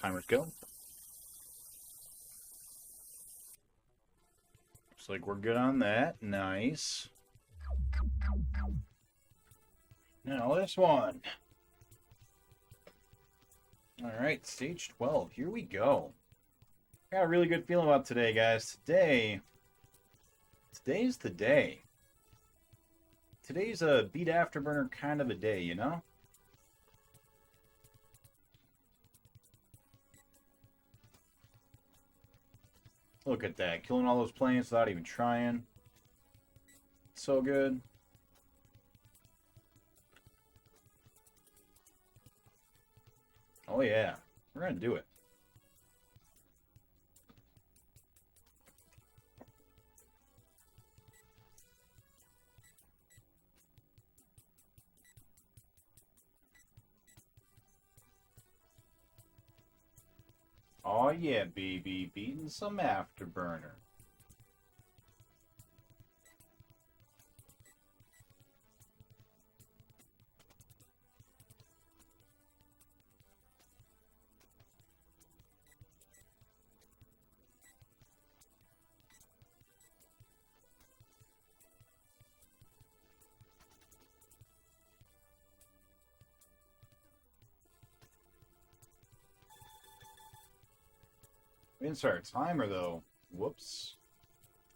Timers go. Looks like we're good on that. Nice. Now this one. Alright, stage 12. Here we go. Got a really good feeling about today, guys. Today's the day. Today's a beat afterburner kind of a day, you know? Look at that. Killing all those planes without even trying. So good. Oh yeah. We're gonna do it. Oh yeah, baby. Beating some afterburner. We didn't start our timer though. Whoops.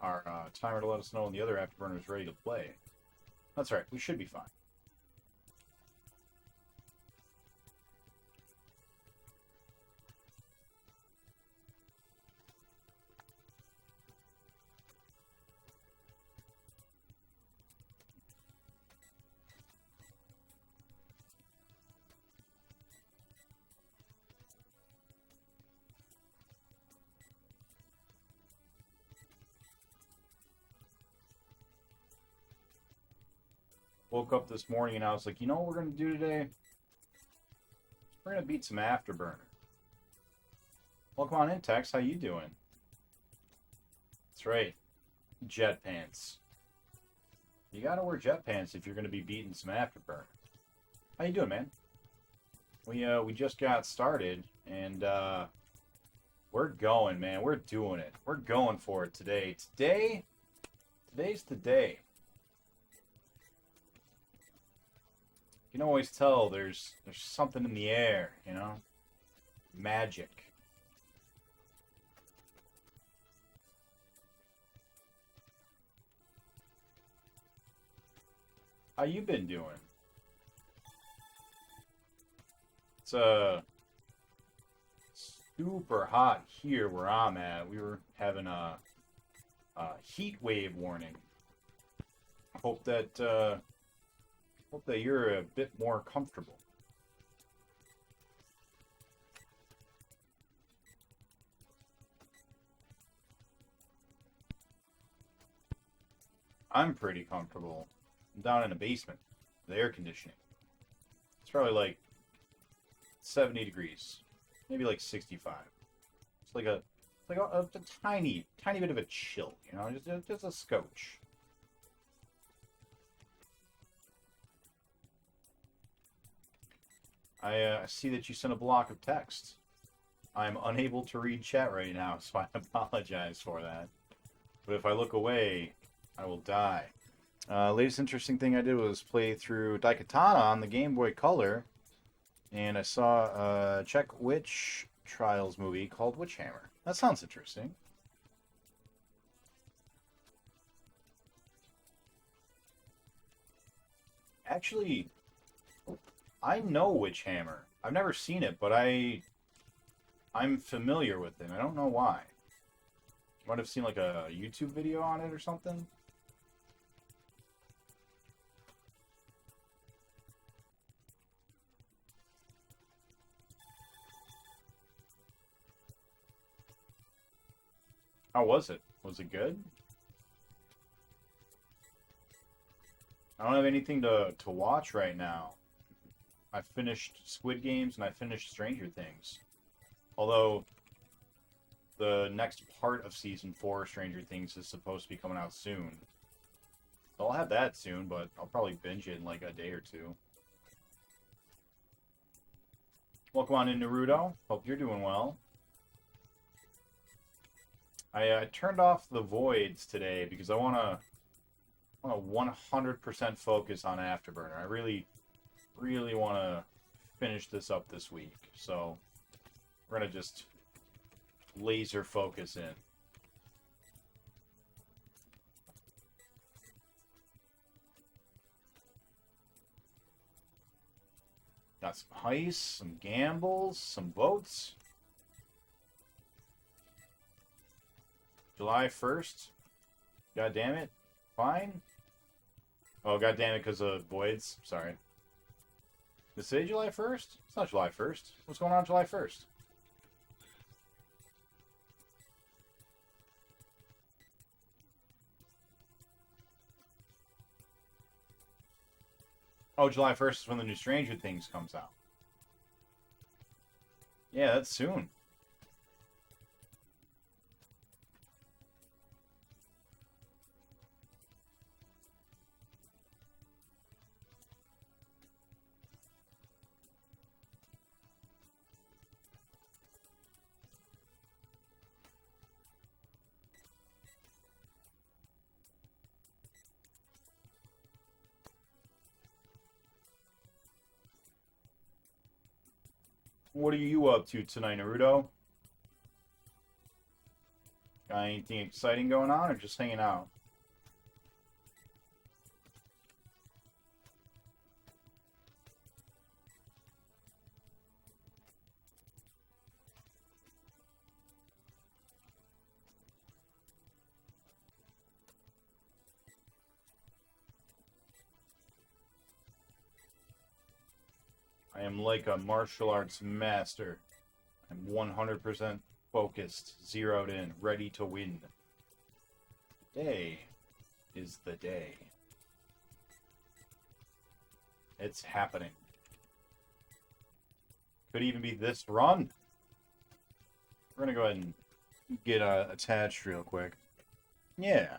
Our timer to let us know when the other afterburner is ready to play. That's right. We should be fine. Woke up this morning and I was like, you know what we're going to do today? We're going to beat some afterburner. Welcome on in, Tex. How you doing? That's right. Jet pants. You got to wear jet pants if you're going to be beating some afterburner. How you doing, man? We just got started and we're going, man. We're doing it. We're going for it today. Today's the day. You can always tell there's something in the air, you know? Magic. How you been doing? It's super hot here where I'm at. We were having a heat wave warning. Hope that you're a bit more comfortable. I'm pretty comfortable. I'm down in a basement with air conditioning. It's probably like 70 degrees, maybe like 65. It's like a tiny bit of a chill, you know, just a scotch. I see that you sent a block of text. I'm unable to read chat right now, so I apologize for that. But if I look away, I will die. Latest interesting thing I did was play through Daikatana on the Game Boy Color, and I saw a Czech witch trials movie called Witch Hammer. That sounds interesting. Actually, I know Witch Hammer. I've never seen it, but I'm familiar with it. I don't know why. Might have seen like a YouTube video on it or something. How was it? Was it good? I don't have anything to watch right now. I finished Squid Games and I finished Stranger Things. Although the next part of season 4 of Stranger Things is supposed to be coming out soon. So I'll have that soon, but I'll probably binge it in like a day or two. Welcome on in, Naruto. Hope you're doing well. I turned off the voids today because I want to 100% focus on Afterburner. I really want to finish this up this week. So we're going to just laser focus in. Got some heists, some gambles, some votes. July 1st. God damn it. Fine. Oh, god damn it, because of voids. Sorry. Did it say July 1st? It's not July 1st. What's going on July 1st? Oh, July 1st is when the new Stranger Things comes out. Yeah, that's soon. What are you up to tonight, Naruto? Got anything exciting going on, or just hanging out? I am like a martial arts master. I'm 100% focused, zeroed in, ready to win. Today is the day. It's happening. Could even be this run. We're gonna go ahead and get attached real quick. Yeah.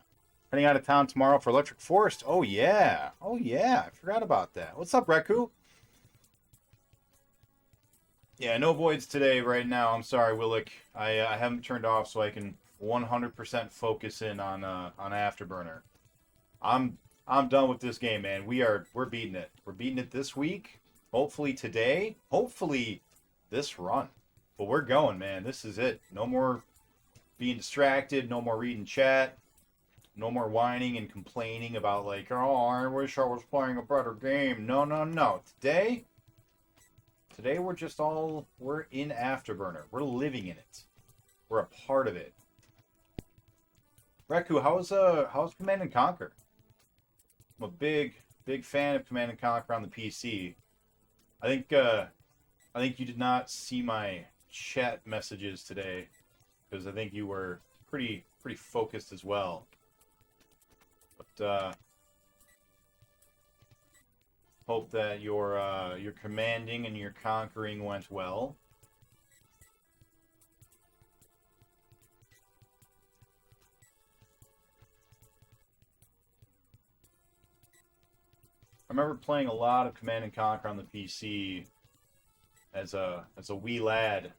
Heading out of town tomorrow for Electric Forest. Oh yeah. Oh yeah. I forgot about that. What's up, Reku? Yeah, no voids today right now. I'm sorry, Willick. I haven't turned off so I can 100% focus in on Afterburner. I'm done with this game, man. We're beating it. We're beating it this week. Hopefully today. Hopefully this run. But we're going, man. This is it. No more being distracted. No more reading chat. No more whining and complaining about like, oh, I wish I was playing a better game. No, no, no. Today we're in Afterburner. We're living in it. We're a part of it. Reku, how's Command and Conquer? I'm a big fan of Command and Conquer on the PC. I think you did not see my chat messages today because I think you were pretty focused as well. But hope that your commanding and your conquering went well. I remember playing a lot of Command and Conquer on the PC as a wee lad.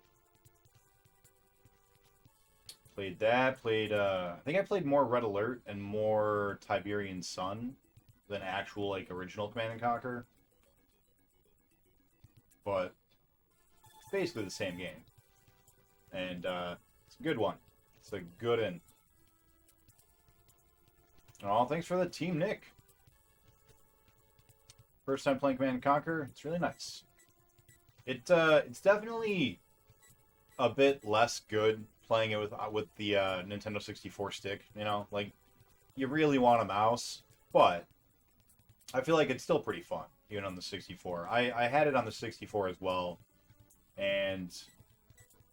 Played that. I think I played more Red Alert and more Tiberian Sun than actual like original Command and Conquer. But it's basically the same game. And it's a good one. It's a good one. Oh, thanks for the team, Nick. First time playing Command & Conquer, it's really nice. It's definitely a bit less good playing it with the Nintendo 64 stick, you know? Like, you really want a mouse, but I feel like it's still pretty fun, even on the 64. I had it on the 64 as well, and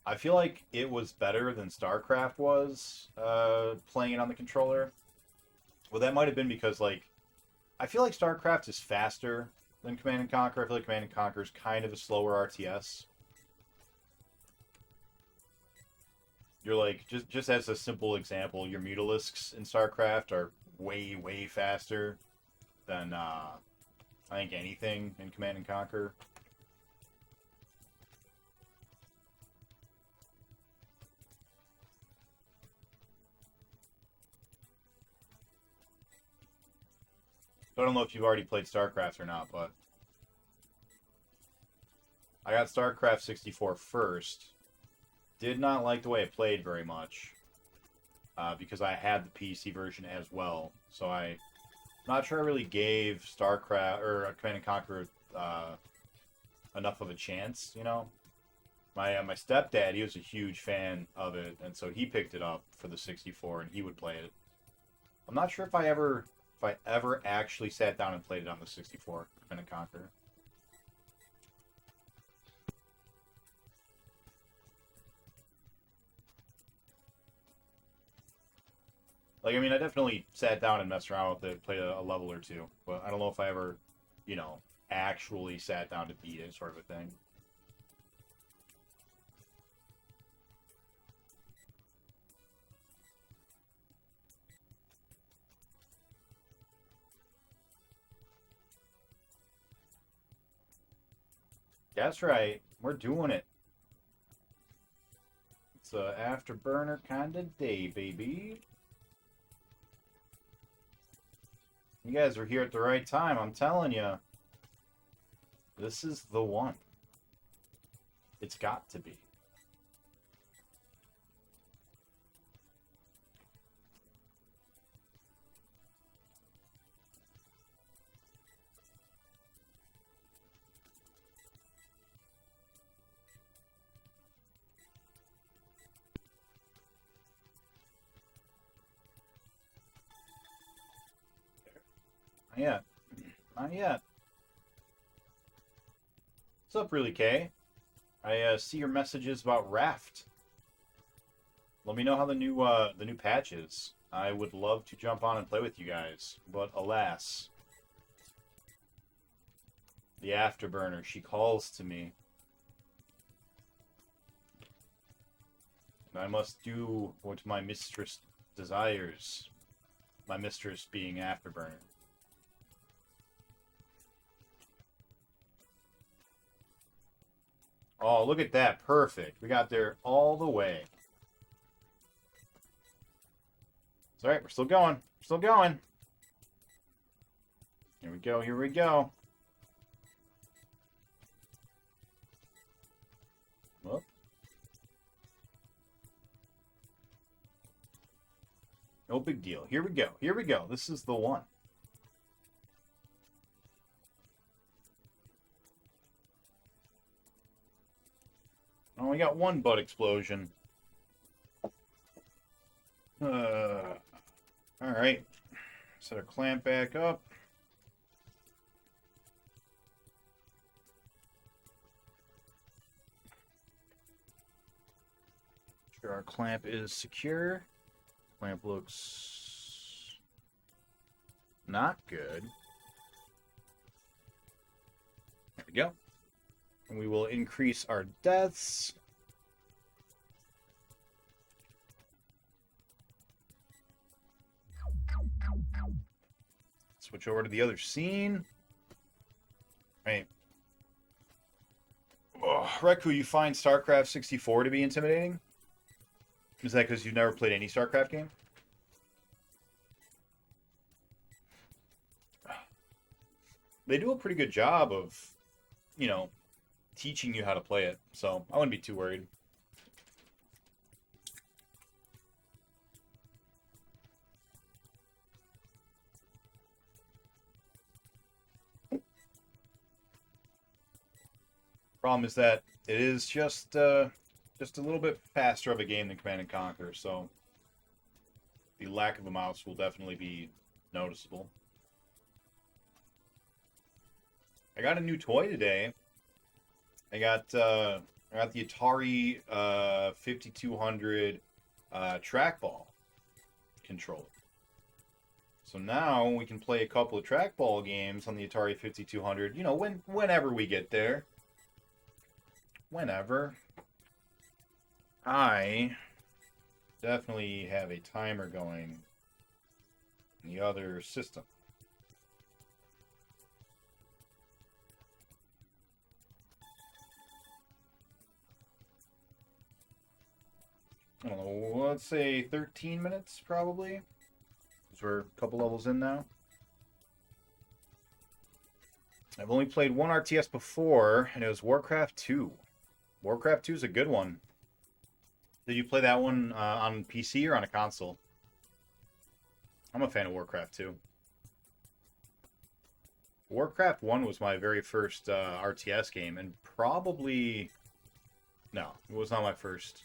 I feel like it was better than StarCraft was playing it on the controller. Well, that might have been because, like, I feel like StarCraft is faster than Command & Conquer. I feel like Command & Conquer is kind of a slower RTS. You're like, just as a simple example, your Mutalisks in StarCraft are way faster than, I think, anything in Command & Conquer. So I don't know if you've already played StarCraft or not, but I got StarCraft 64 first. Did not like the way it played very much because I had the PC version as well. So I'm not sure I really gave StarCraft or Command and Conquer enough of a chance, you know. My stepdad, he was a huge fan of it, and so he picked it up for the 64, and he would play it. I'm not sure if I ever actually sat down and played it on the 64, Command and Conquer. Like, I mean, I definitely sat down and messed around with it, played a level or two, but I don't know if I ever, you know, actually sat down to beat it, sort of a thing. That's right. We're doing it. It's a afterburner kind of day, baby. You guys are here at the right time, I'm telling you. This is the one. It's got to be. Not yet. Not yet. What's up, Really K? I see your messages about Raft. Let me know how the new patch is. I would love to jump on and play with you guys, but alas, the afterburner, she calls to me. And I must do what my mistress desires. My mistress being afterburner. Oh, look at that. Perfect. We got there all the way. It's alright, we're still going. We're still going. Here we go, here we go. Whoop. No big deal. Here we go. Here we go. This is the one. Oh, we got one butt explosion. Alright. Set our clamp back up. Sure our clamp is secure. Clamp looks not good. There we go. And we will increase our deaths. Switch over to the other scene. Right. Oh, Reku, you find StarCraft 64 to be intimidating? Is that because you've never played any StarCraft game? They do a pretty good job of, you know, teaching you how to play it, so I wouldn't be too worried. Problem is that it is just a little bit faster of a game than Command and Conquer, so the lack of a mouse will definitely be noticeable. I got a new toy today. I got the Atari 5200 trackball controller. So now we can play a couple of trackball games on the Atari 5200. You know, whenever we get there. Whenever. I definitely have a timer going in the other system. I don't know, let's say 13 minutes probably. Because we're a couple levels in now. I've only played one RTS before, and it was Warcraft 2. Warcraft 2 is a good one. Did you play that one on PC or on a console? I'm a fan of Warcraft 2. Warcraft 1 was my very first RTS game, and probably... No, it was not my first...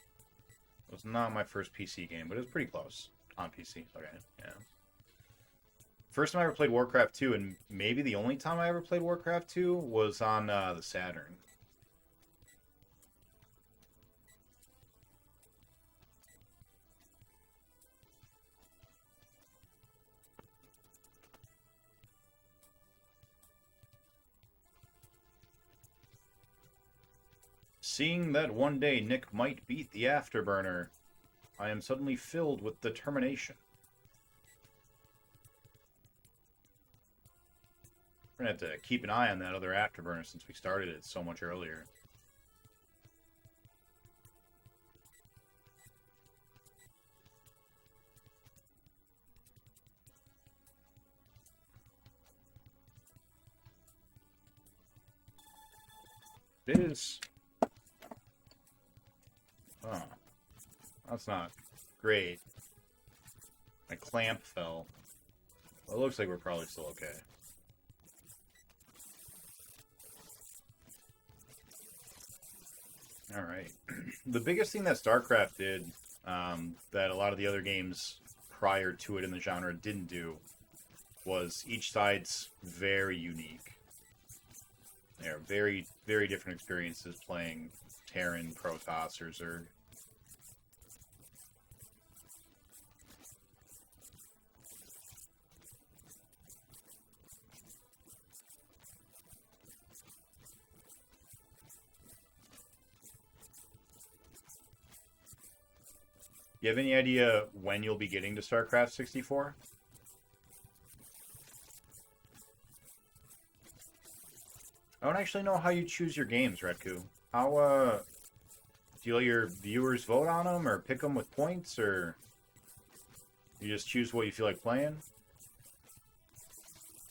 It was not my first PC game, but it was pretty close on PC. Okay, yeah. First time I ever played Warcraft 2, and maybe the only time I ever played Warcraft 2, was on the Saturn. Seeing that one day Nick might beat the Afterburner, I am suddenly filled with determination. We're going to have to keep an eye on that other Afterburner since we started it so much earlier. It is... Oh, that's not great. My clamp fell. Well, it looks like we're probably still okay. Alright. The biggest thing that StarCraft did, that a lot of the other games prior to it in the genre didn't do, was each side's very unique. They're very, very different experiences playing Terran, Protoss, or Zerg. You have any idea when you'll be getting to StarCraft 64? I don't actually know how you choose your games, Redku. How, do you let your viewers vote on them, or pick them with points, or you just choose what you feel like playing?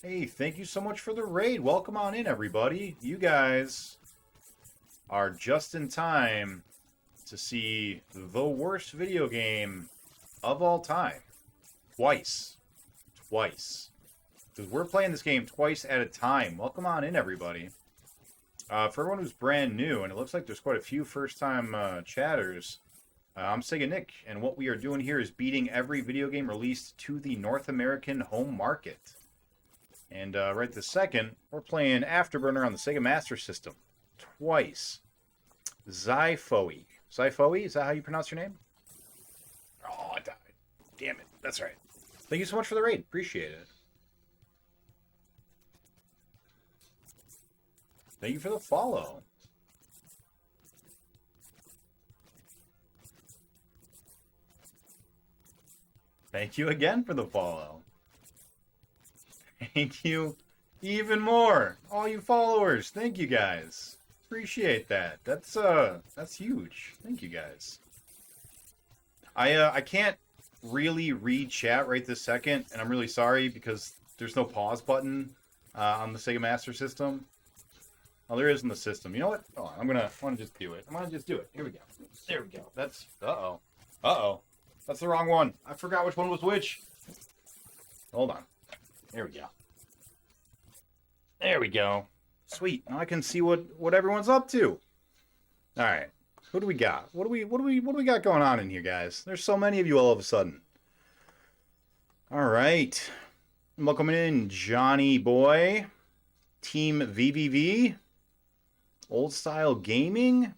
Hey, thank you so much for the raid. Welcome on in, everybody. You guys are just in time to see the worst video game of all time. Twice. Twice. Because we're playing this game twice at a time. Welcome on in, everybody. For everyone who's brand new, and it looks like there's quite a few first-time chatters, I'm Seganick, and what we are doing here is beating every video game released to the North American home market. And right this second, we're playing Afterburner on the Sega Master System. Twice. Zyphoe. Zyphoe? Is that how you pronounce your name? Oh, I died. Damn it. That's right. Thank you so much for the raid. Appreciate it. Thank you for the follow. Thank you again for the follow. Thank you even more. All you followers. Thank you guys. Appreciate that. That's huge. Thank you guys. I can't really read chat right this second, and I'm really sorry because there's no pause button on the Sega Master System. Oh, there is in the system. You know what? Oh, I want to just do it. I'm gonna just do it. Here we go. There we go. That's that's the wrong one. I forgot which one was which. Hold on. There we go. There we go. Sweet. Now I can see what everyone's up to. All right. Who do we got? What do we got going on in here, guys? There's so many of you all of a sudden. All right. Welcome in, Johnny Boy, Team VVV, Old Style Gaming,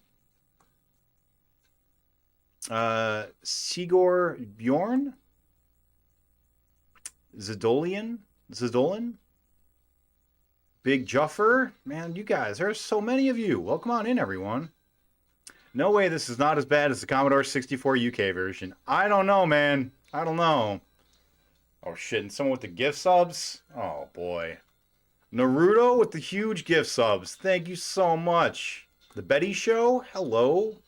Sigor Bjorn, Zidolian, Big Juffer. Man, you guys, there's so many of you. Welcome on in, everyone. No way this is not as bad as the Commodore 64 UK version. I don't know, man. I don't know. Oh, shit. And someone with the gift subs? Oh, boy. Naruto with the huge gift subs. Thank you so much. The Betty Show? Hello.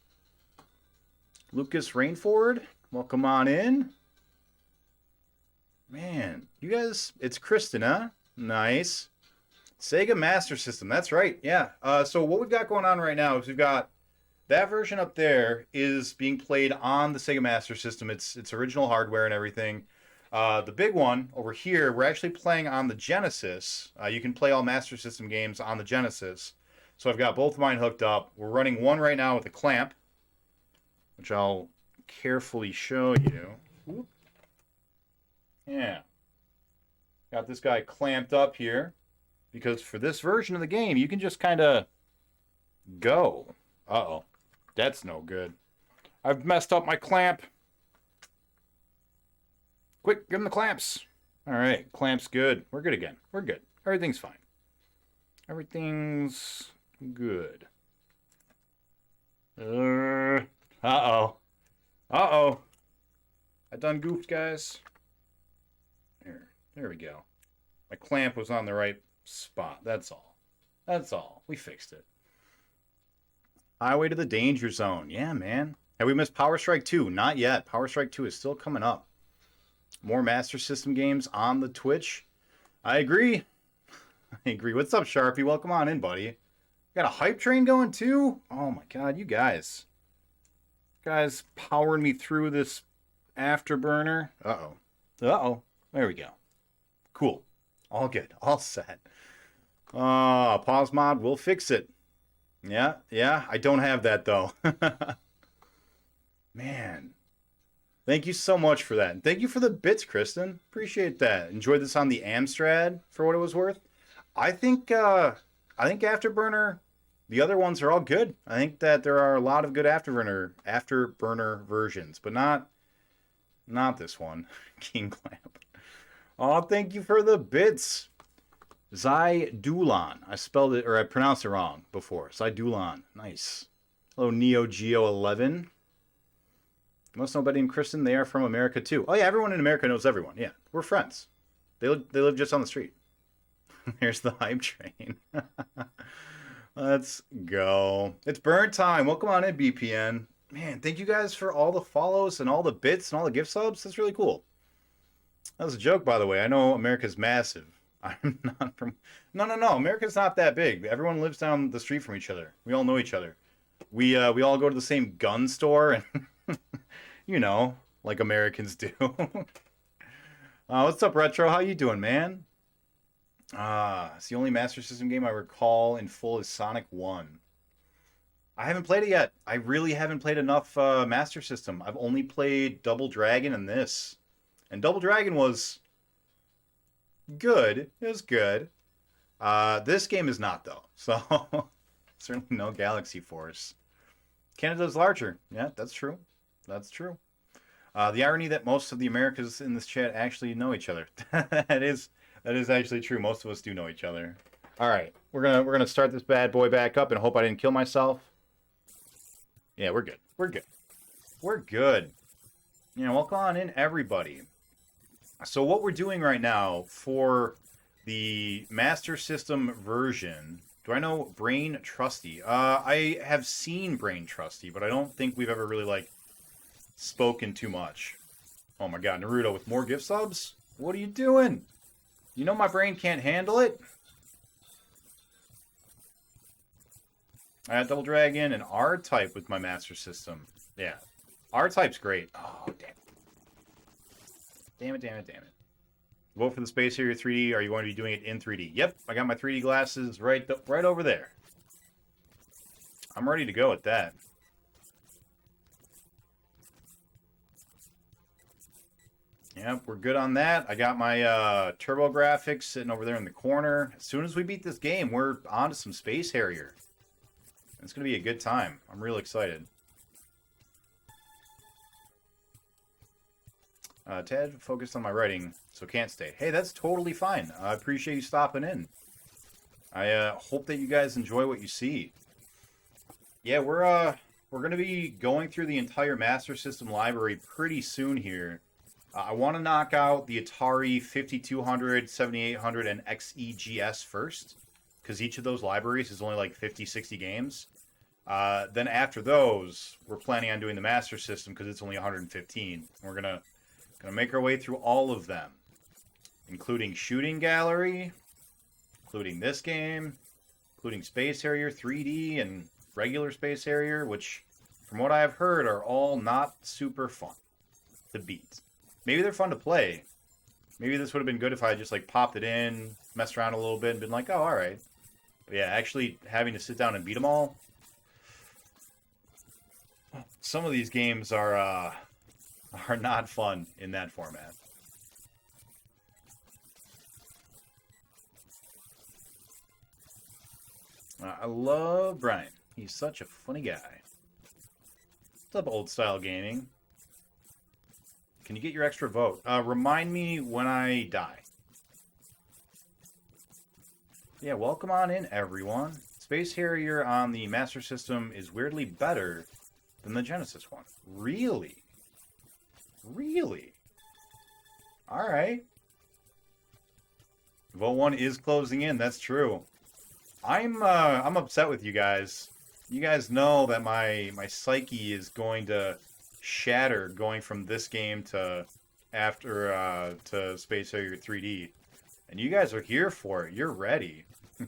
Lucas Rainford? Welcome on in. Man, you guys... It's Kristen, huh? Nice. Sega Master System. That's right. Yeah. So what we've got going on right now is we've got that version up there is being played on the Sega Master System. It's original hardware and everything. The big one over here, we're actually playing on the Genesis. You can play all Master System games on the Genesis. So I've got both of mine hooked up. We're running one right now with a clamp, which I'll carefully show you. Whoop. Yeah. Got this guy clamped up here because for this version of the game, you can just kind of go. Uh-oh. That's no good. I've messed up my clamp. Quick, give him the clamps. All right, clamps good. We're good again. We're good. Everything's fine. Everything's good. Uh-oh. Uh-oh. I done goofed, guys. There we go. My clamp was on the right spot. That's all. That's all. We fixed it. Highway to the Danger Zone. Yeah, man. Have we missed Power Strike 2? Not yet. Power Strike 2 is still coming up. More Master System games on the Twitch. I agree. I agree. What's up, Sharpie? Welcome on in, buddy. Got a hype train going, too? Oh, my God. You guys. Guys powering me through this afterburner. Uh-oh. Uh-oh. There we go. Cool. All good. All set. Pause mod. We'll fix it. Yeah. I don't have that, though. Man. Thank you so much for that. Thank you for the bits, Kristen. Appreciate that. Enjoyed this on the Amstrad for what it was worth. I think Afterburner, the other ones are all good. I think that there are a lot of good Afterburner versions, but not this one. King Clamp. Oh, thank you for the bits. Zydulan. I spelled it, or I pronounced it wrong before. Zydulan. Nice. Hello, Neo Geo 11. Most know Betty and Kristen. They are from America, too. Oh, yeah, everyone in America knows everyone. Yeah, we're friends. They live just on the street. Here's the hype train. Let's go. It's burn time. Welcome on in, BPN. Man, thank you guys for all the follows and all the bits and all the gift subs. That's really cool. That was a joke, by the way. I know America's massive. I'm not from... No. America's not that big. Everyone lives down the street from each other. We all know each other. We all go to the same gun store and... You know, like Americans do. What's up, Retro? How you doing, man? It's the only Master System game I recall in full is Sonic 1. I haven't played it yet. I really haven't played enough Master System. I've only played Double Dragon and this. And Double Dragon was good. It was good. This game is not, though. So, certainly no Galaxy Force. Canada's larger. Yeah, that's true. That's true. The irony that most of the Americans in this chat actually know each other. That is actually true. Most of us do know each other. All right, we're gonna start this bad boy back up and hope I didn't kill myself. Yeah, we're good. We're good. We're good. Yeah, welcome on in, everybody. So what we're doing right now for the Master System version. Do I know Brain Trusty? I have seen Brain Trusty, but I don't think we've ever really spoken too much. Oh my God, Naruto with more gift subs? What are you doing? You know my brain can't handle it? I got Double Dragon and R-Type with my Master System. Yeah. R-Type's great. Oh, damn it. Vote for the Space Harrier 3D. Are you going to be doing it in 3D? Yep, I got my 3D glasses right over there. I'm ready to go with that. Yep, we're good on that. I got my Turbo Graphics sitting over there in the corner. As soon as we beat this game, we're on to some Space Harrier. It's going to be a good time. I'm real excited. Tad focused on my writing, so can't stay. Hey, that's totally fine. I appreciate you stopping in. I hope that you guys enjoy what you see. Yeah, we're going to be going through the entire Master System library pretty soon here. I want to knock out the Atari 5200, 7800, and XEGS first, because each of those libraries is only like 50, 60 games. Then after those, we're planning on doing the Master System because it's only 115. We're gonna make our way through all of them, including Shooting Gallery, including this game, including Space Harrier 3D and regular Space Harrier, which, from what I have heard, are all not super fun to beat. Maybe they're fun to play. Maybe this would have been good if I just like popped it in, messed around a little bit, and been like, oh, all right. But yeah, actually having to sit down and beat them all. Some of these games are not fun in that format. I love Brian. He's such a funny guy. What's up, Old Style Gaming? Can you get your extra vote? Remind me when I die. Yeah, welcome on in, everyone. Space Harrier on the Master System is weirdly better than the Genesis one. Really? Really? Alright. Vote 1 is closing in, that's true. I'm upset with you guys. You guys know that my psyche is going to shatter going from this game to to Space Harrier 3D. And you guys are here for it. You're ready.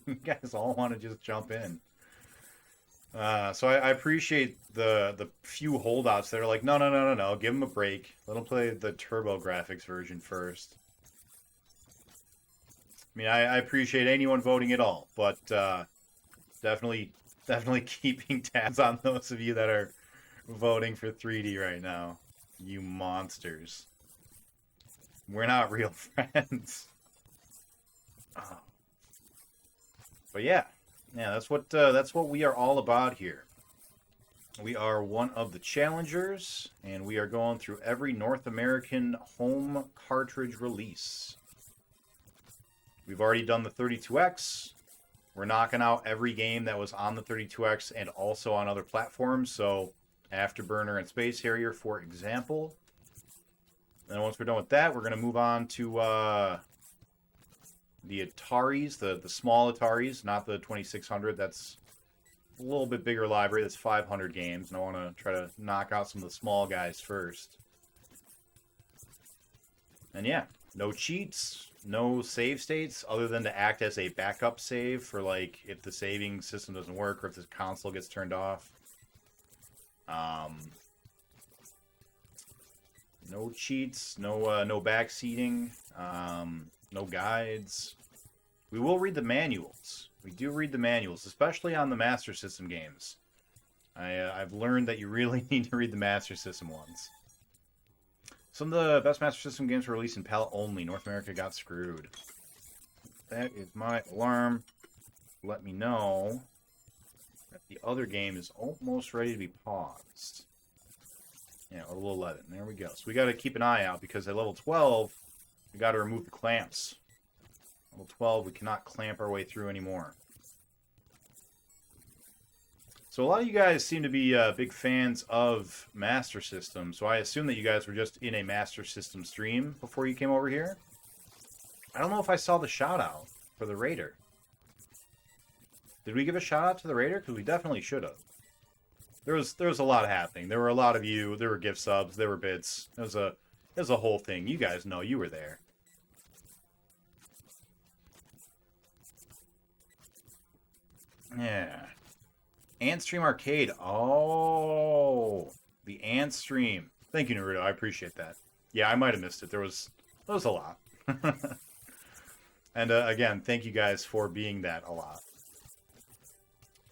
You guys all want to just jump in. So I appreciate the few holdouts that are like, no, give them a break. Let them play the Turbo Graphics version first. I mean, I appreciate anyone voting at all, but definitely keeping tabs on those of you that are voting for 3D right now. You monsters. We're not real friends. Oh. But yeah, that's what we are all about here. We are one of the challengers, and we are going through every North American home cartridge release. We've already done the 32X. We're knocking out every game that was on the 32X and also on other platforms. So Afterburner and Space Harrier, for example. Then once we're done with that, we're going to move on to the Ataris, the small Ataris, not the 2600. That's a little bit bigger library. That's 500 games, and I want to try to knock out some of the small guys first. And yeah, no cheats, no save states, other than to act as a backup save for, like, if the saving system doesn't work or if the console gets turned off. No cheats, no backseating, no guides. We will read the manuals. We do read the manuals, especially on the Master System games. I've learned that you really need to read the Master System ones. Some of the best Master System games were released in palette only. North America got screwed. That is my alarm. Let me know that the other game is almost ready to be paused. Yeah, level 11. There we go. So we got to keep an eye out because at level 12, we got to remove the clamps. Level 12, we cannot clamp our way through anymore. So a lot of you guys seem to be big fans of Master System, so I assume that you guys were just in a Master System stream before you came over here. I don't know if I saw the shout-out for the Raider. Did we give a shout-out to the Raider? Because we definitely should have. There was a lot happening. There were a lot of you. There were gift subs. There were bits. It was a whole thing. You guys know. You were there. Yeah. Antstream Arcade. Oh, the Antstream. Thank you, Naruto. I appreciate that. Yeah, I might have missed it. There was a lot. And again, thank you guys for being that a lot.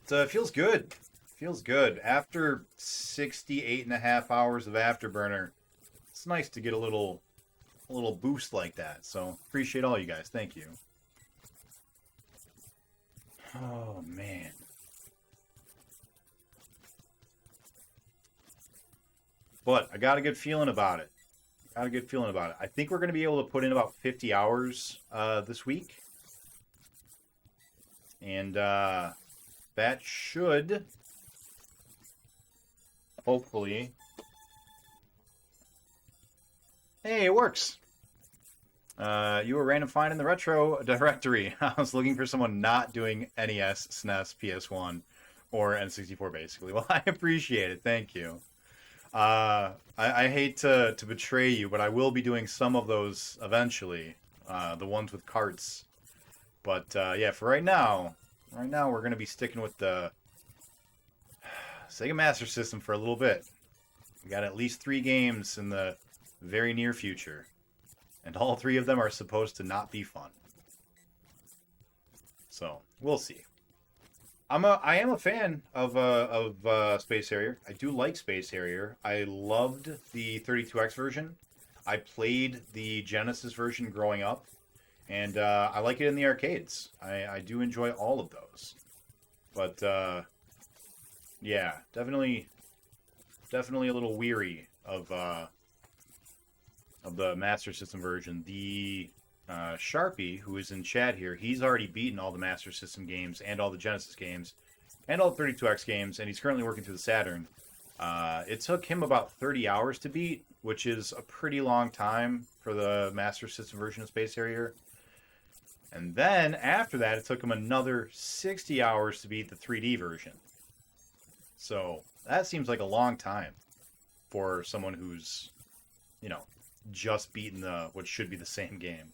It feels good. Feels good. After 68.5 hours of Afterburner, it's nice to get a little boost like that. So appreciate all you guys. Thank you. Oh man. But I got a good feeling about it. I think we're going to be able to put in about 50 hours this week. And that should hopefully... Hey, it works! You were random find in the retro directory. I was looking for someone not doing NES, SNES, PS1, or N64 basically. Well, I appreciate it. Thank you. I hate to betray you, but I will be doing some of those eventually. The ones with carts. But yeah, for right now we're going to be sticking with the Sega Master System for a little bit. We got at least 3 games in the very near future. And all 3 of them are supposed to not be fun. So, we'll see. I am a fan of Space Harrier. I do like Space Harrier. I loved the 32X version. I played the Genesis version growing up, and I like it in the arcades. I do enjoy all of those. But yeah, definitely a little weary of the Master System version. The Sharpie, who is in chat here, he's already beaten all the Master System games and all the Genesis games and all the 32X games, and he's currently working through the Saturn. It took him about 30 hours to beat, which is a pretty long time for the Master System version of Space Harrier. And then, after that, it took him another 60 hours to beat the 3D version. So, that seems like a long time for someone who's, you know, just beaten what should be the same game.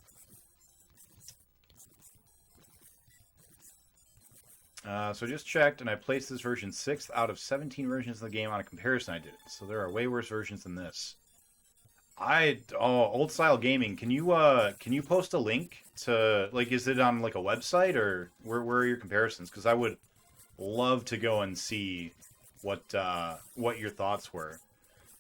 So I just checked, and I placed this version 6th out of 17 versions of the game on a comparison I did. So there are way worse versions than this. Old Style Gaming, can you post a link to, like, is it on, like, a website, or where are your comparisons? Because I would love to go and see what your thoughts were.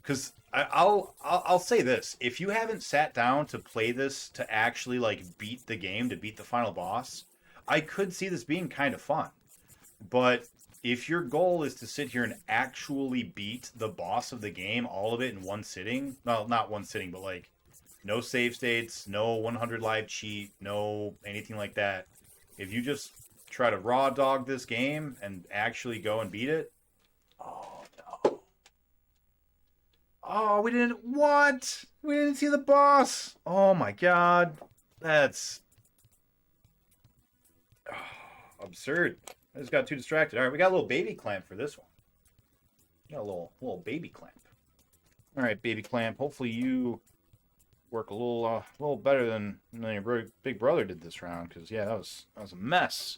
Because I'll say this: if you haven't sat down to play this to actually like beat the game, to beat the final boss, I could see this being kind of fun. But if your goal is to sit here and actually beat the boss of the game, all of it in one sitting, well, not one sitting, but like no save states, no 100 live cheat, no anything like that. If you just try to raw dog this game and actually go and beat it, oh no. Oh, we didn't... What? We didn't see the boss. Oh, my God. That's... absurd. I just got too distracted. All right, we got a little baby clamp for this one. Got a little baby clamp. All right, baby clamp. Hopefully you work a little better than your big brother did this round, because, yeah, that was a mess.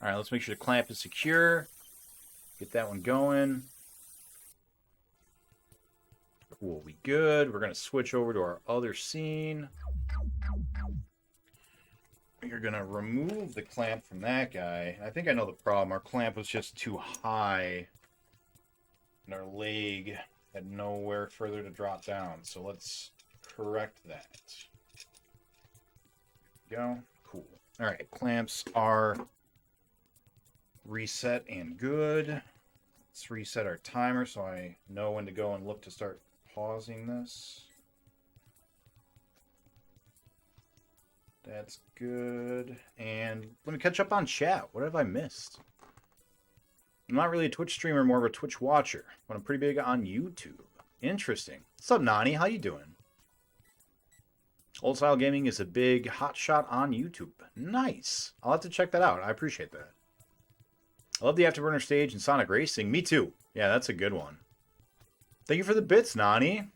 All right, let's make sure the clamp is secure. Get that one going. Cool, we good. We're going to switch over to our other scene. You're going to remove the clamp from that guy. I think I know the problem. Our clamp was just too high, and our leg had nowhere further to drop down. So let's correct that. Go. Cool. All right, clamps are reset and good. Let's reset our timer so I know when to go and look to start pausing this. That's good. And let me catch up on chat. What have I missed? I'm not really a Twitch streamer, more of a Twitch watcher, but I'm pretty big on YouTube. Interesting. What's up, Nani? How you doing? Old Style Gaming is a big hotshot on YouTube. Nice. I'll have to check that out. I appreciate that. I love the Afterburner stage and Sonic Racing. Me too. Yeah, that's a good one. Thank you for the bits, Nani.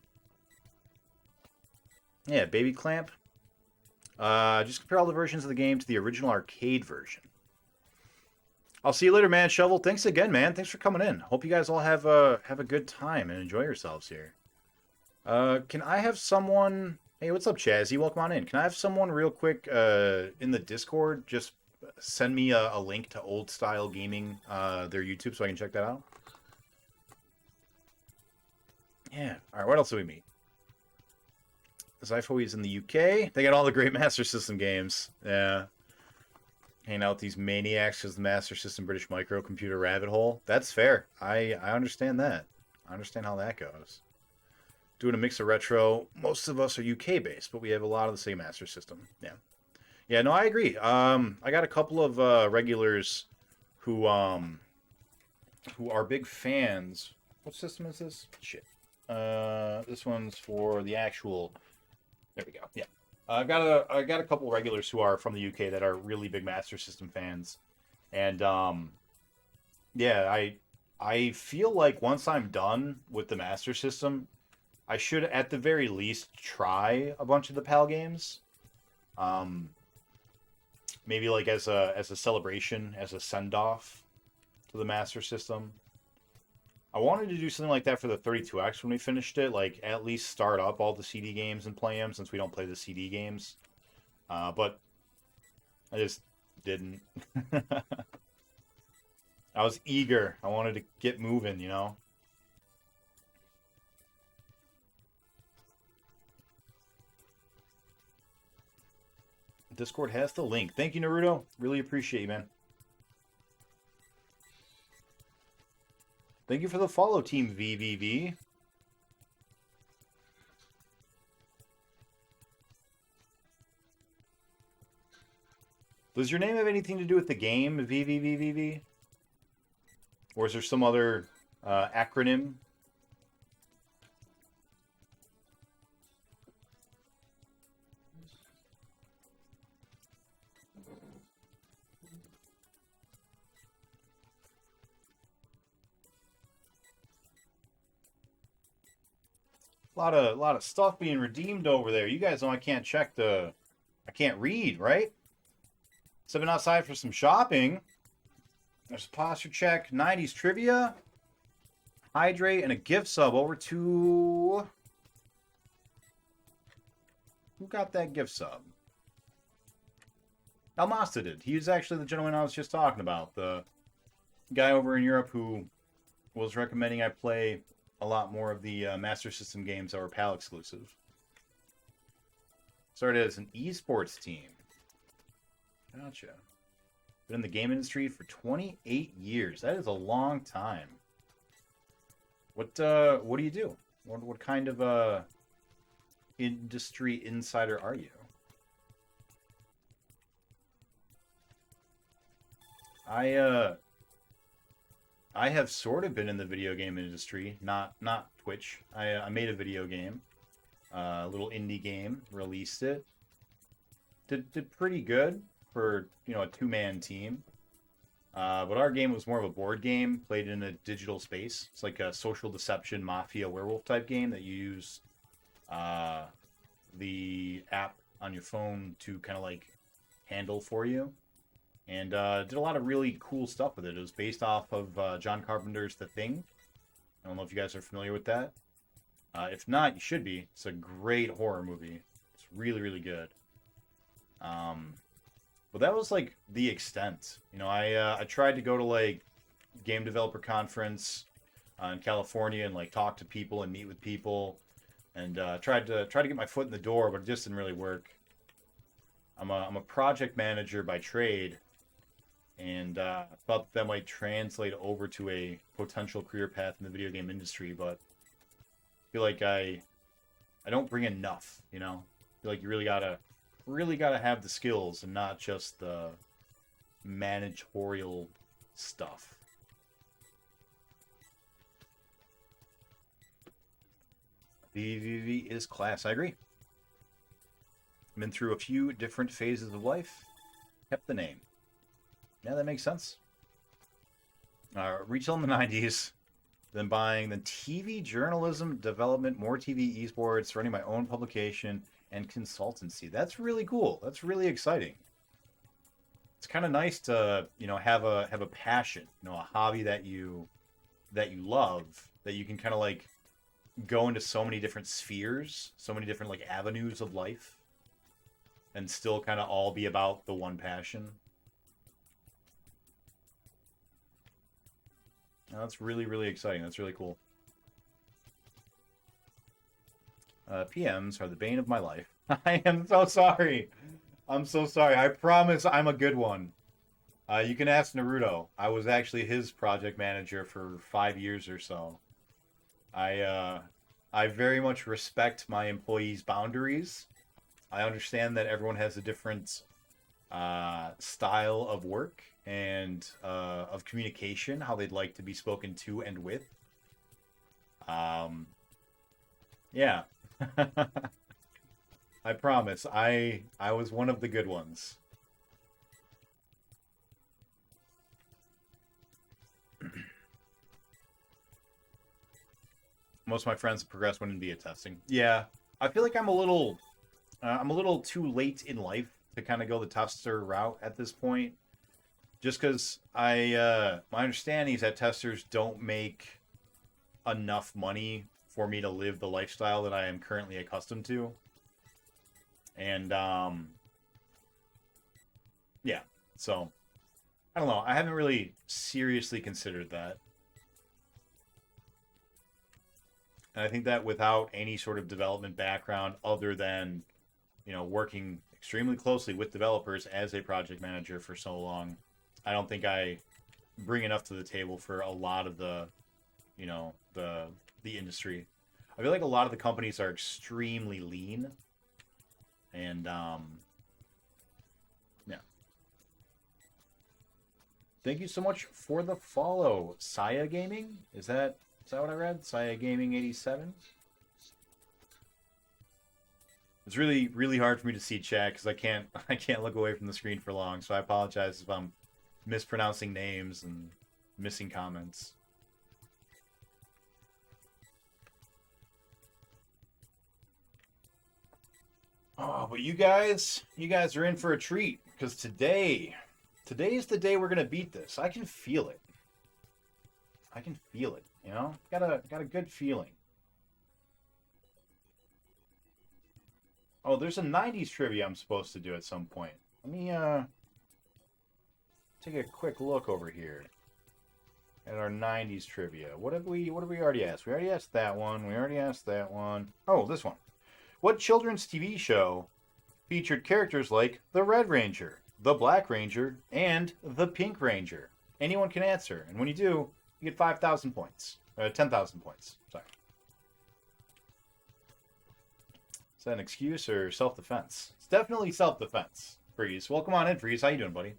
Yeah, baby clamp. Just compare all the versions of the game to the original arcade version. I'll see you later, man. Shovel, thanks again, man. Thanks for coming in. Hope you guys all have a good time and enjoy yourselves here. Can I have someone... Hey, what's up, Chazzy? Welcome on in. Can I have someone real quick in the Discord just send me a link to Old Style Gaming, their YouTube, so I can check that out? Yeah. All right, what else do we meet? Zypho is in the UK. They got all the great Master System games. Yeah. Hanging out with these maniacs because the Master System British microcomputer rabbit hole. That's fair. I understand that. I understand how that goes. Doing a mix of retro. Most of us are UK based, but we have a lot of the same Master System. Yeah. Yeah, no, I agree. I got a couple of regulars who are big fans. What system is this? Shit. This one's for the actual... There we go. Yeah. I got a couple regulars who are from the UK that are really big Master System fans. And yeah, I feel like once I'm done with the Master System, I should at the very least try a bunch of the PAL games. maybe like as a celebration, as a send off to the Master System. I wanted to do something like that for the 32X when we finished it, like at least start up all the CD games and play them since we don't play the CD games. But I just didn't. I was eager. I wanted to get moving, you know? Discord has the link. Thank you, Naruto. Really appreciate you, man. Thank you for the follow, Team VVV. Does your name have anything to do with the game, VVVVV? Or is there some other acronym? A lot of stuff being redeemed over there. You guys know I can't I can't read, right? So I've been outside for some shopping. There's a posture check, 90s trivia, hydrate, and a gift sub over to... Who got that gift sub? Almasta did. He was actually the gentleman I was just talking about. The guy over in Europe who was recommending I play a lot more of the Master System games that were PAL exclusive. Started as an esports team. Gotcha. Been in the game industry for 28 years. That is a long time. What do you do? What kind of industry insider are you? I have sort of been in the video game industry, not Twitch. I made a video game, a little indie game, released it. Did pretty good for, you know, a two-man team. But our game was more of a board game, played in a digital space. It's like a social deception, mafia, werewolf type game that you use the app on your phone to kind of like handle for you. And did a lot of really cool stuff with it. It was based off of John Carpenter's The Thing. I don't know if you guys are familiar with that. If not, you should be. It's a great horror movie. It's really, really good. But that was like the extent. You know, I tried to go to like game developer conference in California and like talk to people and meet with people, and tried to get my foot in the door, but it just didn't really work. I'm a project manager by trade, and thought that might translate over to a potential career path in the video game industry, but I feel like I don't bring enough, you know? I feel like you really gotta have the skills and not just the managerial stuff. VVV is class. I agree. Been through a few different phases of life. Kept the name. Yeah, that makes sense. Retail in the 90s, then buying, then TV journalism development, more TV esports, running my own publication, and consultancy. That's really cool. That's really exciting. It's kind of nice to, you know, have a passion, you know, a hobby that you love, that you can kind of like go into so many different spheres, so many different like avenues of life, and still kind of all be about the one passion. That's really, really exciting. That's really cool. PMs are the bane of my life. I am so sorry. I'm so sorry. I promise I'm a good one. You can ask Naruto. I was actually his project manager for 5 years or so. I very much respect my employees' boundaries. I understand that everyone has a different style of work and of communication, how they'd like to be spoken to and with. Yeah. I promise. I was one of the good ones. Most of my friends have progressed when in beta testing. Yeah, I feel like I'm a little too late in life to kind of go the tester route at this point. Just because my understanding is that testers don't make enough money for me to live the lifestyle that I am currently accustomed to. And, yeah. So, I don't know. I haven't really seriously considered that. And I think that without any sort of development background other than, working extremely closely with developers as a project manager for so long, I don't think I bring enough to the table for a lot of the, the industry. I feel like a lot of the companies are extremely lean. And, yeah. Thank you so much for the follow, Saya Gaming. Is that what I read? Saya Gaming 87? It's really, really hard for me to see chat because I can't look away from the screen for long. So I apologize if I'm mispronouncing names and missing comments. Oh, but you guys are in for a treat because today is the day we're gonna beat this. I can feel it. I can feel it. Got a good feeling. Oh, there's a 90s trivia I'm supposed to do at some point. Let me take a quick look over here at our 90s trivia. What have we already asked? We already asked that one. We already asked that one. Oh, this one. What children's TV show featured characters like the Red Ranger, the Black Ranger, and the Pink Ranger? Anyone can answer, and when you do, you get 5,000 points. 10,000 points. Sorry. Is that an excuse or self-defense? It's definitely self-defense. Freeze. Welcome on in, Freeze. How you doing, buddy?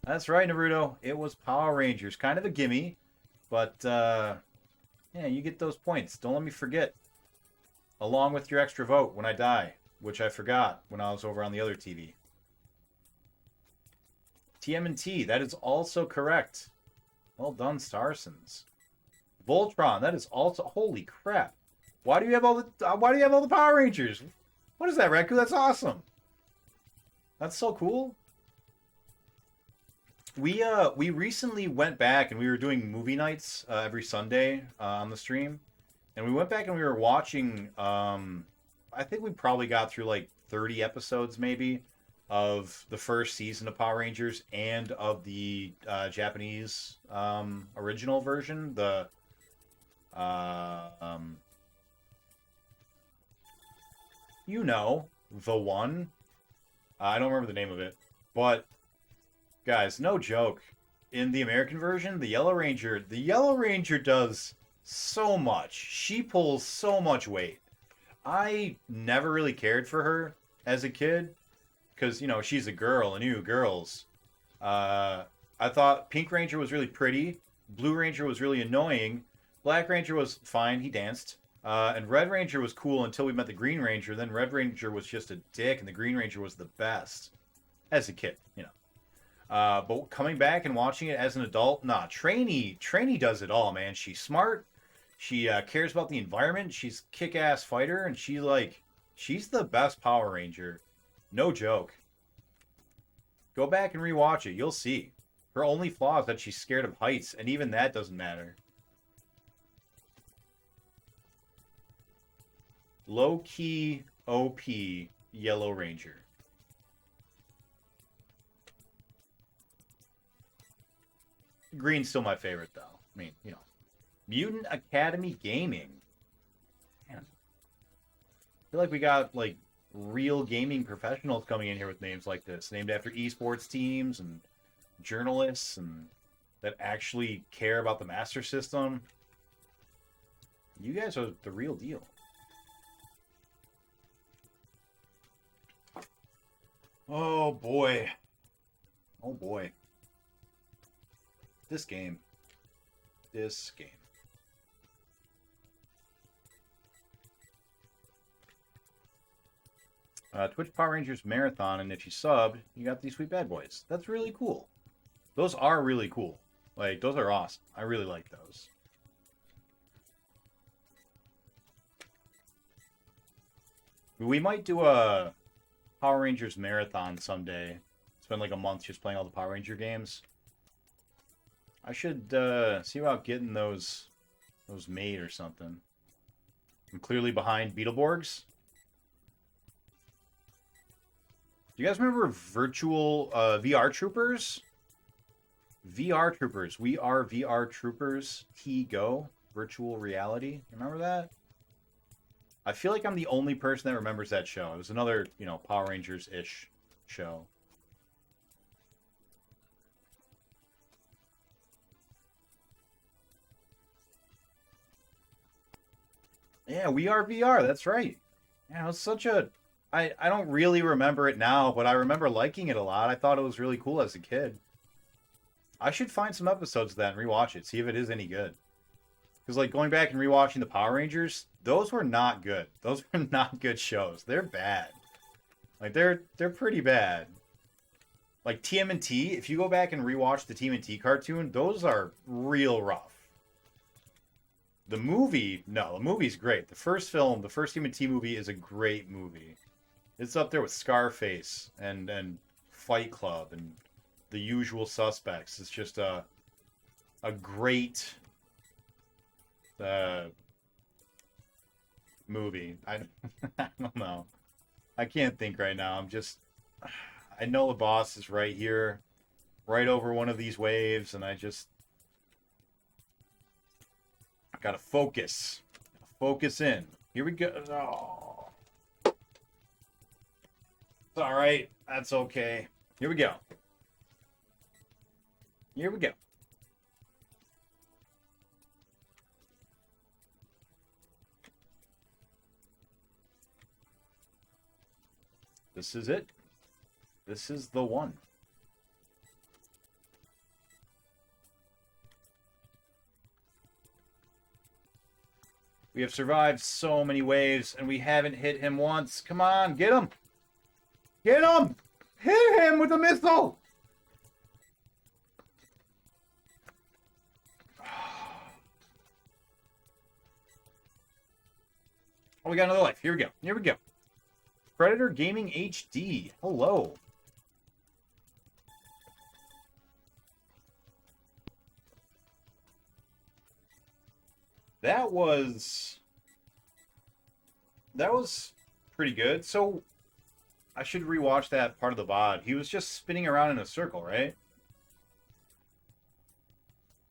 That's right, Naruto. It was Power Rangers. Kind of a gimme, but yeah, you get those points. Don't let me forget. Along with your extra vote when I die, which I forgot when I was over on the other TV. TMNT, that is also correct. Well done, Starsons. Voltron, that is also, holy crap. Why do you have all the Power Rangers? What is that, Reku? That's awesome. That's so cool. We recently went back and we were doing movie nights every Sunday on the stream. And we went back and we were watching, I think we probably got through like 30 episodes maybe of the first season of Power Rangers and of the Japanese original version, the the one. I don't remember the name of it. But, guys, no joke. In the American version, the Yellow Ranger does so much. She pulls so much weight. I never really cared for her as a kid because, she's a girl and girls. I thought Pink Ranger was really pretty. Blue Ranger was really annoying. Black Ranger was fine. He danced. And Red Ranger was cool until we met the Green Ranger. Then Red Ranger was just a dick and the Green Ranger was the best. As a kid, But coming back and watching it as an adult, nah, Trainee does it all, man. She's smart. She cares about the environment. She's a kick-ass fighter, and she's the best Power Ranger. No joke. Go back and rewatch it. You'll see. Her only flaw is that she's scared of heights, and even that doesn't matter. Low-key OP Yellow Ranger. Green's still my favorite, though. I mean, Mutant Academy Gaming. Man. I feel like we got, real gaming professionals coming in here with names like this, named after esports teams and journalists and that actually care about the Master System. You guys are the real deal. Oh, boy. Oh, boy. This game. Twitch Power Rangers Marathon, and if you subbed, you got these sweet bad boys. That's really cool. Those are really cool. Those are awesome. I really like those. We might do a Power Rangers marathon someday. Spend like a month just playing all the Power Ranger games. I should see about getting those made or something. I'm clearly behind Beetleborgs. Do you guys remember virtual VR Troopers? VR Troopers. We are VR Troopers. T-Go. Virtual reality. Remember that? I feel like I'm the only person that remembers that show. It was another, you know, Power Rangers-ish show. Yeah, we are VR. That's right. Yeah, it was such a... I don't really remember it now, but I remember liking it a lot. I thought it was really cool as a kid. I should find some episodes of that and rewatch it, see if it is any good. Because, like, going back and rewatching the Power Rangers, those were not good. Those were not good shows. They're bad. Like, they're pretty bad. Like, TMNT, if you go back and rewatch the TMNT cartoon, those are real rough. The movie, no, the movie's great. The first film, the first TMNT movie is a great movie. It's up there with Scarface and Fight Club and The Usual Suspects. It's just a great movie. I don't know. I can't think right now. I know the boss is right here, right over one of these waves, and I gotta focus. Focus in. Here we go. Oh. It's alright. That's okay. Here we go. Here we go. This is it. This is the one. We have survived so many waves, and we haven't hit him once. Come on, get him! Get him! Hit him with a missile! Oh, we got another life. Here we go. Here we go. Predator Gaming HD. Hello. That was pretty good. So I should rewatch that part of the VOD. He was just spinning around in a circle, right?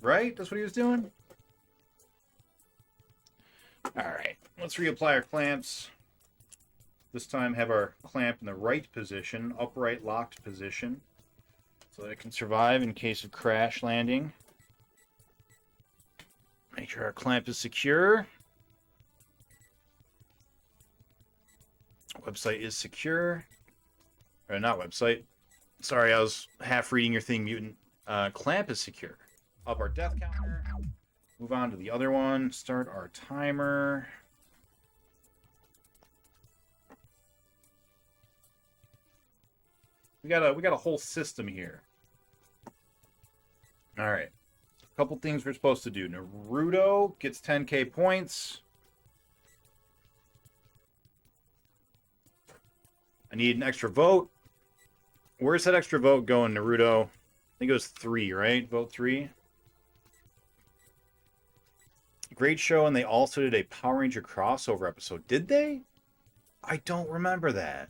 Right? That's what he was doing? Alright, let's reapply our clamps. This time have our clamp in the right position, upright locked position, so that it can survive in case of crash landing. Make sure our clamp is secure. Website is secure. Or not website. Sorry, I was half reading your thing, mutant. Clamp is secure. Up our death counter. Move on to the other one. Start our timer. We got a whole system here. All right. A couple things we're supposed to do. Naruto gets 10k points. I need an extra vote. Where's that extra vote going, Naruto? I think it was 3, right? Vote 3. Great show, and they also did a Power Ranger crossover episode. Did they? I don't remember that.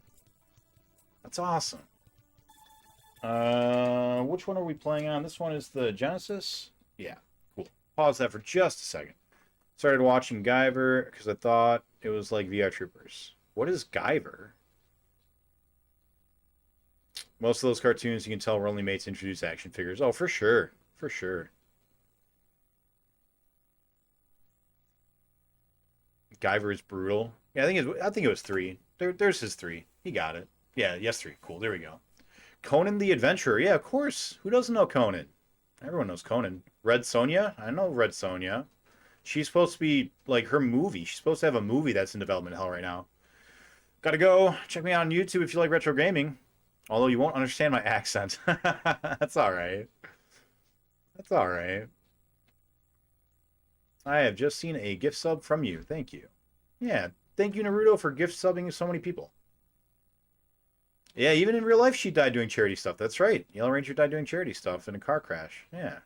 That's awesome. Which one are we playing on? This one is the Genesis? Yeah, cool. Pause that for just a second. Started watching Guyver because I thought it was like VR Troopers. What is Guyver? Most of those cartoons, you can tell, were only made to introduce action figures. Oh, for sure. For sure. Guyver is brutal. Yeah, I think it was 3. There's his 3. He got it. Yeah, yes, 3. Cool. There we go. Conan the Adventurer. Yeah, of course. Who doesn't know Conan? Everyone knows Conan. Red Sonja. I know Red Sonja. She's supposed to be like her movie. She's supposed to have a movie that's in development hell right now. Gotta go. Check me out on YouTube if you like retro gaming. Although you won't understand my accent. That's alright. That's alright. I have just seen a gift sub from you. Thank you. Yeah, thank you, Naruto, for gift subbing so many people. Yeah, even in real life, she died doing charity stuff. That's right. Yellow Ranger died doing charity stuff in a car crash. Yeah.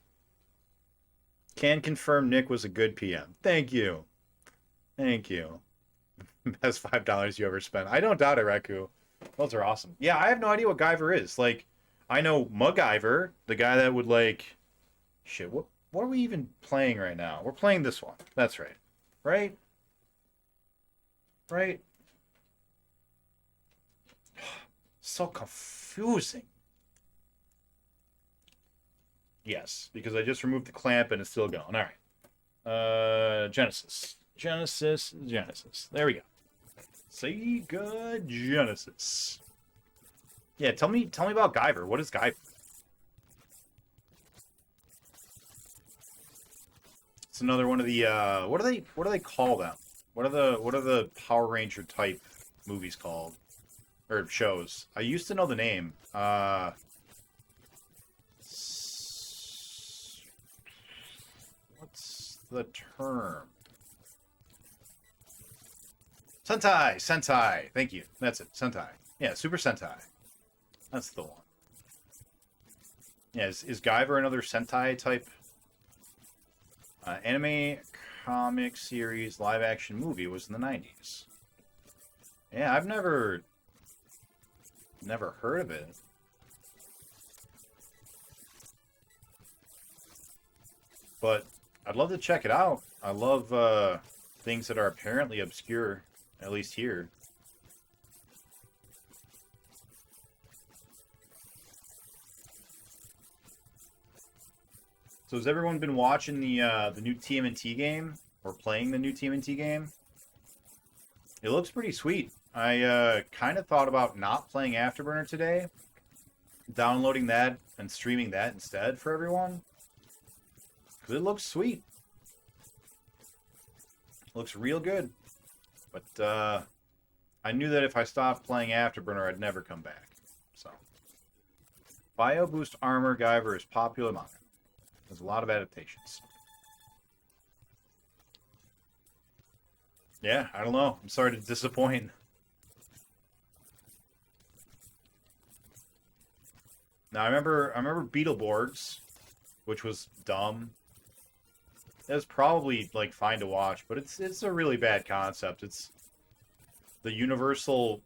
Can confirm Nick was a good PM. Thank you. Thank you. Best $5 you ever spent. I don't doubt it, Raku. Those are awesome. Yeah, I have no idea what Guyver is. Like, I know MacGyver, the guy that would like, shit. What are we even playing right now? We're playing this one. That's right. Right. Right. So confusing. Yes, because I just removed the clamp and it's still going. All right. Genesis. Genesis. There we go. Sega Genesis. Yeah, tell me about Guyver. What is Guyver? It's another one of the what do they call them? What are the Power Ranger type movies called? Or shows. I used to know the name. What's the term? Sentai. Thank you. That's it. Sentai. Yeah, Super Sentai. That's the one. Yeah, is Guyver another Sentai type anime, comic series, live action movie? It was in the 90s. Yeah, I've never heard of it. But I'd love to check it out. I love things that are apparently obscure, at least here. So has everyone been watching the new TMNT game or playing the new TMNT game? It looks pretty sweet. I kind of thought about not playing Afterburner today, downloading that and streaming that instead for everyone. Because it looks sweet. It looks real good. But I knew that if I stopped playing Afterburner, I'd never come back. So, Bio Boost Armor Guyver is popular manga. There's a lot of adaptations. Yeah, I don't know. I'm sorry to disappoint. Now I remember Beetleborgs, which was dumb. It was probably like fine to watch, but it's a really bad concept. It's the Universal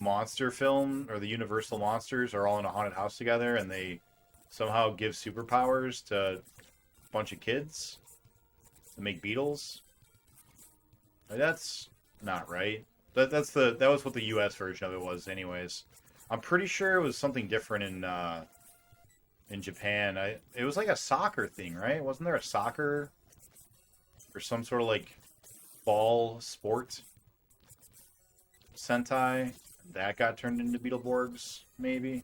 monster film, or the Universal monsters are all in a haunted house together, and they somehow give superpowers to a bunch of kids to make beetles. Like, that's not right. That was what the U.S. version of it was, anyways. I'm pretty sure it was something different in Japan. It was like a soccer thing, right? Wasn't there a soccer or some sort of like ball sport Sentai that got turned into Beetleborgs, maybe?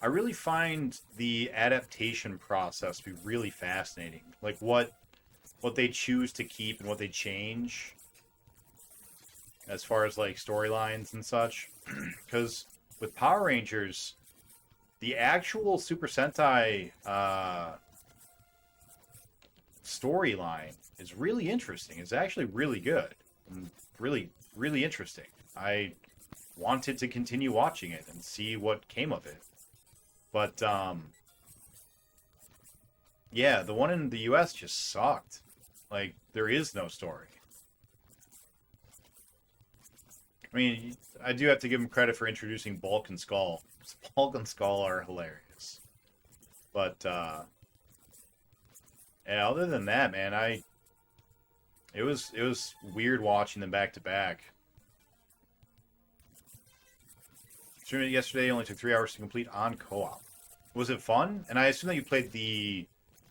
I really find the adaptation process to be really fascinating. Like what they choose to keep and what they change as far as like storylines and such. Because with Power Rangers, the actual Super Sentai storyline is really interesting. It's actually really good and really, really interesting. I wanted to continue watching it and see what came of it. But, yeah, the one in the US just sucked. Like, there is no story. I mean, I do have to give him credit for introducing Bulk and Skull. Bulk and Skull are hilarious. But, yeah, other than that, man, it was weird watching them back to back. Streaming it yesterday, only took 3 hours to complete on co-op. Was it fun? And I assume that you played the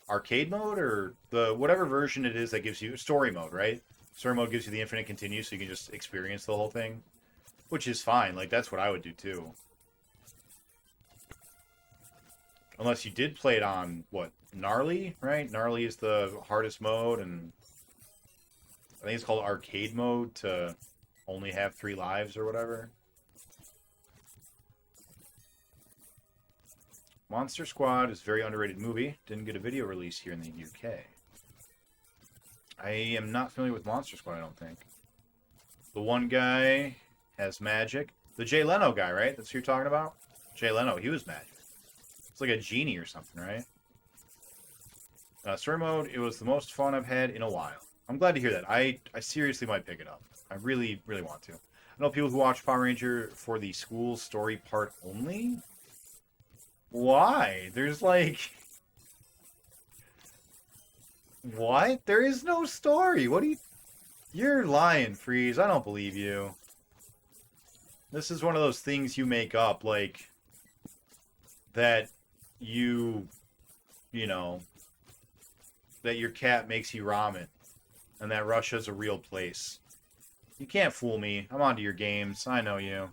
arcade mode or the whatever version it is that gives you story mode, right? Story mode gives you the infinite continue, so you can just experience the whole thing, which is fine. Like, that's what I would do too. Unless you did play it on, what, Gnarly, right? Gnarly is the hardest mode, and I think it's called arcade mode to only have 3 lives or whatever. Monster Squad is a very underrated movie. Didn't get a video release here in the UK. I am not familiar with Monster Squad, I don't think. The one guy has magic. The Jay Leno guy, right? That's who you're talking about? Jay Leno, he was magic. It's like a genie or something, right? Story mode, it was the most fun I've had in a while. I'm glad to hear that. I seriously might pick it up. I really, really want to. I know people who watch Power Ranger for the school story part only. Why? There's like... What? There is no story. What do you... You're lying, Freeze. I don't believe you. This is one of those things you make up, like... That you know... That your cat makes you ramen. And that Russia's a real place. You can't fool me. I'm onto your games. I know you.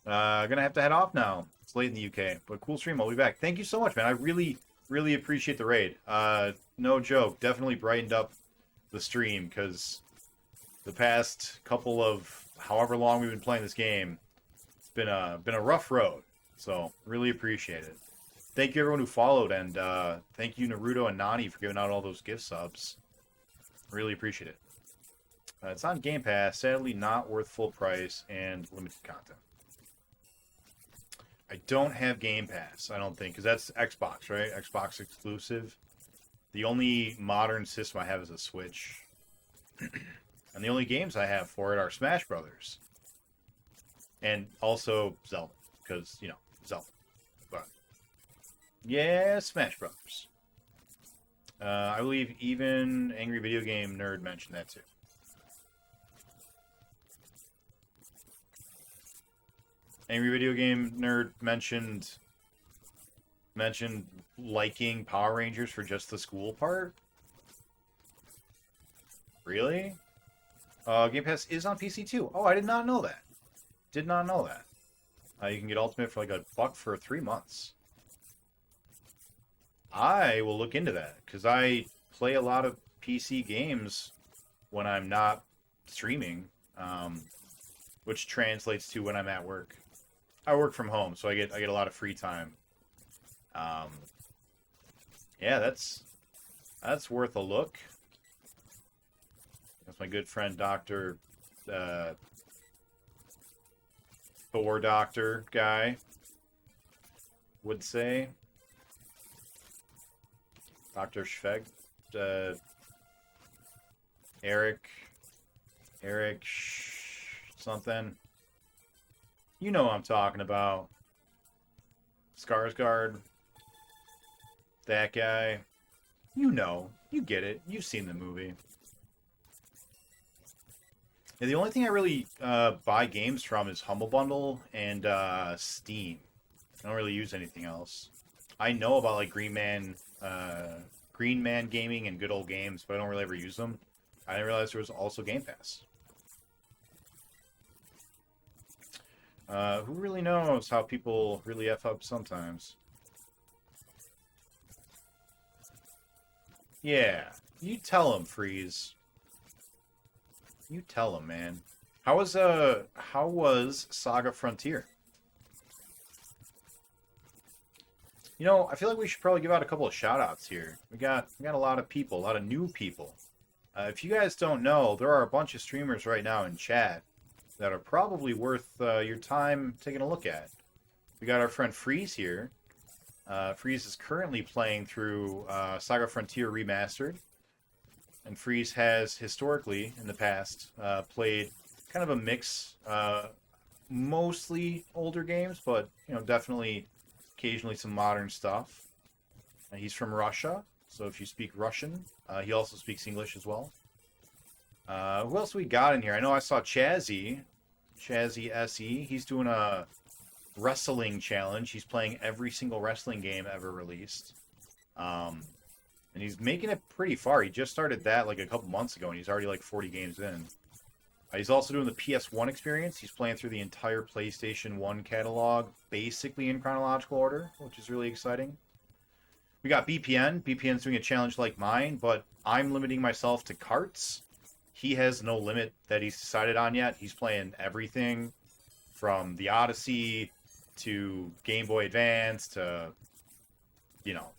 Gonna have to head off now. It's late in the UK. But cool stream. I'll be back. Thank you so much, man. I really, really appreciate the raid. No joke. Definitely brightened up the stream, because the past couple of however long we've been playing this game, it's been a rough road. So, really appreciate it. Thank you everyone who followed, and thank you Naruto and Nani for giving out all those gift subs. Really appreciate it. It's on Game Pass, sadly not worth full price and limited content. I don't have Game Pass, I don't think, because that's Xbox, right? Xbox exclusive. The only modern system I have is a Switch. And the only games I have for it are Smash Brothers. And also Zelda, because, you know, Zelda. But, yeah, Smash Brothers. I believe even Angry Video Game Nerd mentioned that too. Angry Video Game Nerd mentioned liking Power Rangers for just the school part? Really? Game Pass is on PC too. Oh, I did not know that. Did not know that. You can get Ultimate for like $1 for 3 months. I will look into that, because I play a lot of PC games when I'm not streaming, which translates to when I'm at work. I work from home, so I get a lot of free time. Yeah, that's worth a look. That's my good friend Dr. Thor Doctor guy would say. Dr. Schveg, Eric something. You know what I'm talking about. Skarsgård. That guy. You know. You get it. You've seen the movie. Yeah, the only thing I really buy games from is Humble Bundle and Steam. I don't really use anything else. I know about like Green Man Gaming and Good Old Games, but I don't really ever use them. I didn't realize there was also Game Pass. Who really knows how people really F up sometimes? Yeah, you tell them, Freeze. You tell them, man. How was Saga Frontier? You know, I feel like we should probably give out a couple of shout-outs here. We got a lot of people, a lot of new people. If you guys don't know, there are a bunch of streamers right now in chat that are probably worth your time taking a look at. We got our friend Freeze here. Freeze is currently playing through Saga Frontier Remastered. And Freeze has historically, in the past, played kind of a mix, mostly older games, but you know, definitely occasionally some modern stuff. He's from Russia, so if you speak Russian, he also speaks English as well. Who else we got in here? I know I saw Chazzy SE. He's doing a wrestling challenge. He's playing every single wrestling game ever released. And he's making it pretty far. He just started that like a couple months ago, and he's already like 40 games in. He's also doing the PS1 experience. He's playing through the entire PlayStation 1 catalog, basically in chronological order, which is really exciting. We got BPN. BPN's doing a challenge like mine, but I'm limiting myself to carts. He has no limit that he's decided on yet. He's playing everything from the Odyssey to Game Boy Advance to, you know,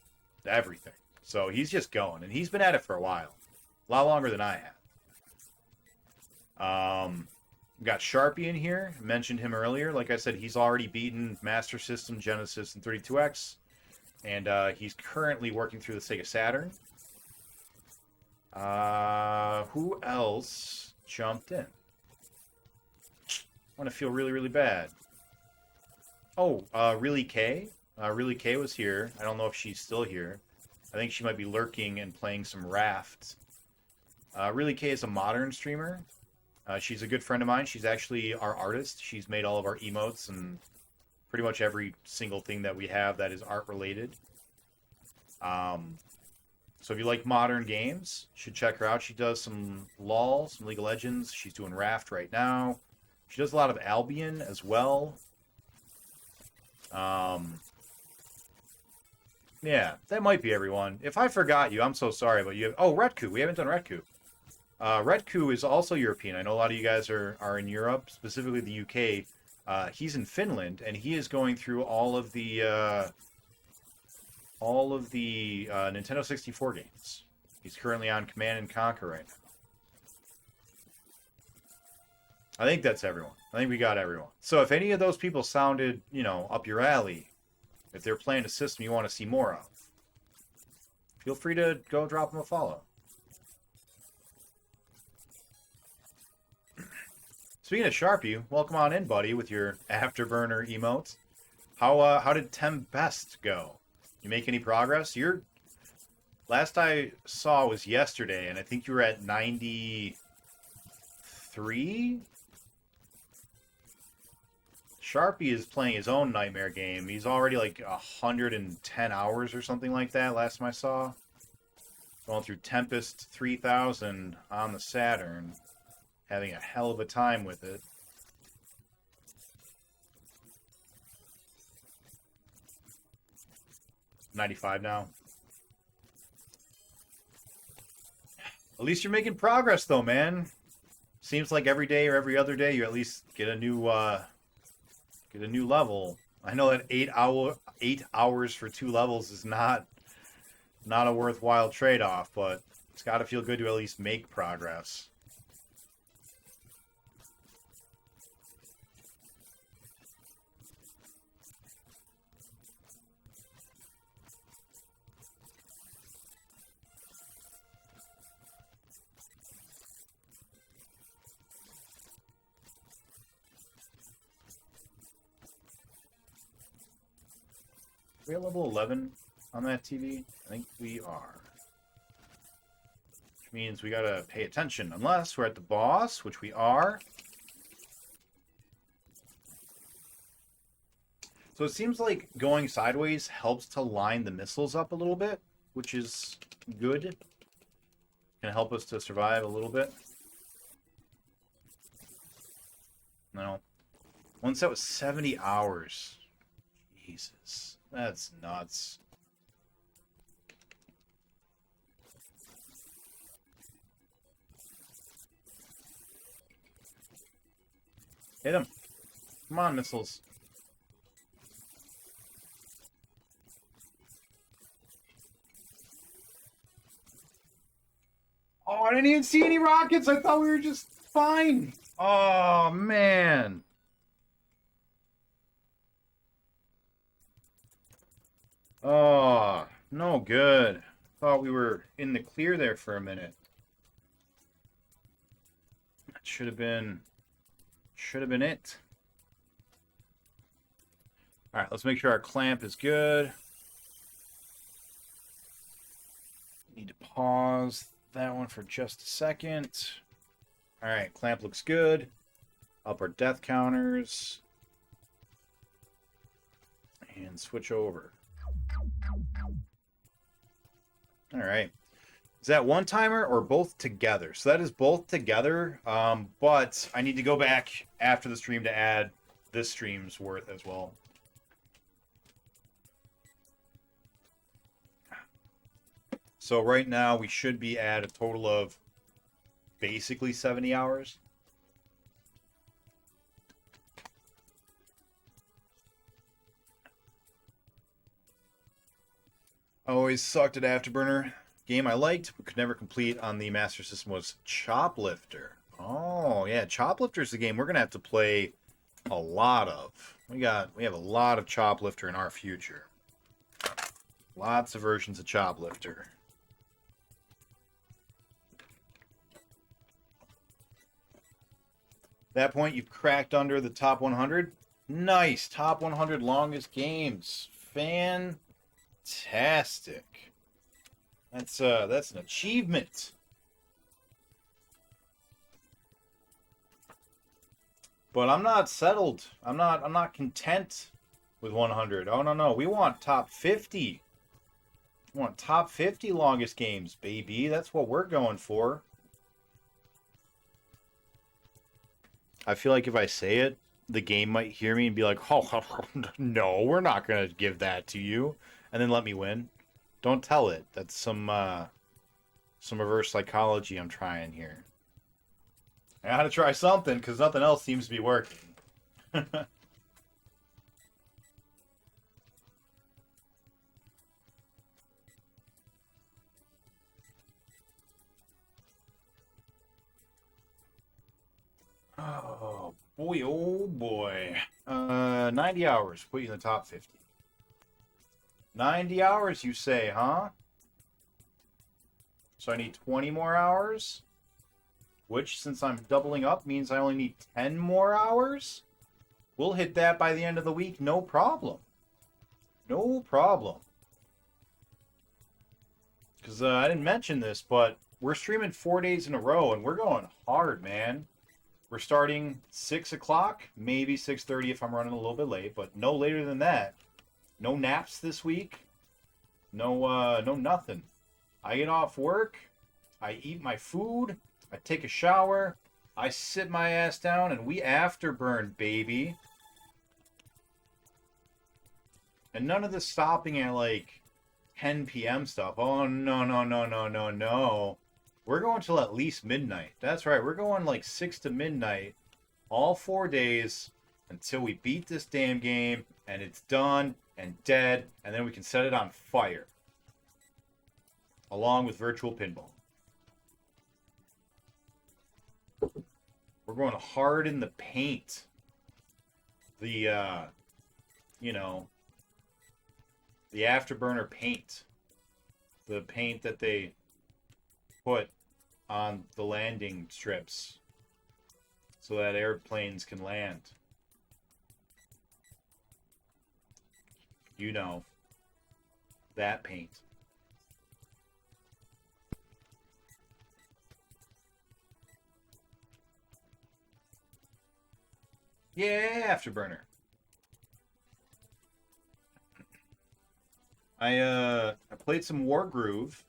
everything. So he's just going, and he's been at it for a while, a lot longer than I have. We got Sharpie in here. I mentioned him earlier. Like I said, he's already beaten Master System, Genesis, and 32X, and he's currently working through the Sega Saturn. Who else jumped in? I want to feel really, really bad. Oh, Really K. Really K was here. I don't know if she's still here. I think she might be lurking and playing some Raft. Really K is a modern streamer. She's a good friend of mine. She's actually our artist. She's made all of our emotes and pretty much every single thing that we have that is art related. So if you like modern games, you should check her out. She does some LOL, some League of Legends. She's doing Raft right now. She does a lot of Albion as well. Yeah, that might be everyone. If I forgot you, I'm so sorry, but you have... Oh, Retku. We haven't done Retku. Retku is also European. I know a lot of you guys are in Europe, specifically the UK. He's in Finland, and he is going through all of the Nintendo 64 games. He's currently on Command & Conquer right now. I think that's everyone. I think we got everyone. So if any of those people sounded, you know, up your alley, if they're playing a system you want to see more of, feel free to go drop them a follow. Speaking of Sharpie, welcome on in, buddy, with your Afterburner emotes. How did Best go? You make any progress? Last I saw was yesterday, and I think you were at 93? Sharpie is playing his own nightmare game. He's already like 110 hours or something like that, last time I saw. Going through Tempest 3000 on the Saturn. Having a hell of a time with it. $95 now. At least you're making progress, though, man. Seems like every day or every other day you at least get a new level. I know that 8 hours for 2 levels is not a worthwhile trade-off, but it's got to feel good to at least make progress. Are we at level 11 on that TV? I think we are. Which means we gotta pay attention. Unless we're at the boss, which we are. So it seems like going sideways helps to line the missiles up a little bit, which is good. Can help us to survive a little bit. No. Once that was 70 hours. Jesus. That's nuts. Hit him. Come on, missiles. Oh, I didn't even see any rockets. I thought we were just fine. Oh, man. Oh, no good. Thought we were in the clear there for a minute. That should have been it. All right, let's make sure our clamp is good. Need to pause that one for just a second. All right, clamp looks good. Up our death counters. And switch over. All right. Is that one timer or both together? So that is both together, but I need to go back after the stream to add this stream's worth as well. So right now we should be at a total of basically 70 hours. Always sucked at Afterburner. Game I liked but could never complete on the Master System was Choplifter. Oh yeah, Choplifter's the game we're gonna have to play a lot of. We have a lot of Choplifter in our future. Lots of versions of Choplifter. At that point, you've cracked under the top 100. Nice, top 100 longest games. Fantastic. That's an achievement. But I'm not settled. I'm not content with 100. Oh no. We want top 50. We want top 50 longest games, baby. That's what we're going for. I feel like if I say it, the game might hear me and be like, "Oh, no, we're not going to give that to you." And then let me win. Don't tell it. That's some reverse psychology I'm trying here. I gotta try something, because nothing else seems to be working. Oh, boy, oh, boy. 90 hours. Put you in the top 50. 90 hours, you say, huh? So I need 20 more hours? Which, since I'm doubling up, means I only need 10 more hours? We'll hit that by the end of the week, no problem. No problem. Because I didn't mention this, but we're streaming 4 days in a row, and we're going hard, man. We're starting 6 o'clock, maybe 6:30 if I'm running a little bit late, but no later than that. No naps this week. No nothing. I get off work, I eat my food, I take a shower, I sit my ass down, and we afterburn, baby. And none of this stopping at like 10 p.m. stuff. Oh, no. We're going till at least midnight. That's right, we're going like 6 to midnight all 4 days until we beat this damn game and it's done and dead, and then we can set it on fire. Along with virtual pinball. We're going hard in the paint. The, the afterburner paint. The paint that they put on the landing strips so that airplanes can land. You know, that paint. Yeah, Afterburner. I played some Wargroove,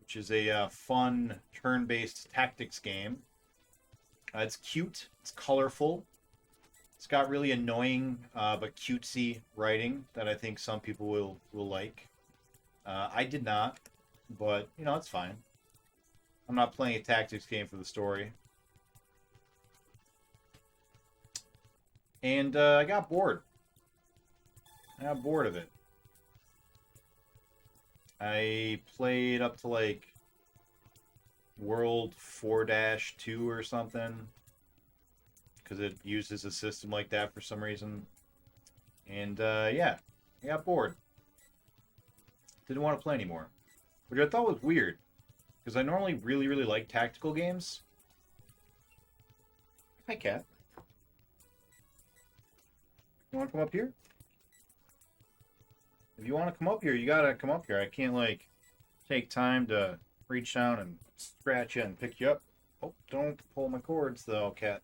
which is a fun turn-based tactics game. It's cute. It's colorful. It's got really annoying but cutesy writing that I think some people will like. I did not, but you know, it's fine. I'm not playing a tactics game for the story. And I got bored. I got bored of it. I played up to like World 4-2 or something, because it uses a system like that for some reason. And yeah, I got bored. Didn't want to play anymore, which I thought was weird, because I normally really like tactical games. Hi, cat. You want to come up here? If you want to come up here, you gotta come up here. I can't, like, take time to reach down and scratch you and pick you up. Oh, don't pull my cords, though, cat.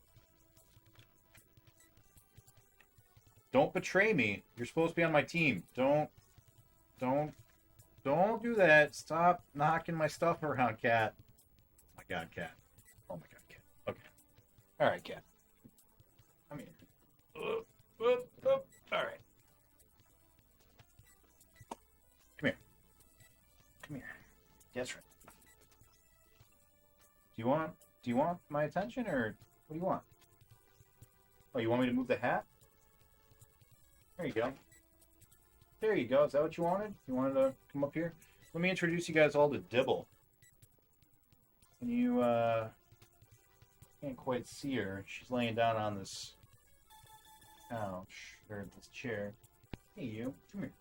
Don't betray me. You're supposed to be on my team. Don't do that. Stop knocking my stuff around, cat. Oh my God, cat. Oh my God, cat. Okay. All right, cat. Come here. All right. Come here. Come here. That's right. Do you want my attention, or what do you want? Oh, you want me to move the hat? There you go. There you go. Is that what you wanted? You wanted to come up here? Let me introduce you guys all to Dibble. And you can't quite see her. She's laying down on this couch or this chair. Hey, you, come here.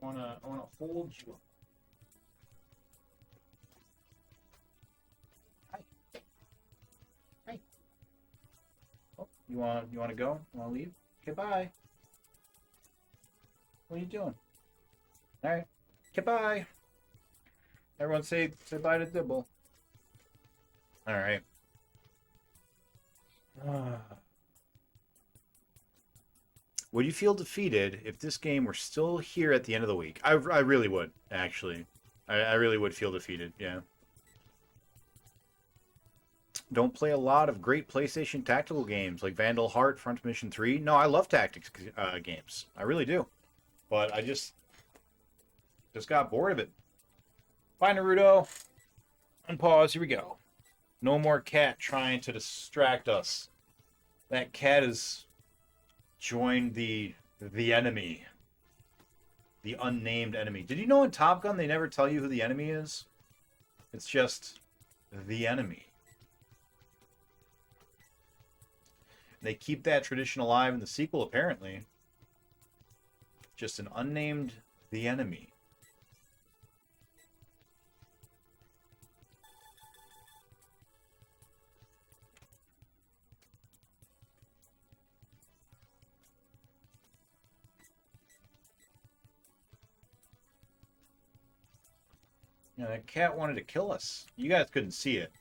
I wanna hold you. Hi. Hi. Oh, you wanna go? You wanna leave? Okay, bye. What are you doing? All right. Okay, bye. Everyone say bye to Dibble. All right. Would you feel defeated if this game were still here at the end of the week? I really would, actually. I really would feel defeated, yeah. Don't play a lot of great PlayStation tactical games like Vandal Heart, Front Mission 3. No, I love tactics games. I really do. But I just got bored of it. Bye, Naruto. Unpause. Here we go. No more cat trying to distract us. That cat has joined the enemy. The unnamed enemy. Did you know in Top Gun they never tell you who the enemy is? It's just the enemy. They keep that tradition alive in the sequel, apparently. Just an unnamed the enemy. Yeah, that cat wanted to kill us. You guys couldn't see it.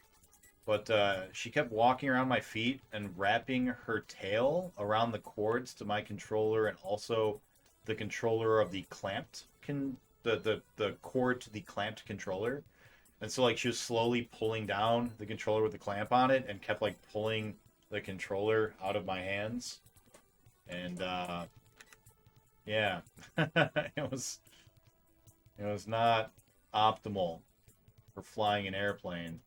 But she kept walking around my feet and wrapping her tail around the cords to my controller and also the controller of the clamped the cord to the clamped controller. And so like she was slowly pulling down the controller with the clamp on it and kept like pulling the controller out of my hands. And yeah. it was not optimal for flying an airplane.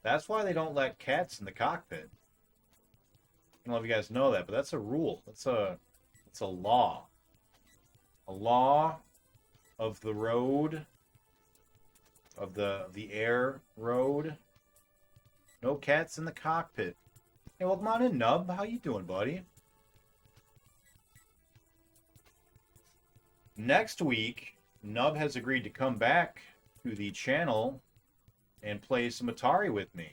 That's why they don't let cats in the cockpit. I don't know if you guys know that, but that's a rule. It's a law. A law of the road, of the air road. No cats in the cockpit. Hey, well, come on in, Nub. How you doing, buddy? Next week, Nub has agreed to come back to the channel and play some Atari with me.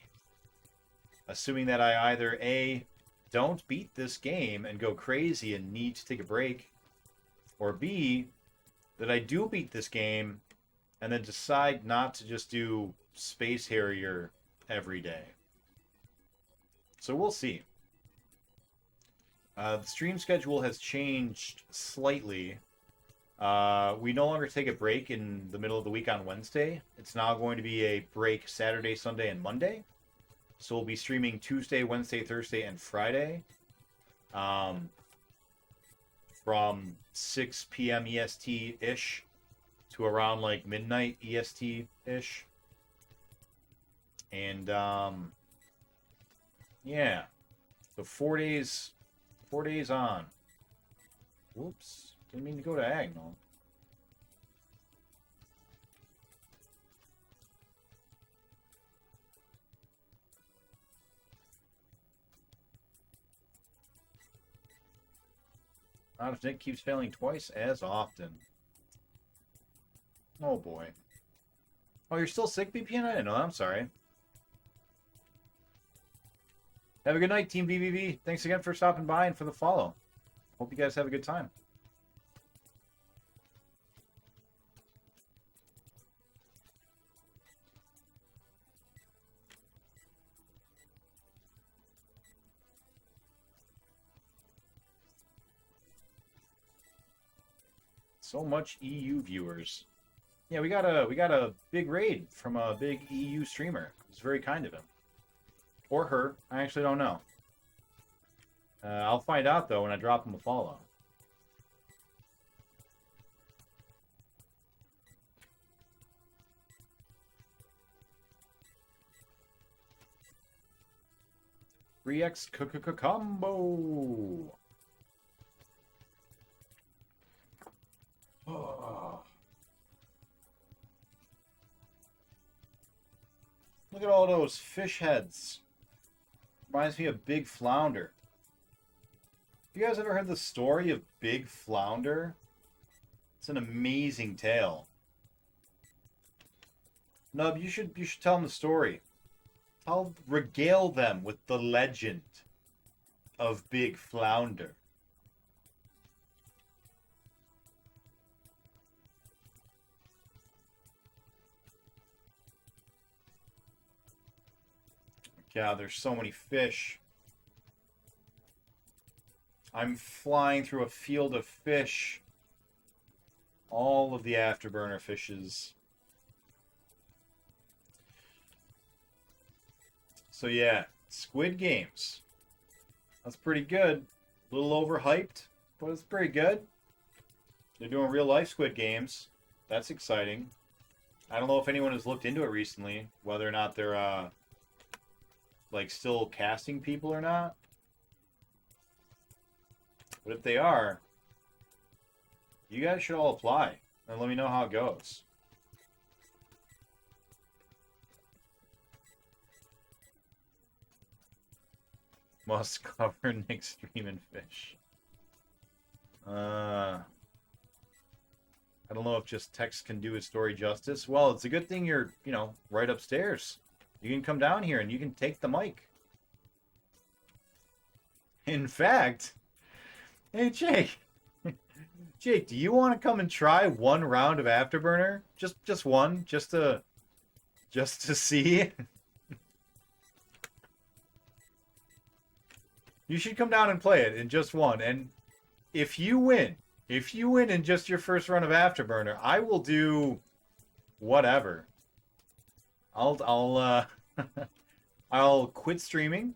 Assuming that I either A, don't beat this game and go crazy and need to take a break, or B, that I do beat this game and then decide not to just do Space Harrier every day. So we'll see. The stream schedule has changed slightly. We no longer take a break in the middle of the week on Wednesday. It's now going to be a break Saturday, Sunday, and Monday. So we'll be streaming Tuesday, Wednesday, Thursday, and Friday. From 6 p.m. EST-ish to around like midnight EST-ish. And yeah. So 4 days on. Whoops. Didn't mean to go diagonal. Not if Nick keeps failing twice as often. Oh boy. Oh, you're still sick, BPN? I didn't know. I'm sorry. Have a good night, Team BBB. Thanks again for stopping by and for the follow. Hope you guys have a good time. So much EU viewers. Yeah, we got a big raid from a big EU streamer. It was very kind of him. Or her. I actually don't know. I'll find out, though, when I drop him a follow. X combo. Look at all those fish heads. Reminds me of Big Flounder. You guys ever heard the story of Big Flounder? It's an amazing tale. Nub, you should tell them the story. Regale them with the legend of Big Flounder. God, there's so many fish. I'm flying through a field of fish. All of the afterburner fishes. So yeah, Squid Games. That's pretty good. A little overhyped, but it's pretty good. They're doing real life Squid Games. That's exciting. I don't know if anyone has looked into it recently, whether or not they're like still casting people or not. But if they are, you guys should all apply and let me know how it goes. Must cover Nick streaming fish. I don't know if just text can do his story justice. Well, it's a good thing you're, right upstairs. You can come down here and you can take the mic. In fact, hey Jake. Jake, do you want to come and try one round of Afterburner? Just one, just to see. You should come down and play it in just one. And if you win in just your first run of Afterburner, I will do whatever. I'll I'll quit streaming,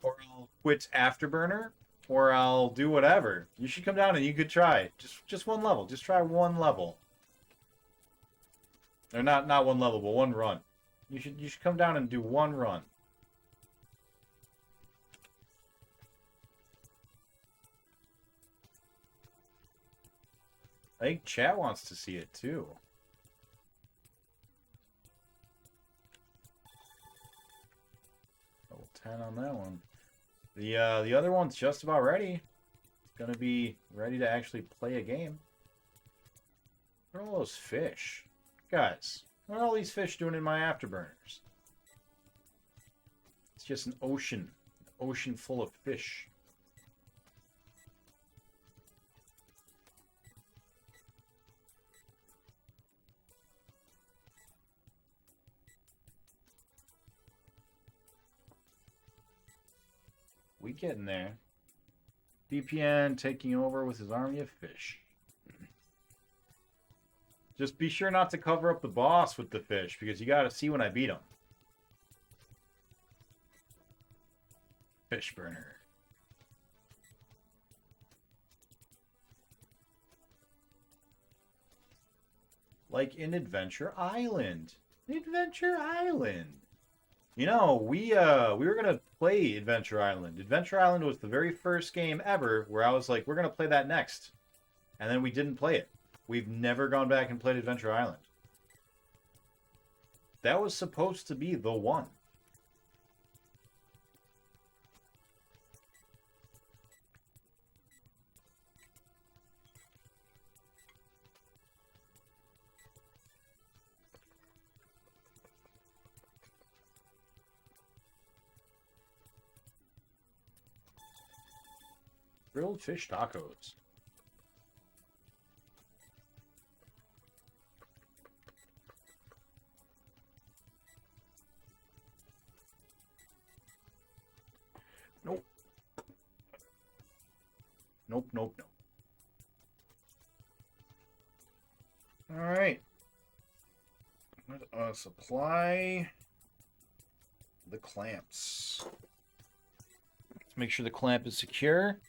or I'll quit Afterburner, or I'll do whatever. You should come down and you could try just one level. Just try one level. Or not one level, but one run. You should come down and do one run. I think chat wants to see it too. Level 10 on that one. The other one's just about ready. It's gonna be ready to actually play a game. What are all those fish? Guys, what are all these fish doing in my Afterburners? It's just an ocean full of fish. We getting there. VPN taking over with his army of fish. Just be sure not to cover up the boss with the fish, because you gotta see when I beat him. Fish burner. Like in Adventure Island. Adventure Island. You know, we were gonna play Adventure Island. Adventure Island was the very first game ever where I was like, we're gonna play that next. And then we didn't play it. We've never gone back and played Adventure Island. That was supposed to be the one. Grilled fish tacos. Nope. Nope. All right. Let us apply the clamps. Let's make sure the clamp is secure.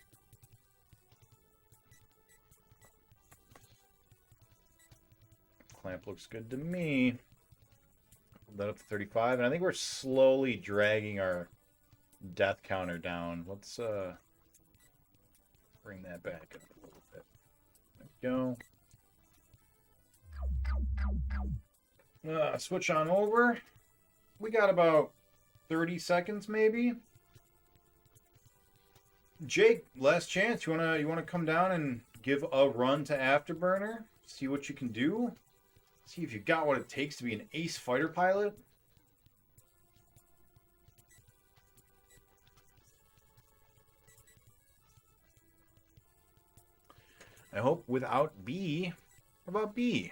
Clamp looks good to me. Put that up to 35, and I think we're slowly dragging our death counter down. Let's bring that back up a little bit. There we go. Switch on over. We got about 30 seconds, maybe. Jake, last chance. You wanna come down and give a run to Afterburner? See what you can do? See if you got what it takes to be an ace fighter pilot? I hope without B. What about B?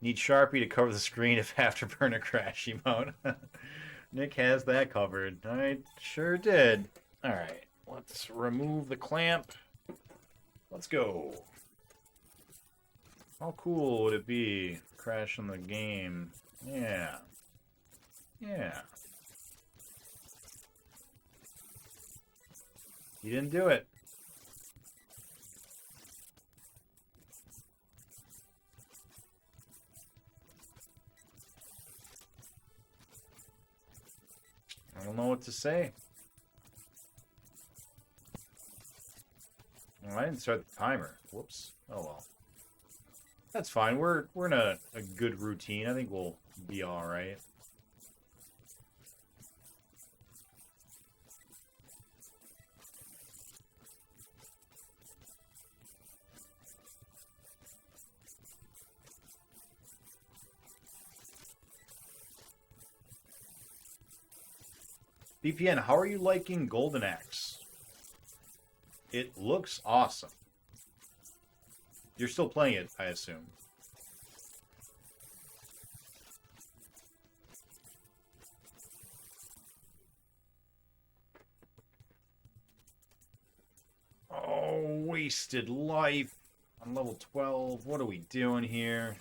Need Sharpie to cover the screen if Afterburner crash emote. Nick has that covered. I sure did. Alright, let's remove the clamp. Let's go. How cool would it be? Crash in the game. Yeah. Yeah. You didn't do it. I don't know what to say. Well, I didn't start the timer. Whoops. Oh well. That's fine. We're in a good routine. I think we'll be alright. BPN, how are you liking Golden Axe? It looks awesome. You're still playing it, I assume. Oh, wasted life. On level 12. What are we doing here?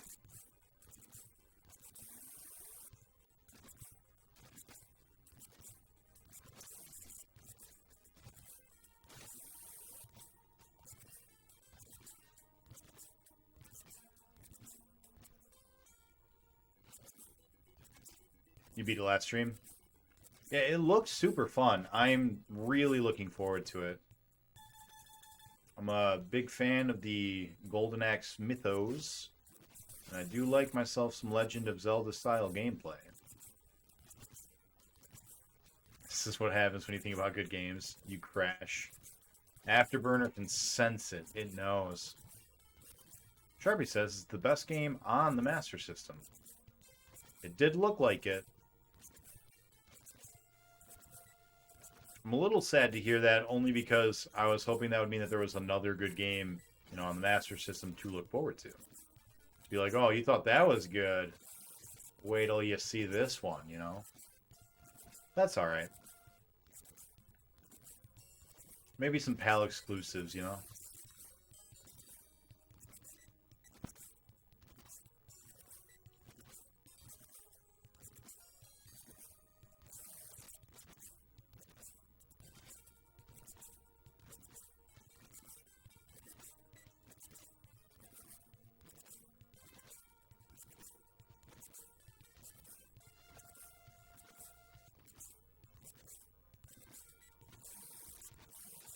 You beat the last stream? Yeah, it looked super fun. I'm really looking forward to it. I'm a big fan of the Golden Axe mythos. And I do like myself some Legend of Zelda style gameplay. This is what happens when you think about good games. You crash. Afterburner can sense it. It knows. Sharpie says it's the best game on the Master System. It did look like it. I'm a little sad to hear that, only because I was hoping that would mean that there was another good game, you know, on the Master System to look forward to. To be like, oh, you thought that was good. Wait till you see this one, you know? That's alright. Maybe some PAL exclusives, you know?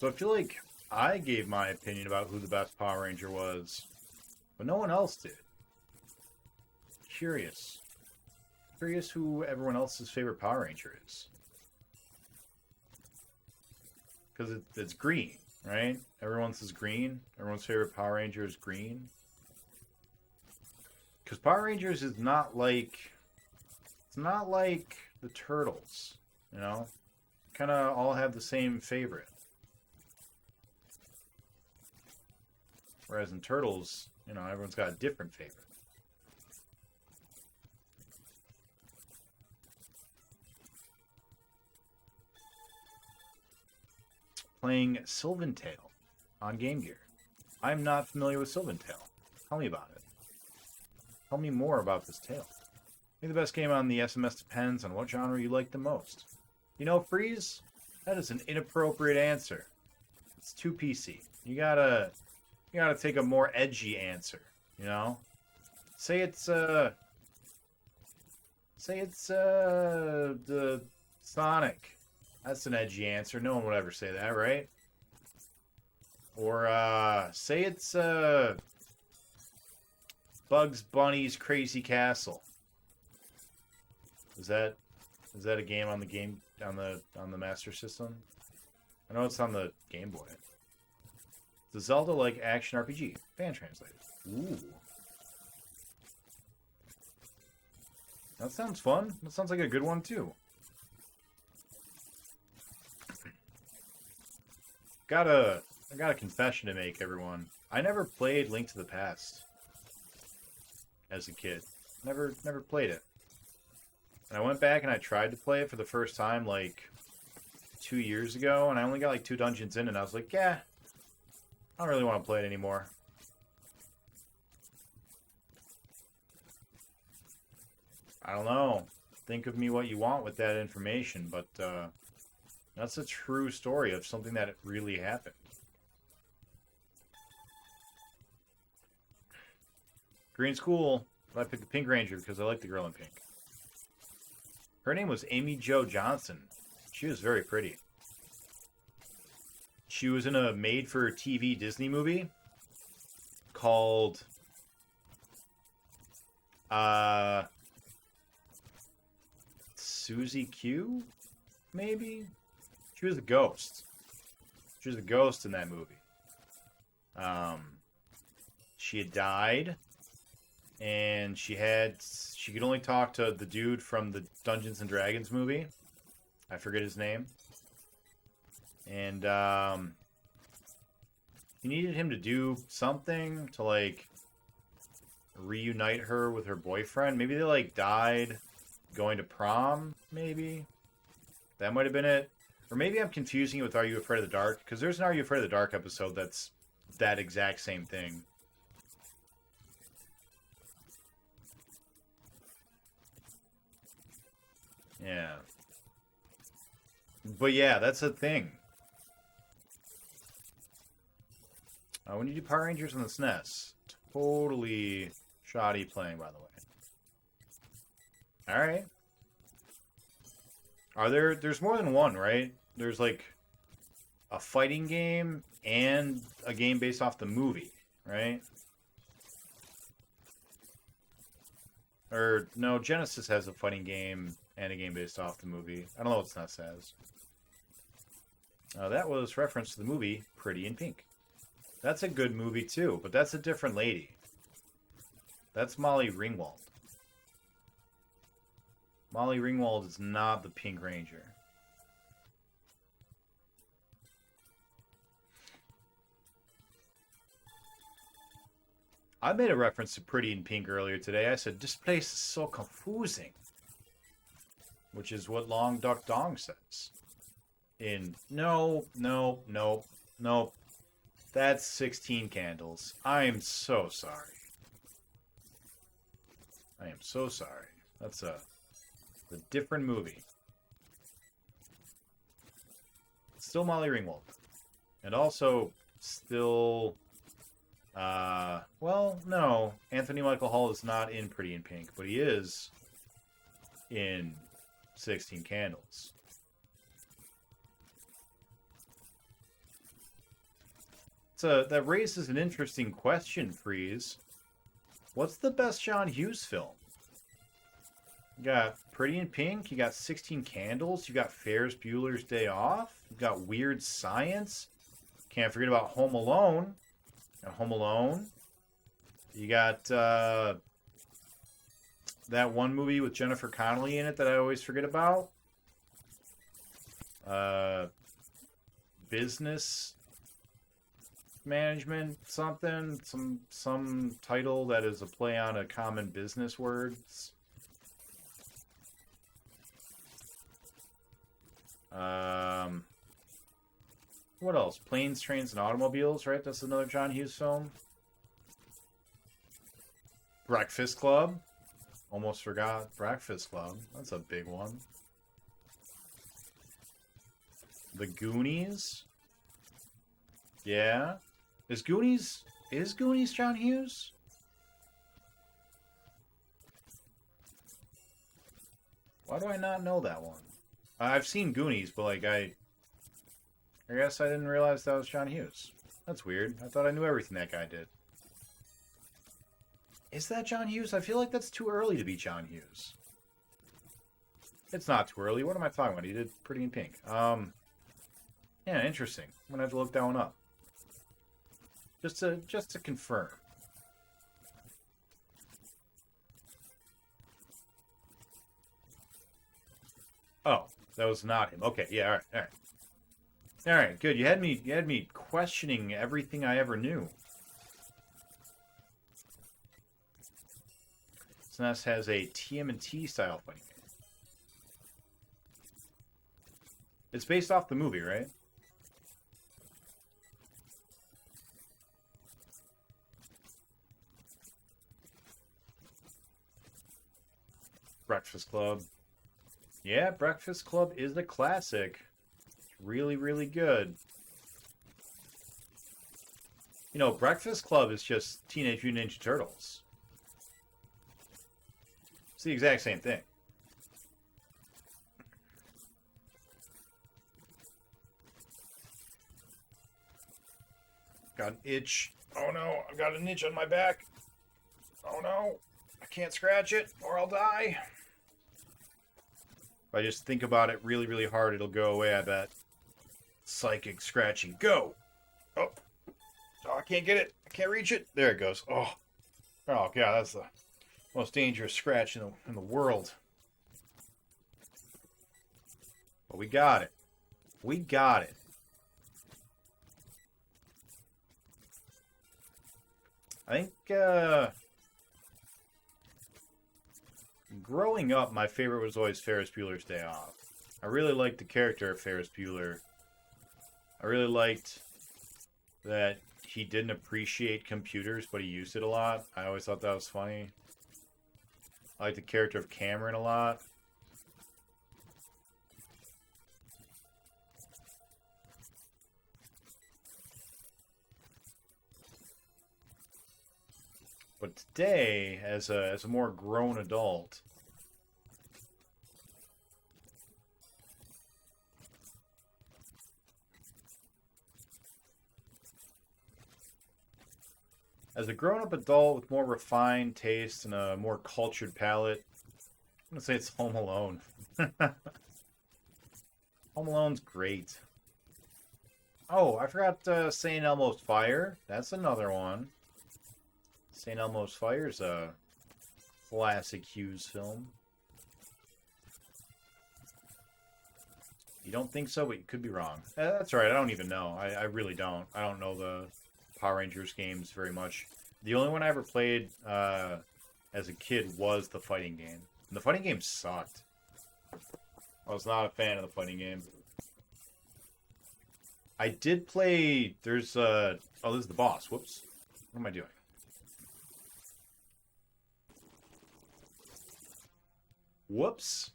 So I feel like I gave my opinion about who the best Power Ranger was, but no one else did. Curious. Curious who everyone else's favorite Power Ranger is. Because it's green, right? Everyone's is green. Everyone's favorite Power Ranger is green. Because Power Rangers is not like... It's not like the Turtles, you know? Kind of all have the same favorite. Whereas in Turtles, you know, everyone's got a different favorite. Playing Sylvan Tale on Game Gear. I'm not familiar with Sylvan Tale. Tell me about it. Tell me more about this tale. I think the best game on the SMS depends on what genre you like the most. You know, Freeze? That is an inappropriate answer. It's too PC. You gotta take a more edgy answer, you know? Say it's the Sonic. That's an edgy answer. No one would ever say that, right? Or say it's Bugs Bunny's Crazy Castle. Is that a game on the Master System? I know it's on the Game Boy. It's a Zelda-like action RPG. Fan translated. Ooh. That sounds fun. That sounds like a good one, too. I got a confession to make, everyone. I never played Link to the Past as a kid. Never played it. And I went back and I tried to play it for the first time, like, 2 years ago, and I only got, like, 2 dungeons in, and I was like, yeah, I don't really want to play it anymore. I don't know. Think of me what you want with that information, but that's a true story of something that really happened. Green's cool, but I picked the Pink Ranger because I like the girl in pink. Her name was Amy Jo Johnson. She was very pretty. She was in a made-for-TV Disney movie called Susie Q, maybe? She was a ghost. She was a ghost in that movie. She had died, and she could only talk to the dude from the Dungeons and Dragons movie. I forget his name. And he needed him to do something to, like, reunite her with her boyfriend. Maybe they, like, died going to prom, maybe? That might have been it. Or maybe I'm confusing it with Are You Afraid of the Dark? Because there's an Are You Afraid of the Dark episode that's that exact same thing. Yeah. But yeah, that's a thing. When you do Power Rangers on the SNES, totally shoddy playing, by the way. Alright. There's more than one, right? There's like a fighting game and a game based off the movie, right? Or, no, Genesis has a fighting game and a game based off the movie. I don't know what SNES has. That was reference to the movie Pretty in Pink. That's a good movie too, but that's a different lady. That's Molly Ringwald. Molly Ringwald is not the Pink Ranger. I made a reference to Pretty in Pink earlier today. I said, this place is so confusing. Which is what Long Duck Dong says. No. That's 16 Candles. I am so sorry. I am so sorry. That's a different movie. Still Molly Ringwald. And also still... well, no. Anthony Michael Hall is not in Pretty in Pink, but he is in 16 Candles. That raises an interesting question, Freeze. What's the best John Hughes film? You got Pretty in Pink, you got 16 Candles, you got Ferris Bueller's Day Off, you got Weird Science. Can't forget about Home Alone. And Home Alone. You got that one movie with Jennifer Connelly in it that I always forget about. Business Management something. Some title that is a play on a common business words. What else? Planes, Trains, and Automobiles, right? That's another John Hughes film. Breakfast Club. Almost forgot Breakfast Club. That's a big one. The Goonies. Yeah. Is Goonies John Hughes? Why do I not know that one? I've seen Goonies, but like I guess I didn't realize that was John Hughes. That's weird. I thought I knew everything that guy did. Is that John Hughes? I feel like that's too early to be John Hughes. It's not too early. What am I talking about? He did Pretty in Pink. Yeah, interesting. I'm gonna have to look that one up. Just to confirm. Oh, that was not him. Okay, yeah, all right, all right. All right, good. You had me questioning everything I ever knew. SNS has a TMNT style fighting game. It's based off the movie, right? Breakfast Club. Yeah, Breakfast Club is a classic. It's really, really good. You know, Breakfast Club is just Teenage Mutant Ninja Turtles. It's the exact same thing. Got an itch. Oh no, I've got an itch on my back. Oh no, I can't scratch it or I'll die. If I just think about it really, really hard, it'll go away, I bet. Psychic scratching. Go! Oh. Oh, I can't get it. I can't reach it. There it goes. Oh. Oh, God, that's the most dangerous scratch in the world. But we got it. We got it. I think, growing up, my favorite was always Ferris Bueller's Day Off. I really liked the character of Ferris Bueller. I really liked that he didn't appreciate computers, but he used it a lot. I always thought that was funny. I like the character of Cameron a lot. But today, as a more grown adult, as a grown-up adult with more refined taste and a more cultured palate, I'm gonna say it's Home Alone. Home Alone's great. Oh, I forgot St. Elmo's Fire. That's another one. St. Elmo's Fire is a classic Hughes film. You don't think so, but you could be wrong. That's right, I don't even know. I really don't. I don't know the Power Rangers games very much. The only one I ever played as a kid was the fighting game. And the fighting game sucked. I was not a fan of the fighting game. I did play... There's... Oh, this is the boss. Whoops. What am I doing? Whoops.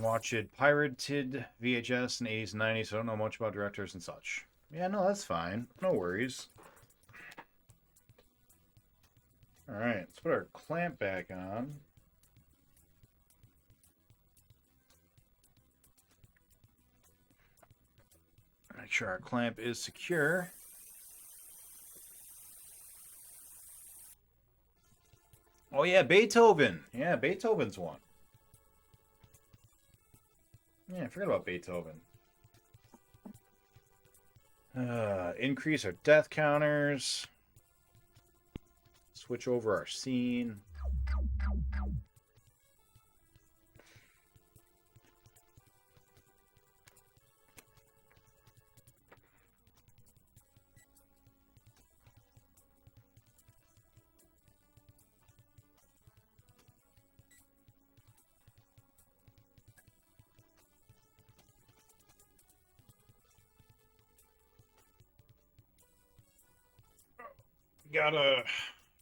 Watch it pirated VHS in the 80s and 90s, so I don't know much about directors and such. Yeah, no, that's fine. No worries. Alright, let's put our clamp back on. Make sure our clamp is secure. Oh yeah, Beethoven. Yeah, Beethoven's one. Yeah, I forgot about Beethoven. Increase our death counters. Switch over our scene.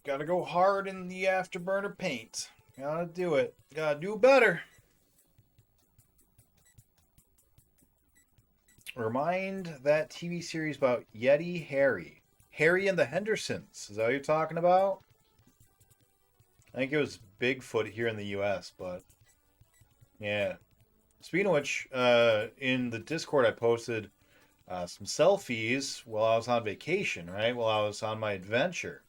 Gotta go hard in the afterburner paint. Gotta do it. Gotta do better. Remind that TV series about Yeti Harry. Harry and the Hendersons. Is that what you're talking about? I think it was Bigfoot here in the US, but yeah. Speaking of which, in the Discord I posted some selfies while I was on vacation, right? While I was on my adventure.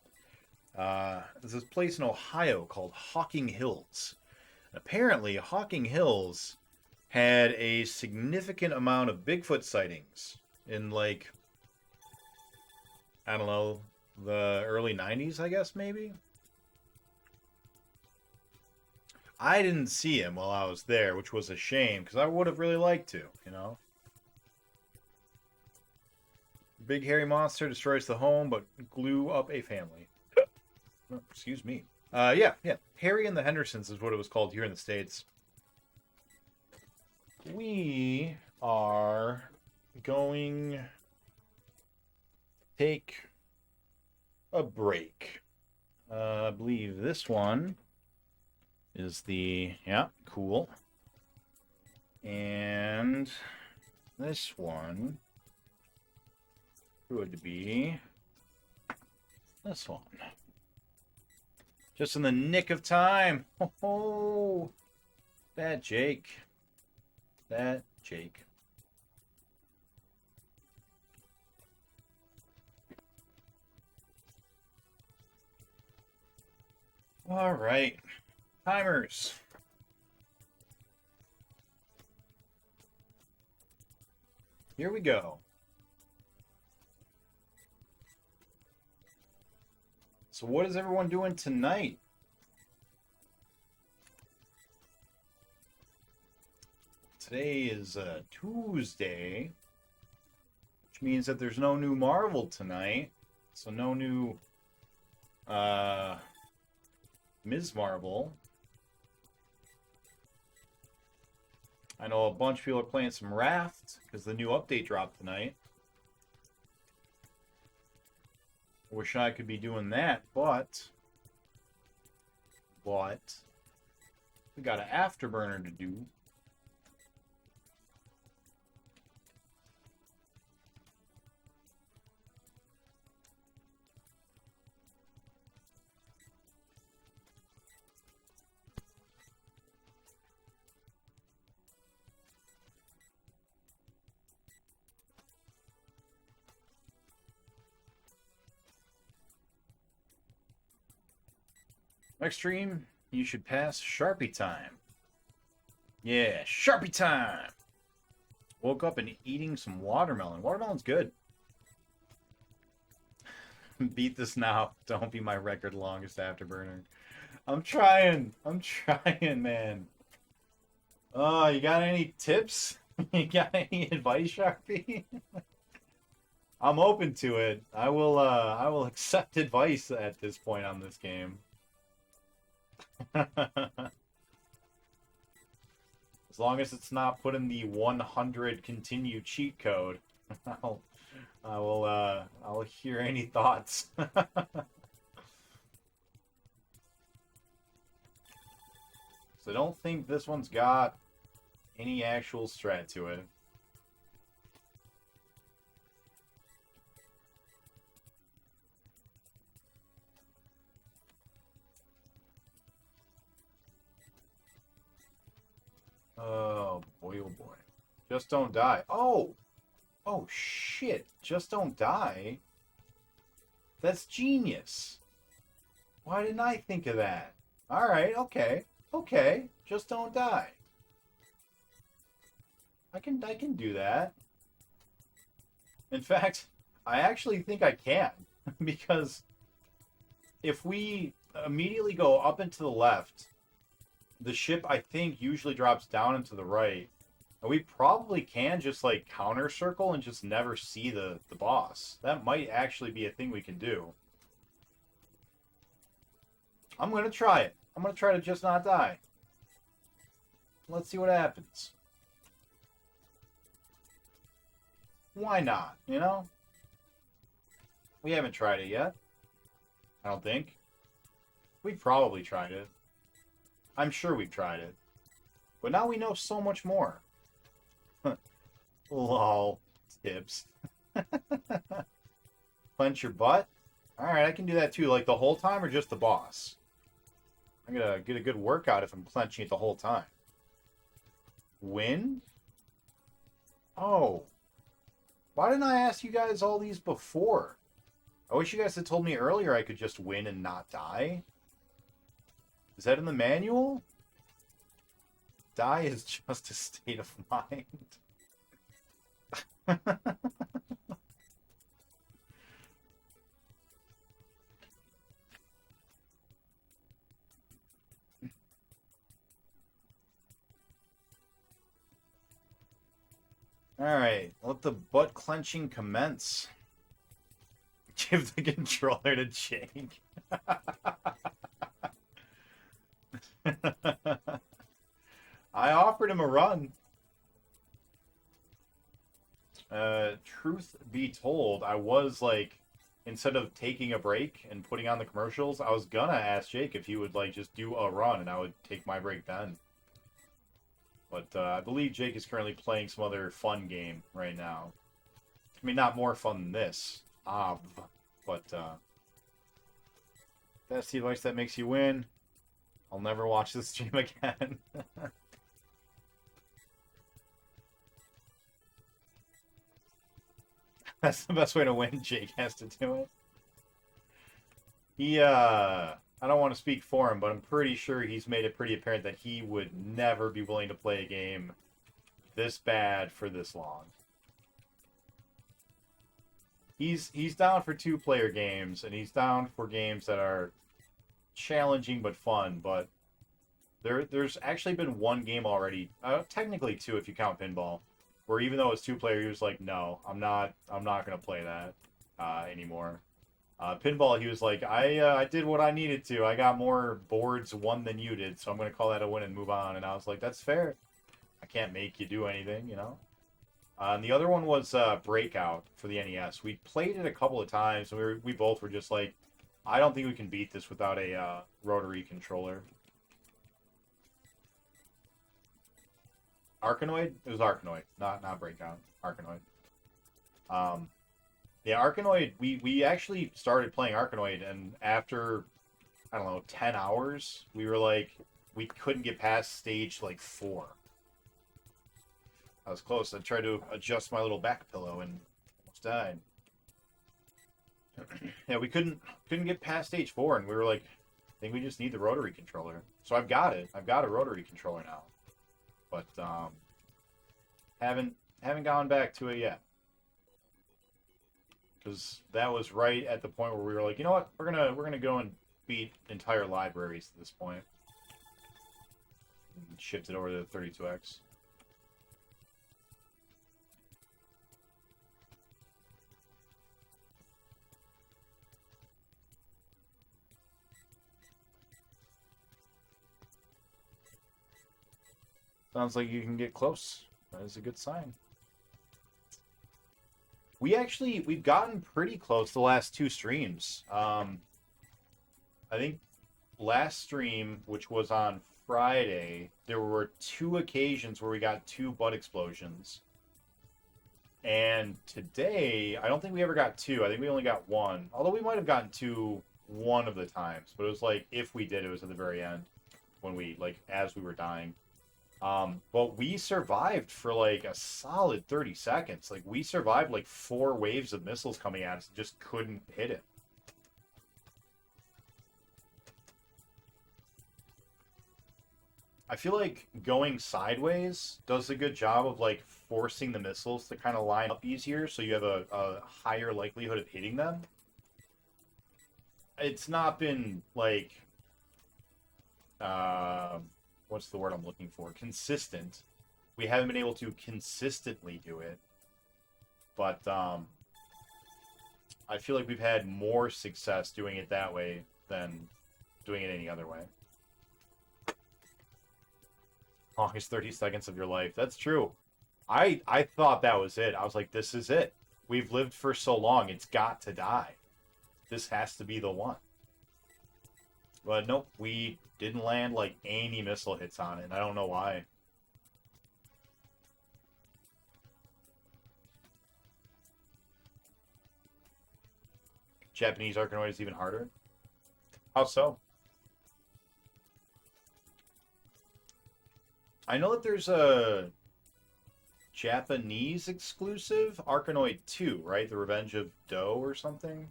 There's this place in Ohio called Hocking Hills. Apparently, Hocking Hills had a significant amount of Bigfoot sightings in, like, I don't know, the early 90s, I guess, maybe? I didn't see him while I was there, which was a shame, because I would have really liked to, you know? Big hairy monster destroys the home, but glue up a family. Oh, excuse me. Yeah. Harry and the Hendersons is what it was called here in the States. We are going to take a break. I believe this one is yeah, cool. And this one would be this one. Just in the nick of time. Oh, that Jake. That Jake. All right. Timers. Here we go. So what is everyone doing tonight? Today is Tuesday, which means that there's no new Marvel tonight. So no new Ms. Marvel. I know a bunch of people are playing some Raft because the new update dropped tonight. I wish I could be doing that, but we got an afterburner to do. Next stream, you should pass Sharpie time. Yeah, Sharpie time! Woke up and eating some watermelon. Watermelon's good. Beat this now. Don't be my record longest afterburner. I'm trying, man. Oh, you got any tips? You got any advice, Sharpie? I'm open to it. I will accept advice at this point on this game. As long as it's not put in the 100 continue cheat code, I'll hear any thoughts. So I don't think this one's got any actual strat to it. Oh boy, oh boy. Just don't die. Oh! Oh shit. Just don't die? That's genius. Why didn't I think of that? Alright, okay. Okay. Just don't die. I can do that. In fact, I actually think I can. Because if we immediately go up and to the left, the ship, I think, usually drops down and to the right. And we probably can just, like, counter circle and just never see the boss. That might actually be a thing we can do. I'm going to try it. I'm going to try to just not die. Let's see what happens. Why not, you know? We haven't tried it yet. I don't think. We've probably tried it. I'm sure we've tried it. But now we know so much more. Lol. Tips. Clench your butt? Alright, I can do that too. Like the whole time or just the boss? I'm gonna get a good workout if I'm clenching it the whole time. Win? Oh. Why didn't I ask you guys all these before? I wish you guys had told me earlier I could just win and not die. Is that in the manual? Die is just a state of mind. Alright, let the butt clenching commence. Give the controller to Jake. I offered him a run. Truth be told, I was like, instead of taking a break and putting on the commercials, I was gonna ask Jake if he would like just do a run and I would take my break then. But I believe Jake is currently playing some other fun game right now. I mean, not more fun than this, but that's the advice that makes you win. I'll never watch this stream again. That's the best way to win. Jake has to do it. He, I don't want to speak for him, but I'm pretty sure he's made it pretty apparent that he would never be willing to play a game this bad for this long. He's down for 2-player games, and he's down for games that are challenging but fun, but there's actually been one game already, technically 2 if you count pinball, where even though it's 2-player, he was like, no, I'm not gonna play that anymore. Pinball, he was like, I did what I needed to. I got more boards won than you did, so I'm gonna call that a win and move on. And I was like, that's fair. I can't make you do anything, you know. And the other one was Breakout for the NES. We played it a couple of times, and we both were just like, I don't think we can beat this without a rotary controller. Arkanoid? It was Arkanoid, not Breakout. Arkanoid. Yeah, Arkanoid, we actually started playing Arkanoid, and after, I don't know, 10 hours, we were like, we couldn't get past stage, like, 4. I was close. I tried to adjust my little back pillow and almost died. Yeah, we couldn't get past stage 4, and we were like, I think we just need the rotary controller. So I've got it. I've got a rotary controller now. But, haven't gone back to it yet. Because that was right at the point where we were like, you know what, we're gonna go and beat entire libraries at this point. And shift it over to the 32X. Sounds like you can get close. That is a good sign. We've gotten pretty close the last 2 streams. I think last stream, which was on Friday, there were 2 occasions where we got 2 butt explosions. And today, I don't think we ever got 2. I think we only got 1. Although we might have gotten 2 one of the times. But it was like, if we did, it was at the very end. When we, like, as we were dying. But we survived for like a solid 30 seconds. Like, we survived like 4 waves of missiles coming at us and just couldn't hit it. I feel like going sideways does a good job of like forcing the missiles to kind of line up easier, so you have a higher likelihood of hitting them. It's not been like what's the word I'm looking for? Consistent. We haven't been able to consistently do it. But I feel like we've had more success doing it that way than doing it any other way. Longest 30 seconds of your life. That's true. I thought that was it. I was like, this is it. We've lived for so long. It's got to die. This has to be the one. But nope, we didn't land like any missile hits on it, and I don't know why. Japanese Arkanoid is even harder? How so? I know that there's a Japanese exclusive? Arkanoid 2, right? The Revenge of Doe or something?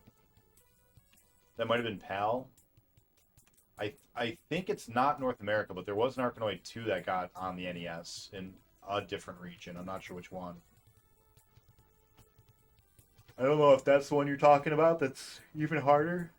That might have been PAL. I think it's not North America, but there was an Arkanoid 2 that got on the NES in a different region. I'm not sure which one. I don't know if that's the one you're talking about that's even harder.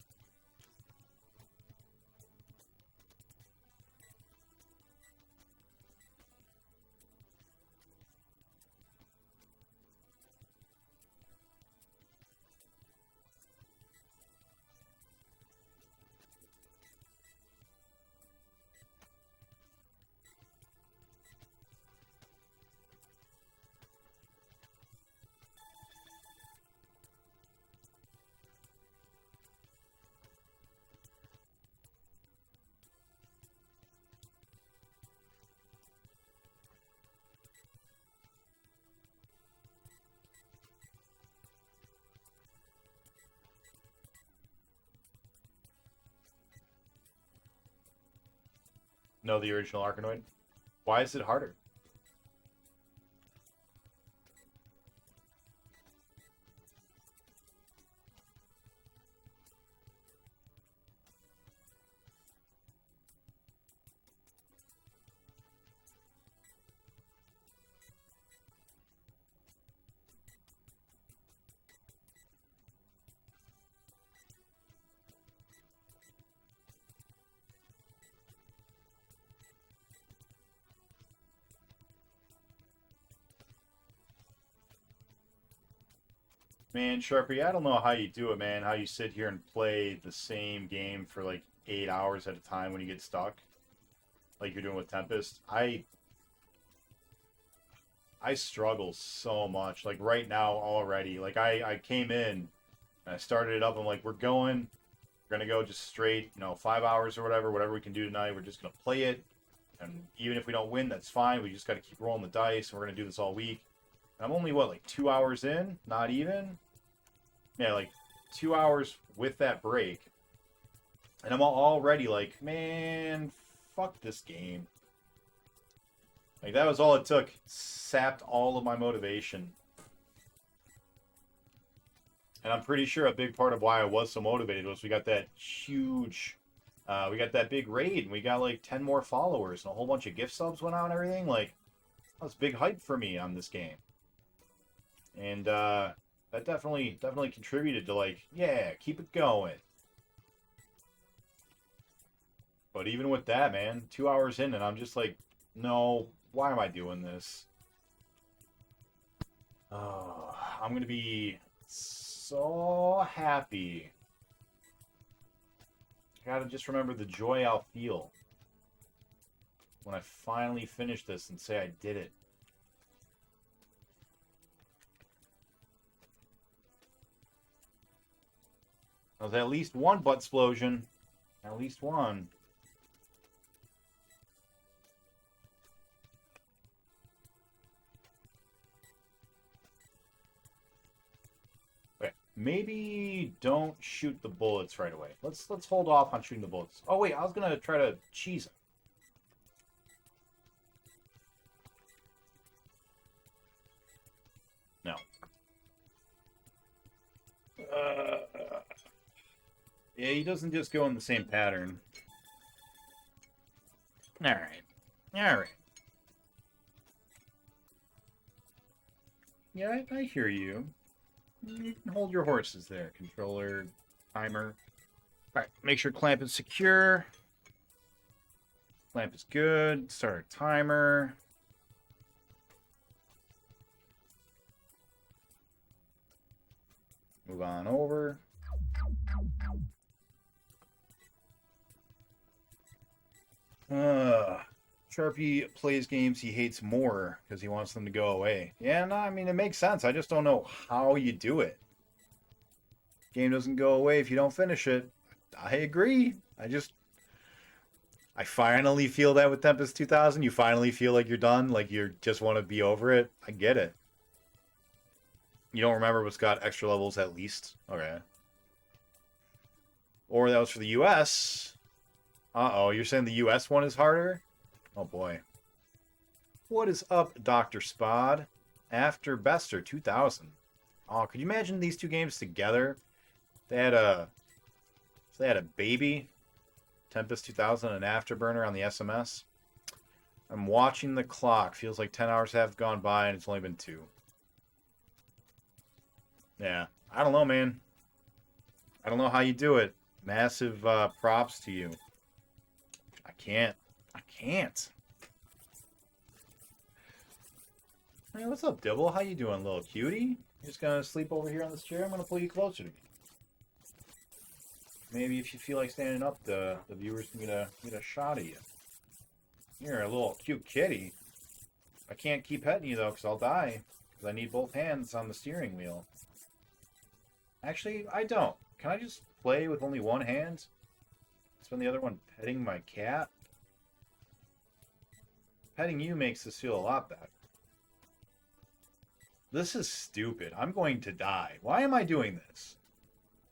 No, the original Arkanoid. Why is it harder? Man, Sharpie, I don't know how you do it, man. How you sit here and play the same game for like 8 hours at a time when you get stuck, like you're doing with Tempest. I struggle so much. Like right now already. Like I came in and I started it up. I'm like, we're gonna go just straight, 5 hours or whatever we can do tonight. We're just gonna play it, and even if we don't win, that's fine. We just got to keep rolling the dice, and we're gonna do this all week. And I'm only like 2 hours in, not even. Yeah, like 2 hours with that break. And I'm already like, man, fuck this game. Like, that was all it took. Sapped all of my motivation. And I'm pretty sure a big part of why I was so motivated was we got that huge... we got that big raid, and we got like 10 more followers, and a whole bunch of gift subs went out and everything. Like, that was big hype for me on this game. And, that definitely contributed to, like, yeah, keep it going. But even with that, man, 2 hours in, and I'm just like, no, why am I doing this? Oh, I'm going to be so happy. I gotta just remember the joy I'll feel when I finally finish this and say I did it. That was at least one butt explosion. At least one. Okay, maybe don't shoot the bullets right away. Let's hold off on shooting the bullets. Oh wait, I was gonna try to cheese it. No. Yeah, he doesn't just go in the same pattern. Alright. Alright. Yeah, I hear you. You can hold your horses there. Controller, timer. Alright, make sure clamp is secure. Clamp is good. Start a timer. Move on over. Sharpie plays games he hates more because he wants them to go away. Yeah, no, I mean, it makes sense. I just don't know how you do it. Game doesn't go away if you don't finish it. I agree. I finally feel that with Tempest 2000. You finally feel like you're done, like you just want to be over it. I get it. You don't remember what's got extra levels at least? Okay. Or that was for the US. Uh-oh, you're saying the US one is harder? Oh boy. What is up, Dr. Spod? After Bester 2000. Oh, could you imagine these two games together? They had a they had a baby, Tempest 2000 and Afterburner on the SMS. I'm watching the clock. Feels like 10 hours have gone by and it's only been 2. Yeah, I don't know, man. I don't know how you do it. Massive props to you. I can't. I can't. Hey, what's up, Dibble? How you doing, little cutie? You just gonna sleep over here on this chair? I'm gonna pull you closer to me. Maybe if you feel like standing up, the viewers can get a shot of you. You're a little cute kitty. I can't keep petting you though, because I'll die. Because I need both hands on the steering wheel. Actually, I don't. Can I just play with only one hand? Spend the other one petting my cat? Petting you makes this feel a lot better. This is stupid. I'm going to die. Why am I doing this?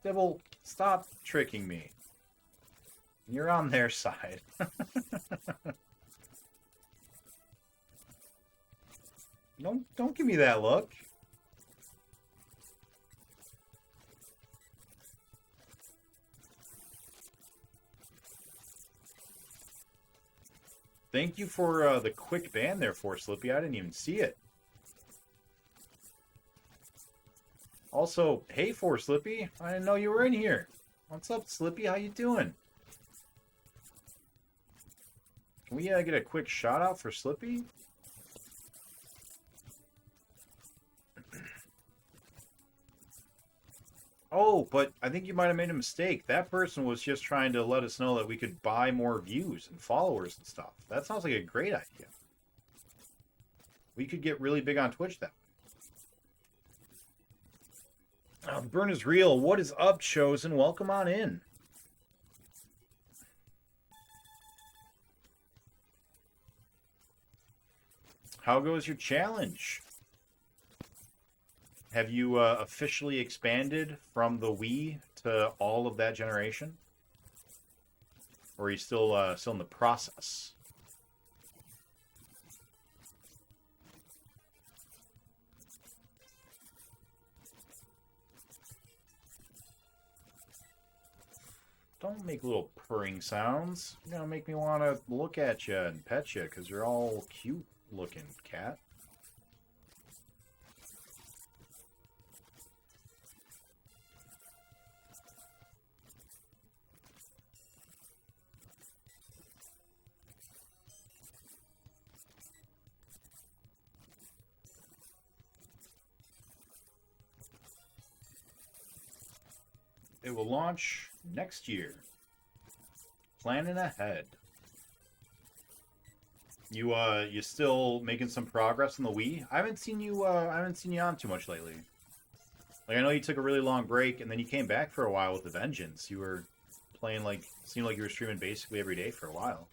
Dibble, stop tricking me. You're on their side. Don't give me that look. Thank you for the quick ban there, for Slippy. I didn't even see it. Also, hey, for Slippy. I didn't know you were in here. What's up, Slippy? How you doing? Can we get a quick shout out for Slippy? Oh, but I think you might have made a mistake. That person was just trying to let us know that we could buy more views and followers and stuff. That sounds like a great idea. We could get really big on Twitch that way. The burn is real. What is up, Chosen? Welcome on in. How goes your challenge? Have you officially expanded from the Wii to all of that generation? Or are you still in the process? Don't make little purring sounds. You're gonna make me want to look at you and pet you because you're all cute looking, cat. It will launch next year. Planning ahead. You still making some progress in the Wii? I haven't seen you on too much lately. Like, I know you took a really long break and then you came back for a while with a vengeance. You were playing like, seemed like you were streaming basically every day for a while.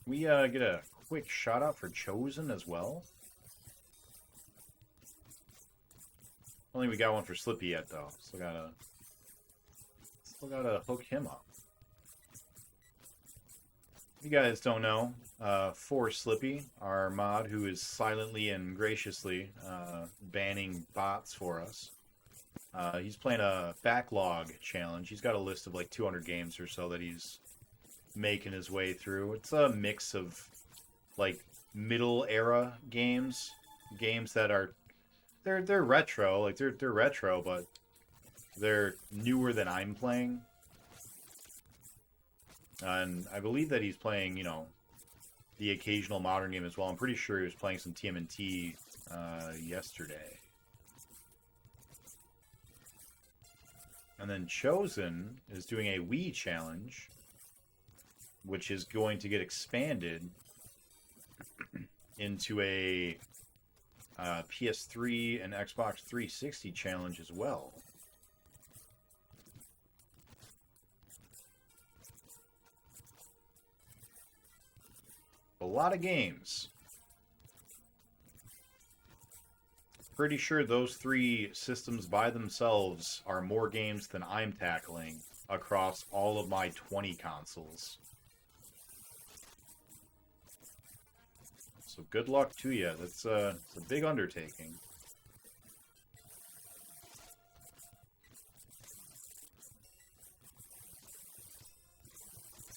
We get a quick shout out for Chosen as well. I don't think we got one for Slippy yet though. Still gotta hook him up. If you guys don't know, for Slippy, our mod who is silently and graciously banning bots for us. He's playing a backlog challenge. He's got a list of like 200 games or so that he's making his way through. It's a mix of like middle era games that are they're retro, like they're retro, but they're newer than I'm playing. And I believe that he's playing, you know, the occasional modern game as well. I'm pretty sure he was playing some TMNT yesterday. And then Chosen is doing a Wii challenge, which is going to get expanded into a PS3 and Xbox 360 challenge as well. A lot of games. pretty sure those three systems by themselves are more games than I'm tackling across all of my 20 consoles. So good luck to you. It's a big undertaking.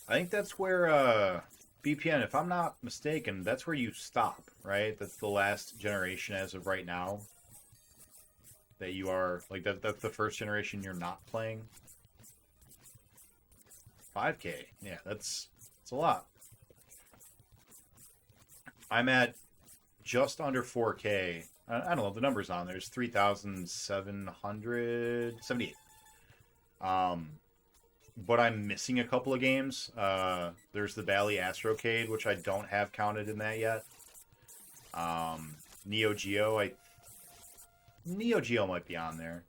I think that's where BPN, if I'm not mistaken, that's where you stop, right? That's the last generation as of right now. That you are, like, that's the first generation you're not playing. 5K. Yeah, that's a lot. I'm at just under 4K. I don't know, the number's on there. There's 3,778. But I'm missing a couple of games. There's the Bally Astrocade, which I don't have counted in that yet. Neo Geo, Neo Geo might be on there.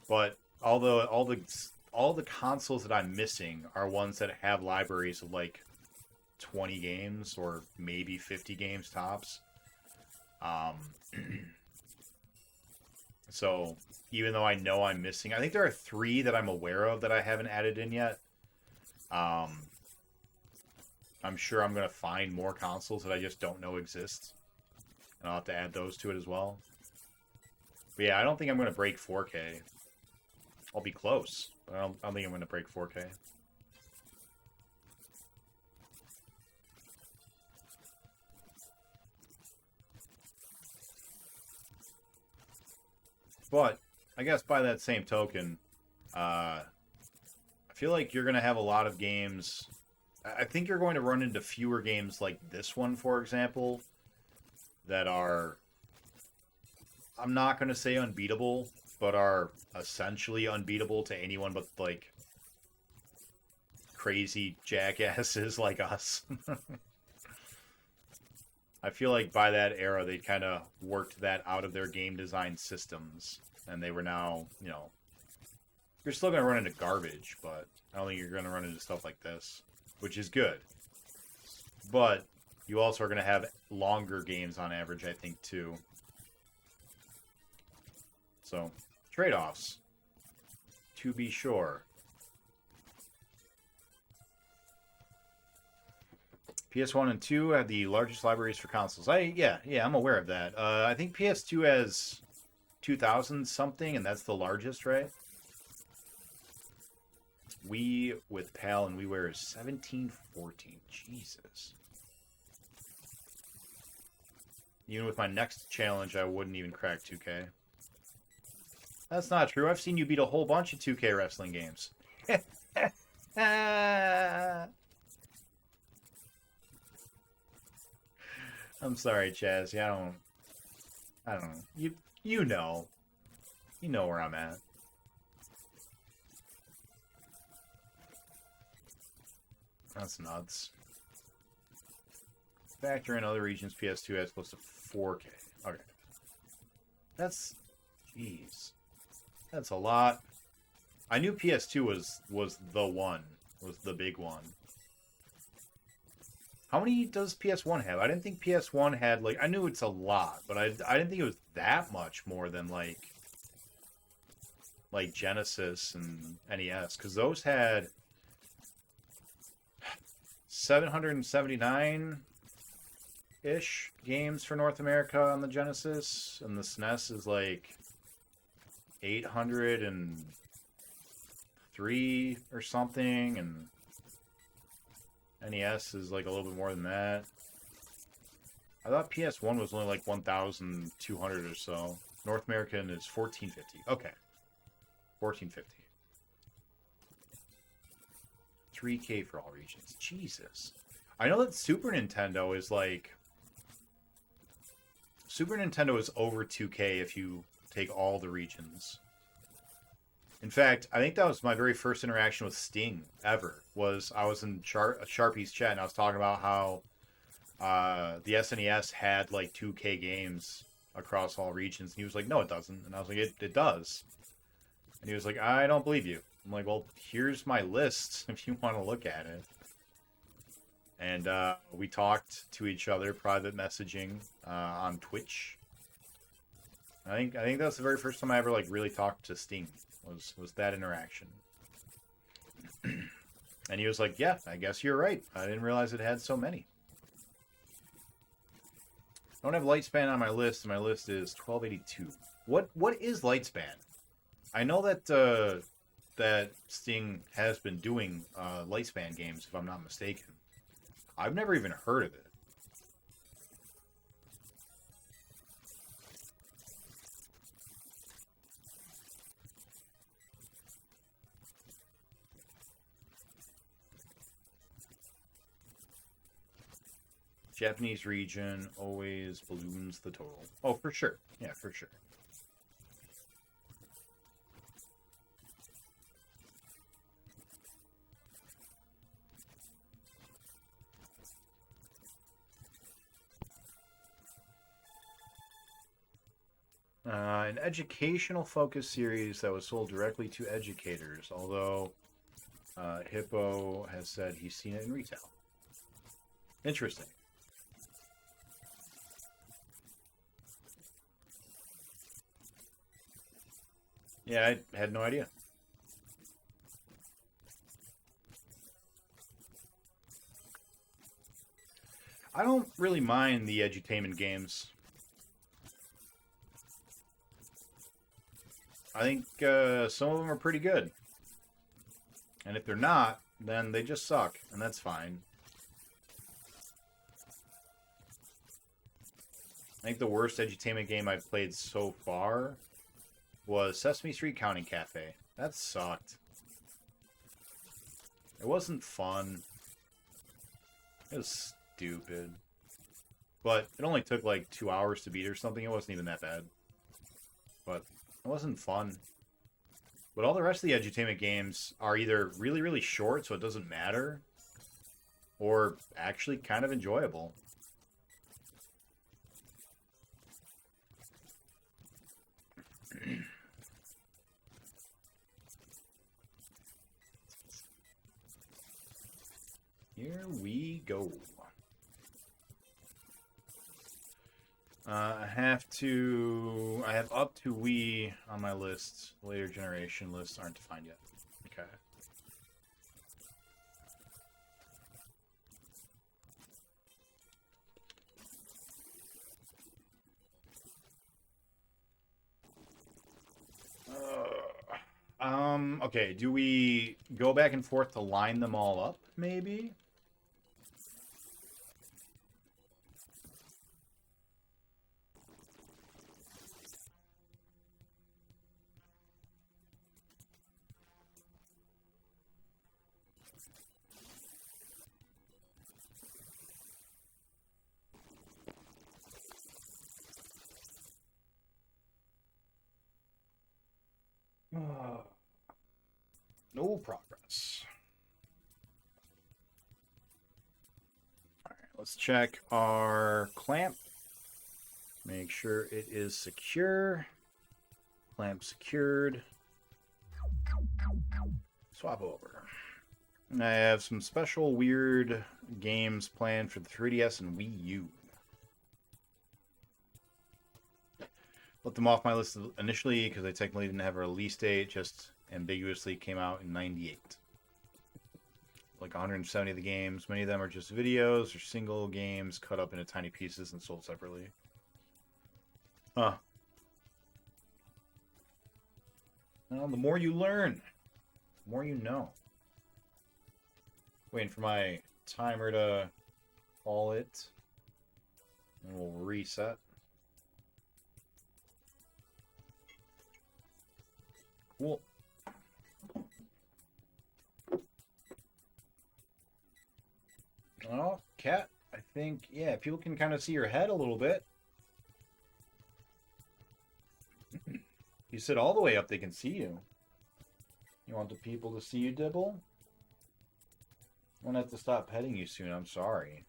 But all the consoles that I'm missing are ones that have libraries of like 20 games or maybe 50 games tops. So even though I know I'm missing, I think there are 3 that I'm aware of that I haven't added in yet. I'm sure I'm going to find more consoles that I just don't know exist. And I'll have to add those to it as well. But yeah, I don't think I'm going to break 4K. I'll be close, but I don't think I'm going to break 4K. But I guess by that same token, I feel like you're going to have a lot of games. I think you're going to run into fewer games like this one, for example, that are, I'm not going to say unbeatable, but are essentially unbeatable to anyone but, like, crazy jackasses like us. I feel like by that era, they kind of worked that out of their game design systems, and they were now, you know, you're still going to run into garbage, but I don't think you're going to run into stuff like this, which is good. But you also are going to have longer games on average, I think, too. So, trade-offs, to be sure. PS1 and 2 have the largest libraries for consoles. Yeah, I'm aware of that. I think PS2 has 2,000 something, and that's the largest, right? Wii with PAL and WiiWare is 1714. Jesus. Even with my next challenge, I wouldn't even crack 2K. That's not true. I've seen you beat a whole bunch of 2K wrestling games. I'm sorry, Chaz. Yeah, I don't know. You know. You know where I'm at. That's nuts. Factor in other regions, PS2 has close to 4K. Okay. That's... Jeez. That's a lot. I knew PS2 was the one. Was the big one. How many does PS1 have? I didn't think PS1 had, like... I knew it's a lot, but I didn't think it was that much more than, like Genesis and NES. Because those had 779-ish games for North America on the Genesis. And the SNES is, like, 803 or something. And NES is like a little bit more than that. I thought PS1 was only like 1,200 or so. North American is 1,450. Okay. 1,450. 3K for all regions. Jesus. I know that Super Nintendo is like... Super Nintendo is over 2K if you take all the regions. In fact, I think that was my very first interaction with Sting ever. I was in Sharpie's chat and I was talking about how the SNES had like 2K games across all regions. And he was like, no, it doesn't. And I was like, it does. And he was like, I don't believe you. I'm like, well, here's my list if you want to look at it. And we talked to each other, private messaging on Twitch I think that's the very first time I ever like really talked to Sting was that interaction. And he was like, "Yeah, I guess you're right. I didn't realize it had so many." I don't have Lightspan on my list, and my list is 1282. What is Lightspan? I know that that Sting has been doing Lightspan games, if I'm not mistaken. I've never even heard of it. Japanese region always balloons the total. Oh, for sure. Yeah, for sure. An educational focus series that was sold directly to educators, although Hippo has said he's seen it in retail. Interesting. Yeah, I had no idea. I don't really mind the edutainment games. I think some of them are pretty good. And if they're not, then they just suck, and that's fine. I think the worst edutainment game I've played so far was Sesame Street Counting Cafe. That sucked. It wasn't fun. It was stupid. But it only took like 2 hours to beat or something. It wasn't even that bad. But it wasn't fun. But all the rest of the edutainment games are either really, really short, so it doesn't matter, or actually kind of enjoyable. Here we go. I have up to Wii on my list. Later generation lists aren't defined yet. Okay. Okay, do we go back and forth to line them all up, maybe? No progress. Alright, let's check our clamp. Make sure it is secure. Clamp secured. Swap over. I have some special weird games planned for the 3DS and Wii U. Let them off my list initially because they technically didn't have a release date, just ambiguously came out in 98. Like 170 of the games. Many of them are just videos or single games cut up into tiny pieces and sold separately. Huh. Well, the more you learn, the more you know. Waiting for my timer to call it. And we'll reset. Cool. Oh, cat. I think, yeah, people can kind of see your head a little bit. You sit all the way up, they can see you. You want the people to see you, Dibble? I'm gonna have to stop petting you soon, I'm sorry.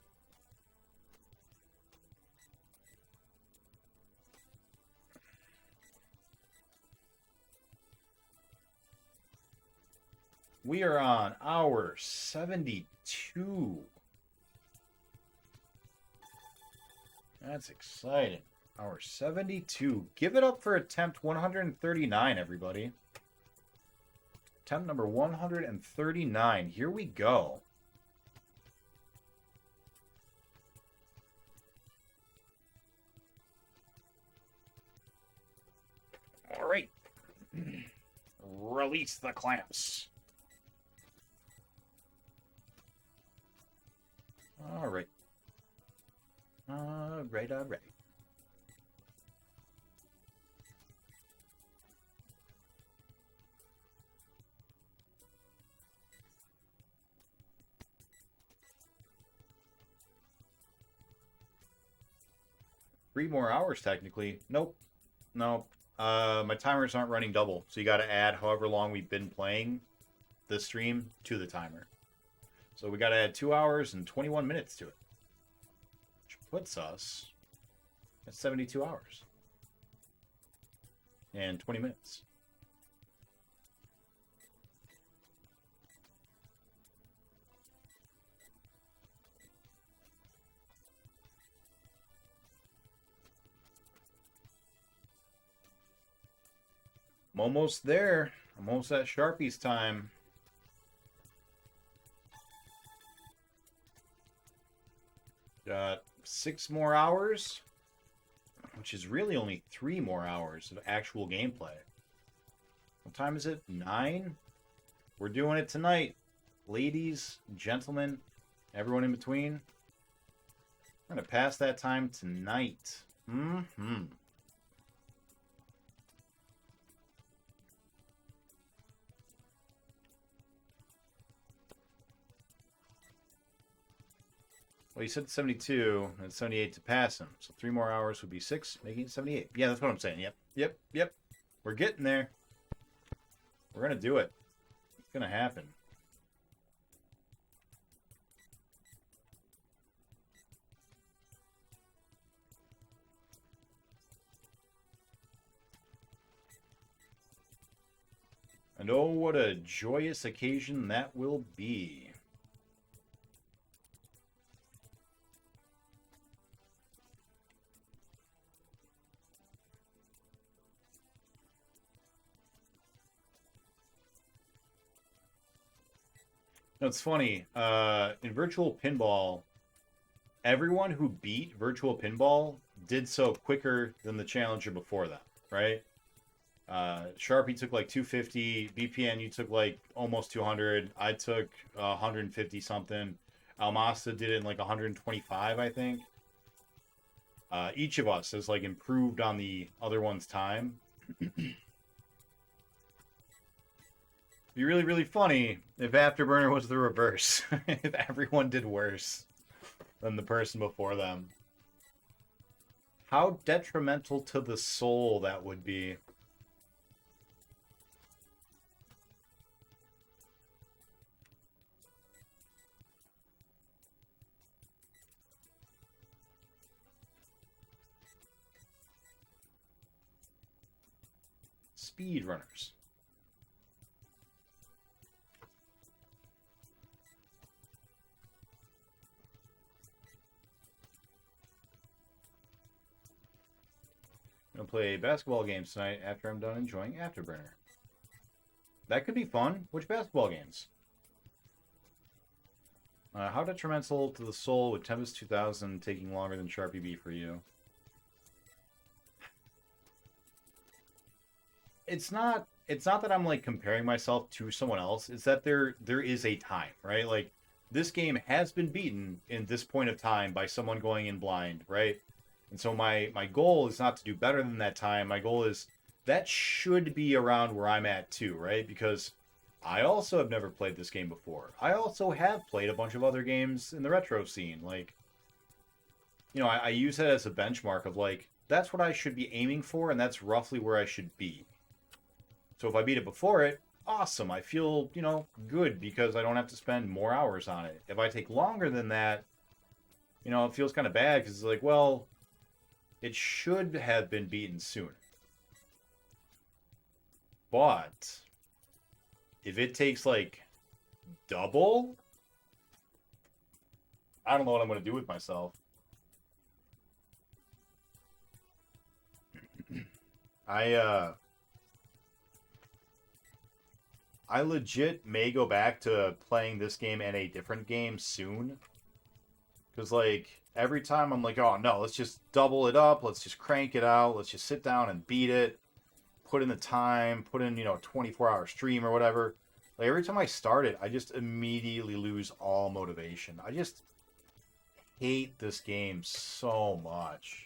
We are on hour 72. That's exciting. Hour 72. Give it up for attempt 139, everybody. Attempt number 139. Here we go. All right. Release the clamps. All right. All right, all right. Three more hours, technically. Nope. Nope. My timers aren't running double, so you got to add however long we've been playing this stream to the timer. So we got to add 2 hours and 21 minutes to it, which puts us at 72 hours and 20 minutes. I'm almost there. I'm almost at Sharpie's time. Got 6 more hours, which is really only 3 more hours of actual gameplay. What time is it? 9? We're doing it tonight. Ladies, gentlemen, everyone in between. We're going to pass that time tonight. Mm-hmm. Well, you said 72 and 78 to pass him. So 3 more hours would be 6, making it 78. Yeah, that's what I'm saying. Yep. We're getting there. We're going to do it. It's going to happen. And oh, what a joyous occasion that will be. No, it's funny. In Virtual Pinball, everyone who beat Virtual Pinball did so quicker than the challenger before them, right? Sharpie took like 250. VPN, you took like almost 200. I took 150 something. Almasta did it in like 125, I think. Each of us has like improved on the other one's time. Be really, really funny if Afterburner was the reverse. If everyone did worse than the person before them. How detrimental to the soul that would be. Speedrunners. I'm gonna play basketball games tonight after I'm done enjoying Afterburner. That could be fun. Which basketball games? How detrimental to the soul would Tempest 2000 taking longer than Sharpie be for you? It's not that I'm like comparing myself to someone else. It's that there is a time, right? Like this game has been beaten in this point of time by someone going in blind, right? And so my goal is not to do better than that time. My goal is that should be around where I'm at too, right? Because I also have never played this game before. I also have played a bunch of other games in the retro scene. Like, you know, I use that as a benchmark of like, that's what I should be aiming for, and that's roughly where I should be. So if I beat it before it, awesome. I feel, you know, good because I don't have to spend more hours on it. If I take longer than that, you know, it feels kind of bad because it's like, well, it should have been beaten sooner. But if it takes like double, I don't know what I'm going to do with myself. I legit may go back to playing this game and a different game soon. Because, like, every time I'm like, oh no, let's just double it up. Let's just crank it out. Let's just sit down and beat it. Put in the time. Put in, 24-hour stream or whatever. Like, every time I start it, I just immediately lose all motivation. I just hate this game so much.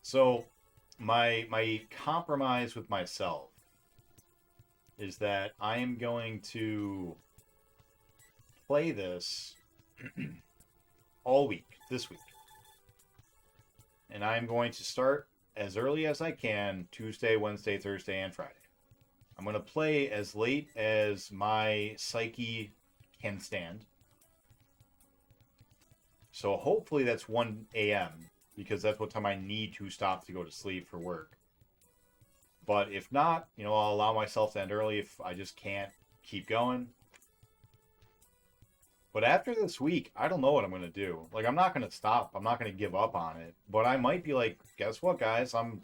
So, my compromise with myself is that I am going to play this all week, this week. And I'm going to start as early as I can, Tuesday, Wednesday, Thursday, and Friday. I'm going to play as late as my psyche can stand. So hopefully that's 1 a.m., because that's what time I need to stop to go to sleep for work. But if not, I'll allow myself to end early if I just can't keep going. But after this week, I don't know what I'm going to do. Like, I'm not going to stop. I'm not going to give up on it. But I might be like, guess what, guys? I'm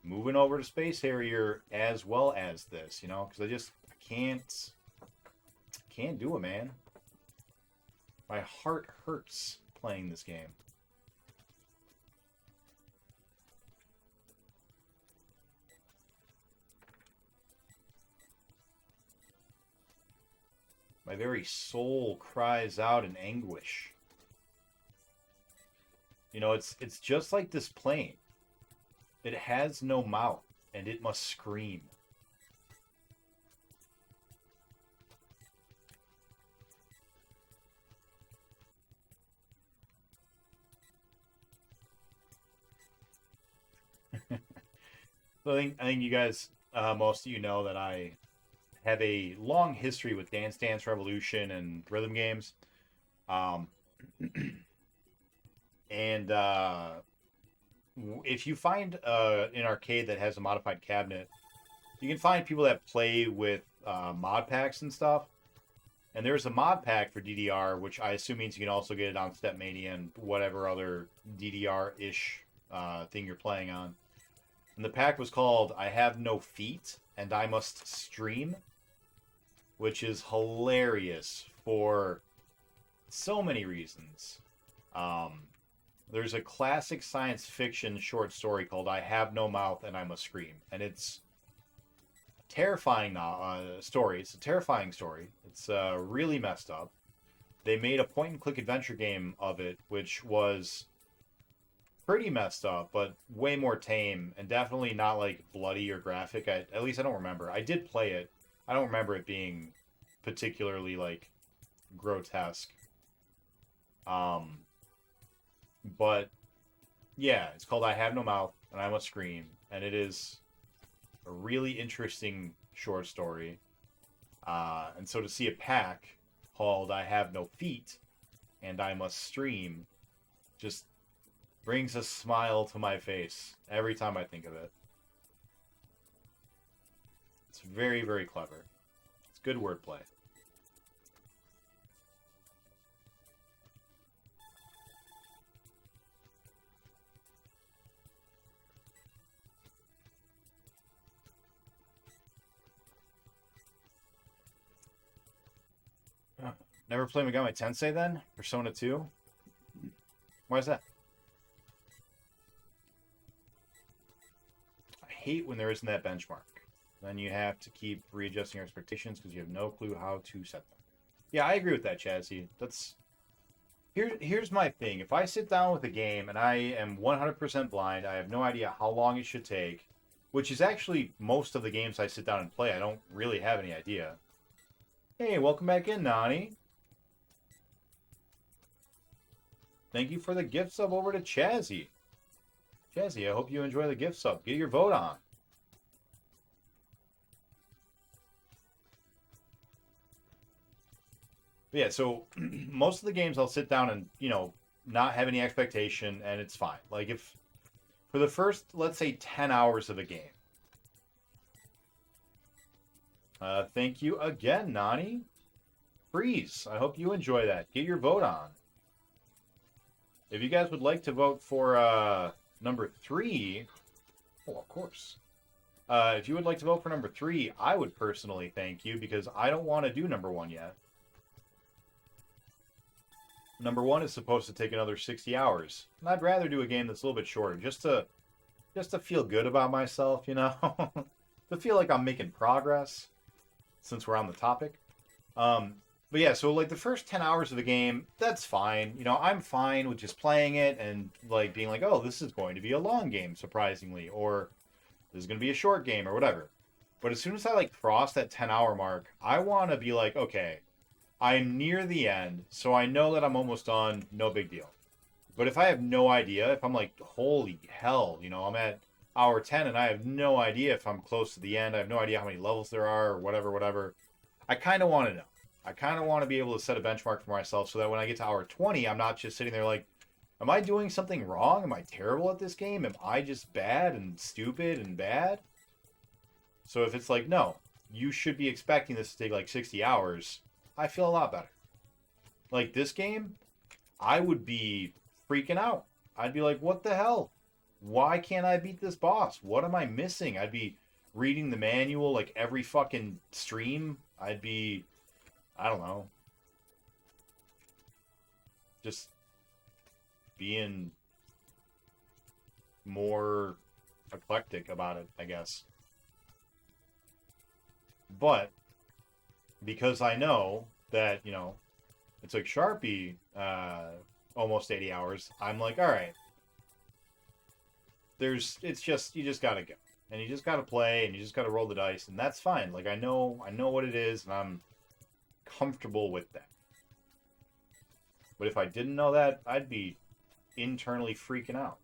moving over to Space Harrier as well as this, because I can't do it, man. My heart hurts playing this game. My very soul cries out in anguish. It's just like this plane. It has no mouth, and it must scream. So I think you guys, most of you know that I have a long history with Dance Dance Revolution and rhythm games. And if you find an arcade that has a modified cabinet, you can find people that play with mod packs and stuff. And there's a mod pack for DDR, which I assume means you can also get it on Stepmania and whatever other DDR-ish thing you're playing on. And the pack was called I Have No Feet and I Must Stream, which is hilarious for so many reasons. There's a classic science fiction short story called I Have No Mouth and I Must Scream. And it's a terrifying story. It's a terrifying story. It's really messed up. They made a point-and-click adventure game of it, which was pretty messed up, but way more tame, and definitely not, like, bloody or graphic. At least I don't remember. I did play it. I don't remember it being particularly, like, grotesque. But yeah, it's called I Have No Mouth and I Must Scream, and it is a really interesting short story. And so to see a pack called I Have No Feet and I Must Stream just brings a smile to my face every time I think of it. It's very, very clever. It's good wordplay. Never played Megami Tensei then? Persona 2? Why is that? I hate when there isn't that benchmark. Then you have to keep readjusting your expectations because you have no clue how to set them. Yeah, I agree with that, Chazzy. Here's my thing. If I sit down with a game and I am 100% blind, I have no idea how long it should take, which is actually most of the games I sit down and play. I don't really have any idea. Hey, welcome back in, Nani. Thank you for the gift sub over to Chazzy. Chazzy, I hope you enjoy the gift sub. Get your vote on. But yeah, so most of the games I'll sit down and, not have any expectation, and it's fine. Like, if for the first, let's say, 10 hours of a game. Thank you again, Nani. Freeze, I hope you enjoy that. Get your vote on. If you guys would like to vote for number 3, oh, of course. If you would like to vote for number 3, I would personally thank you because I don't want to do number 1 yet. Number 1 is supposed to take another 60 hours. And I'd rather do a game that's a little bit shorter, just to feel good about myself, you know? To feel like I'm making progress, since we're on the topic. But yeah, so like the first 10 hours of the game, that's fine. You know, I'm fine with just playing it and like being like, oh, this is going to be a long game, surprisingly, or this is going to be a short game or whatever. But as soon as I like cross that 10-hour mark, I want to be like, okay, I'm near the end, so I know that I'm almost done, no big deal. But if I have no idea, if I'm like, holy hell, you know, I'm at hour 10 and I have no idea if I'm close to the end, I have no idea how many levels there are or whatever, I kind of want to know. I kind of want to be able to set a benchmark for myself so that when I get to hour 20, I'm not just sitting there like, am I doing something wrong? Am I terrible at this game? Am I just bad and stupid and bad? So if it's like, no, you should be expecting this to take like 60 hours, I feel a lot better. Like this game, I would be freaking out. I'd be like, what the hell? Why can't I beat this boss? What am I missing? I'd be reading the manual like every fucking stream. I'd be, I don't know, just being more eclectic about it, I guess. But because I know that, you know, it took Sharpie almost 80 hours, I'm like, all right, it's just, you just gotta go. And you just gotta play, and you just gotta roll the dice, and that's fine. Like, I know what it is, and I'm comfortable with that. But if I didn't know that, I'd be internally freaking out.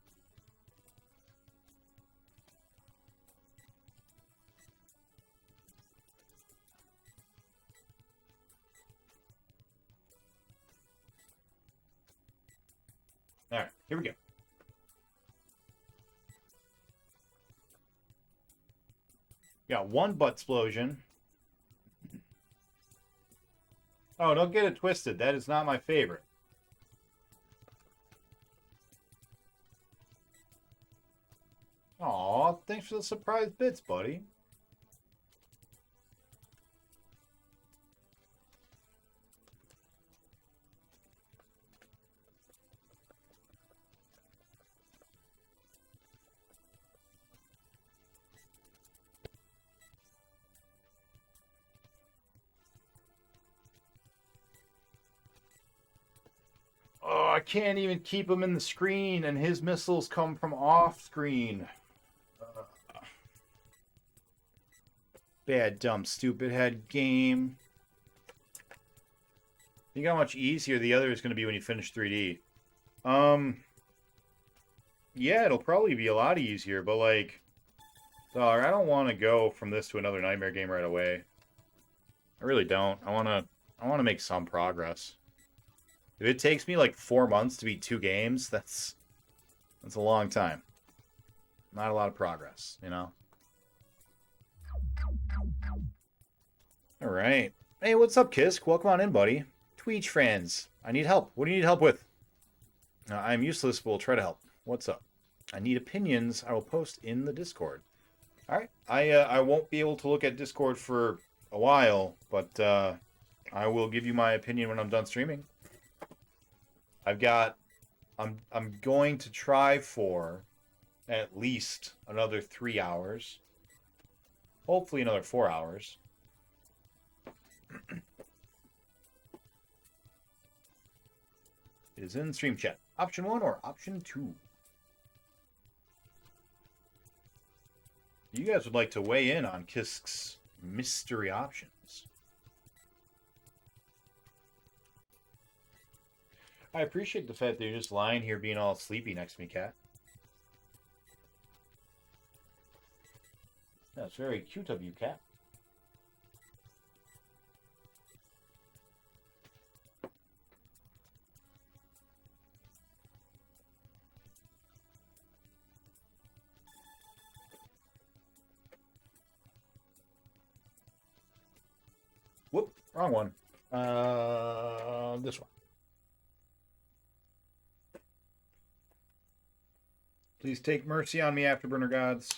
All right, here we go. Got one butt explosion. Oh, don't get it twisted. That is not my favorite. Aw, thanks for the surprise bits, buddy. Oh, I can't even keep him in the screen, and his missiles come from off screen. Bad, dumb, stupid head game. Think how much easier the other is going to be when you finish 3D. Yeah, it'll probably be a lot easier, but like, dog, I don't want to go from this to another Nightmare game right away. I really don't. I want to make some progress. If it takes me like 4 months to beat 2 games, that's a long time. Not a lot of progress, you know? All right. Hey, what's up, Kisk? Welcome on in, buddy. Tweech friends. I need help. What do you need help with? I'm useless, but we'll try to help. What's up? I need opinions. I will post in the Discord. All right. I won't be able to look at Discord for a while, but I will give you my opinion when I'm done streaming. I'm going to try for at least another 3 hours. Hopefully another 4 hours. It is in stream chat. Option 1 or option 2? You guys would like to weigh in on Kisk's mystery options. I appreciate the fact that you're just lying here being all sleepy next to me, Cat. That's very cute of you, Cat. Whoop, wrong one. This one. Please take mercy on me, Afterburner gods.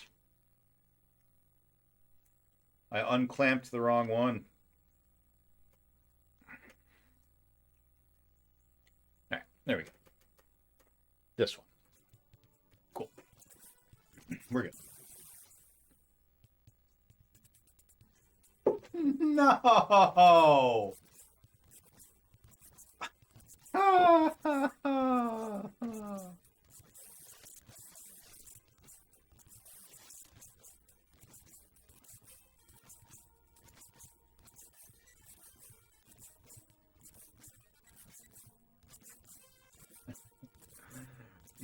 I unclamped the wrong one. Alright, there we go. This one. Cool. We're good. No!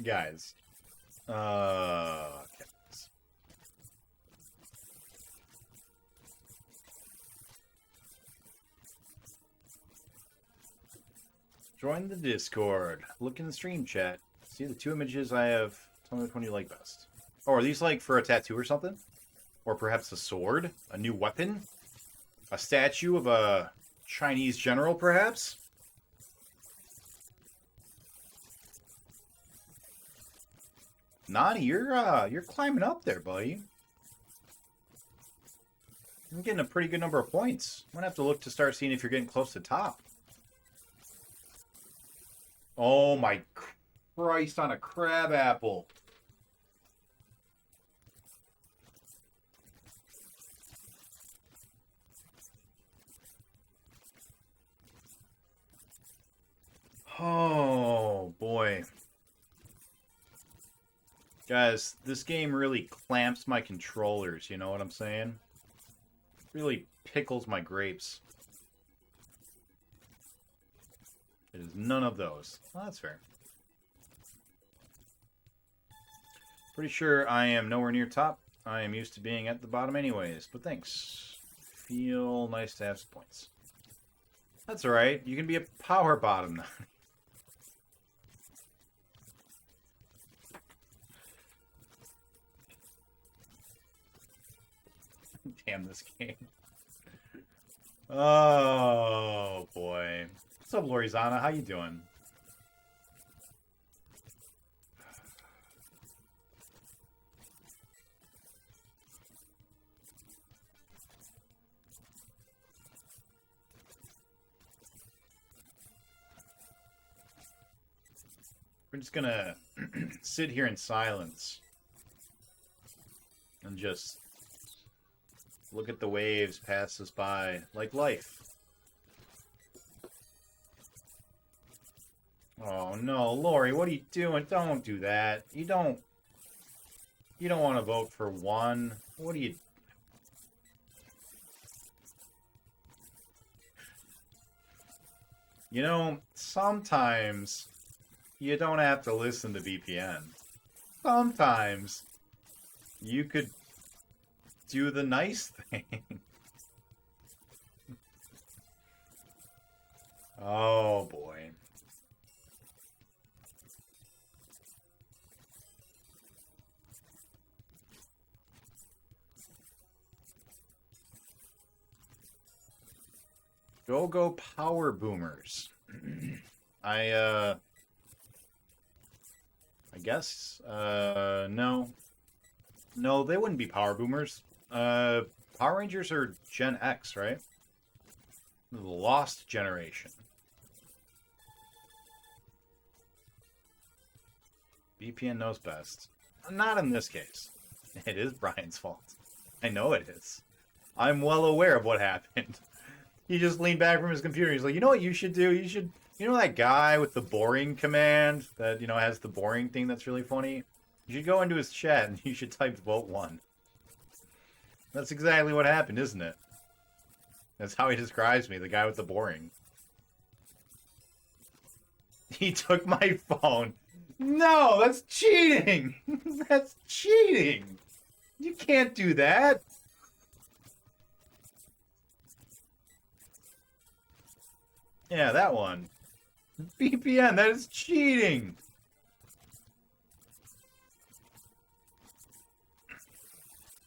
Guys. Okay. Join the Discord. Look in the stream chat. See the 2 images I have. Tell me which one you like best. Oh, are these like for a tattoo or something? Or perhaps a sword? A new weapon? A statue of a Chinese general, perhaps? Nani, you're climbing up there, buddy. I'm getting a pretty good number of points. I'm gonna have to look to start seeing if you're getting close to top. Oh my Christ on a crab apple. Oh boy. Guys, this game really clamps my controllers, you know what I'm saying? Really pickles my grapes. It is none of those. Well, that's fair. Pretty sure I am nowhere near top. I am used to being at the bottom anyways, but thanks. Feel nice to have some points. That's alright. You can be a power bottom now. Damn this game. Oh, boy. What's up, Lorizana? How you doing? We're just gonna sit here in silence and just look at the waves pass us by like life. Oh no, Lori, what are you doing? Don't do that. You don't want to vote for one. What do you... You know, sometimes you don't have to listen to VPN. Sometimes you could do the nice thing. Oh boy. Go power boomers. I guess no. No, they wouldn't be power boomers. Power Rangers are Gen X, right? The lost generation. VPN knows best. Not in this case. It is Brian's fault. I know it is. I'm well aware of what happened. He just leaned back from his computer. He's like, you know what you should do? You know that guy with the boring command that, you know, has the boring thing that's really funny? You should go into his chat and you should type vote 1. That's exactly what happened, isn't it? That's how he describes me, the guy with the boring. He took my phone. No, that's cheating! That's cheating! You can't do that! Yeah, that one. VPN, that is cheating!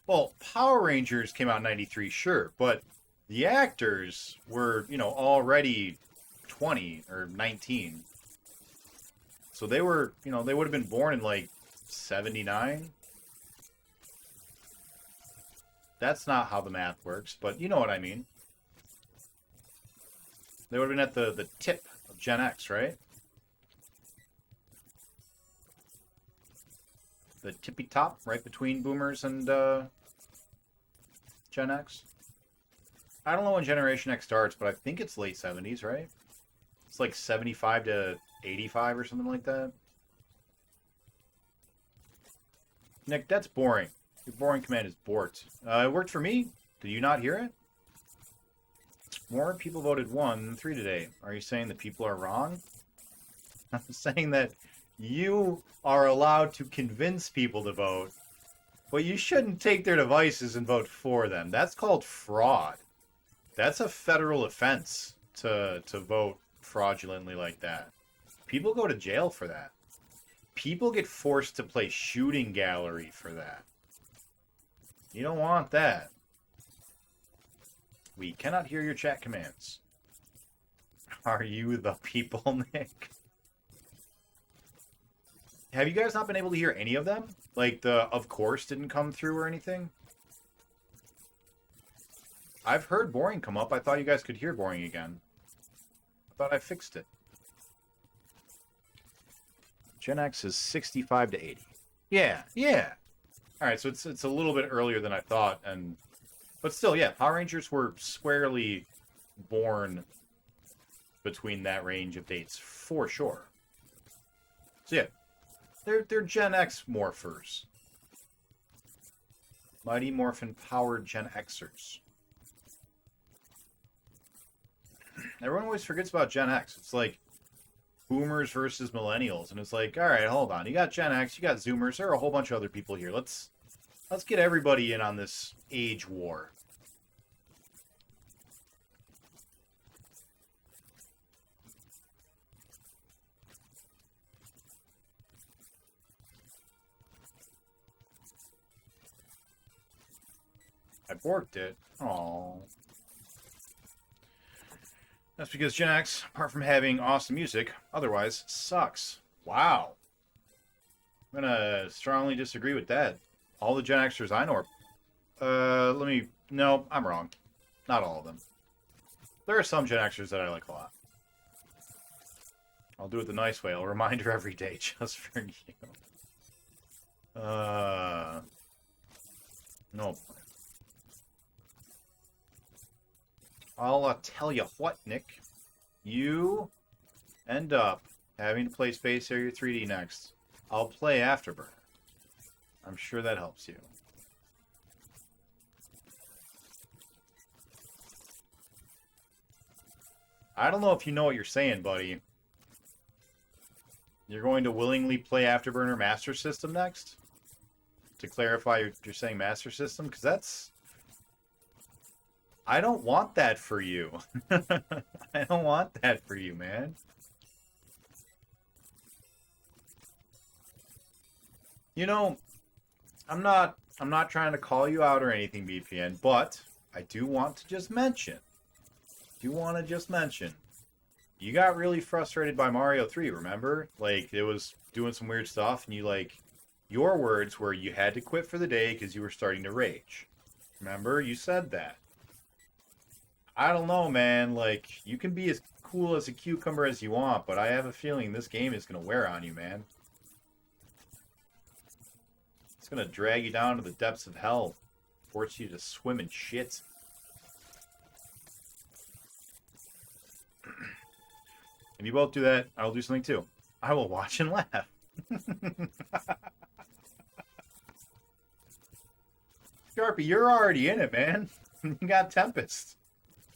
Well, Power Rangers came out in '93, sure, but The actors were, you know, already 20 or 19. So they were, you know, they would have been born in like 79. That's not how the math works, but you know what I mean. They would have been at the tip of Gen X, right? The tippy top, right between boomers and Gen X. I don't know when Generation X starts, but I think it's late 70s, right? It's like 75 to 85 or something like that. Nick, that's boring. Your boring command is bort. It worked for me. Did you not hear it? More people voted 1 than 3 today. Are you saying that people are wrong? I'm saying that you are allowed to convince people to vote, but you shouldn't take their devices and vote for them. That's called fraud. That's a federal offense to vote fraudulently like that. People go to jail for that. People get forced to play shooting gallery for that. You don't want that. We cannot hear your chat commands. Are you the people, Nick? Have you guys not been able to hear any of them? Like the of course didn't come through or anything? I've heard boring come up. I thought you guys could hear boring again. I thought I fixed it. Gen X is 65 to 80. Yeah, yeah. All right, so it's a little bit earlier than I thought, but still, yeah. Power Rangers were squarely born between that range of dates for sure. So yeah, they're Gen X morphers. Mighty Morphin powered Gen Xers. Everyone always forgets about Gen X. It's like boomers versus millennials, and it's like, all right, hold on. You got Gen X, you got Zoomers. There are a whole bunch of other people here. Let's get everybody in on this age war. I borked it. Aww. That's because Gen X, apart from having awesome music, otherwise sucks. Wow. I'm gonna strongly disagree with that. All the Gen Xers I know are... No, I'm wrong. Not all of them. There are some Gen Xers that I like a lot. I'll do it the nice way. I'll remind her every day just for you. No. I'll tell you what, Nick. You end up having to play Space Area 3D next. I'll play Afterburner. I'm sure that helps you. I don't know if you know what you're saying, buddy. You're going to willingly play Afterburner Master System next? To clarify, you're saying Master System? Because that's... I don't want that for you. I don't want that for you, man. You know, I'm not trying to call you out or anything, BPN, but I do want to just mention. You got really frustrated by Mario 3, remember? Like, it was doing some weird stuff, and you, like, your words were you had to quit for the day because you were starting to rage. Remember? You said that. I don't know, man. Like, you can be as cool as a cucumber as you want, but I have a feeling this game is going to wear on you, man. It's going to drag you down to the depths of hell. Force you to swim in shit. If you both do that, I will do something too. I will watch and laugh. Sharpie, you're already in it, man. You got Tempest.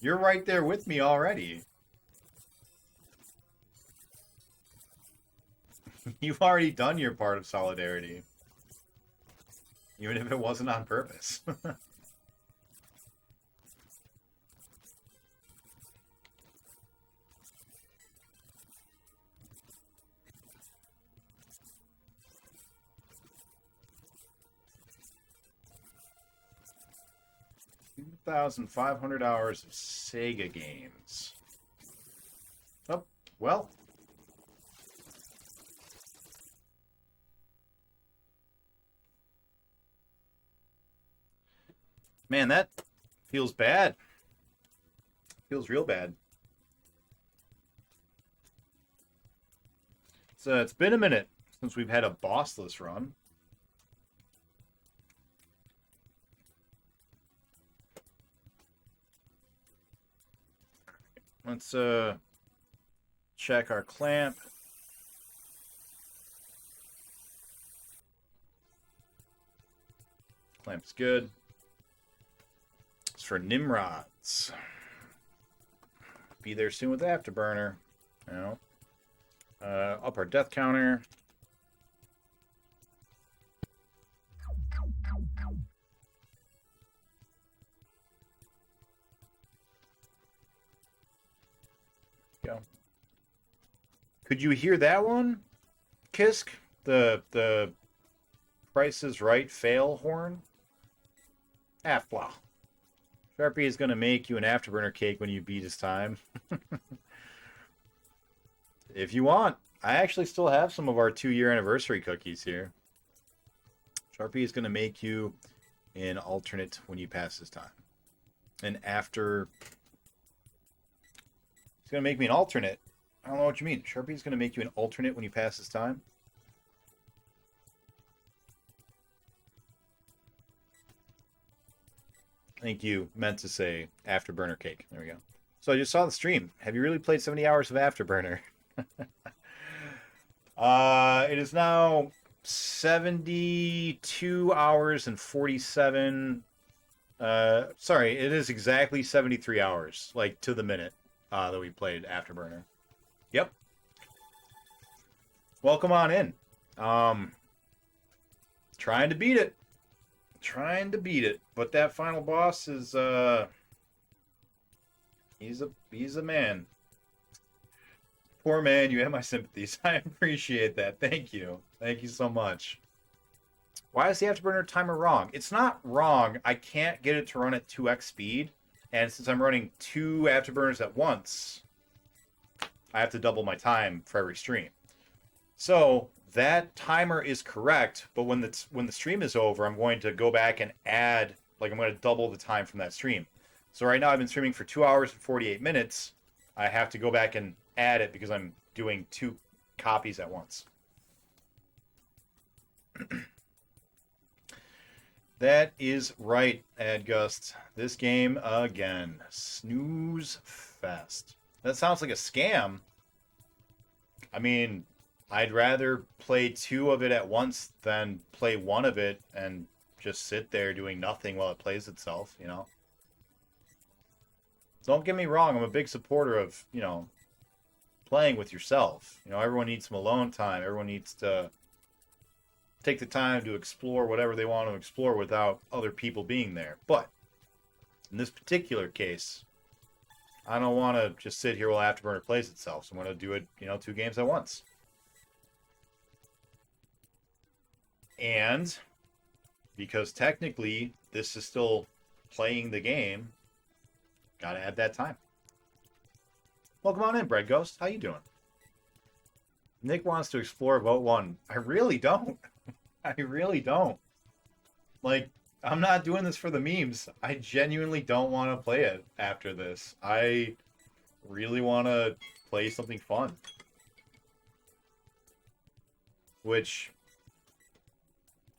You're right there with me already. You've already done your part of solidarity. Even if it wasn't on purpose. 1,500 hours of Sega games. Oh, well. Man, that feels bad. Feels real bad. So it's been a minute since we've had a bossless run. Let's check our clamp. Clamp's good. It's for Nimrods. Be there soon with Afterburner. You know. Up our death counter. Go. Could you hear that one, Kisk? The Price is Right fail horn? Blah. Sharpie is going to make you an Afterburner cake when you beat his time. If you want. I actually still have some of our 2-year anniversary cookies here. Sharpie is going to make you an alternate when you pass his time. And after... He's going to make me an alternate. I don't know what you mean. Sharpie is going to make you an alternate when you pass his time? I think you meant to say Afterburner cake. There we go. So I just saw the stream. Have you really played 70 hours of Afterburner? It is now 72 hours and 47. Sorry, it is exactly 73 hours, like to the minute, that we played Afterburner. Yep. Welcome on in. Trying to beat it. Trying to beat it. But that final boss is, he's a man. Poor man, you have my sympathies. I appreciate that. Thank you. Thank you so much. Why is the Afterburner timer wrong? It's not wrong. I can't get it to run at 2x speed. And since I'm running 2 Afterburners at once, I have to double my time for every stream. So that timer is correct, but when the stream is over, I'm going to go back and add, like I'm going to double the time from that stream. So right now I've been streaming for 2 hours and 48 minutes. I have to go back and add it because I'm doing 2 copies at once. That is right, Adgust. This game again. Snooze fest. That sounds like a scam. I mean, I'd rather play 2 of it at once than play 1 of it and just sit there doing nothing while it plays itself, you know? Don't get me wrong, I'm a big supporter of, you know, playing with yourself. You know, everyone needs some alone time. Everyone needs to take the time to explore whatever they want to explore without other people being there. But in this particular case, I don't want to just sit here while Afterburner plays itself. So I'm going to do it, you know, 2 games at once. And because technically this is still playing the game, got to add that time. Welcome on in, Bread Ghost. How you doing? Nick wants to explore Vote 1. I really don't. I really don't. Like, I'm not doing this for the memes. I genuinely don't want to play it after this. I really want to play something fun. Which,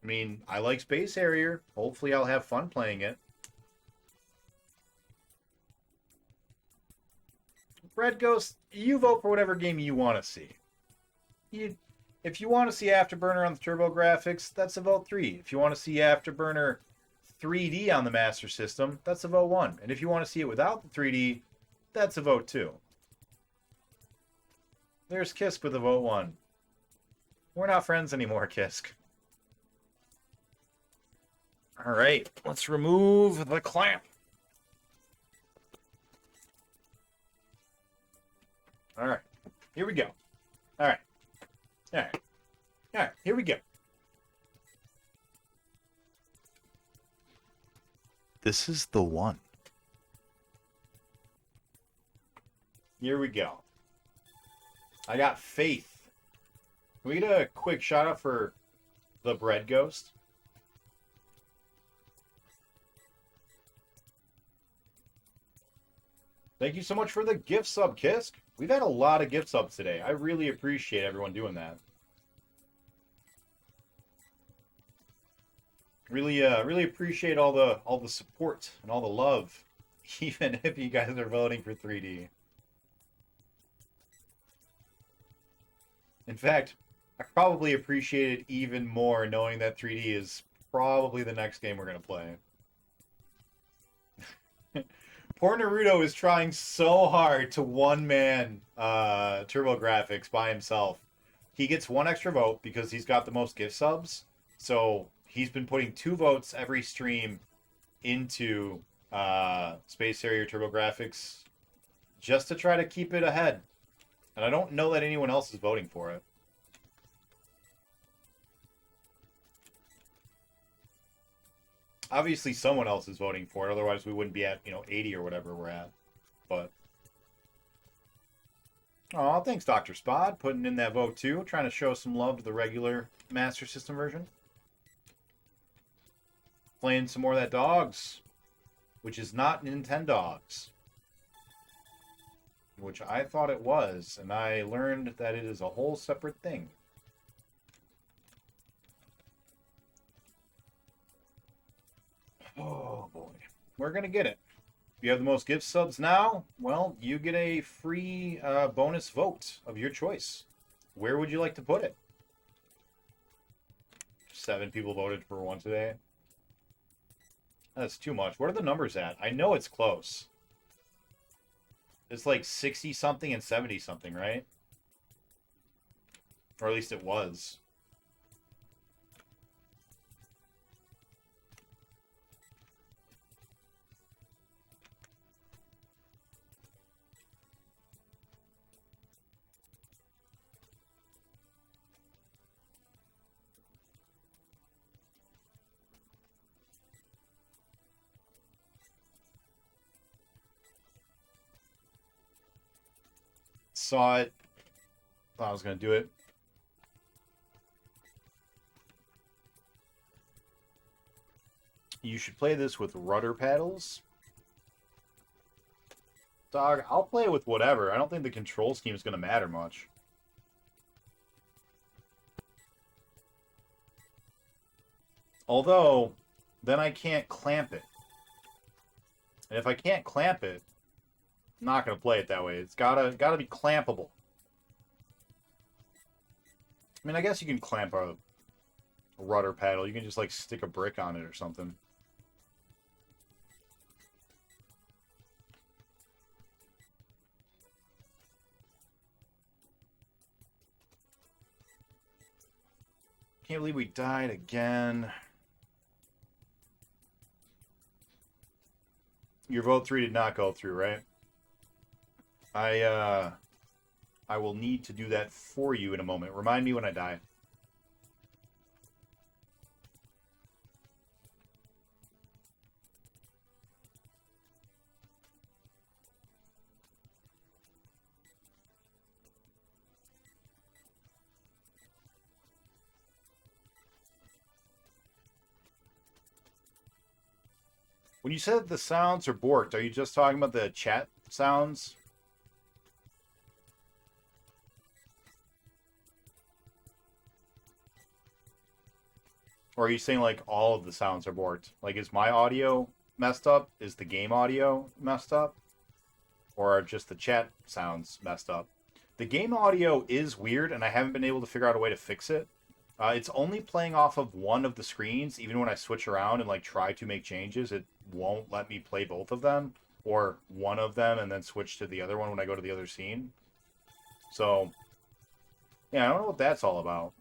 I mean, I like Space Harrier. Hopefully I'll have fun playing it. Red Ghost, you vote for whatever game you want to see. If you want to see Afterburner on the TurboGrafx, that's a vote 3. If you want to see Afterburner 3D on the Master System, that's a vote 1. And if you want to see it without the 3D, that's a vote 2. There's Kisk with a vote 1. We're not friends anymore, Kisk. Alright, let's remove the clamp. Alright, here we go. Alright. Alright. Alright, here we go. This is the one. Here we go. I got faith. Can we get a quick shout out for the bread ghost? Thank you so much for the gift sub, Kisk. We've had a lot of gift subs today. I really appreciate everyone doing that. Really appreciate all the support and all the love, even if you guys are voting for 3D. In fact, I probably appreciate it even more knowing that 3D is probably the next game we're gonna play. Poor Naruto is trying so hard to one-man TurboGrafx by himself. He gets one extra vote because he's got the most gift subs. So he's been putting 2 votes every stream into Space Harrier TurboGrafx just to try to keep it ahead. And I don't know that anyone else is voting for it. Obviously, someone else is voting for it. Otherwise, we wouldn't be at 80 or whatever we're at. But oh, thanks, Dr. Spod, putting in that vote too, trying to show some love to the regular Master System version. Playing some more of that Dogs, which is not Nintendogs, which I thought it was, and I learned that it is a whole separate thing. Oh boy, we're gonna get it. If you have the most gift subs now, well, you get a free bonus vote of your choice. Where would you like to put it? 7 people voted for one today. That's too much. What are the numbers at? I know it's close. It's like 60 something and 70 something, right? Or at least it was. Saw it. Thought I was going to do it. You should play this with rudder paddles. Dog, I'll play it with whatever. I don't think the control scheme is going to matter much. Although, then I can't clamp it. And if I can't clamp it, I'm not going to play it that way. It's gotta be clampable. I mean, I guess you can clamp a rudder paddle. You can just, like, stick a brick on it or something. Can't believe we died again. Your vote 3 did not go through, right? I will need to do that for you in a moment. Remind me when I die. When you said the sounds are borked, are you just talking about the chat sounds? Or are you saying, like, all of the sounds are borked? Like, is my audio messed up? Is the game audio messed up? Or are just the chat sounds messed up? The game audio is weird, and I haven't been able to figure out a way to fix it. It's only playing off of one of the screens. Even when I switch around and, like, try to make changes, it won't let me play both of them. Or one of them and then switch to the other one when I go to the other scene. So, yeah, I don't know what that's all about.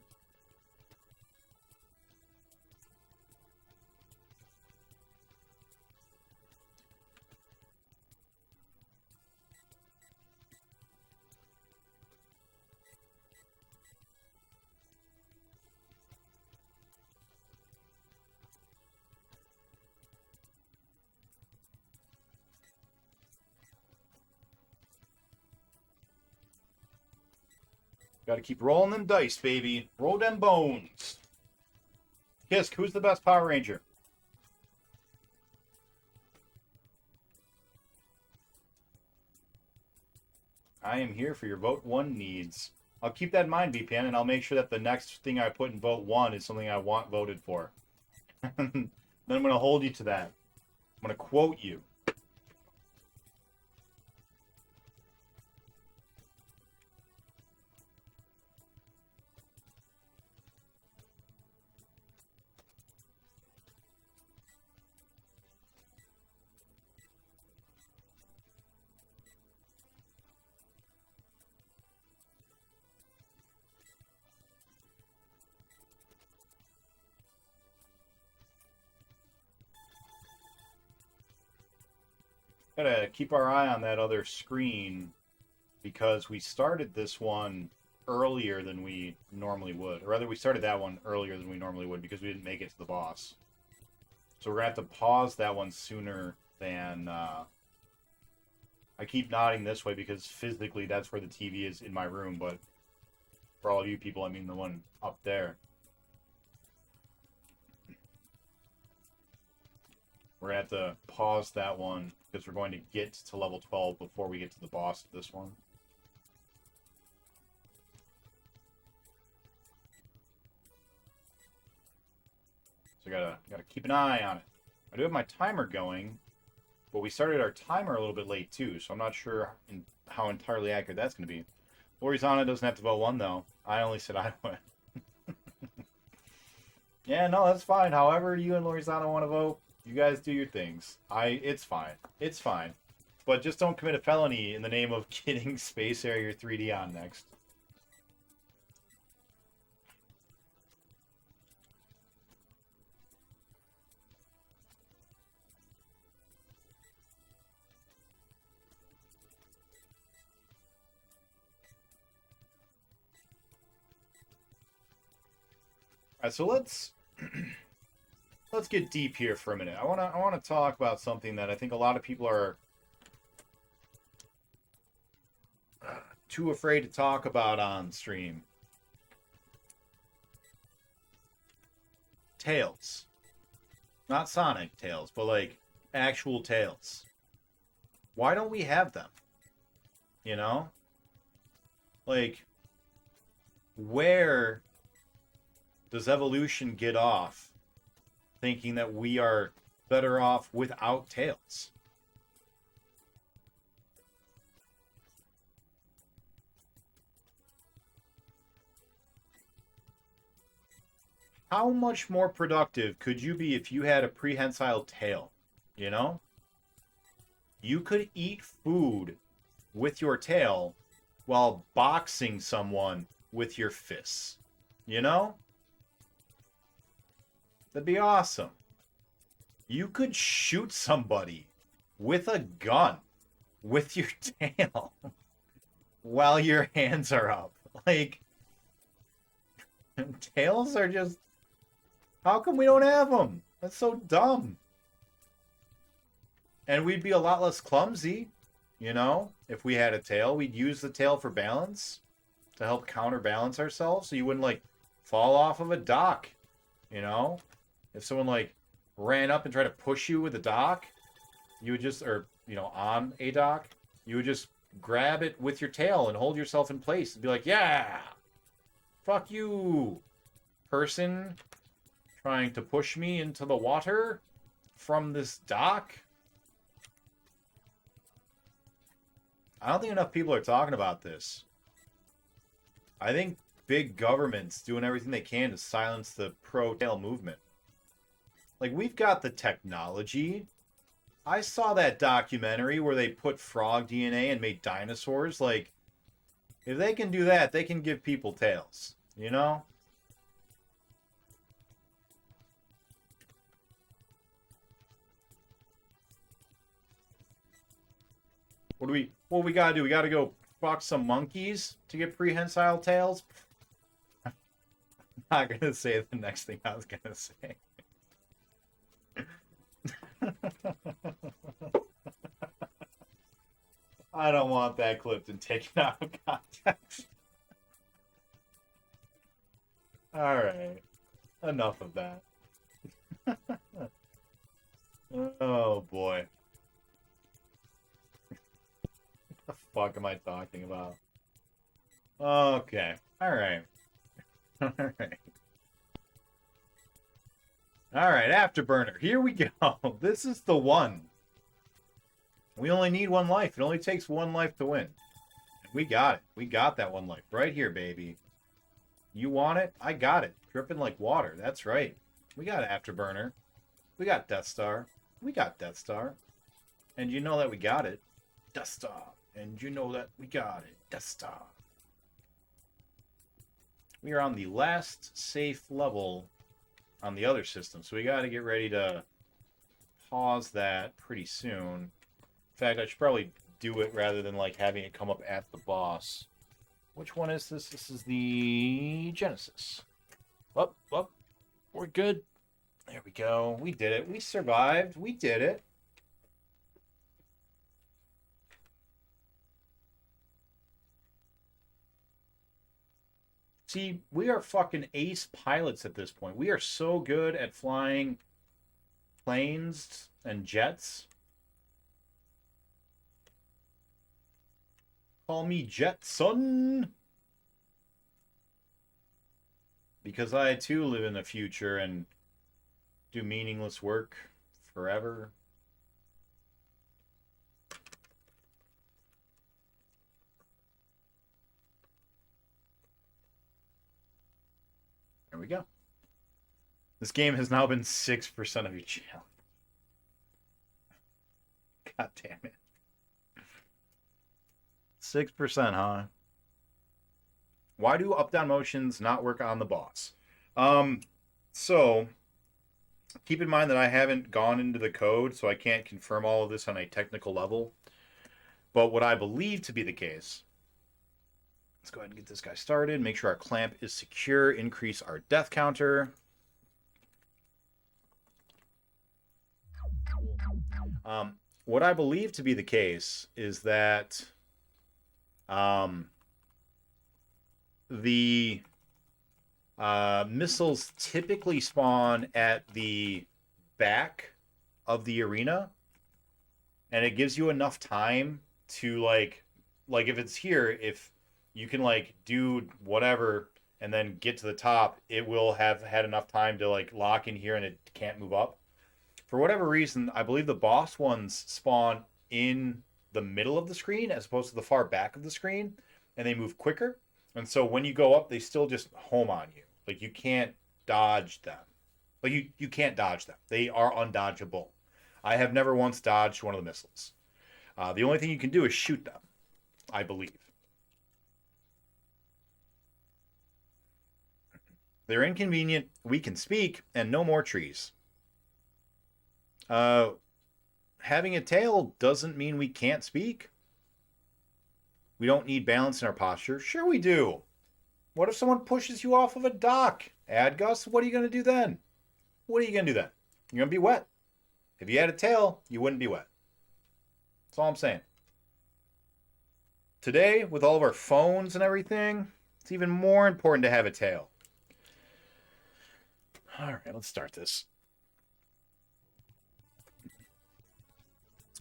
Got to keep rolling them dice, baby. Roll them bones. Kisk, who's the best Power Ranger? I am here for your vote 1 needs. I'll keep that in mind, VPN, and I'll make sure that the next thing I put in vote 1 is something I want voted for. Then I'm going to hold you to that. I'm going to quote you. Gotta keep our eye on that other screen because we started this one earlier than we normally would. Or rather, we started that one earlier than we normally would because we didn't make it to the boss. So we're going to have to pause that one sooner than... I keep nodding this way because physically that's where the TV is in my room, but for all of you people, I mean the one up there. We're going to have to pause that one because we're going to get to level 12 before we get to the boss of this one. So gotta keep an eye on it. I do have my timer going, but we started our timer a little bit late too, so I'm not sure how entirely accurate that's going to be. Lorizana doesn't have to vote 1 though. I only said I would. Yeah, no, that's fine. However you and Lorizana want to vote, you guys do your things. It's fine. It's fine. But just don't commit a felony in the name of getting Space Harrier 3D on next. Alright, so let's get deep here for a minute. I wanna talk about something that I think a lot of people are too afraid to talk about on stream. Tails. Not Sonic tails, but like actual tails. Why don't we have them? You know? Like, where does evolution get off thinking that we are better off without tails? How much more productive could you be if you had a prehensile tail? You know? You could eat food with your tail while boxing someone with your fists. You know? That'd be awesome. You could shoot somebody with a gun with your tail while your hands are up. Like, tails are just... How come we don't have them? That's so dumb. And we'd be a lot less clumsy, you know? If we had a tail, we'd use the tail for balance to help counterbalance ourselves so you wouldn't, like, fall off of a dock, you know? If someone, like, ran up and tried to push you with a dock, you would just, or, you know, on a dock, you would just grab it with your tail and hold yourself in place and be like, yeah, fuck you, person trying to push me into the water from this dock. I don't think enough people are talking about this. I think big government's doing everything they can to silence the pro-tail movement. Like, we've got the technology. I saw that documentary where they put frog DNA and made dinosaurs. Like, if they can do that, they can give people tails. You know? What we gotta do? We gotta go fuck some monkeys to get prehensile tails? I'm not gonna say the next thing I was gonna say. I don't want that clipped and taken out of context. Alright. Enough of that. Oh, boy. What the fuck am I talking about? Okay. Alright. Alright. Alright, Afterburner. Here we go. This is the one. We only need one life. It only takes one life to win. We got it. We got that one life. Right here, baby. You want it? I got it. Dripping like water. That's right. We got Afterburner. We got Death Star. We got Death Star. And you know that we got it. Death Star. And you know that we got it. Death Star. We are on the last safe level on the other system. So we got to get ready to pause that pretty soon. In fact, I should probably do it rather than like having it come up at the boss. Which one is this? This is the Genesis. Up, up. We're good. There we go. We did it. We survived. We did it. See, we are fucking ace pilots at this point. We are so good at flying planes and jets. Call me Jetson. Because I too live in the future and do meaningless work forever. There we go. This game has now been 6% of your channel. God damn it. 6%, huh? Why do up-down motions not work on the boss? So, keep in mind that I haven't gone into the code, so I can't confirm all of this on a technical level. But what I believe to be the case, let's go ahead and get this guy started, make sure our clamp is secure, increase our death counter. What I believe to be the case is that the missiles typically spawn at the back of the arena, and it gives you enough time to like if it's here, if you can like do whatever and then get to the top, it will have had enough time to like lock in here and it can't move up. For whatever reason, I believe the boss ones spawn in the middle of the screen as opposed to the far back of the screen, and they move quicker. And so when you go up, they still just home on you. Like, you can't dodge them. Like, you can't dodge them. They are undodgeable. I have never once dodged one of the missiles. The only thing you can do is shoot them, I believe. They're inconvenient, we can speak, and no more trees. Having a tail doesn't mean we can't speak. We don't need balance in our posture. Sure we do. What if someone pushes you off of a dock? Adgus, what are you going to do then? What are you going to do then? You're going to be wet. If you had a tail, you wouldn't be wet. That's all I'm saying. Today, with all of our phones and everything, it's even more important to have a tail. All right, let's start this.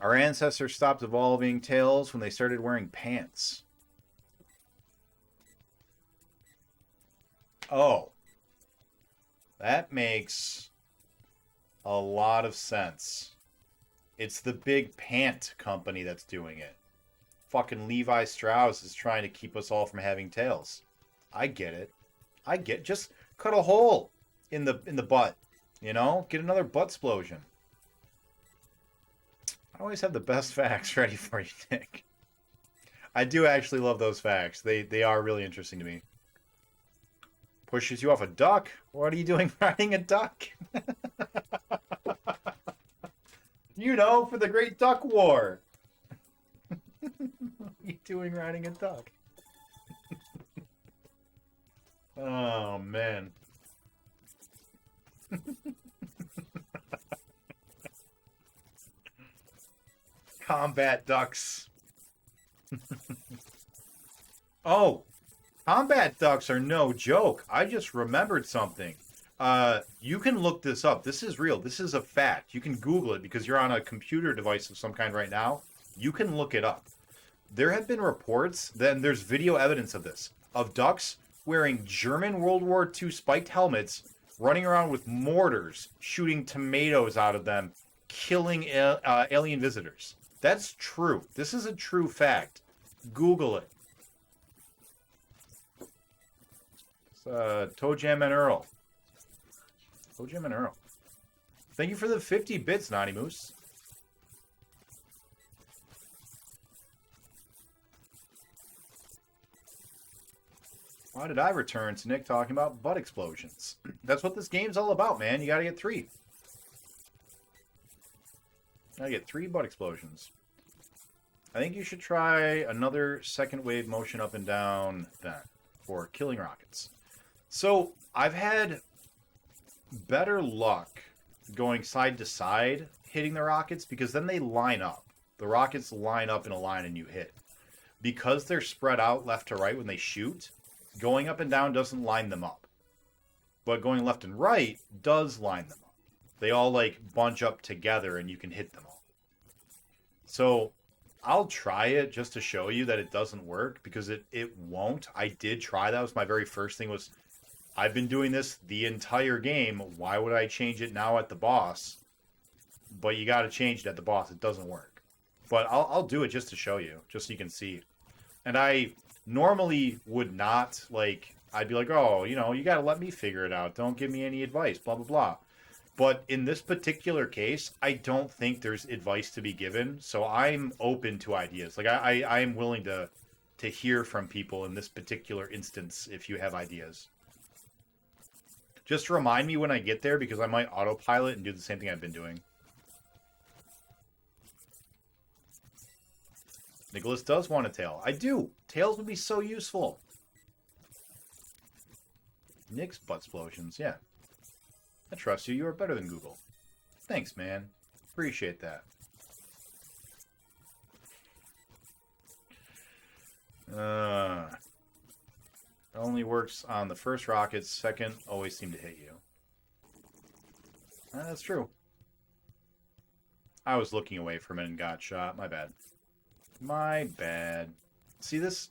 Our ancestors stopped evolving tails when they started wearing pants. Oh. That makes a lot of sense. It's the big pant company that's doing it. Fucking Levi Strauss is trying to keep us all from having tails. I get it. Just cut a hole in the butt. You know? Get another butt explosion. I always have the best facts ready for you, Nick. I do actually love those facts. They are really interesting to me. Pushes you off a duck? What are you doing riding a duck? You know, for the Great Duck War. What are you doing riding a duck? Oh, man. Combat ducks. Oh, Combat ducks are no joke. I just remembered something. You can look this up. This is real. This is a fact. You can Google it because you're on a computer device of some kind right now. You can look it up. There have been reports, then there's video evidence of this, of ducks wearing German World War II spiked helmets, running around with mortars, shooting tomatoes out of them, killing alien visitors. That's true. This is a true fact. Google it. Toe Jam and Earl. Toe Jam and Earl. Thank you for the 50 bits, Naughty Moose. Why did I return to Nick talking about butt explosions? That's what this game's all about, man. You gotta get 3. Gotta get 3 butt explosions. I think you should try another second wave motion up and down then for killing rockets. So I've had better luck going side to side hitting the rockets because then they line up. The rockets line up in a line and you hit. Because they're spread out left to right when they shoot, going up and down doesn't line them up. But going left and right does line them up. They all like bunch up together and you can hit them all. So I'll try it just to show you that it doesn't work because it won't. I did try. That was my very first thing was I've been doing this the entire game. Why would I change it now at the boss? But you got to change it at the boss. It doesn't work. But I'll do it just to show you, just so you can see. And I normally would not, like, I'd be like, oh, you know, you got to let me figure it out. Don't give me any advice, blah, blah, blah. But in this particular case, I don't think there's advice to be given. So I'm open to ideas. Like, I am willing to hear from people in this particular instance if you have ideas. Just remind me when I get there because I might autopilot and do the same thing I've been doing. Nicholas does want a tail. I do. Tails would be so useful. Nick's butt explosions, yeah. I trust you. You are better than Google. Thanks, man. Appreciate that. Only works on the first rockets. Second, always seem to hit you. That's true. I was looking away for a minute and got shot. My bad. My bad. See, this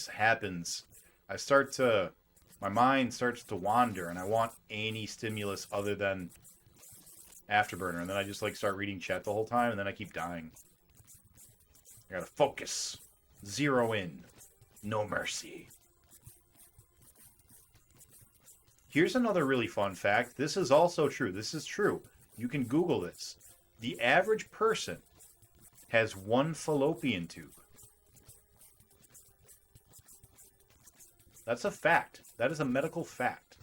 happens. My mind starts to wander, and I want any stimulus other than Afterburner, and then I just like start reading chat the whole time, and then I keep dying. I gotta focus. Zero in. No mercy. Here's another really fun fact. This is also true. This is true. You can Google this. The average person has 1 fallopian tube. That's a fact. That is a medical fact.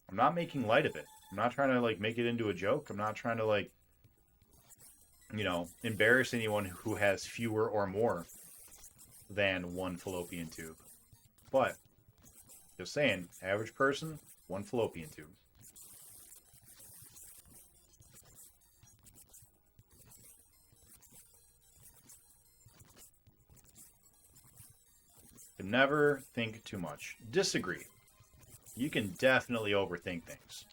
I'm not making light of it. I'm not trying to like make it into a joke. I'm not trying to like, you know, embarrass anyone who has fewer or more than 1 fallopian tube. But just saying, average person, 1 fallopian tube. Can never think too much. Disagree. You can definitely overthink things.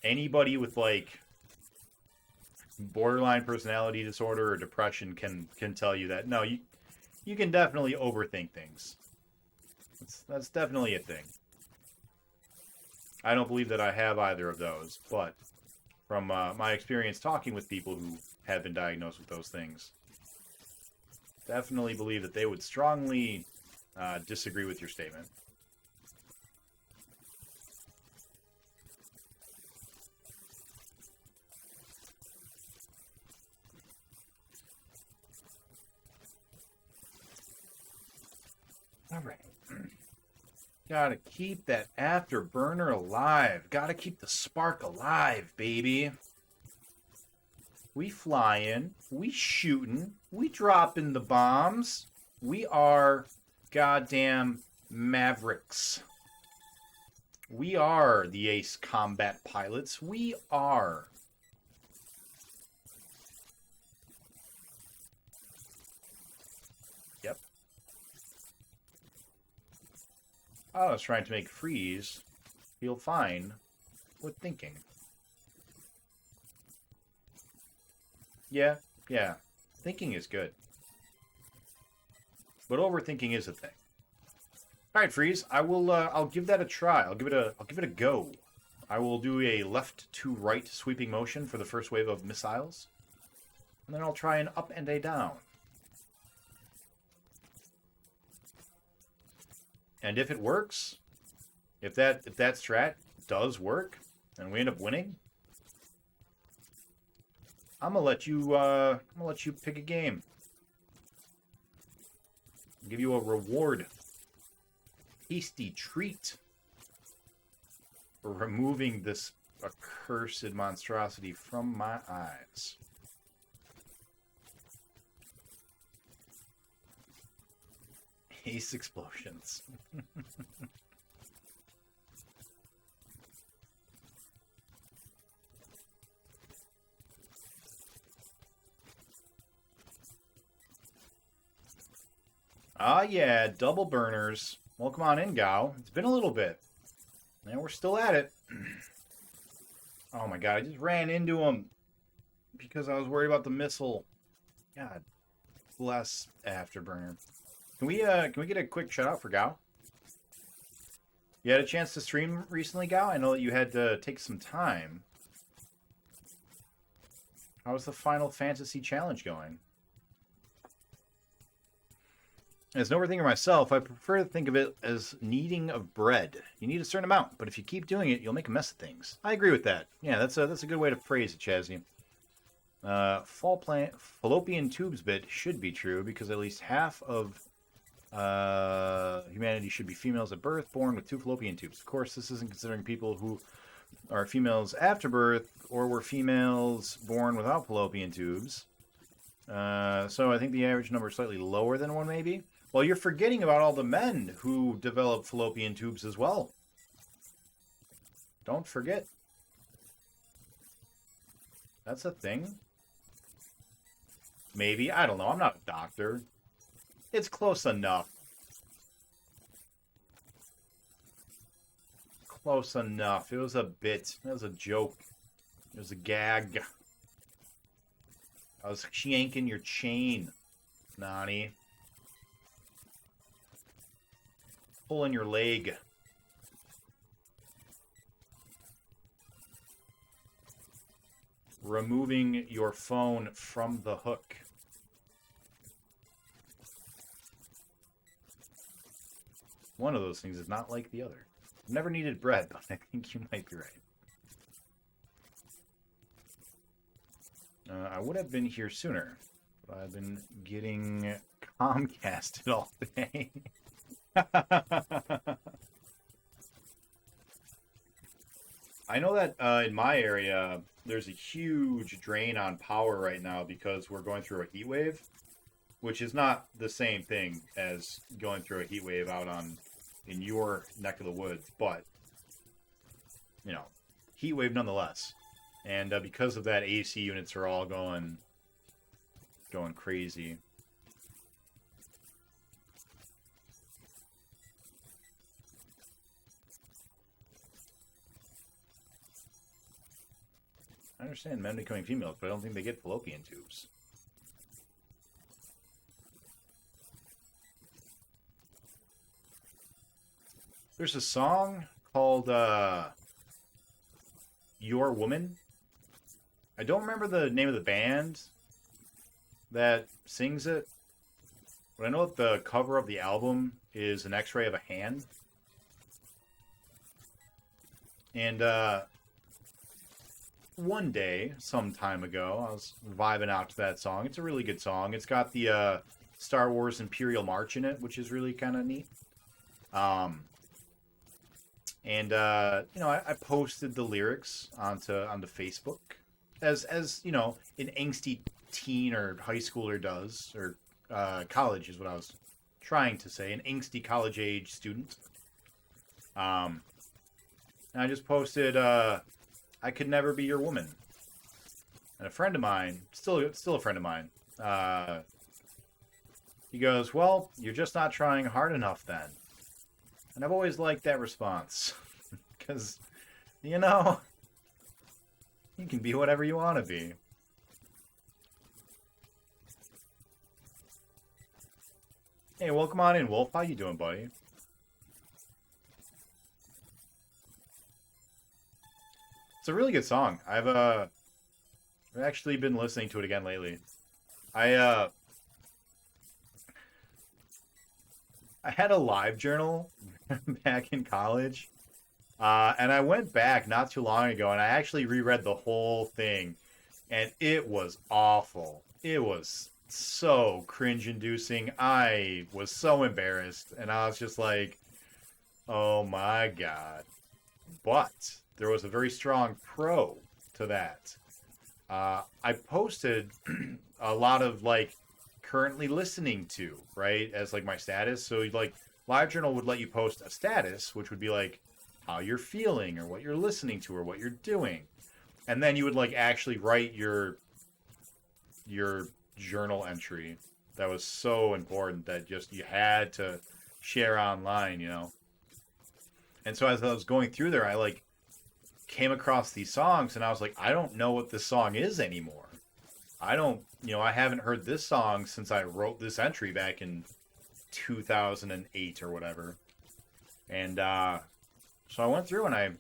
Anybody with like borderline personality disorder or depression can tell you that no, you can definitely overthink things. That's definitely a thing. I don't believe that I have either of those, but from my experience talking with people who have been diagnosed with those things, definitely believe that they would strongly disagree with your statement. All right. Gotta keep that afterburner alive. Gotta keep the spark alive, baby. We flying, we shooting, we dropping the bombs. We are goddamn Mavericks. We are the ace combat pilots. We are. Yep. I was trying to make freeze feel fine with thinking. Yeah, yeah. Thinking is good. But overthinking is a thing. All right, freeze. I will. I'll give that a try. I'll give it a go. I will do a left to right sweeping motion for the first wave of missiles, and then I'll try an up and a down. And if it works, if that strat does work, and we end up winning, I'm gonna let you pick a game. I'll give you a reward. Tasty treat for removing this accursed monstrosity from my eyes. Ace explosions. Ah, yeah, double burners. Welcome on in, Gao. It's been a little bit. And we're still at it. Oh my god, I just ran into him because I was worried about the missile. God bless Afterburner. Can we get a quick shout out for Gao? You had a chance to stream recently, Gao? I know that you had to take some time. How's the Final Fantasy Challenge going? As an overthinker myself, I prefer to think of it as kneading of bread. You need a certain amount, but if you keep doing it, you'll make a mess of things. I agree with that. Yeah, that's a good way to phrase it, Chazzy. Fallopian tubes bit should be true because at least half of humanity should be females at birth, born with 2 fallopian tubes. Of course, this isn't considering people who are females after birth or were females born without fallopian tubes. So I think the average number is slightly lower than 1, maybe. Well, you're forgetting about all the men who develop fallopian tubes as well. Don't forget. That's a thing. Maybe. I don't know. I'm not a doctor. It's close enough. Close enough. It was a bit. It was a joke. It was a gag. I was yanking your chain, Nani. Pulling your leg. Removing your phone from the hook. One of those things is not like the other. I've never needed bread, but I think you might be right. I would have been here sooner, but I've been getting Comcasted all day. I know that in my area, there's a huge drain on power right now because we're going through a heat wave, which is not the same thing as going through a heat wave out in your neck of the woods, but, you know, heat wave nonetheless. And because of that, AC units are all going crazy. I understand men becoming females, but I don't think they get fallopian tubes. There's a song called Your Woman. I don't remember the name of the band that sings it, but I know that the cover of the album is an x-ray of a hand. And one day, some time ago, I was vibing out to that song. It's a really good song. It's got the Star Wars Imperial March in it, which is really kind of neat. And you know, I posted the lyrics onto Facebook, as you know, an angsty teen or high schooler does, or college is what I was trying to say, an angsty college-age student. And I just posted, I could never be your woman. And a friend of mine, still a friend of mine, he goes, well, you're just not trying hard enough then. And I've always liked that response. Because, you know, you can be whatever you want to be. Hey, welcome on in, Wolf. How you doing, buddy? It's a really good song. I've actually been listening to it again lately. I had a live journal back in college, and I went back not too long ago, and I actually reread the whole thing, and it was awful. It was so cringe-inducing. I was so embarrassed, and I was just like, oh my god. But there was a very strong pro to that. I posted a lot of, like, currently listening to, right, as, like, my status. So, like, LiveJournal would let you post a status, which would be, like, how you're feeling or what you're listening to or what you're doing. And then you would, like, actually write your journal entry. That was so important that just you had to share online, you know. And so as I was going through there, I, like, came across these songs, and I was like, I don't know what this song is anymore. I don't, you know, I haven't heard this song since I wrote this entry back in 2008 or whatever. And so I went through and I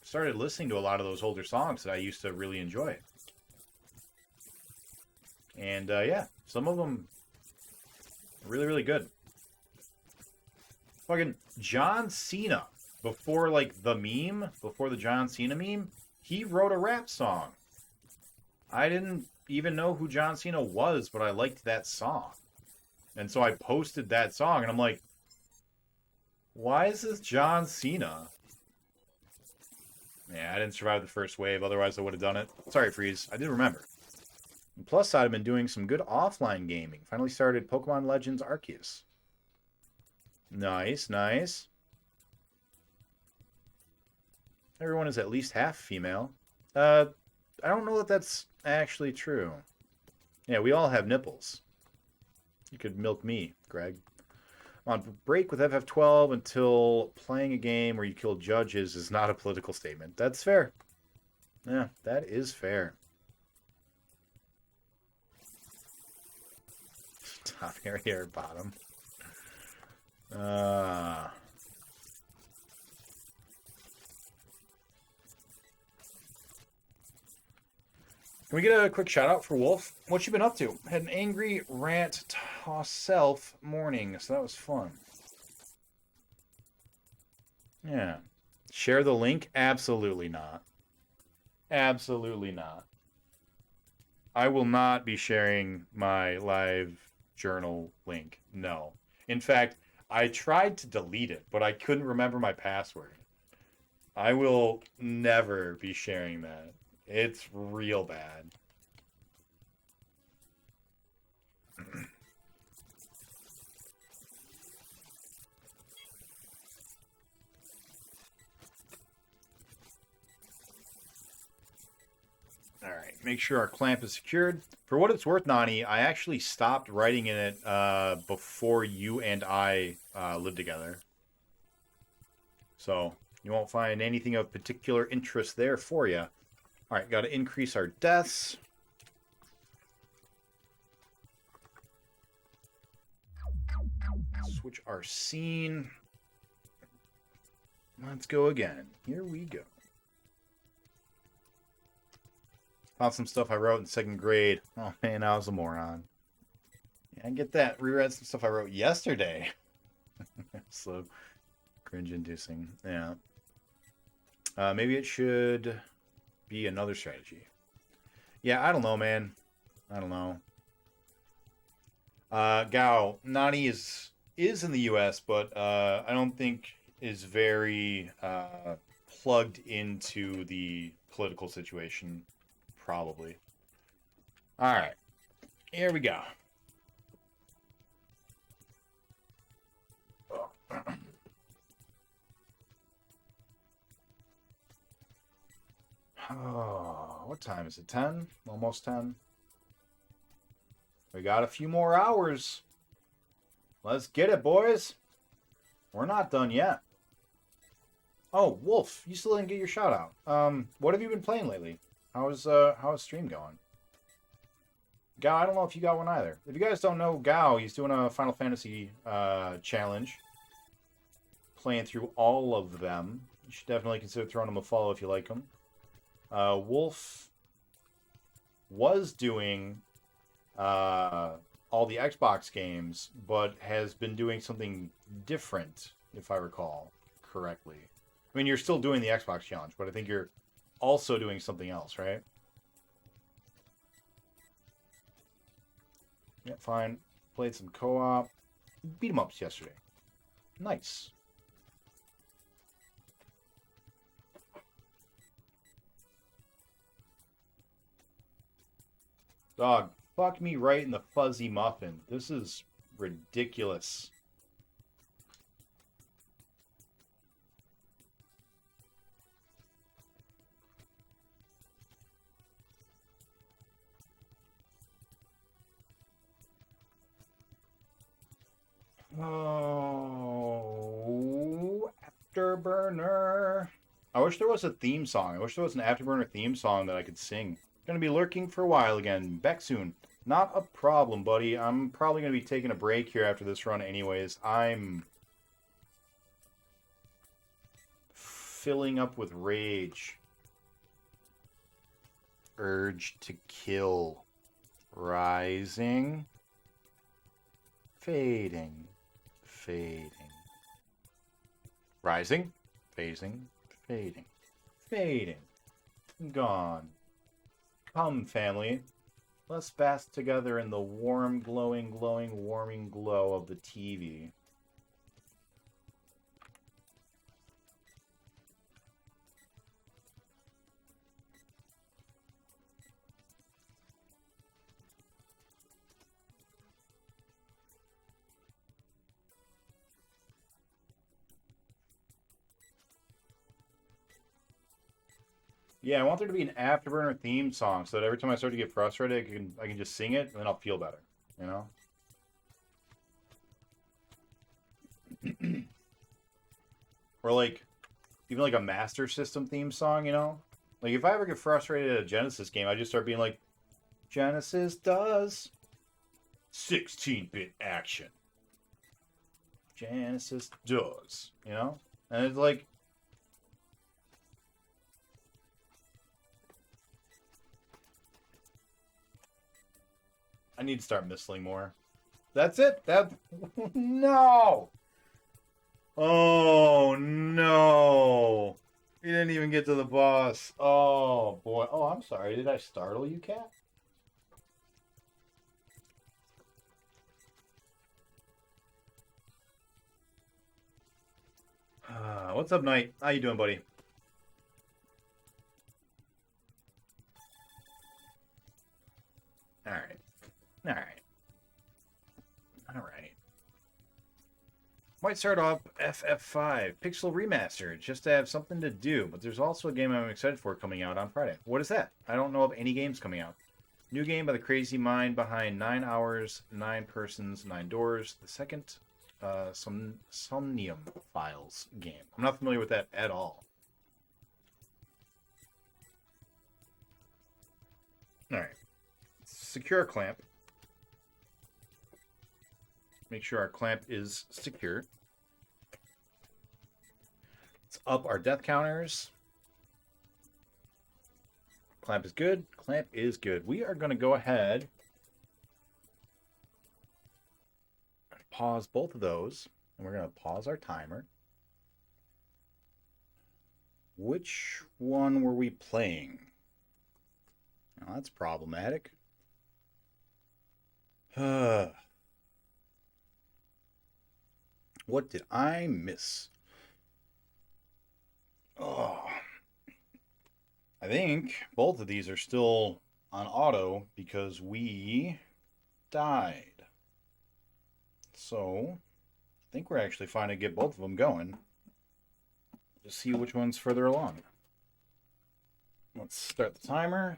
started listening to a lot of those older songs that I used to really enjoy. And yeah, some of them are really, really good. Fucking John Cena, before, like, the meme, before the John Cena meme, he wrote a rap song. I didn't even know who John Cena was, but I liked that song. And so I posted that song, and I'm like, why is this John Cena? Yeah, I didn't survive the first wave, otherwise I would have done it. Sorry, Freeze. I did remember. And plus side, I've been doing some good offline gaming. Finally started Pokemon Legends Arceus. Nice, nice. Everyone is at least half female. I don't know that that's actually true. Yeah, we all have nipples. You could milk me, Greg. On break with FF12 until playing a game where you kill judges is not a political statement. That's fair. Yeah, that is fair. Top area or bottom. Can we get a quick shout out for Wolf? What you been up to? Had an angry rant self morning, so that was fun. Yeah. Share the link? Absolutely not. Absolutely not. I will not be sharing my live journal link. No. In fact, I tried to delete it, but I couldn't remember my password. I will never be sharing that. It's real bad. All right, make sure our clamp is secured. For what it's worth, Nani, I actually stopped writing in it before you and I lived together. So you won't find anything of particular interest there for you. All right, got to increase our deaths. Switch our scene. Let's go again. Here we go. Found some stuff I wrote in second grade. Oh man, I was a moron. Yeah, I get that. Reread some stuff I wrote yesterday. So cringe-inducing. Yeah. Maybe it should be another strategy. Yeah, I don't know, man. I don't know. Gao, Nani is in the U.S., but I don't think is very plugged into the political situation. Probably. All right. Here we go. What time is it? 10? Almost 10. We got a few more hours. Let's get it, boys. We're not done yet. Oh, Wolf, you still didn't get your shout out. What have you been playing lately? How's stream going? Gao, I don't know if you got one either. If you guys don't know Gao, he's doing a Final Fantasy challenge. Playing through all of them. You should definitely consider throwing him a follow if you like him. Wolf was doing all the Xbox games, but has been doing something different, if I recall correctly. I mean, you're still doing the Xbox challenge, but I think you're also doing something else, right? Yeah, fine. Played some co-op. Beat 'em ups yesterday. Nice. Dog, fuck me right in the fuzzy muffin. This is ridiculous. Oh, Afterburner. I wish there was a theme song. I wish there was an Afterburner theme song that I could sing. Gonna be lurking for a while again. Back soon. Not a problem, buddy. I'm probably gonna be taking a break here after this run anyways. I'm filling up with rage. Urge to kill. Rising. Fading. Fading. Rising. Phasing. Fading. Fading. Gone. Come, family. Let's bask together in the warm, glowing, warming glow of the TV. Yeah, I want there to be an Afterburner theme song so that every time I start to get frustrated, I can just sing it and then I'll feel better, you know? Or like, even like a Master System theme song, you know? Like if I ever get frustrated at a Genesis game, I just start being like, Genesis does 16-bit action. Genesis does, you know? And it's like, I need to start missling more. That's it. That no. Oh no. You didn't even get to the boss. Oh boy. Oh, I'm sorry. Did I startle you, cat? What's up, Knight? How you doing, buddy? All right. All right. All right. Might start off FF5 Pixel Remastered just to have something to do, but there's also a game I'm excited for coming out on Friday. What is that? I don't know of any games coming out. New game by the crazy mind behind 9 Hours, 9 Persons, 9 Doors, the second Somnium Files game. I'm not familiar with that at all. Alright. Secure clamp. Make sure our clamp is secure. Let's up our death counters. Clamp is good. Clamp is good. We are going to go ahead and pause both of those. And we're going to pause our timer. Which one were we playing? Now, that's problematic. What did I miss? Oh, I think both of these are still on auto because we died. So, I think we're actually fine to get both of them going. Just see which one's further along. Let's start the timer.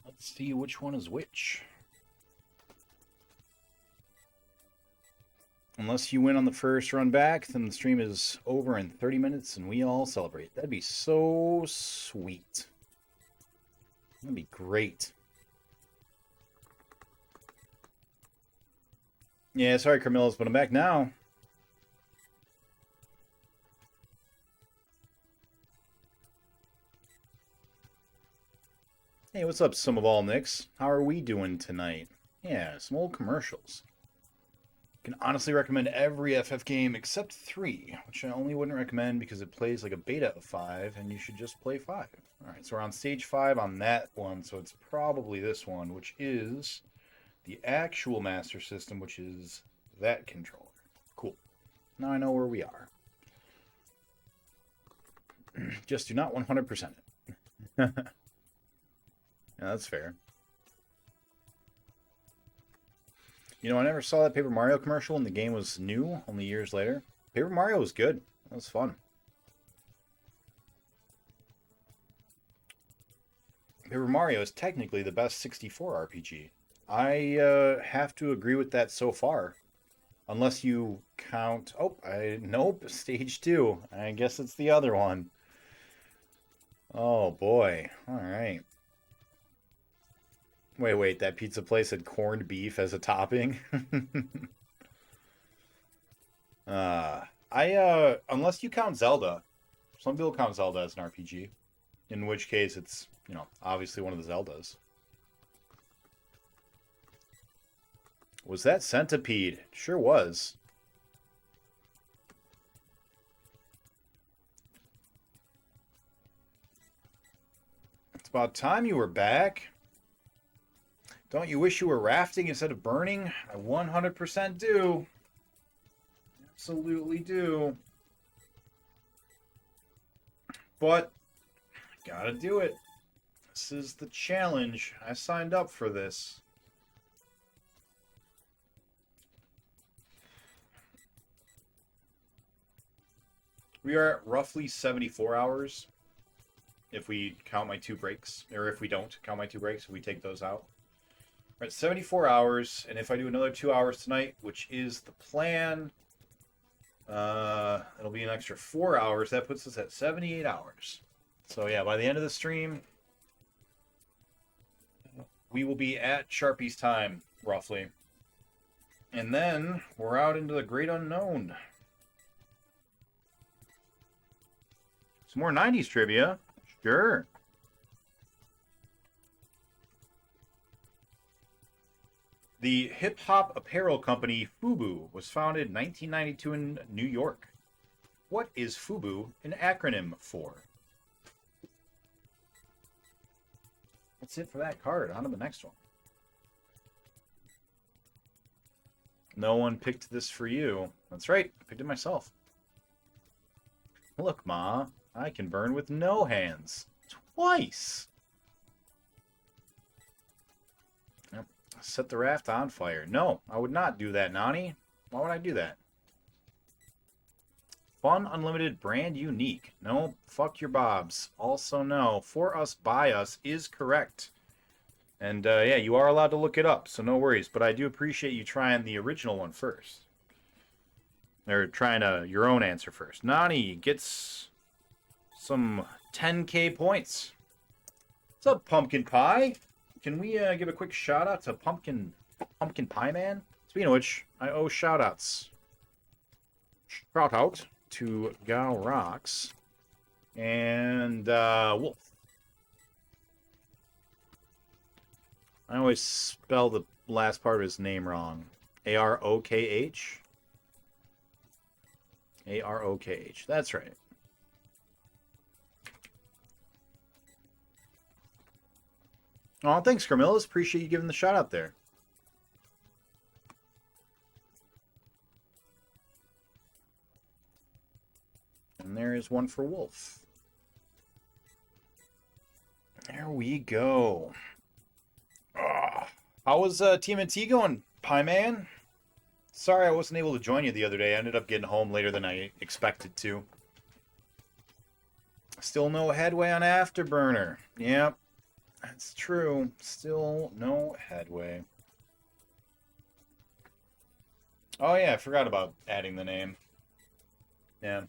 Let's see which one is which. Unless you win on the first run back, then the stream is over in 30 minutes and we all celebrate. That'd be so sweet. That'd be great. Yeah, sorry, Carmillas, but I'm back now. Hey, what's up, some of all Nicks? How are we doing tonight? Yeah, some old commercials. Can honestly recommend every FF game except 3, which I only wouldn't recommend because it plays like a beta of 5, and you should just play 5. Alright, so we're on stage 5 on that one, so it's probably this one, which is the actual Master System, which is that controller. Cool. Now I know where we are. Just do not 100% it. Yeah, that's fair. You know, I never saw that Paper Mario commercial and the game was new, only years later. Paper Mario was good. That was fun. Paper Mario is technically the best 64 RPG. I have to agree with that so far. Unless you count... Oh, nope, stage 2. I guess it's the other one. Oh, boy. All right. Wait, that pizza place had corned beef as a topping? Unless you count Zelda. Some people count Zelda as an RPG. In which case it's, you know, obviously one of the Zeldas. Was that Centipede? Sure was. It's about time you were back. Don't you wish you were rafting instead of burning? I 100% do. Absolutely do. But, gotta do it. This is the challenge. I signed up for this. We are at roughly 74 hours. If we count my 2 breaks. Or if we don't count my 2 breaks, if we take those out. We're at 74 hours, and if I do another 2 hours tonight, which is the plan, it'll be an extra 4 hours. That puts us at 78 hours. So yeah, by the end of the stream, we will be at Sharpie's time, roughly. And then we're out into the great unknown. Some more 90s trivia. Sure. The hip-hop apparel company FUBU was founded in 1992 in New York. What is FUBU an acronym for? That's it for that card. On to the next one. No one picked this for you. That's right. I picked it myself. Look, Ma. I can burn with no hands. Twice! Yep. Set the raft on fire. No, I would not do that, Nani. Why would I do that? Fun, unlimited, brand unique. No, fuck your bobs. Also no. For us, by us is correct. And yeah, you are allowed to look it up, so no worries. But I do appreciate you trying the original one first. Or trying your own answer first. Nani gets some 10k points. What's up, Pumpkin Pie? Can we give a quick shout out to Pumpkin Pie Man? Speaking of which, I owe shout outs. Shout out to Gal Rocks and Wolf. I always spell the last part of his name wrong. A-R-O-K-H? A-R-O-K-H. That's right. Oh, thanks, Carmillas. Appreciate you giving the shout out there. And there is one for Wolf. There we go. How was TMNT going, Pie Man? Sorry I wasn't able to join you the other day. I ended up getting home later than I expected to. Still no headway on Afterburner. Yep, that's true. Still no headway. Oh yeah, I forgot about adding the name. Yeah.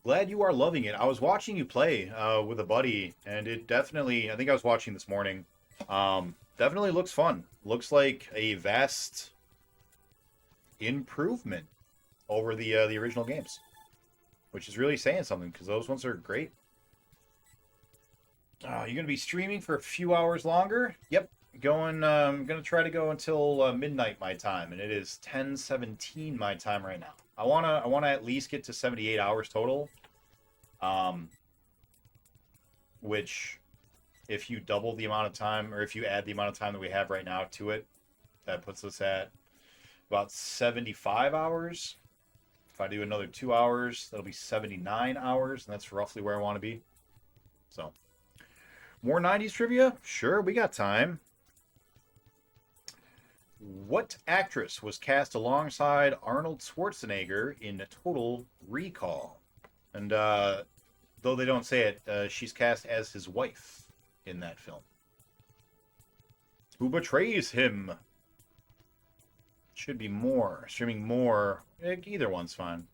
Glad you are loving it. I was watching you play with a buddy, and it definitely, I think I was watching this morning. Definitely looks fun. Looks like a vast improvement over the original games, which is really saying something because those ones are great. You're gonna be streaming for a few hours longer? Yep, going. I'm gonna try to go until midnight my time, and it is 10:17 my time right now. I wanna at least get to 78 hours total. Which, if you double the amount of time, or if you add the amount of time that we have right now to it, that puts us at about 75 hours. If I do another 2 hours, that'll be 79 hours, and that's roughly where I want to be. So, more 90s trivia? Sure, we got time. What actress was cast alongside Arnold Schwarzenegger in Total Recall? And though they don't say it, she's cast as his wife in that film. Who betrays him? Should be more. Streaming more. Either one's fine.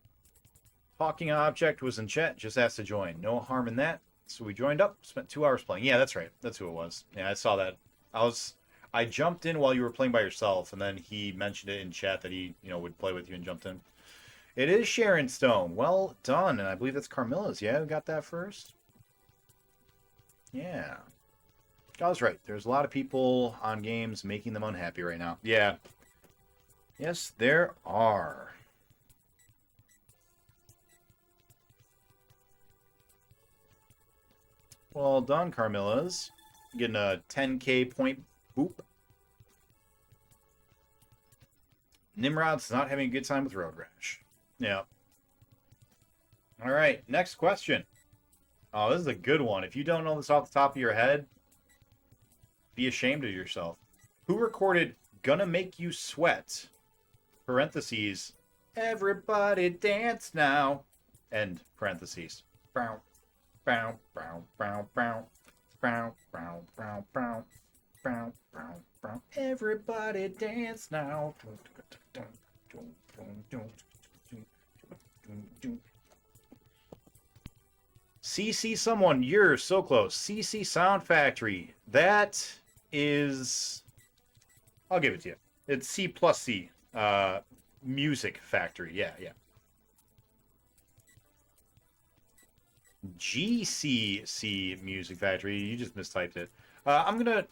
Talking object was in chat. Just asked to join. No harm in that. So we joined up. Spent 2 hours playing. Yeah, that's right. That's who it was. Yeah, I saw that. I jumped in while you were playing by yourself, and then he mentioned it in chat that he, would play with you and jumped in. It is Sharon Stone. Well done. And I believe that's Carmilla's. Yeah, who got that first? Yeah. I was right. There's a lot of people on games making them unhappy right now. Yeah. Yes, there are. Well done, Carmilla's. Getting a 10k point boop. Nimrod's not having a good time with Road Rash. Yeah. All right, next question. Oh, this is a good one. If you don't know this off the top of your head, be ashamed of yourself. Who recorded Gonna Make You Sweat? Parentheses. Everybody dance now. End parentheses. Bow, bow, bow, bow, bow, bow, bow, bow, bow, bow, bow, bow. Everybody dance now. CC someone, you're so close. CC Sound Factory. That is... I'll give it to you. It's C plus C. Music Factory. Yeah. GCC Music Factory. You just mistyped it. I'm gonna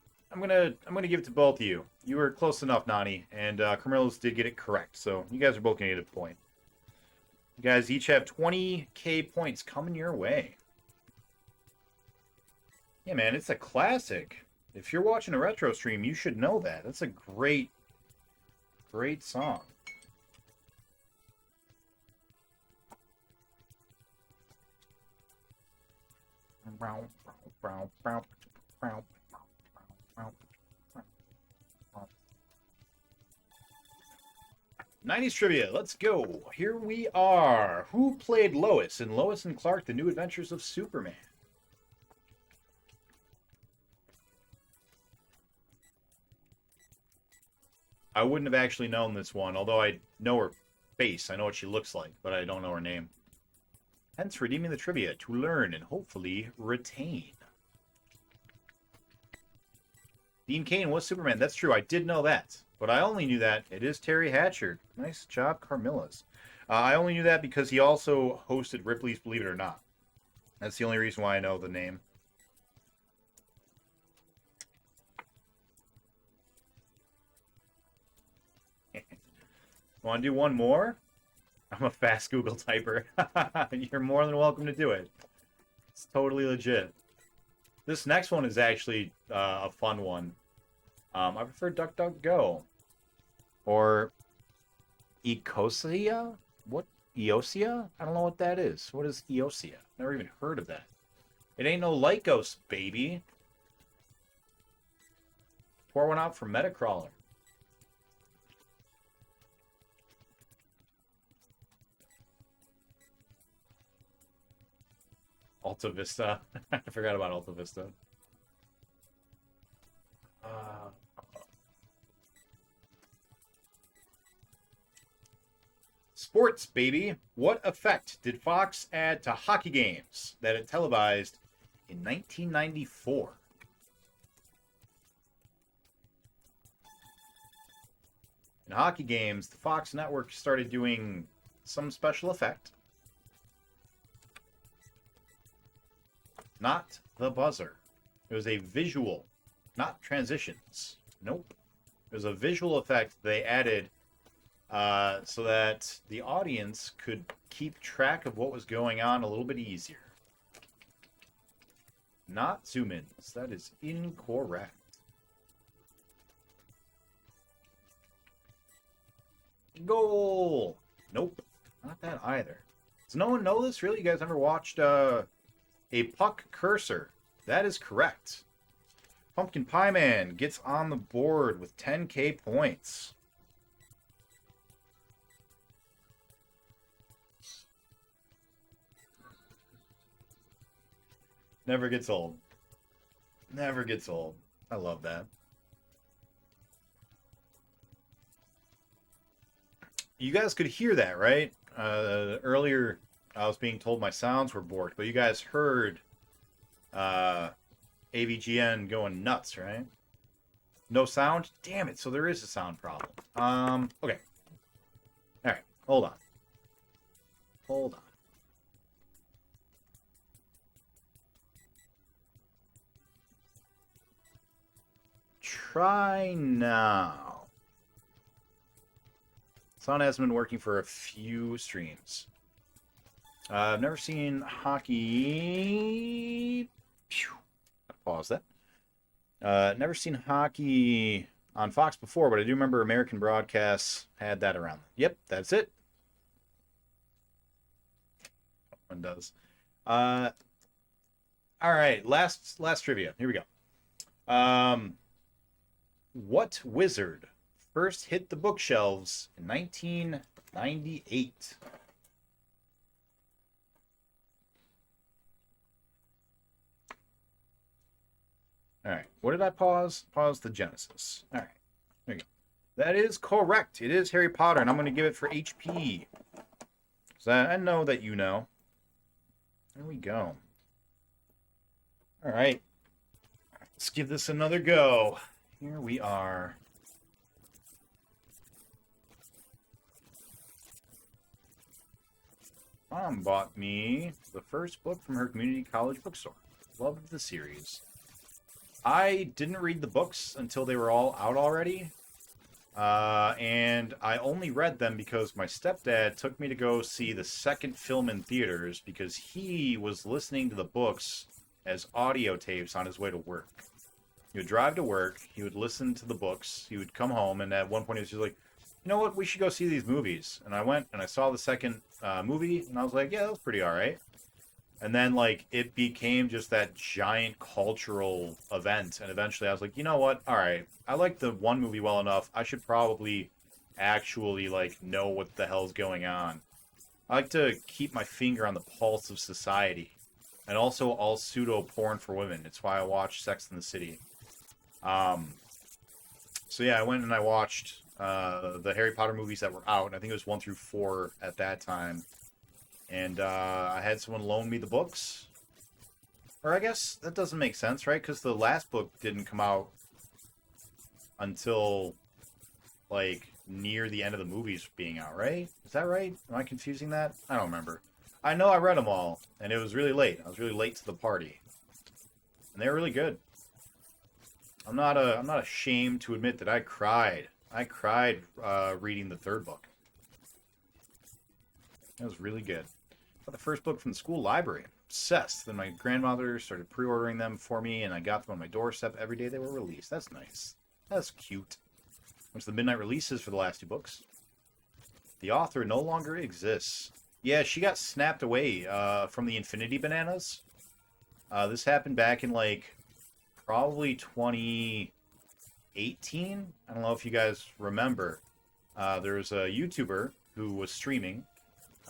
give it to both of you. You were close enough, Nani, and Carmelos did get it correct. So you guys are both gonna get a point. You guys each have 20k points coming your way. Yeah, man, it's a classic. If you're watching a retro stream, you should know that. That's a great song. '90s trivia, let's go. Here we are. Who played Lois in Lois and Clark: The New Adventures of Superman? I wouldn't have actually known this one, although I know her face. I know what she looks like, but I don't know her name. Hence, redeeming the trivia to learn and hopefully retain. Dean Cain was Superman. That's true. I did know that. But I only knew that. It is Terry Hatcher. Nice job, Carmilla's. I only knew that because he also hosted Ripley's Believe It or Not. That's the only reason why I know the name. Want to do one more? I'm a fast Google typer. You're more than welcome to do it. It's totally legit. This next one is actually a fun one. I prefer DuckDuckGo. Or Ecosia? What? Eosia? I don't know what that is. What is Eosia? Never even heard of that. It ain't no Lycos, baby. Pour one out for Metacrawler. Alta Vista. I forgot about Alta Vista. Sports, baby. What effect did Fox add to hockey games that it televised in 1994? In hockey games, the Fox network started doing some special effect. Not the buzzer. It was a visual, not transitions. Nope. It was a visual effect they added so that the audience could keep track of what was going on a little bit easier. Not zoom-ins. That is incorrect. Goal! Nope. Not that either. Does no one know this? Really? You guys ever watched a puck cursor? That is correct. Pumpkin Pie Man gets on the board with 10K points. Never gets old. Never gets old. I love that. You guys could hear that, right? Earlier, I was being told my sounds were borked, but you guys heard AVGN going nuts, right? No sound? Damn it, so there is a sound problem. Okay. Alright, hold on. Hold on. Try now. Sound hasn't been working for a few streams. I've never seen hockey. Pause that. Never seen hockey on Fox before, but I do remember American broadcasts had that around. Yep, that's it. One does. All right, last trivia. Here we go. What wizard first hit the bookshelves in 1998? All right. What did I pause? Pause the Genesis. All right. There you go. That is correct. It is Harry Potter, and I'm going to give it for HP. So I know that you know. There we go. All right. Let's give this another go. Here we are. Mom bought me the first book from her community college bookstore. Loved the series. I didn't read the books until they were all out already. And I only read them because my stepdad took me to go see the second film in theaters because he was listening to the books as audio tapes on his way to work. He would drive to work, he would listen to the books, he would come home, and at one point he was just like, you know what, we should go see these movies. And I went and I saw the second movie, and I was like, yeah, that was pretty alright. And then, like, it became just that giant cultural event. And eventually I was like, you know what? All right. I like the one movie well enough. I should probably actually, like, know what the hell's going on. I like to keep my finger on the pulse of society. And also all pseudo-porn for women. It's why I watch Sex and the City. So, yeah, I went and I watched the Harry Potter movies that were out. I think it was 1 through 4 at that time. And I had someone loan me the books. Or I guess that doesn't make sense, right? Because the last book didn't come out until, like, near the end of the movies being out, right? Is that right? Am I confusing that? I don't remember. I know I read them all, and it was really late. I was really late to the party. And they were really good. I'm not ashamed to admit that I cried. I cried reading the third book. It was really good. Got the first book from the school library. Obsessed. Then my grandmother started pre-ordering them for me, and I got them on my doorstep every day they were released. That's nice. That's cute. What's the midnight releases for the last 2 books? The author no longer exists. Yeah, she got snapped away from the Infinity Bananas. This happened back in, like, probably 2018. I don't know if you guys remember. There was a YouTuber who was streaming.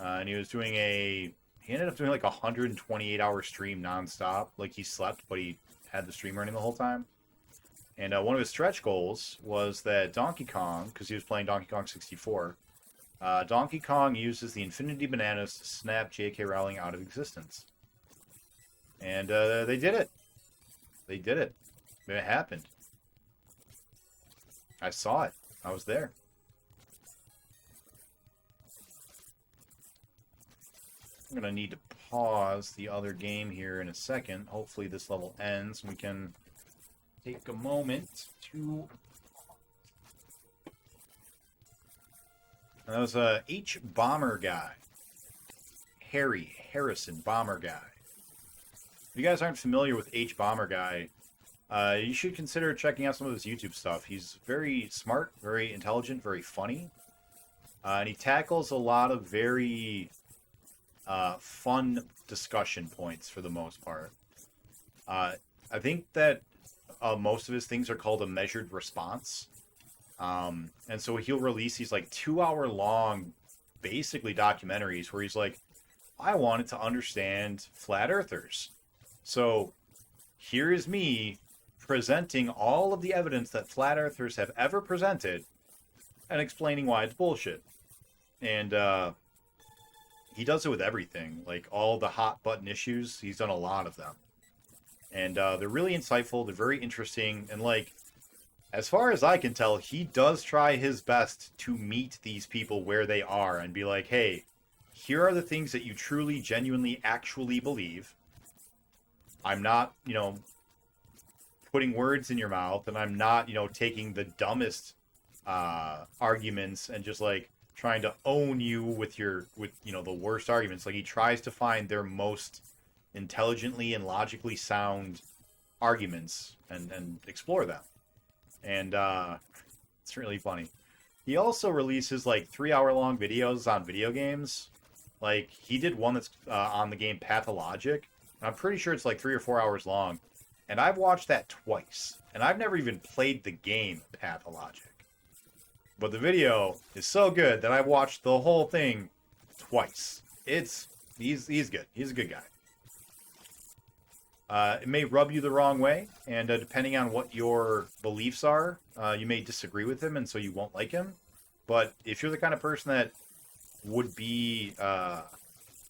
And he was doing a he ended up doing like a 128-hour stream nonstop. Like he slept, but he had the stream running the whole time. And one of his stretch goals was that Donkey Kong, because he was playing Donkey Kong 64, Donkey Kong uses the Infinity Bananas to snap J.K. Rowling out of existence. And they did it. They did it. It happened. I saw it. I was there. I'm going to need to pause the other game here in a second. Hopefully this level ends and we can take a moment to... That was a H Bomber guy. Harry Harrison Bomber guy. If you guys aren't familiar with H Bomber guy, you should consider checking out some of his YouTube stuff. He's very smart, very intelligent, very funny. And he tackles a lot of very fun discussion points for the most part. I think that most of his things are called a measured response. And so he'll release these like 2-hour long, basically documentaries where he's like, I wanted to understand flat earthers. So here is me presenting all of the evidence that flat earthers have ever presented and explaining why it's bullshit. And he does it with everything, like all the hot button issues. He's done a lot of them. And they're really insightful. They're very interesting. And like, as far as I can tell, he does try his best to meet these people where they are and be like, hey, here are the things that you truly, genuinely, actually believe. I'm not, putting words in your mouth, and I'm not, taking the dumbest arguments and just like trying to own you with the worst arguments. Like he tries to find their most intelligently and logically sound arguments and explore them. And it's really funny. He also releases like 3-hour-long videos on video games. Like he did one that's on the game Pathologic. And I'm pretty sure it's like 3 or 4 hours long. And I've watched that twice. And I've never even played the game Pathologic. But the video is so good that I've watched the whole thing twice. He's good. He's a good guy. It may rub you the wrong way, and depending on what your beliefs are, you may disagree with him, and so you won't like him. But if you're the kind of person that would be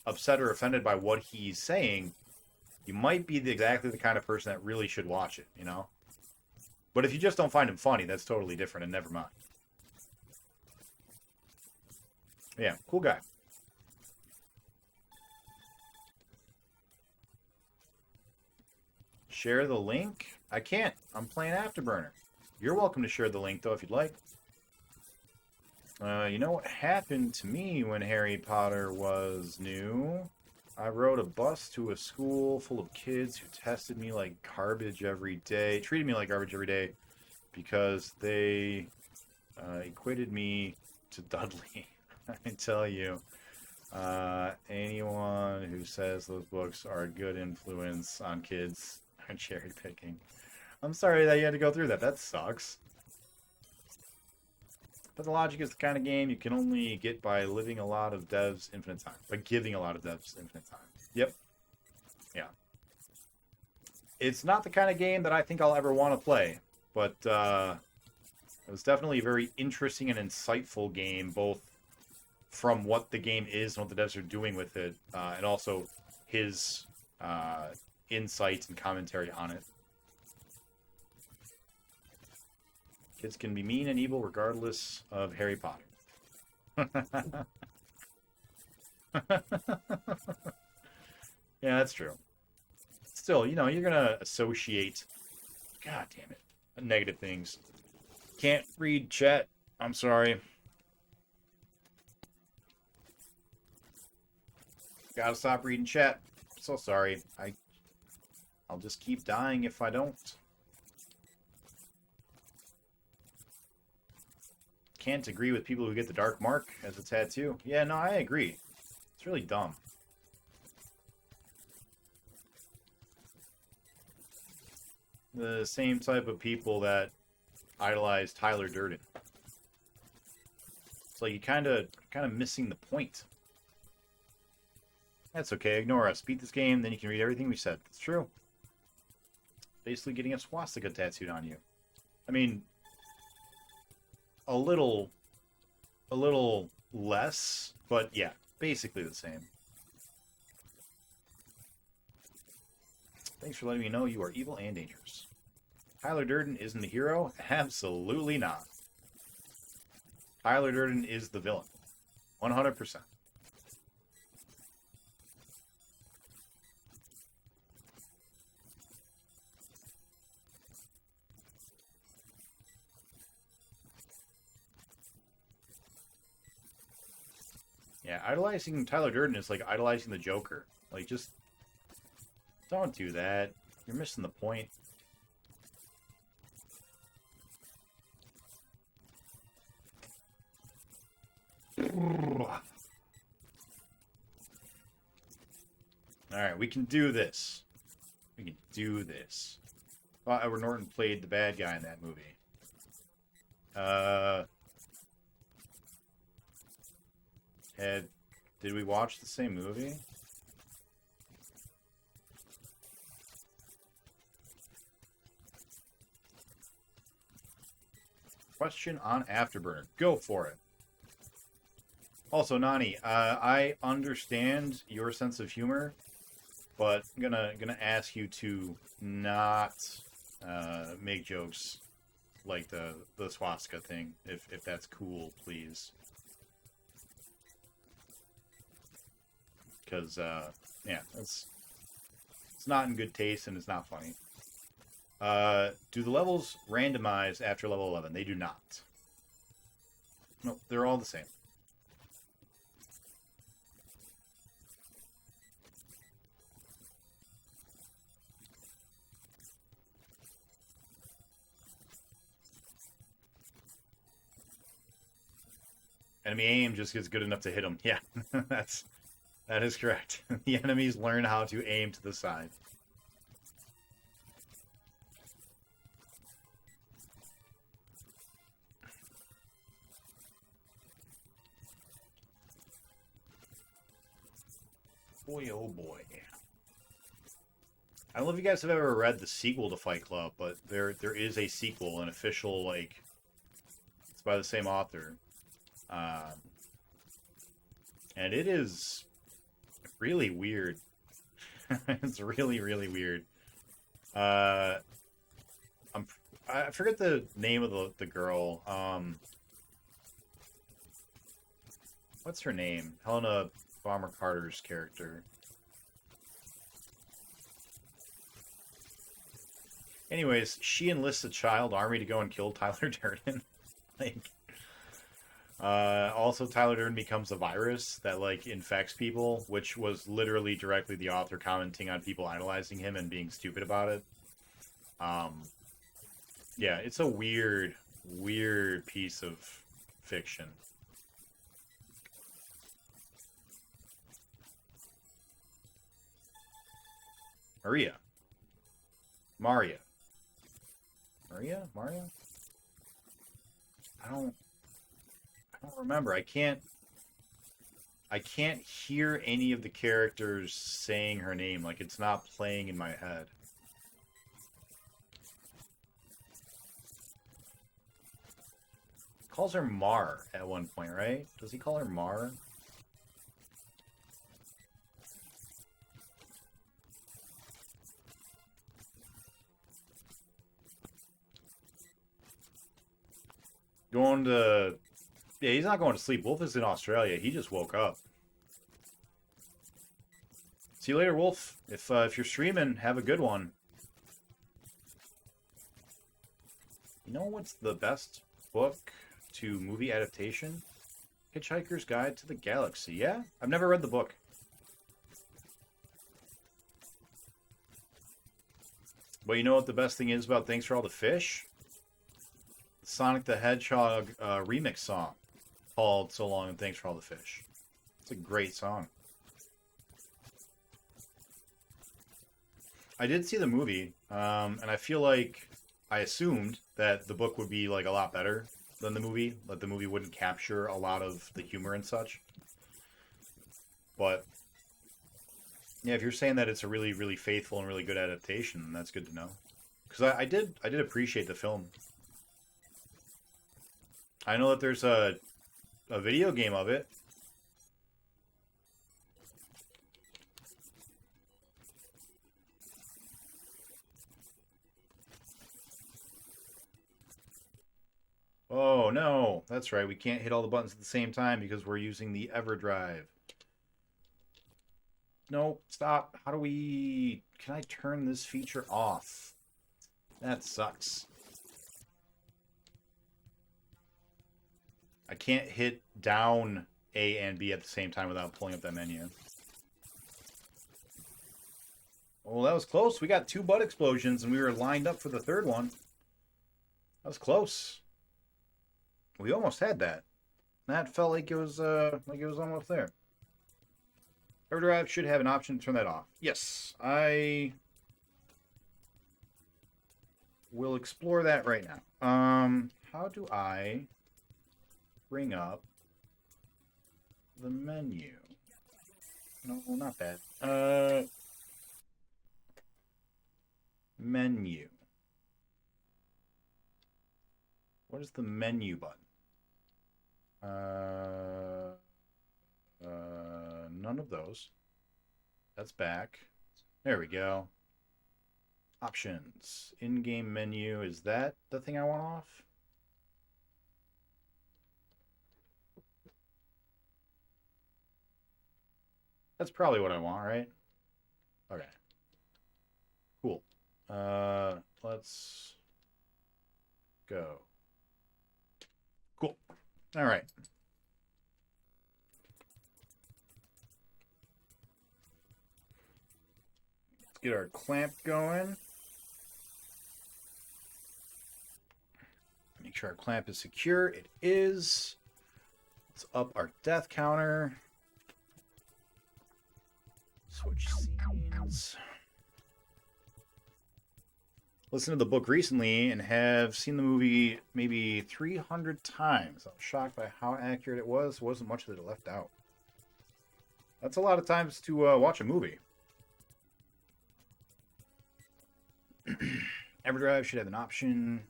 upset or offended by what he's saying, you might be exactly the kind of person that really should watch it, But if you just don't find him funny, that's totally different, and never mind. Yeah, cool guy. Share the link? I can't. I'm playing Afterburner. You're welcome to share the link, though, if you'd like. You know what happened to me when Harry Potter was new? I rode a bus to a school full of kids who tested me like garbage every day, treated me like garbage every day, because they equated me to Dudley. I tell you, anyone who says those books are a good influence on kids are cherry picking. I'm sorry that you had to go through that. That sucks. But the logic is the kind of game you can only get by living a lot of devs infinite time. By giving a lot of devs infinite time. Yep. Yeah. It's not the kind of game that I think I'll ever want to play. But it was definitely a very interesting and insightful game, both from what the game is and what the devs are doing with it, and also his insights and commentary on it. Kids can be mean and evil regardless of Harry Potter. Yeah, that's true. Still, you're going to associate, god damn it, negative things. Can't read chat. I'm sorry. Gotta stop reading chat. So sorry. I'll just keep dying if I don't. Can't agree with people who get the dark mark as a tattoo. Yeah, no, I agree. It's really dumb. The same type of people that idolize Tyler Durden. It's like you kind of missing the point. That's okay. Ignore us. Beat this game, then you can read everything we said. It's true. Basically getting a swastika tattooed on you. I mean, a little less, but yeah, basically the same. Thanks for letting me know you are evil and dangerous. Tyler Durden isn't the hero? Absolutely not. Tyler Durden is the villain. 100%. Yeah, idolizing Tyler Durden is like idolizing the Joker. Like, just don't do that. You're missing the point. Alright, we can do this. We can do this. Thought Edward Norton played the bad guy in that movie. Did we watch the same movie? Question on Afterburner. Go for it. Also, Nani, I understand your sense of humor, but I'm gonna ask you to not make jokes like the swastika thing, if that's cool, please. Because yeah, it's not in good taste and it's not funny. Do the levels randomize after level 11? They do not. No, they're all the same. Enemy aim just gets good enough to hit them. Yeah, that is correct. The enemies learn how to aim to the side. Boy, oh boy. I don't know if you guys have ever read the sequel to Fight Club, but there is a sequel, an official, like, it's by the same author. And it is really weird. It's really, really weird. I forget the name of the girl. What's her name? Helena Bomber Carter's character. Anyways, she enlists a child army to go and kill Tyler Durden. Like, also, Tyler Durden becomes a virus that, like, infects people, which was literally directly the author commenting on people idolizing him and being stupid about it. Yeah, it's a weird, weird piece of fiction. Maria. Maria. Maria? I don't remember. I can't hear any of the characters saying her name. Like, it's not playing in my head. He calls her Mar at one point, right? Does he call her Mar? Going to... Yeah, he's not going to sleep. Wolf is in Australia. He just woke up. See you later, Wolf. If you're streaming, have a good one. You know what's the best book to movie adaptation? Hitchhiker's Guide to the Galaxy. Yeah? I've never read the book. But you know what the best thing is about Thanks for All the Fish? The Sonic the Hedgehog remix song called So Long and Thanks for All the Fish. It's a great song. I did see the movie, and I feel like I assumed that the book would be like a lot better than the movie, that the movie wouldn't capture a lot of the humor and such. But Yeah, if you're saying that it's a really, really faithful and really good adaptation, then that's good to know. Because I did appreciate the film. I know that there's a video game of it. Oh, no. That's right. We can't hit all the buttons at the same time because we're using the EverDrive. No, stop. How do we... Can I turn this feature off? That sucks. I can't hit down A and B at the same time without pulling up that menu. Well, that was close. We got 2 butt explosions and we were lined up for the third one. That was close. We almost had that. That felt like it was almost there. EverDrive should have an option to turn that off. Yes, I will explore that right now. How do I bring up the menu? No, not that. Menu. What is the menu button? None of those. That's back. There we go. Options. In-game menu. Is that the thing I want off? That's probably what I want, right? Okay. Cool. Let's go. Cool. All right. Let's get our clamp going. Make sure our clamp is secure. It is. Let's up our death counter. Switch scenes. Listened to the book recently and have seen the movie maybe 300 times. I was shocked by how accurate it was. There wasn't much that it left out. That's a lot of times to watch a movie. EverDrive should have an option.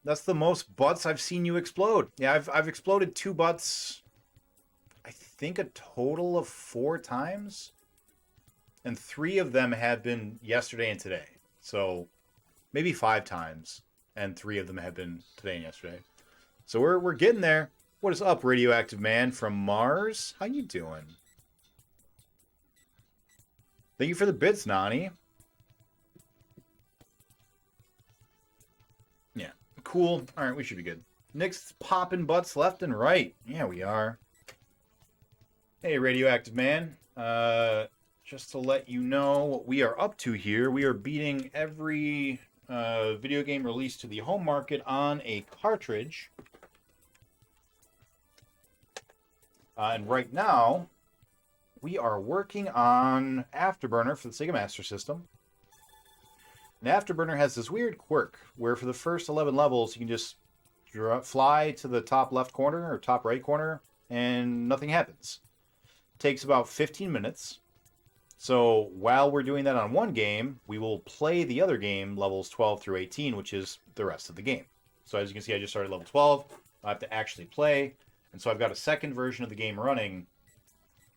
That's the most butts I've seen you explode. Yeah, I've exploded 2 butts, I think a total of 4 times. And 3 of them have been yesterday and today. So maybe 5 times. And 3 of them have been today and yesterday. So we're getting there. What is up, Radioactive Man from Mars? How you doing? Thank you for the bits, Nani. Yeah, cool. All right, we should be good. Nick's popping butts left and right. Yeah, we are. Hey, Radioactive Man. Just to let you know what we are up to here, we are beating every video game released to the home market on a cartridge. And right now, we are working on Afterburner for the Sega Master System. And Afterburner has this weird quirk where for the first 11 levels, you can just fly to the top left corner or top right corner and nothing happens. It takes about 15 minutes. So while we're doing that on one game, we will play the other game, levels 12 through 18, which is the rest of the game. So as you can see, I just started level 12. I have to actually play. And so I've got a second version of the game running.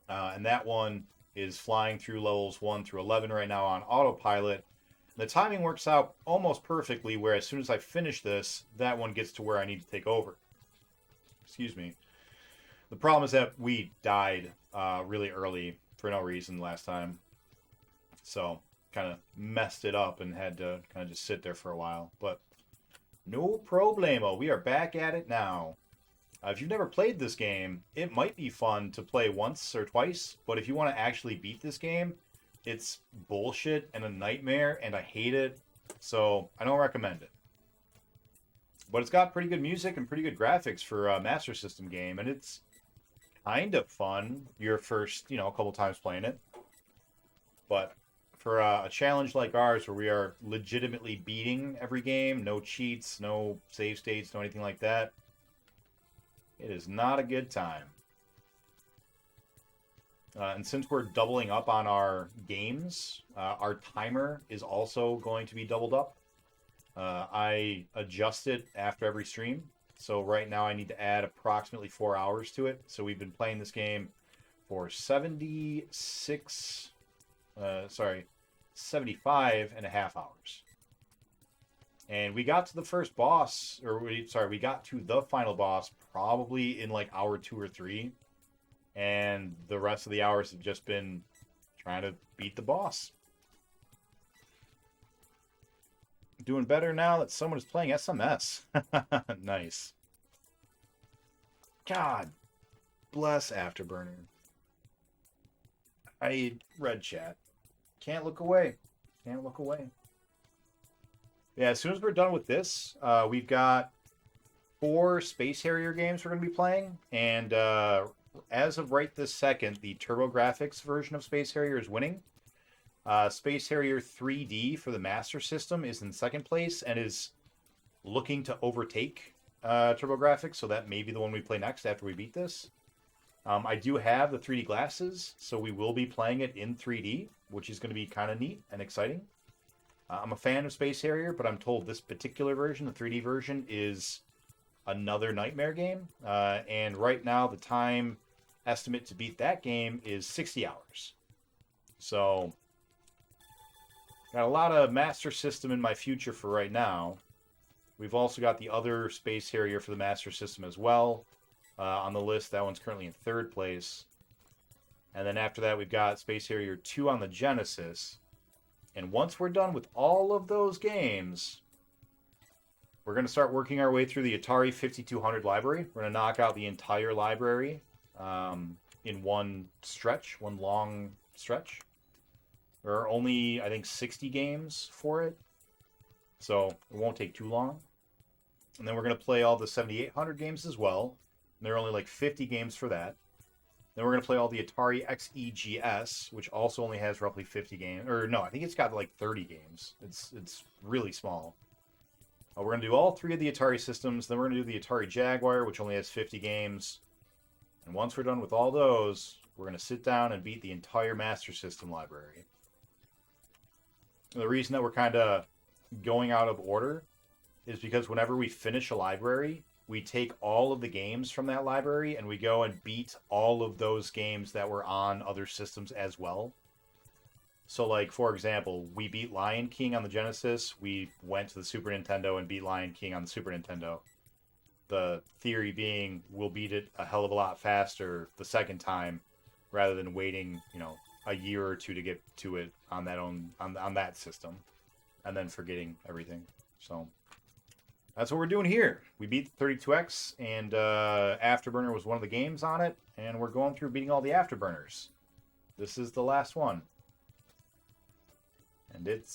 And that one is flying through levels 1 through 11 right now on autopilot. The timing works out almost perfectly, where as soon as I finish this, that one gets to where I need to take over. Excuse me. The problem is that we died really early for no reason last time. So, kind of messed it up and had to kind of just sit there for a while. But, no problemo. We are back at it now. If you've never played this game, it might be fun to play once or twice. But if you want to actually beat this game, it's bullshit and a nightmare, and I hate it. So, I don't recommend it. But it's got pretty good music and pretty good graphics for a Master System game, and it's kind of fun your first, couple times playing it. But for a challenge like ours, where we are legitimately beating every game, no cheats, no save states, no anything like that, it is not a good time. And since we're doubling up on our games, our timer is also going to be doubled up. I adjust it after every stream. So right now I need to add approximately 4 hours to it. So we've been playing this game for 75 and a half hours. And we got to the first boss, we got to the final boss probably in like hour 2 or 3. And the rest of the hours have just been trying to beat the boss. Doing better now that someone is playing SMS. Nice. God bless Afterburner. I read chat. Can't look away. Can't look away. Yeah, as soon as we're done with this, we've got 4 Space Harrier games we're going to be playing. And as of right this second, the TurboGrafx version of Space Harrier is winning. Space Harrier 3D for the Master System is in second place and is looking to overtake TurboGrafx, so that may be the one we play next after we beat this. I do have the 3D glasses, so we will be playing it in 3D, which is going to be kind of neat and exciting. I'm a fan of Space Harrier, but I'm told this particular version, the 3D version, is another nightmare game. And right now, the time estimate to beat that game is 60 hours. So, got a lot of Master System in my future for right now. We've also got the other Space Harrier for the Master System as well on the list. That one's currently in third place. And then after that, we've got Space Harrier 2 on the Genesis. And once we're done with all of those games, we're going to start working our way through the Atari 5200 library. We're going to knock out the entire library in one stretch, one long stretch. There are only, I think, 60 games for it, so it won't take too long. And then we're going to play all the 7800 games as well. And there are only like 50 games for that. Then we're going to play all the Atari XEGS, which also only has roughly 50 games. Or no, I think it's got like 30 games. It's really small. We're going to do all 3 of the Atari systems. Then we're going to do the Atari Jaguar, which only has 50 games. And once we're done with all those, we're going to sit down and beat the entire Master System library. And the reason that we're kind of going out of order is because whenever we finish a library, we take all of the games from that library and we go and beat all of those games that were on other systems as well. So, like, for example, we beat Lion King on the Genesis. We went to the Super Nintendo and beat Lion King on the Super Nintendo. The theory being we'll beat it a hell of a lot faster the second time rather than waiting, a year or 2 to get to it on that system and then forgetting everything. So that's what we're doing here. We beat the 32X, and Afterburner was one of the games on it, and we're going through beating all the Afterburners. This is the last one. And it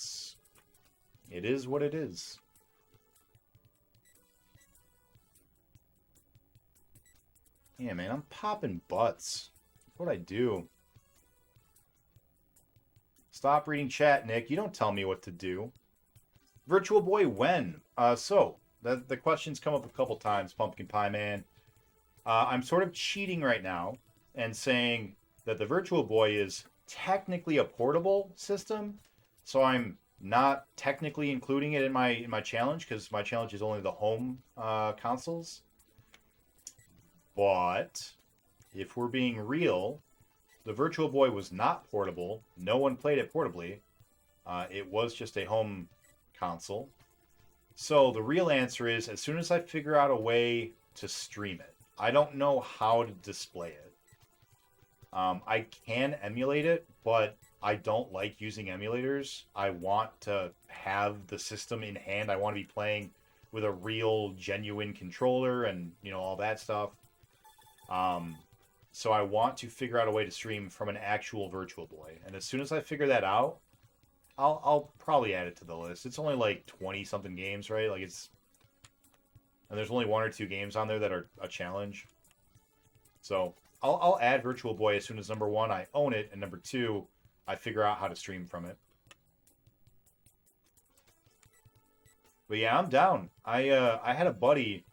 is what it is. Yeah, man, I'm popping butts. That's what I do. Stop reading chat, Nick. You don't tell me what to do. Virtual Boy, when? The question's come up a couple times, Pumpkin Pie Man. I'm sort of cheating right now and saying that the Virtual Boy is technically a portable system, so I'm not technically including it in my challenge because my challenge is only the home consoles. But if we're being real, the Virtual Boy was not portable. No one played it portably. It was just a home console. So the real answer is, as soon as I figure out a way to stream it, I don't know how to display it. I can emulate it, but I don't like using emulators. I want to have the system in hand. I want to be playing with a real, genuine controller and, all that stuff. So I want to figure out a way to stream from an actual Virtual Boy. And as soon as I figure that out, I'll probably add it to the list. It's only like 20-something games, right? And there's only 1 or 2 games on there that are a challenge. So I'll add Virtual Boy as soon as number 1, I own it, and number 2, I figure out how to stream from it. But yeah, I'm down. I had a buddy.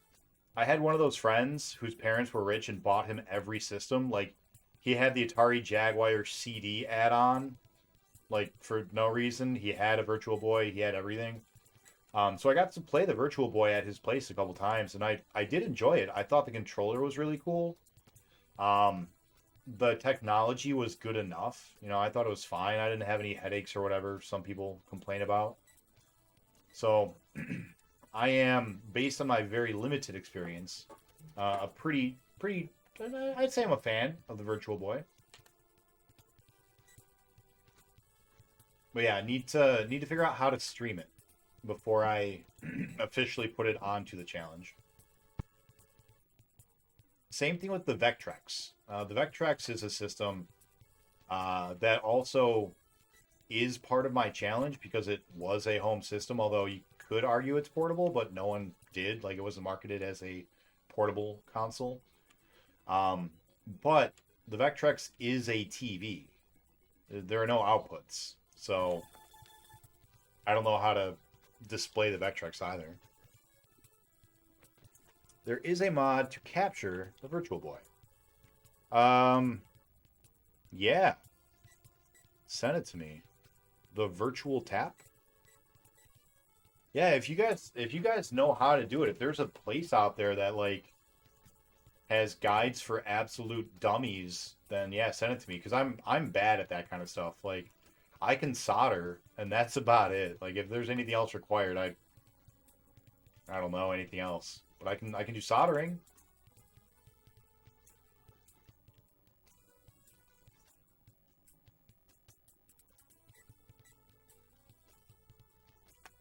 I had one of those friends whose parents were rich and bought him every system. Like, he had the Atari Jaguar CD add-on, like for no reason. He had a Virtual Boy, he had everything. So I got to play the Virtual Boy at his place a couple times, and I did enjoy it. I thought the controller was really cool. Um, the technology was good enough. You know, I thought it was fine. I didn't have any headaches or whatever some people complain about. So I am, based on my very limited experience, a pretty. I'd say I'm a fan of the Virtual Boy. But yeah, need to figure out how to stream it before I officially put it onto the challenge. Same thing with the Vectrex. The Vectrex is a system that also is part of my challenge because it was a home system, although you could argue it's portable, but no one did. Like, it wasn't marketed as a portable console. Um, but the Vectrex is a TV. There are no outputs. So I don't know how to display the Vectrex either. There is a mod to capture the Virtual Boy. Yeah. Send it to me. The virtual tap? Yeah, if you guys know how to do it, if there's a place out there that like has guides for absolute dummies, then yeah, send it to me because I'm bad at that kind of stuff. Like I can solder and that's about it. Like if there's anything else required, I don't know anything else. But I can do soldering.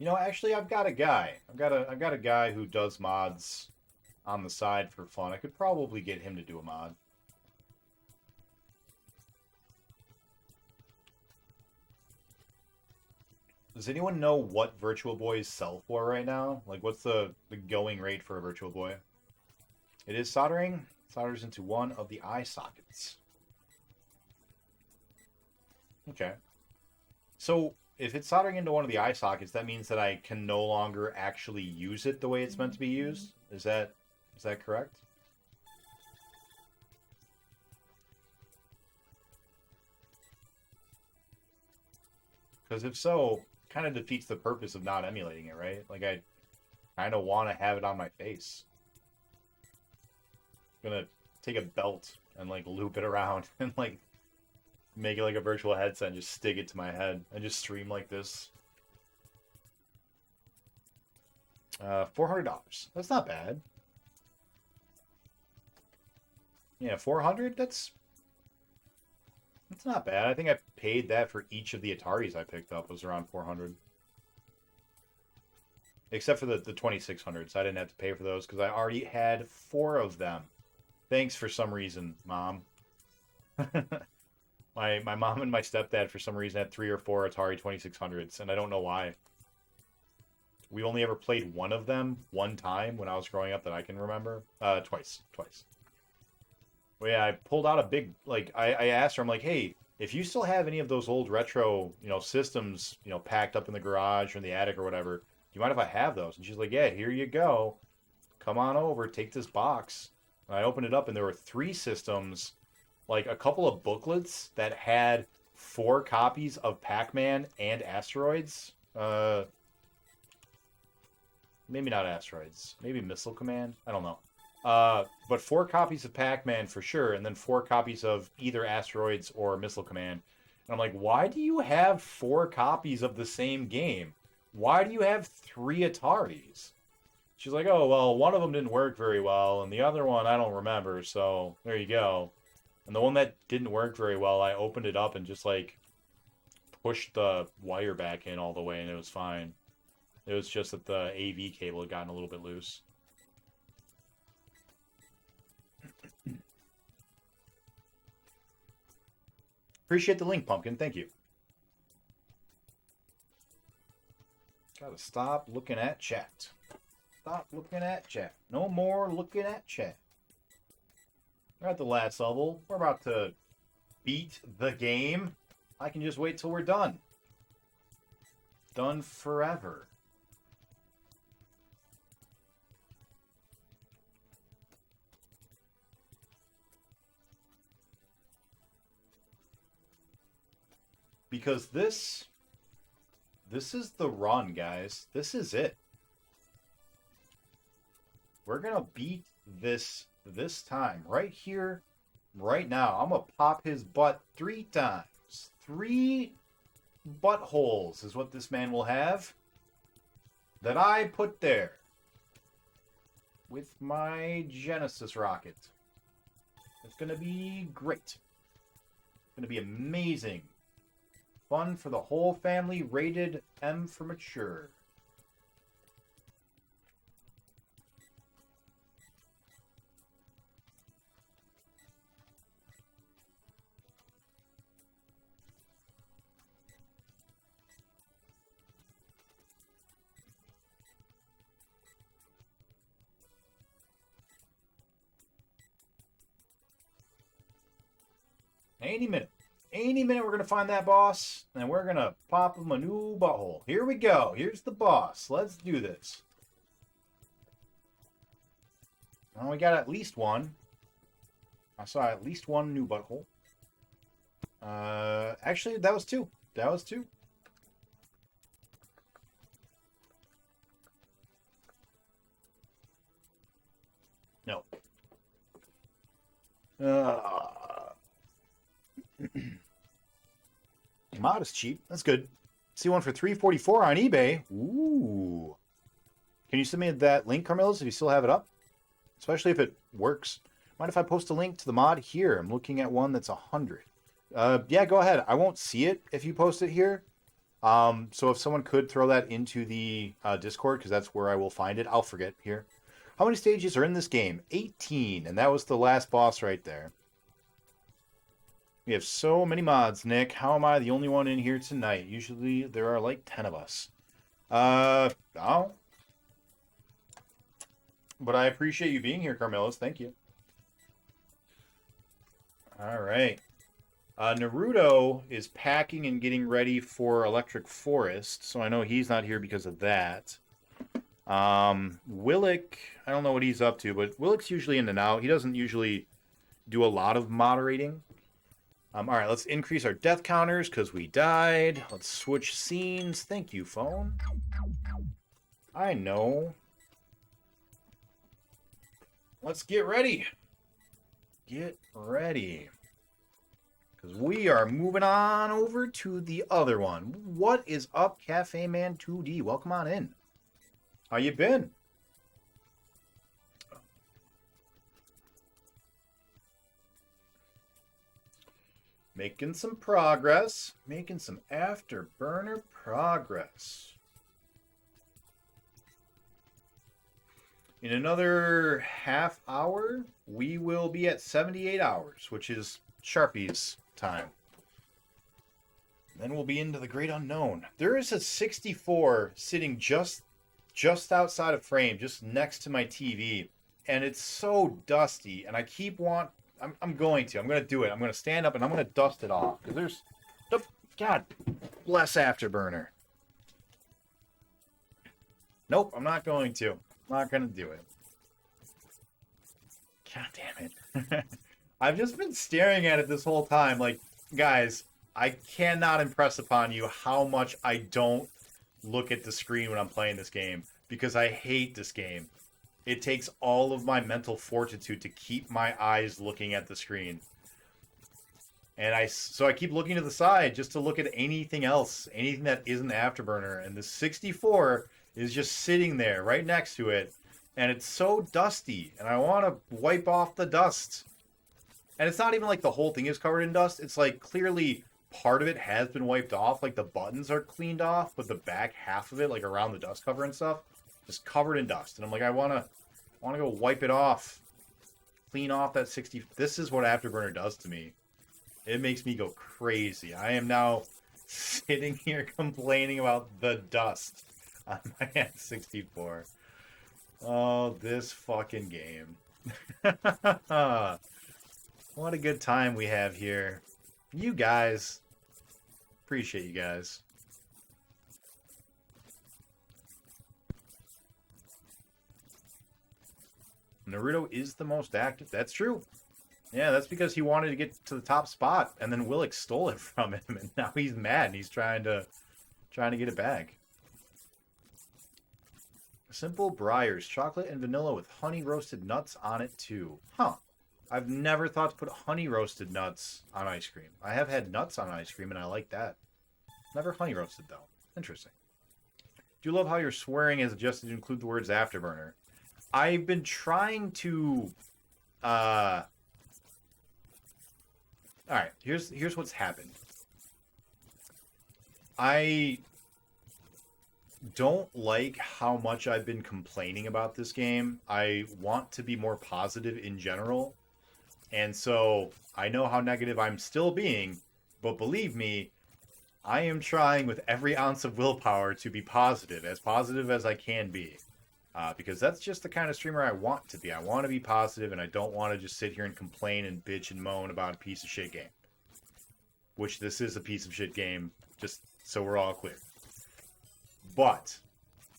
You know, actually, I've got a guy. I've got a guy who does mods on the side for fun. I could probably get him to do a mod. Does anyone know what Virtual Boys sell for right now? Like, what's the going rate for a Virtual Boy? It is soldering. Solders into one of the eye sockets. Okay. So, if it's soldering into one of the eye sockets, that means that I can no longer actually use it the way it's meant to be used? Is that correct? Because if so, kind of defeats the purpose of not emulating it, right? Like, I kind of want to have it on my face. I'm gonna take a belt and, like, loop it around and, like, make it like a virtual headset and just stick it to my head and just stream like this. $400. That's not bad. Yeah, 400. That's not bad. I think I paid that for each of the Ataris I picked up was around 400. Except for the 2600s. I didn't have to pay for those because I already had 4 of them. Thanks for some reason, Mom. My mom and my stepdad, for some reason, had 3 or 4 Atari 2600s, and I don't know why. We only ever played one of them one time when I was growing up that I can remember. Twice. Well, yeah, I pulled out a big, like, I asked her, I'm like, hey, if you still have any of those old retro, systems, packed up in the garage or in the attic or whatever, do you mind if I have those? And she's like, yeah, here you go. Come on over, take this box. And I opened it up, and there were 3 systems, like a couple of booklets that had 4 copies of Pac-Man and Asteroids. Maybe not Asteroids. Maybe Missile Command. I don't know. But 4 copies of Pac-Man for sure, and then 4 copies of either Asteroids or Missile Command. And I'm like, why do you have 4 copies of the same game? Why do you have 3 Ataris? She's like, oh, well, one of them didn't work very well, and the other one I don't remember, so there you go. And the one that didn't work very well, I opened it up and just, like, pushed the wire back in all the way, and it was fine. It was just that the AV cable had gotten a little bit loose. Appreciate the link, Pumpkin. Thank you. Gotta stop looking at chat. Stop looking at chat. No more looking at chat. We're at the last level. We're about to beat the game. I can just wait till we're done. Done forever. Because this is the run, guys. This is it. We're gonna beat this time. Right here, right now. I'm gonna pop his butt 3 times. 3 buttholes is what this man will have. That I put there. With my Genesis rocket. It's gonna be great. It's gonna be amazing. Fun for the whole family, rated M for mature. Any minute we're going to find that boss, and we're going to pop him a new butthole. Here we go. Here's the boss. Let's do this. Well, we got at least one. I saw at least one new butthole. Actually, that was 2. That was 2. No. Mod is cheap. That's good. See one for $3.44 on eBay. Ooh. Can you send me that link, Carmelos, if you still have it up? Especially if it works. Mind if I post a link to the mod here? I'm looking at one that's 100. Yeah, go ahead. I won't see it if you post it here. So if someone could throw that into the Discord, because that's where I will find it. I'll forget here. How many stages are in this game? 18. And that was the last boss right there. We have so many mods, Nick. How am I the only one in here tonight? Usually there are like 10 of us. Oh. But I appreciate you being here, Carmelos. Thank you. All right. Naruto is packing and getting ready for Electric Forest, so I know he's not here because of that. Willick, I don't know what he's up to, but Willick's usually in and out. He doesn't usually do a lot of moderating. All right, let's increase our death counters because we died. Let's switch scenes. Thank you, phone. I know. Let's get ready. Get ready. Because we are moving on over to the other one. What is up, Cafe Man 2D? Welcome on in. How you been? Making some progress. Making some afterburner progress. In another half hour, we will be at 78 hours, which is Sharpie's time. Then we'll be into the great unknown. There is a 64 sitting just outside of frame, just next to my TV, and it's so dusty, and I keep I'm going to do it. I'm going to stand up and I'm going to dust it off. Because there's... Oh, God bless Afterburner. Nope, I'm not going to. I'm not going to do it. God damn it. I've just been staring at it this whole time. Like, guys, I cannot impress upon you how much I don't look at the screen when I'm playing this game. Because I hate this game. It takes all of my mental fortitude to keep my eyes looking at the screen. And so I keep looking to the side just to look at anything else, anything that isn't Afterburner. And the 64 is just sitting there right next to it. And it's so dusty. And I want to wipe off the dust. And it's not even like the whole thing is covered in dust. It's like clearly part of it has been wiped off. Like the buttons are cleaned off, but the back half of it, like around the dust cover and stuff, just covered in dust. And I'm like, I want to go wipe it off. Clean off that 60. This is what Afterburner does to me. It makes me go crazy. I am now sitting here complaining about the dust on my N64. Oh, this fucking game. What a good time we have here. You guys. Appreciate you guys. Naruto is the most active. That's true. Yeah, that's because he wanted to get to the top spot, and then Willick stole it from him, and now he's mad, and he's trying to get it back. Simple Briars, chocolate and vanilla with honey roasted nuts on it too. Huh. I've never thought to put honey roasted nuts on ice cream. I have had nuts on ice cream, and I like that. Never honey roasted, though. Interesting. Do you love how your swearing is adjusted to include the words afterburner? I've been trying to... Alright, here's what's happened. I don't like how much I've been complaining about this game. I want to be more positive in general. And so I know how negative I'm still being, but believe me, I am trying with every ounce of willpower to be positive as I can be. Because that's just the kind of streamer I want to be. I want to be positive, and I don't want to just sit here and complain and bitch and moan about a piece of shit game. Which this is a piece of shit game, just so we're all clear. But,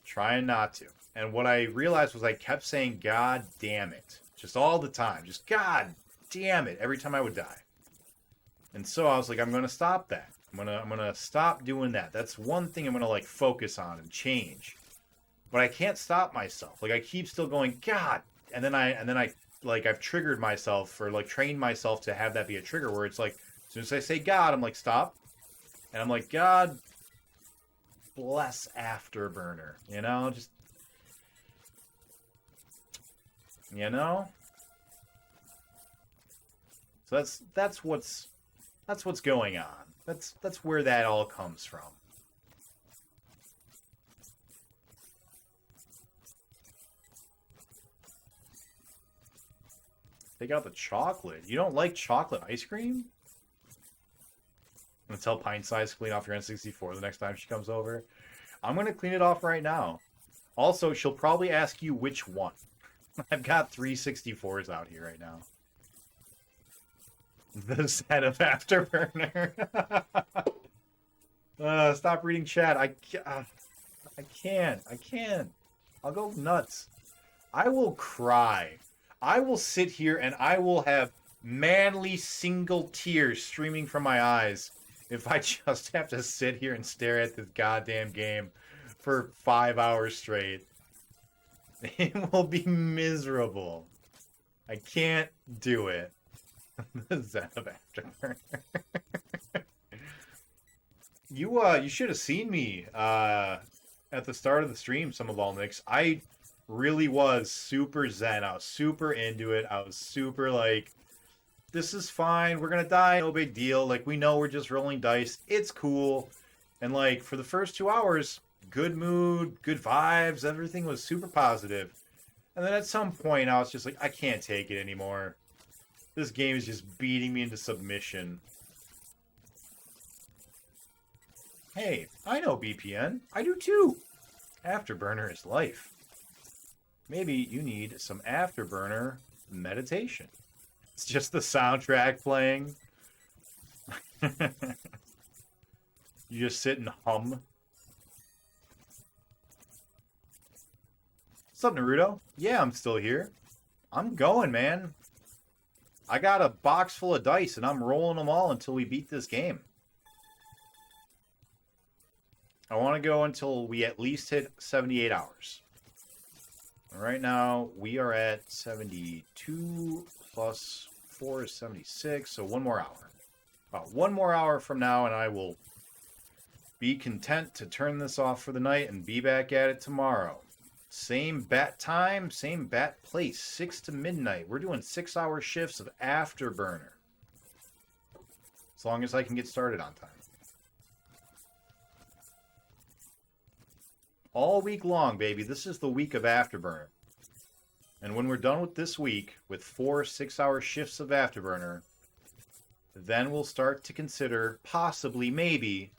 trying not to. And what I realized was I kept saying, God damn it. Just all the time. Just, God damn it. Every time I would die. And so I was like, I'm going to stop that. I'm gonna stop doing that. That's one thing I'm going to, like, focus on and change. But I can't stop myself. Like, I keep still going, God. And then I, like, I've triggered myself or, like, trained myself to have that be a trigger where it's like, as soon as I say God, I'm like, stop. And I'm like, God bless Afterburner. You know, just, you know? So that's what's going on. That's where that all comes from. Take out the chocolate. You don't like chocolate ice cream? I'm gonna tell Pint Size to clean off your N64 the next time she comes over. I'm gonna clean it off right now. Also, she'll probably ask you which one. I've got 3 64s out here right now. The set of Afterburner. Stop reading chat. I can't. I'll go nuts. I will cry. I will sit here and I will have manly single tears streaming from my eyes if I just have to sit here and stare at this goddamn game for 5 hours straight. It will be miserable. I can't do it. The Zen of Afterburner. You should have seen me at the start of the stream, some of all Nicks. I really was super zen. I was super into it. I was super like, this is fine. We're gonna die. No big deal. Like, we know we're just rolling dice. It's cool. And like, for the first 2 hours, good mood, good vibes. Everything was super positive. And then at some point, I was just like, I can't take it anymore. This game is just beating me into submission. Hey, I know BPN. I do too. Afterburner is life. Maybe you need some Afterburner meditation. It's just the soundtrack playing. You just sit and hum. What's up, Naruto? Yeah, I'm still here. I'm going, man. I got a box full of dice, and I'm rolling them all until we beat this game. I want to go until we at least hit 78 hours. Right now, we are at 72 plus 4 is 76, so 1 more hour. About 1 more hour from now, and I will be content to turn this off for the night and be back at it tomorrow. Same bat time, same bat place, 6 to midnight. We're doing 6-hour shifts of Afterburner. As long as I can get started on time. All week long, baby. This is the week of Afterburner. And when we're done with this week, with 4 6-hour shifts of Afterburner, then we'll start to consider, possibly, maybe,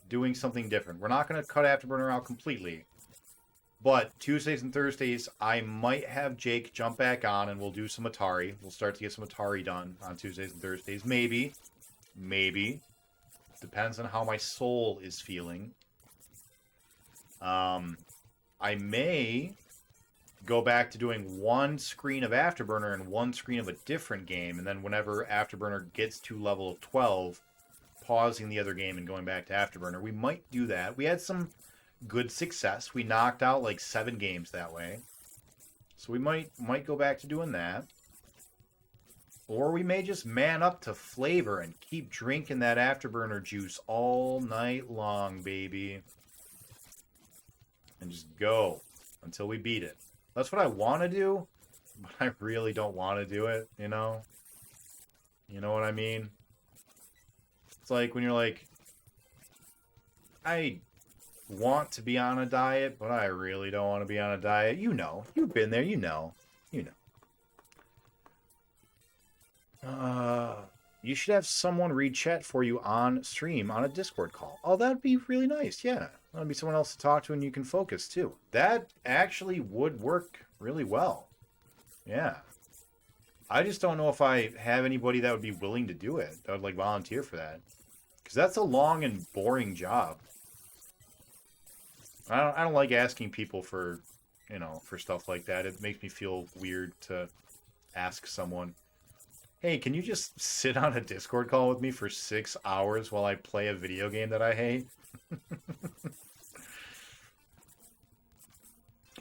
doing something different. We're not going to cut Afterburner out completely. But Tuesdays and Thursdays, I might have Jake jump back on and we'll do some Atari. We'll start to get some Atari done on Tuesdays and Thursdays. Maybe. Maybe. Depends on how my soul is feeling. I may go back to doing one screen of Afterburner and one screen of a different game, and then whenever Afterburner gets to level 12, pausing the other game and going back to Afterburner. We might do that. We had some good success. We knocked out like 7 games that way. So we might go back to doing that. Or we may just man up to flavor and keep drinking that Afterburner juice all night long, baby. And just go until we beat it. That's what I want to do, but I really don't want to do it, you know? You know what I mean? It's like when you're like, I want to be on a diet, but I really don't want to be on a diet. You know. You've been there. You know. You know. You should have someone read chat for you on stream on a Discord call. Oh, that'd be really nice. Yeah. That'd be someone else to talk to and you can focus too. That actually would work really well. Yeah. I just don't know if I have anybody that would be willing to do it. That would like volunteer for that. Because that's a long and boring job. I don't like asking people for, you know, for stuff like that. It makes me feel weird to ask someone, hey, can you just sit on a Discord call with me for 6 hours while I play a video game that I hate?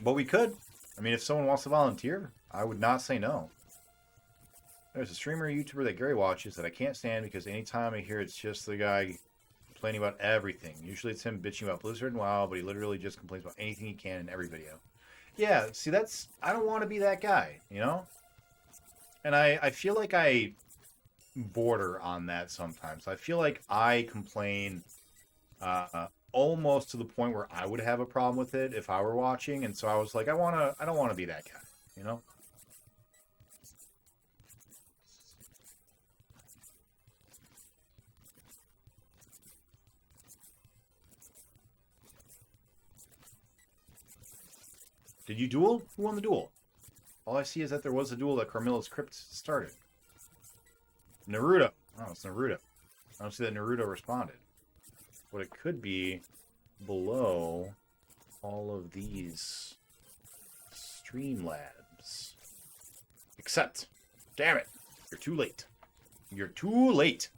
But we could. I mean, if someone wants to volunteer, I would not say no. There's a streamer or YouTuber that Gary watches that I can't stand because anytime I hear it's just the guy complaining about everything. Usually it's him bitching about Blizzard and WoW, but he literally just complains about anything he can in every video. Yeah, see, I don't want to be that guy, you know? And I feel like I border on that sometimes. I feel like I complain almost to the point where I would have a problem with it if I were watching, and so I was like, I don't want to be that guy, you know? Did you duel? Who won the duel? All I see is that there was a duel that Carmilla's Crypt started. Naruto. Oh, it's Naruto. I don't see that Naruto responded. What it could be below all of these Streamlabs. Except, damn it, you're too late. You're too late.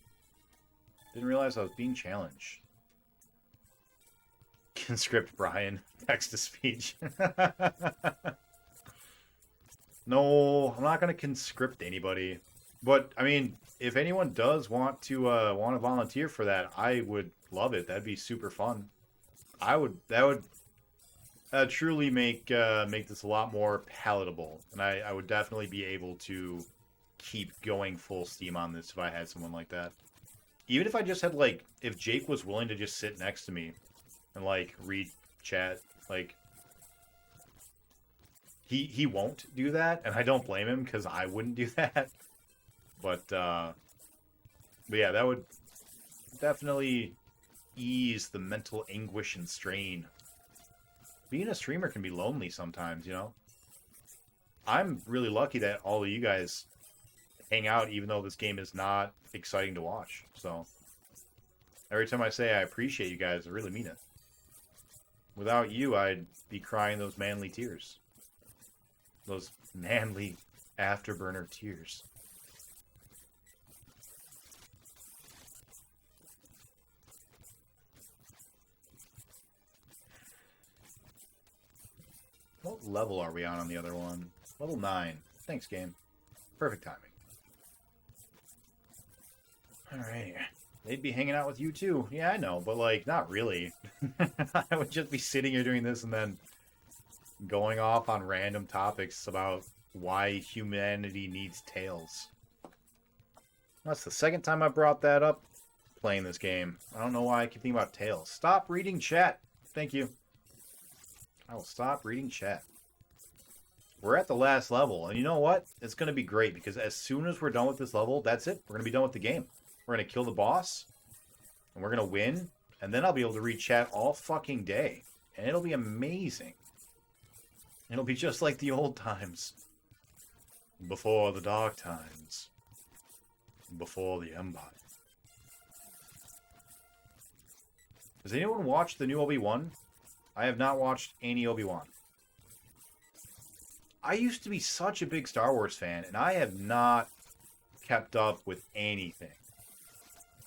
Didn't realize I was being challenged. Conscript Brian. Text to speech. No, I'm not going to conscript anybody. But, I mean, if anyone does want to volunteer for that, I would love it. That'd be super fun. That would truly make this a lot more palatable. And I would definitely be able to keep going full steam on this if I had someone like that. Even if I just had, like, if Jake was willing to just sit next to me and, like, read chat, like, he won't do that, and I don't blame him, because I wouldn't do that. But yeah, that would definitely ease the mental anguish and strain. Being a streamer can be lonely sometimes, you know? I'm really lucky that all of you guys hang out, even though this game is not exciting to watch. So, every time I say I appreciate you guys, I really mean it. Without you, I'd be crying those manly tears. Those manly afterburner tears. What level are we on the other one? Level 9. Thanks, game. Perfect timing. Alright. They'd be hanging out with you too. Yeah, I know, but like, not really. I would just be sitting here doing this and then going off on random topics about why humanity needs tails. That's the second time I brought that up playing this game. I don't know why I keep thinking about tails. Stop reading chat. Thank you. I will stop reading chat. We're at the last level, and you know what? It's going to be great, because as soon as we're done with this level, that's it. We're going to be done with the game. We're going to kill the boss, and we're going to win, and then I'll be able to read chat all fucking day. And it'll be amazing. It'll be just like the old times. Before the dark times. Before the Empire. Has anyone watched the new Obi-Wan? I have not watched any Obi-Wan. I used to be such a big Star Wars fan, and I have not kept up with anything.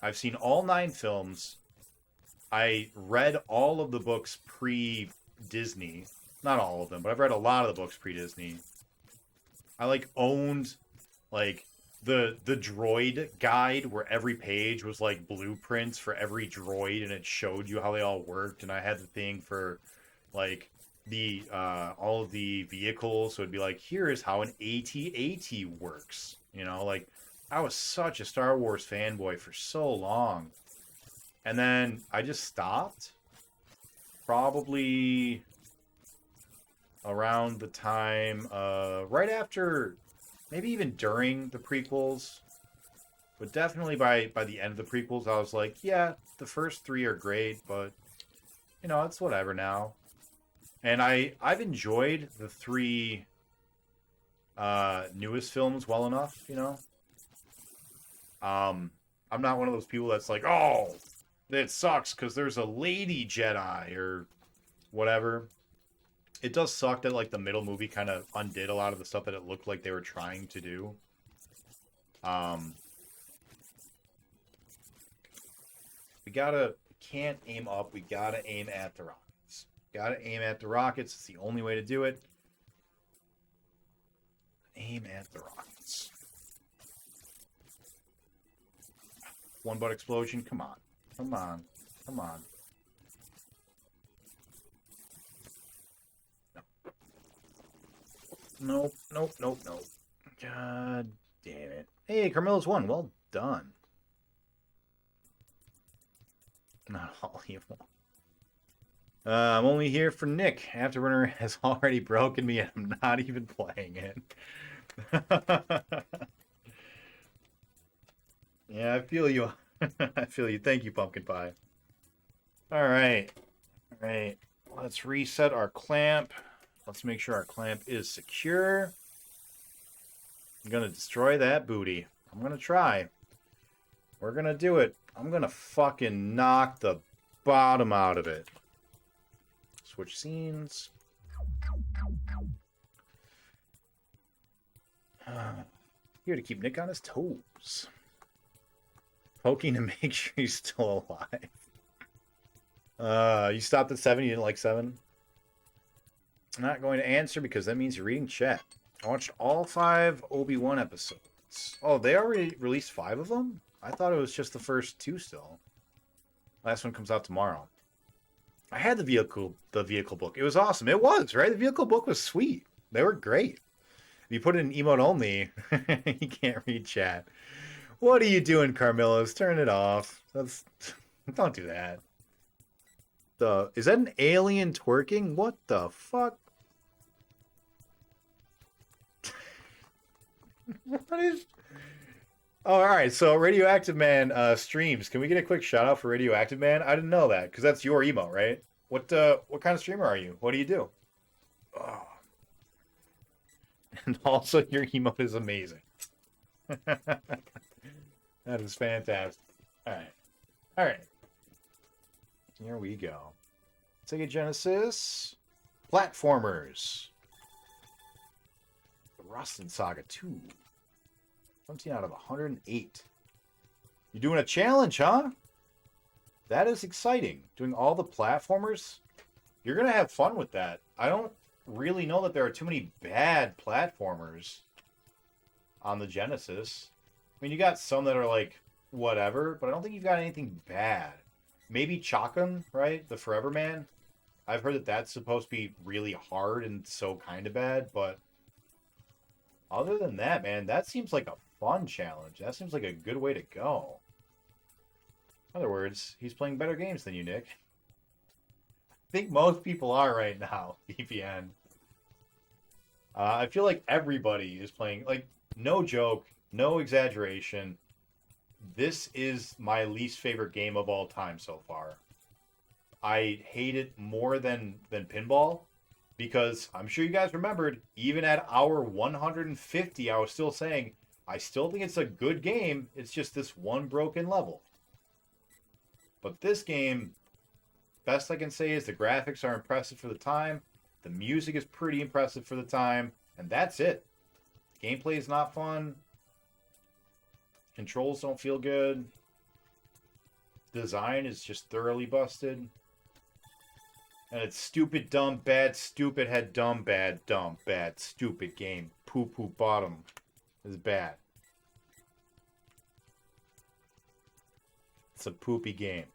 I've seen all 9 films. I read all of the books pre-Disney. Not all of them, but I've read a lot of the books pre-Disney. I like owned like the droid guide where every page was like blueprints for every droid and it showed you how they all worked, and I had the thing for like the all of the vehicles, so it'd be like, here is how an AT-AT works. You know, like I was such a Star Wars fanboy for so long. And then I just stopped. Probably around the time, right after, maybe even during the prequels. But definitely by the end of the prequels, I was like, yeah, the first 3 are great, but, you know, it's whatever now. And I've enjoyed the 3 newest films well enough, you know? I'm not one of those people that's like, oh, it sucks because there's a lady Jedi or whatever. It does suck that like the middle movie kind of undid a lot of the stuff that it looked like they were trying to do. We can't aim up. We gotta aim at the rockets. Gotta aim at the rockets. It's the only way to do it. Aim at the rockets. One butt explosion. Come on. Come on. Come on. No. Nope. God damn it. Hey, Carmelo's won. Well done. Not all evil. I'm only here for Nick. Afterburner has already broken me and I'm not even playing it. Yeah, I feel you. I feel you. Thank you, Pumpkin Pie. Alright. Alright. Let's reset our clamp. Let's make sure our clamp is secure. I'm going to destroy that booty. I'm going to try. We're going to do it. I'm going to fucking knock the bottom out of it. Switch scenes. Here to keep Nick on his toes. Poking to make sure he's still alive. You stopped at 7. You didn't like 7? I'm not going to answer because that means you're reading chat. I watched all 5 Obi-Wan episodes. Oh, they already released 5 of them? I thought it was just the first 2 still. Last one comes out tomorrow. I had the vehicle book. It was awesome. It was, right? The vehicle book was sweet. They were great. If you put it in emote only, you can't read chat. What are you doing, Carmelos? Turn it off. Don't do that. Is that an alien twerking? What the fuck? What is... Oh, all right. So Radioactive Man streams. Can we get a quick shout out for Radioactive Man? I didn't know that because that's your emote, right? What kind of streamer are you? What do you do? Oh. And also, your emote is amazing. That is fantastic. All right. Here we go. Sega Genesis platformers. The Rustin Saga 2. 17 out of 108. You're doing a challenge, huh? That is exciting. Doing all the platformers. You're going to have fun with that. I don't really know that there are too many bad platformers on the Genesis. I mean, you got some that are like, whatever, but I don't think you've got anything bad. Maybe Chakan, right? The Forever Man. I've heard that that's supposed to be really hard and so kind of bad, but other than that, man, that seems like a fun challenge. That seems like a good way to go. In other words, he's playing better games than you, Nick. I think most people are right now, VPN. I feel like everybody is playing, like, no joke, no exaggeration. This is my least favorite game of all time so far. I hate it more than Pinball because I'm sure you guys remembered, even at hour 150, I was still saying, I still think it's a good game. It's just this one broken level. But this game, best I can say is the graphics are impressive for the time. The music is pretty impressive for the time. And that's it. Gameplay is not fun. Controls don't feel good. Design is just thoroughly busted. And it's stupid, dumb, bad, stupid, head, dumb, bad, stupid game. Poo-poo bottom is bad. It's a poopy game.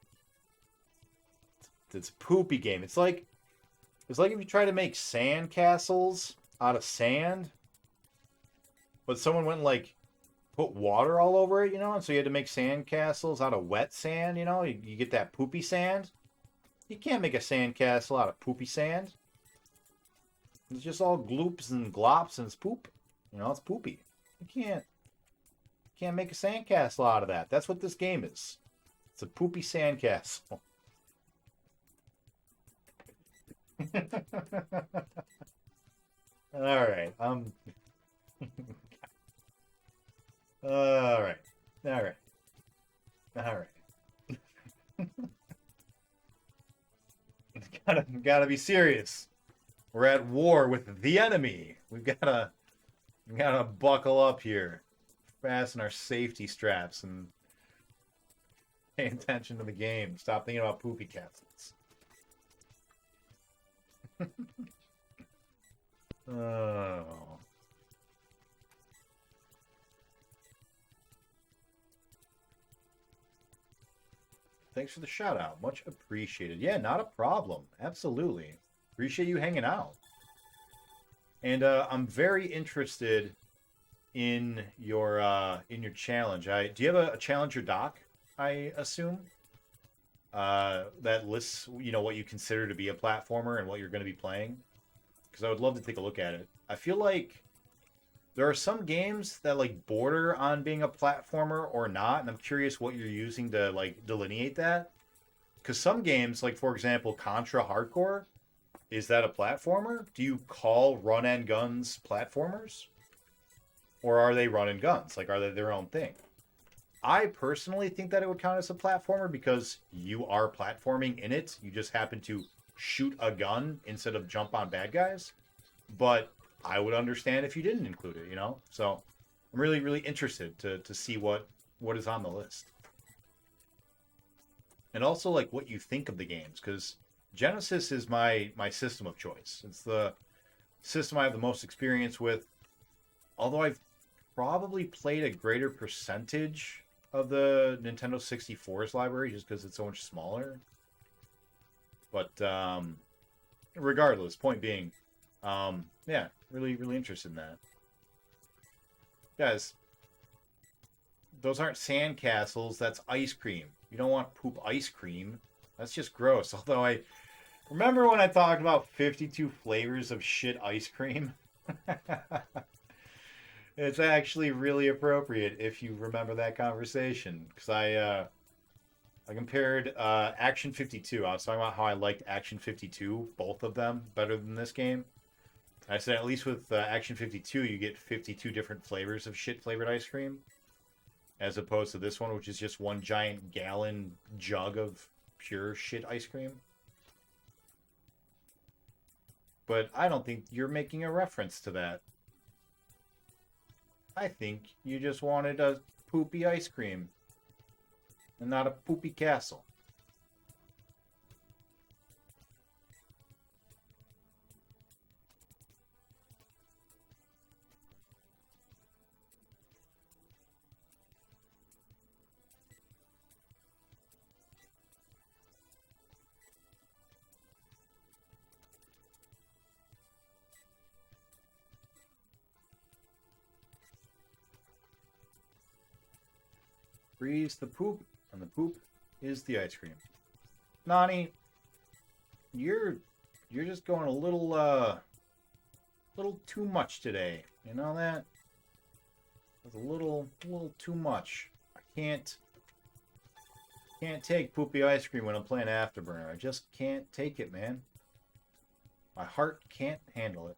It's a poopy game. It's like if you try to make sand castles out of sand, but someone went and like put water all over it, you know, and so you had to make sand castles out of wet sand, you know, you get that poopy sand. You can't make a sand castle out of poopy sand. It's just all gloops and glops and it's poop. You know, it's poopy. You can't make a sand castle out of that. That's what this game is. It's a poopy sand castle. All right. All right. All right. All right. Gotta be serious. We're at war with the enemy. We gotta buckle up here, fasten our safety straps, and pay attention to the game. Stop thinking about poopy castles. Oh. Thanks for the shout out. Much appreciated. Yeah, not a problem. Absolutely. Appreciate you hanging out. And I'm very interested in your challenge. Do you have a challenger doc, I assume? That lists, you know, what you consider to be a platformer and what you're going to be playing? Because I would love to take a look at it. I feel like there are some games that like border on being a platformer or not, and I'm curious what you're using to like delineate that. Because some games, like for example, Contra Hardcore, is that a platformer? Do you call run and guns platformers? Or are they run and guns? Like, are they their own thing? I personally think that it would count as a platformer because you are platforming in it. You just happen to shoot a gun instead of jump on bad guys. But I would understand if you didn't include it, you know? So I'm really, really interested to see what is on the list. And also, like, what you think of the games, because Genesis is my system of choice. It's the system I have the most experience with, although I've probably played a greater percentage of the Nintendo 64's library just because it's so much smaller. But regardless, point being, yeah, really, really interested in that. Guys, those aren't sand castles, that's ice cream. You don't want poop ice cream. That's just gross. Although I remember when I talked about 52 flavors of shit ice cream. It's actually really appropriate if you remember that conversation. Because I compared Action 52. I was talking about how I liked Action 52, both of them, better than this game. I said at least with Action 52, you get 52 different flavors of shit-flavored ice cream. As opposed to this one, which is just one giant gallon jug of pure shit ice cream. But I don't think you're making a reference to that. I think you just wanted a poopy ice cream. And not a poopy castle. Freeze the poop, and the poop is the ice cream. Nani, you're just going a little too much today. You know that? That's a little too much. I can't take poopy ice cream when I'm playing Afterburner. I just can't take it, man. My heart can't handle it.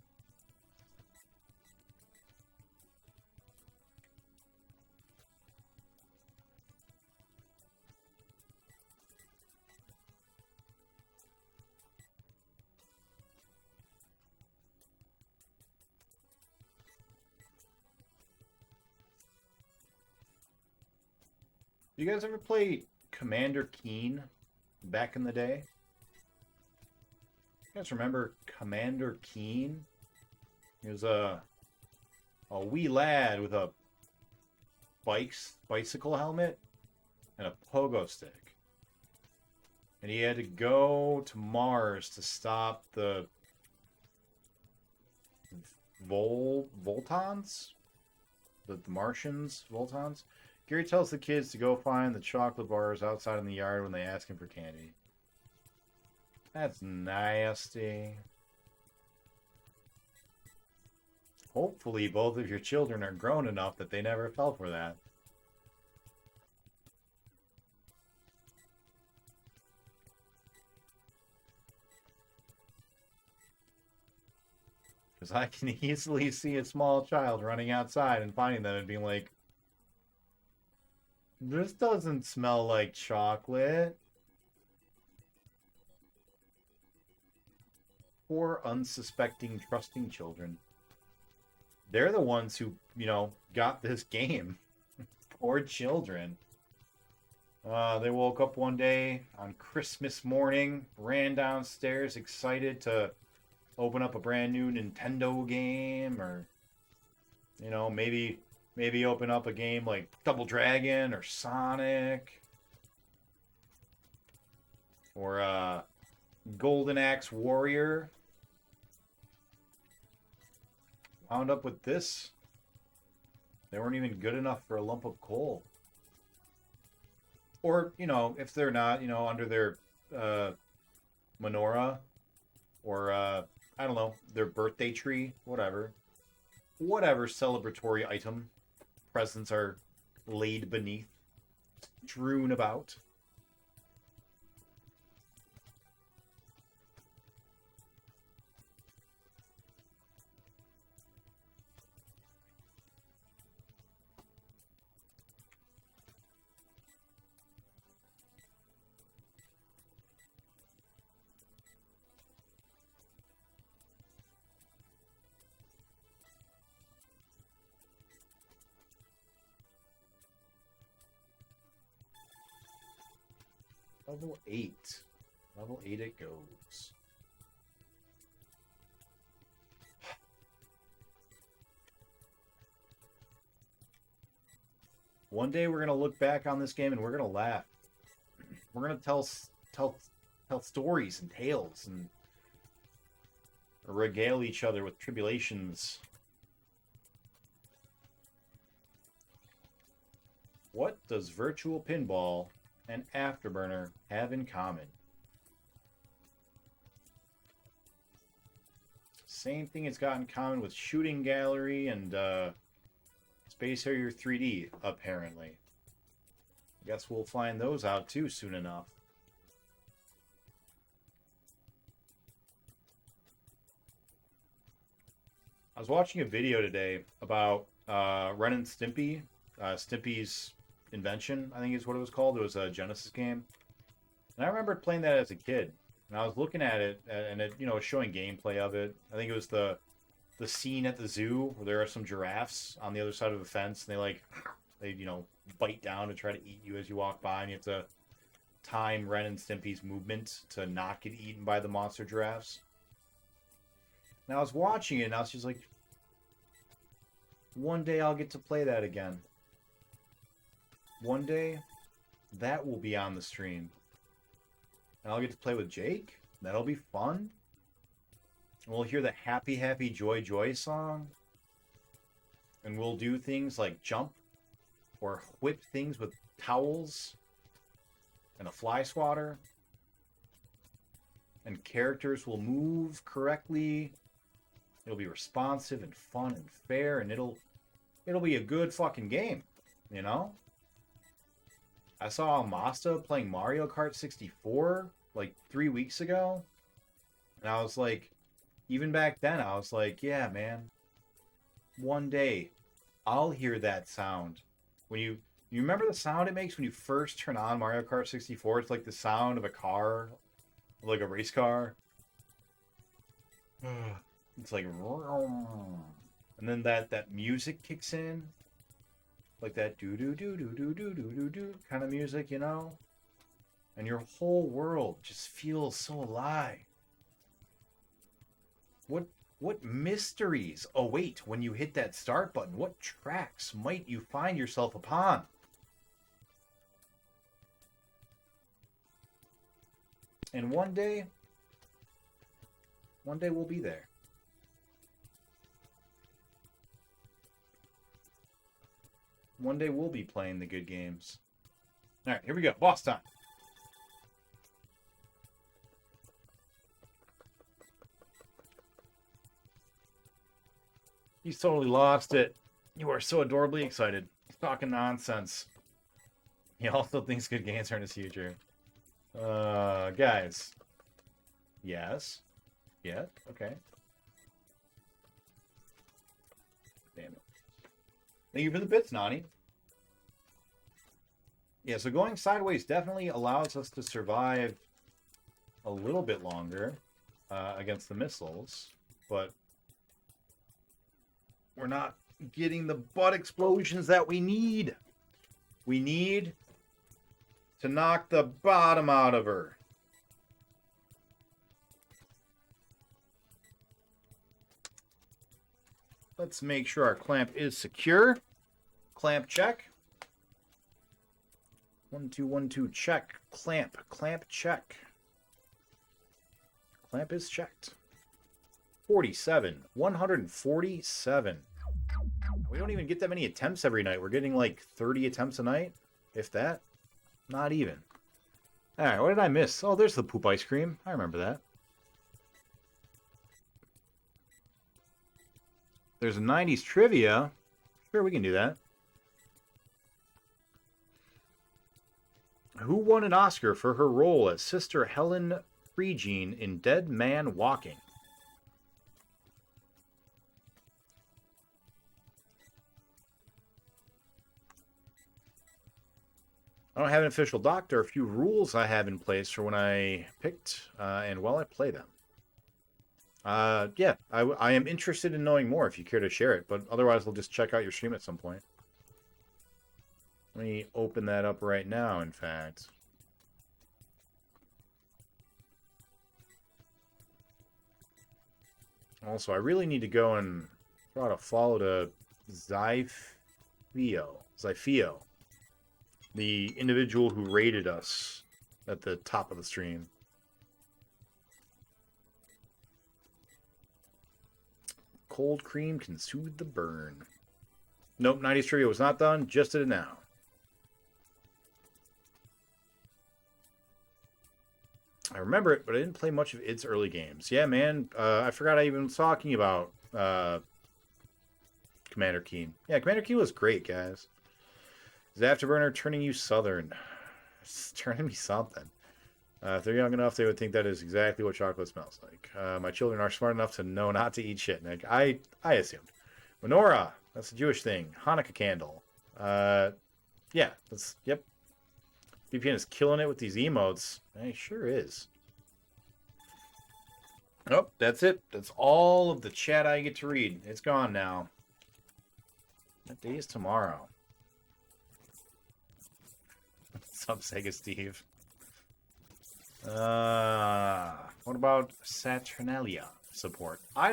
You guys ever play Commander Keen back in the day? You guys remember Commander Keen? He was a wee lad with a bicycle helmet and a pogo stick. And he had to go to Mars to stop the Voltons? The Martians? Voltons? Gary tells the kids to go find the chocolate bars outside in the yard when they ask him for candy. That's nasty. Hopefully both of your children are grown enough that they never fell for that. Because I can easily see a small child running outside and finding them and being like, this doesn't smell like chocolate. Poor, unsuspecting, trusting children. They're the ones who, got this game. Poor children. They woke up one day on Christmas morning, ran downstairs excited to open up a brand new Nintendo game, or, maybe open up a game like Double Dragon or Sonic. Or Golden Axe Warrior. Wound up with this. They weren't even good enough for a lump of coal. Or, if they're not, under their menorah, or, I don't know, their birthday tree, whatever. Whatever celebratory item presents are laid beneath, strewn about. Level 8. Level 8 it goes. One day we're going to look back on this game and we're going to laugh. We're going to tell stories and tales and regale each other with tribulations. What does virtual pinball and Afterburner have in common? Same thing it's got in common with Shooting Gallery and Space Harrier 3D, apparently. I guess we'll find those out too soon enough. I was watching a video today about Ren and Stimpy. Stimpy's Invention, I think is what it was called. It was a Genesis game. And I remember playing that as a kid. And I was looking at it, and it, was showing gameplay of it. I think it was the scene at the zoo where there are some giraffes on the other side of the fence, and they bite down to try to eat you as you walk by, and you have to time Ren and Stimpy's movement to not get eaten by the monster giraffes. And I was watching it, and I was just like, one day I'll get to play that again. One day, that will be on the stream. And I'll get to play with Jake. That'll be fun. And we'll hear the Happy, Happy, Joy, Joy song. And we'll do things like jump or whip things with towels and a fly swatter. And characters will move correctly. It'll be responsive and fun and fair, and it'll be a good fucking game, I saw Amasta playing Mario Kart 64 like 3 weeks ago. And I was like, even back then, I was like, yeah, man. One day, I'll hear that sound. When you remember the sound it makes when you first turn on Mario Kart 64? It's like the sound of a car, like a race car. It's like, and then that music kicks in. Like that do-do-do-do-do-do-do-do kind of music, you know? And your whole world just feels so alive. What mysteries await when you hit that start button? What tracks might you find yourself upon? And one day we'll be there. One day we'll be playing the good games. All right, here we go. Boss time. He's totally lost it. You are so adorably excited. He's talking nonsense. He also thinks good games are in his future. Guys. Yes. Yeah, okay. Damn it. Thank you for the bits, Nani. Yeah, so going sideways definitely allows us to survive a little bit longer against the missiles, but we're not getting the butt explosions that we need. We need to knock the bottom out of her. Let's make sure our clamp is secure. Clamp check. 1, 2, 1, 2, check. Clamp check. Clamp is checked. 47. 147. We don't even get that many attempts every night. We're getting like 30 attempts a night, if that. Not even. All right, what did I miss? Oh, there's the poop ice cream. I remember that. There's a 90s trivia. Sure, we can do that. Who won an Oscar for her role as Sister Helen Prejean in Dead Man Walking? I don't have an official doc. There are a few rules I have in place for when I picked and while I play them. Yeah, I am interested in knowing more if you care to share it, but otherwise we'll just check out your stream at some point. Let me open that up right now, in fact. Also, I really need to go and try to follow to Zyphio, the individual who rated us at the top of the stream. Cold cream can soothe the burn. Nope, 90s trivia was not done. Just did it now. I remember it, but I didn't play much of its early games. Yeah, man. I forgot I even was talking about Commander Keen. Yeah, Commander Keen was great, guys. Is Afterburner turning you southern? It's turning me something. If they're young enough, they would think that is exactly what chocolate smells like. My children are smart enough to know not to eat shit, Nick. I assumed. Menorah. That's a Jewish thing. Hanukkah candle. Yeah. That's, yep. VPN is killing it with these emotes. It sure is. Oh, that's it. That's all of the chat I get to read. It's gone now. That day is tomorrow. What's up, Sega Steve? What about Saturnalia support? I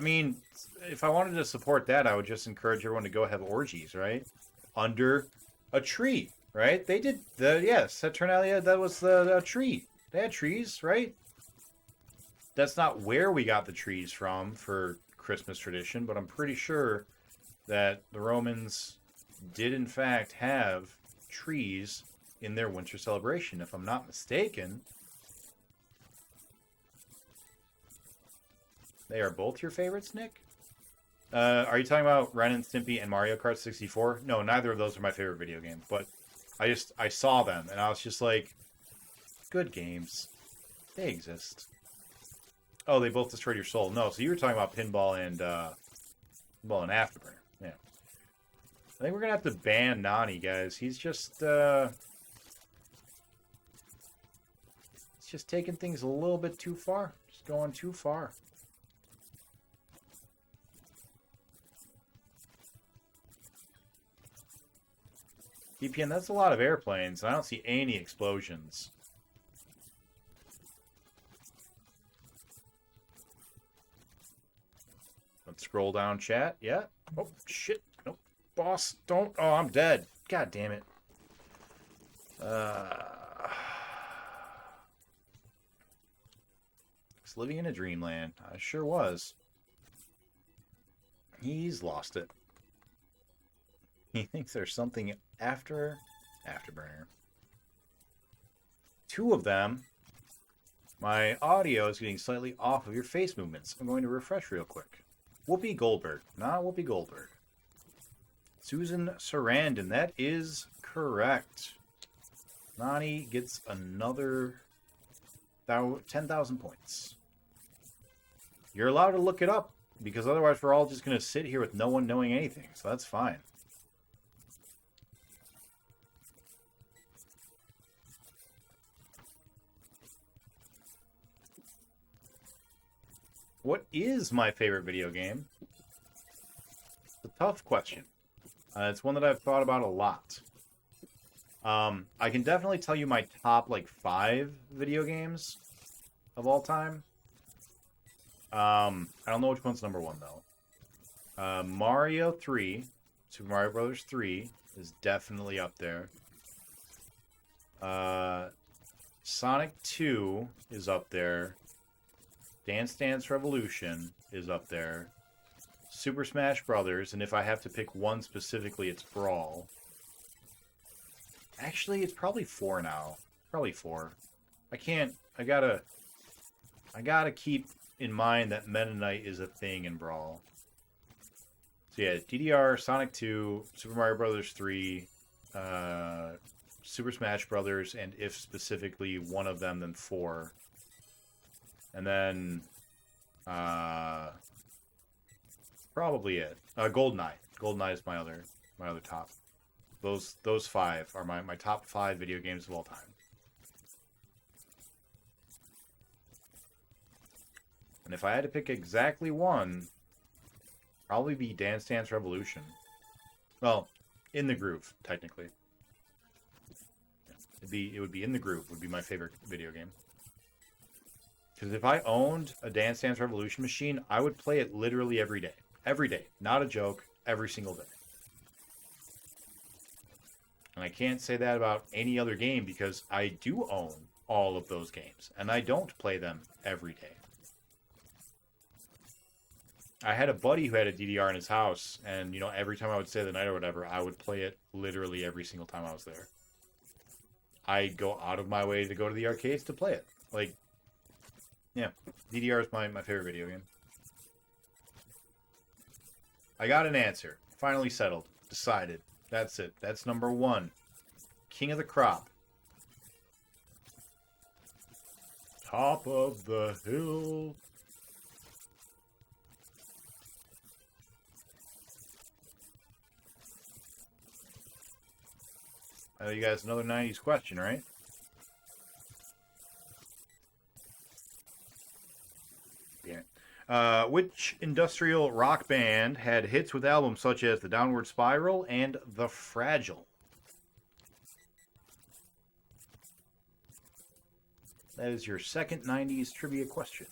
mean, if I wanted to support that, I would just encourage everyone to go have orgies, right? Under a tree, right? They did Saturnalia, that was the tree. They had trees, right? That's not where we got the trees from for Christmas tradition, but I'm pretty sure that the Romans did in fact have trees in their winter celebration, if I'm not mistaken. They are both your favorites, Nick? Are you talking about Ren and Stimpy and Mario Kart 64? No, neither of those are my favorite video games, but I saw them and I was just like, good games. They exist. Oh, they both destroyed your soul. No, so you were talking about Pinball and Afterburner. Yeah. I think we're gonna have to ban Nani, guys. He's just taking things a little bit too far. Just going too far. DPN, that's a lot of airplanes. I don't see any explosions. Let's scroll down, chat. Yeah. Oh, shit. Nope. Boss, don't. Oh, I'm dead. God damn it. He's living in a dreamland. I sure was. He's lost it. He thinks there's something after Afterburner. Two of them. My audio is getting slightly off of your face movements. I'm going to refresh real quick. Whoopi Goldberg. Not Whoopi Goldberg. Susan Sarandon. That is correct. Nani gets another 10,000 points. You're allowed to look it up, because otherwise we're all just going to sit here with no one knowing anything. So that's fine. What is my favorite video game? It's a tough question. It's one that I've thought about a lot. I can definitely tell you my top, 5 video games of all time. I don't know which one's number 1, though. Mario 3, Super Mario Bros. 3 is definitely up there. Sonic 2 is up there. Dance Dance Revolution is up there. Super Smash Brothers, and if I have to pick one specifically, it's Brawl. Actually, it's probably 4 now. Probably 4. I gotta keep in mind that Meta Knight is a thing in Brawl. So yeah, DDR, Sonic 2, Super Mario Brothers 3, Super Smash Brothers, and if specifically one of them, then 4. And then, probably it. GoldenEye. GoldenEye is my other top. Those 5 are my top 5 video games of all time. And if I had to pick exactly one, probably be Dance Dance Revolution. Well, In the Groove, technically. It would be In the Groove would be my favorite video game. Because if I owned a Dance Dance Revolution machine, I would play it literally every day. Every day. Not a joke. Every single day. And I can't say that about any other game because I do own all of those games. And I don't play them every day. I had a buddy who had a DDR in his house. And, every time I would stay the night or whatever, I would play it literally every single time I was there. I'd go out of my way to go to the arcades to play it. Yeah, DDR is my favorite video game. I got an answer. Finally settled. Decided. That's it. That's number 1. King of the Crop. Top of the hill. I owe you guys another 90s question, right? Which industrial rock band had hits with albums such as The Downward Spiral and The Fragile? That is your second 90s trivia question.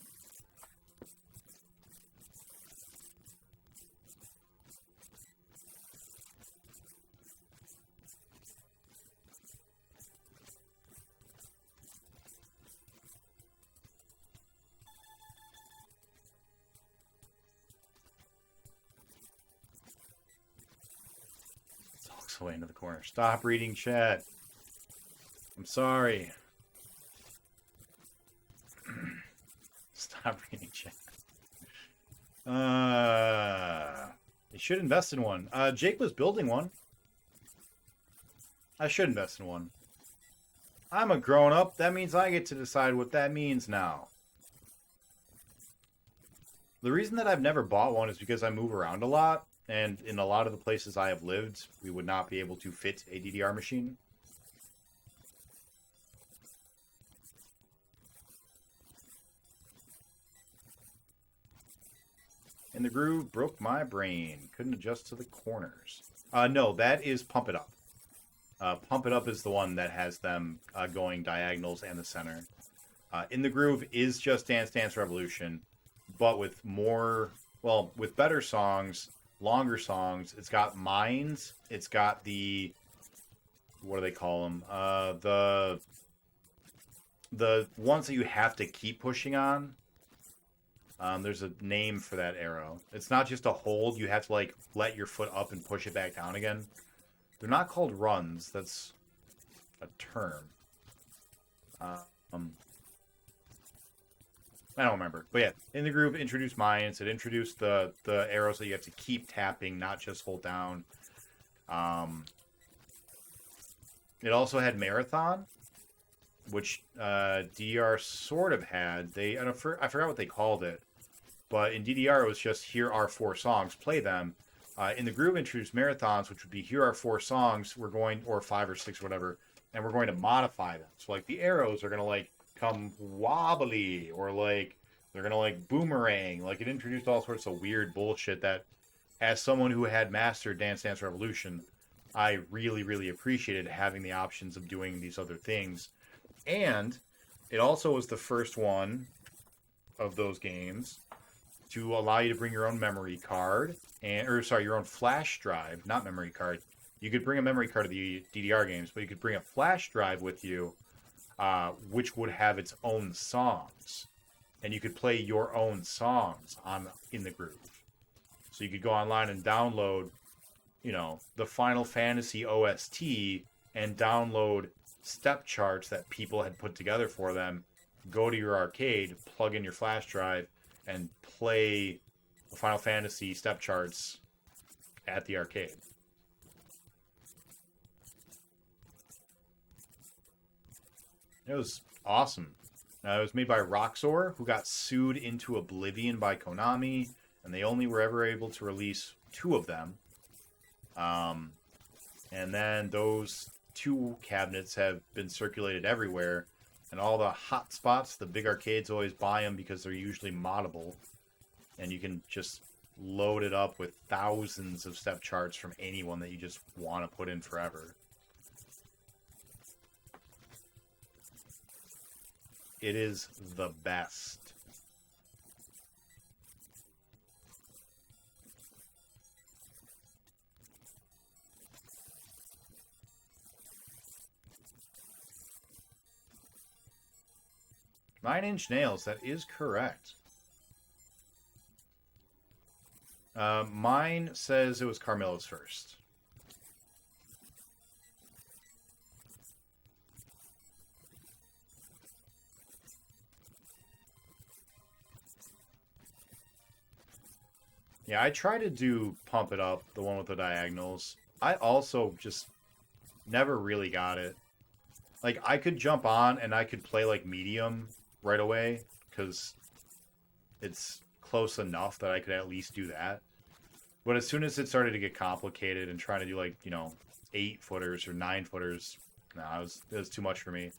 Away into the corner. Stop reading chat. I'm sorry. Stop reading chat. You should invest in one. Jake was building one. I should invest in one. I'm a grown-up. That means I get to decide what that means now. The reason that I've never bought one is because I move around a lot. And in a lot of the places I have lived, we would not be able to fit a DDR machine. In the Groove broke my brain. Couldn't adjust to the corners. No, that is Pump It Up. Pump It Up is the one that has them going diagonals and the center. In the Groove is just Dance Dance Revolution, but with more, well, with better songs, longer songs. It's got mines. It's got the, what do they call them? The ones that you have to keep pushing on. There's a name for that arrow. It's not just a hold. You have to like let your foot up and push it back down again. They're not called runs. That's a term. I don't remember. But yeah, in the Groove introduced mines. It introduced the arrows that you have to keep tapping, not just hold down. It also had Marathon, which DDR sort of had. I forgot what they called it. But in DDR, it was just, here are 4 songs, play them. In the Groove introduced marathons, which would be, here are 4 songs, we're going, or 5 or 6 or whatever, and we're going to modify them. So like the arrows are going to like come wobbly, or like they're going to like boomerang. Like it introduced all sorts of weird bullshit that, as someone who had mastered Dance Dance Revolution, I really, really appreciated having the options of doing these other things. And it also was the first one of those games to allow you to bring your own memory card, your own flash drive, not memory card. You could bring a memory card to the DDR games, but you could bring a flash drive with you, which would have its own songs, and you could play your own songs in the Groove. So you could go online and download, the Final Fantasy OST and download step charts that people had put together for them. Go to your arcade, plug in your flash drive, and play the Final Fantasy step charts at the arcade. It was awesome. It was made by Roxor, who got sued into oblivion by Konami, and they only were ever able to release 2 of them. And then those 2 cabinets have been circulated everywhere. And all the hot spots, the big arcades always buy them because they're usually moddable. And you can just load it up with thousands of step charts from anyone that you just want to put in forever. It is the best. Nine-inch nails, that is correct. Mine says it was Carmelo's first. Yeah, I try to do Pump It Up, the one with the diagonals. I also just never really got it. Like, I could jump on and I could play, like, medium right away, because it's close enough that I could at least do that. But as soon as it started to get complicated and trying to do, like, 8-footers or 9-footers, no, it was too much for me.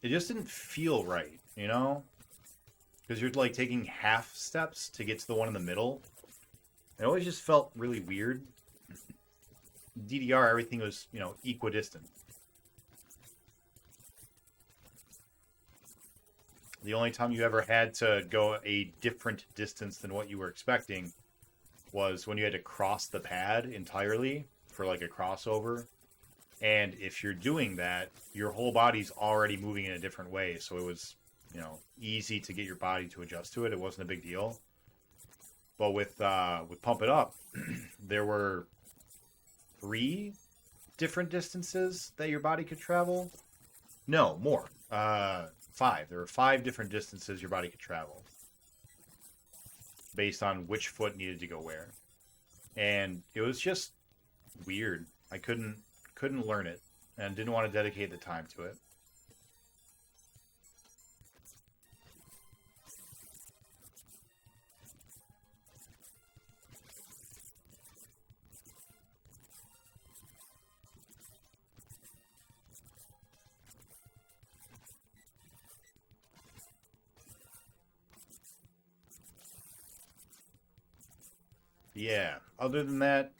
It just didn't feel right, Because you're, like, taking half steps to get to the one in the middle. It always just felt really weird. DDR, everything was, equidistant. The only time you ever had to go a different distance than what you were expecting was when you had to cross the pad entirely for like a crossover. And if you're doing that, your whole body's already moving in a different way. So it was, easy to get your body to adjust to it. It wasn't a big deal. But with Pump It Up, there were 3 different distances that your body could travel. No, more. 5. There were 5 different distances your body could travel based on which foot needed to go where. And it was just weird. I couldn't learn it and didn't want to dedicate the time to it. Yeah, other than that,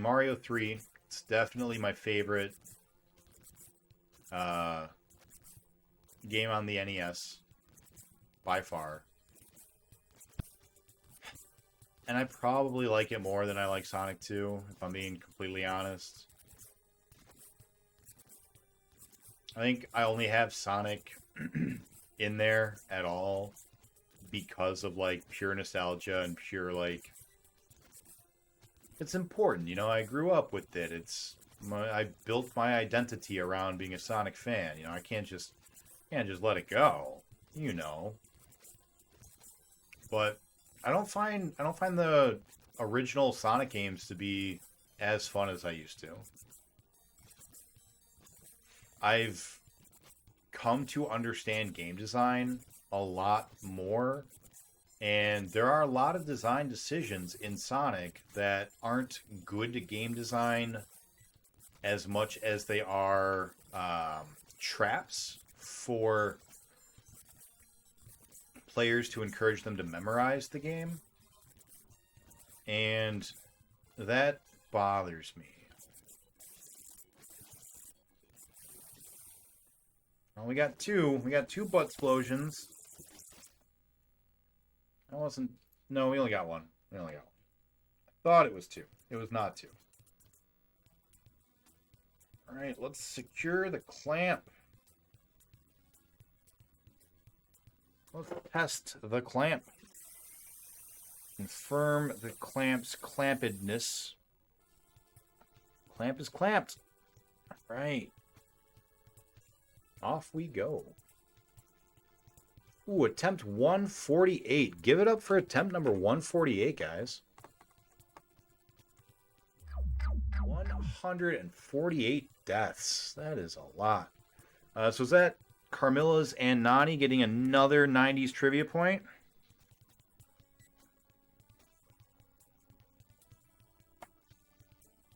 Mario 3. It's definitely my favorite game on the NES by far. And I probably like it more than I like Sonic 2, if I'm being completely honest. I think I only have Sonic in there at all because of, like, pure nostalgia and pure, like... It's important, you know? I grew up with it. I built my identity around being a Sonic fan. You know, I can't just let it go. You know. But I don't find the original Sonic games to be as fun as I used to. I've come to understand game design a lot more, and there are a lot of design decisions in Sonic that aren't good game design as much as they are traps for players to encourage them to memorize the game. And that bothers me. Well, we got two butt explosions. No, we only got one. I thought it was two. It was not two. All right, let's secure the clamp. Let's test the clamp. Confirm the clamp's clampedness. Clamp is clamped. All right. Off we go. Ooh, attempt 148. Give it up for attempt number 148, guys. 148 deaths. That is a lot. So is that Carmilla's and Nani getting another 90s trivia point?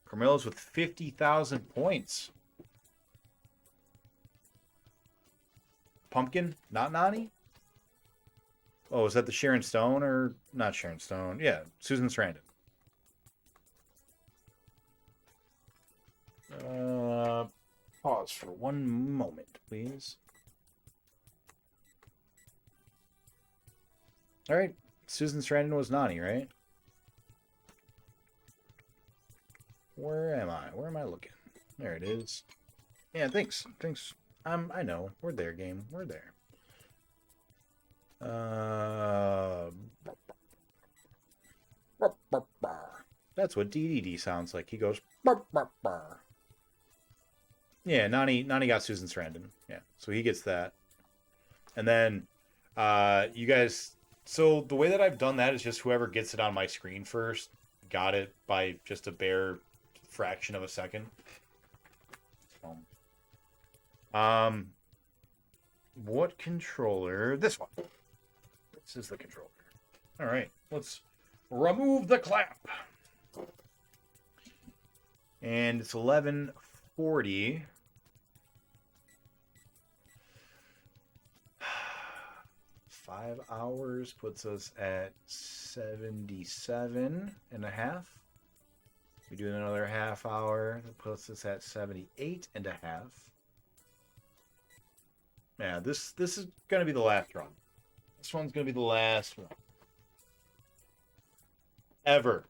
Carmilla's with 50,000 points. Pumpkin, not Nani? Oh, is that the Sharon Stone or not Sharon Stone? Yeah, Susan Sarandon. Pause for one moment, please. All right, Susan Sarandon was Nani, right? Where am I? Where am I looking? There it is. Yeah, thanks. I know. We're there, game. We're there. That's what DDD sounds like. He goes. Yeah, Nani got Susan Sarandon. Yeah, so he gets that. And then, you guys. So the way that I've done that is just whoever gets it on my screen first got it by just a bare fraction of a second. What controller? This one. This is the controller. All right, let's remove the clamp. And it's 11:40. 5 hours puts us at 77.5. We do another half hour. That puts us at 78.5. Yeah, this is going to be the last run. This one's going to be the last one. Ever.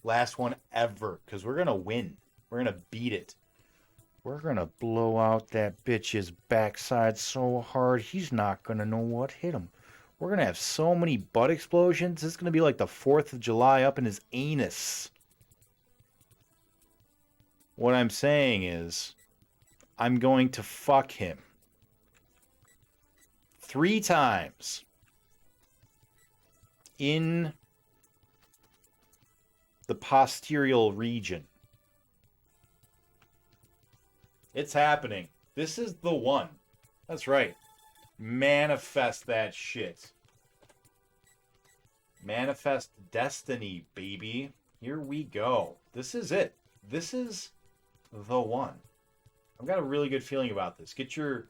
Last one ever. Because we're going to win. We're going to beat it. We're going to blow out that bitch's backside so hard, he's not going to know what hit him. We're going to have so many butt explosions. This is going to be like the 4th of July up in his anus. What I'm saying is, I'm going to fuck him 3 times in the posterior region. It's happening. This is the one. That's right. Manifest that shit. Manifest destiny, baby. Here we go. This is it. This is the one. I've got a really good feeling about this. Get your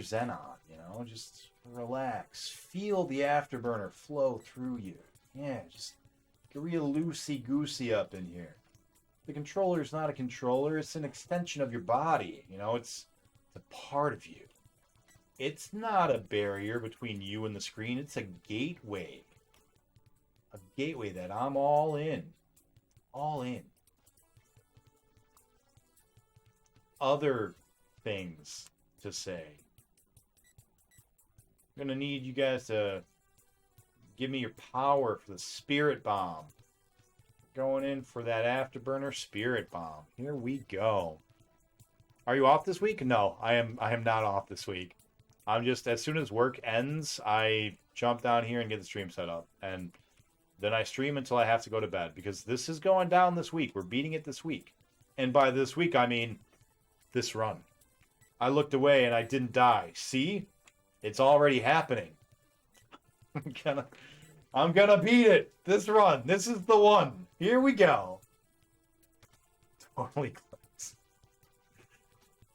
zen on, you know? Just relax. Feel the afterburner flow through you. Yeah, just Get real loosey-goosey up in here. The controller is not a controller. It's an extension of your body. You know, it's a part of you. It's not a barrier between you and the screen. It's a gateway. A gateway that I'm all in. All in. Other things to say. I'm gonna need you guys to give me your power for the spirit bomb. Going in for that afterburner spirit bomb. Here we go. Are you off this week? No, I am not off this week. I'm just, as soon as work ends, I jump down here and get the stream set up. And then I stream until I have to go to bed. Because this is going down this week. We're beating it this week. And by this week, I mean this run. I looked away and I didn't die. See? It's already happening. I'm gonna beat it. This run. This is the one. Here we go. Totally clips.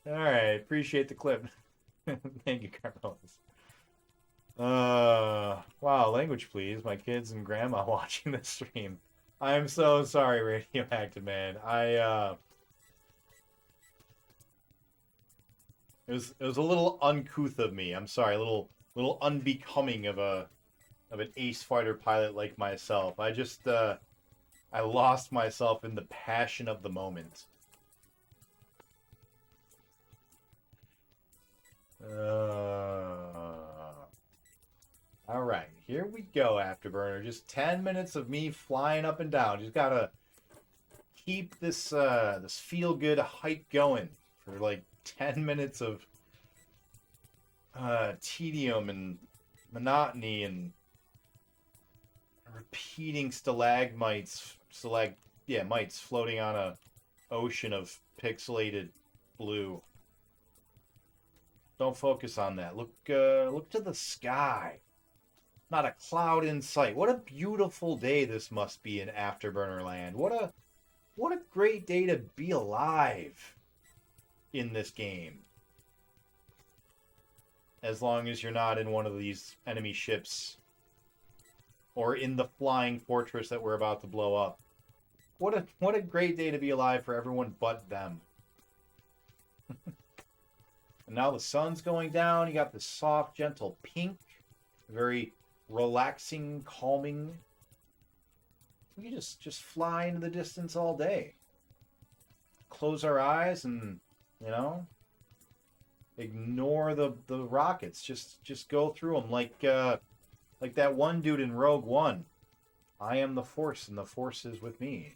Alright, appreciate the clip. Thank you, Carlos. Wow, language please. My kids and grandma watching this stream. I'm so sorry, Radioactive Man. It was a little uncouth of me. I'm sorry, a little unbecoming of an ace fighter pilot like myself. I just I lost myself in the passion of the moment. Alright, here we go, Afterburner. Just 10 minutes of me flying up and down. Just gotta keep this this feel-good hype going for like 10 minutes of tedium and monotony and repeating stalagmites floating on a ocean of pixelated blue. Don't focus on that. Look to the sky. Not a cloud in sight. What a beautiful day this must be in Afterburner Land. What a great day to be alive in this game. As long as you're not in one of these enemy ships or in the flying fortress that we're about to blow up. What a great day to be alive for everyone but them. And now the sun's going down. You got this soft, gentle pink. Very relaxing, calming. We can just fly into the distance all day. Close our eyes and, you know, ignore the rockets. Just go through them like that one dude in Rogue One. I am the Force, and the Force is with me.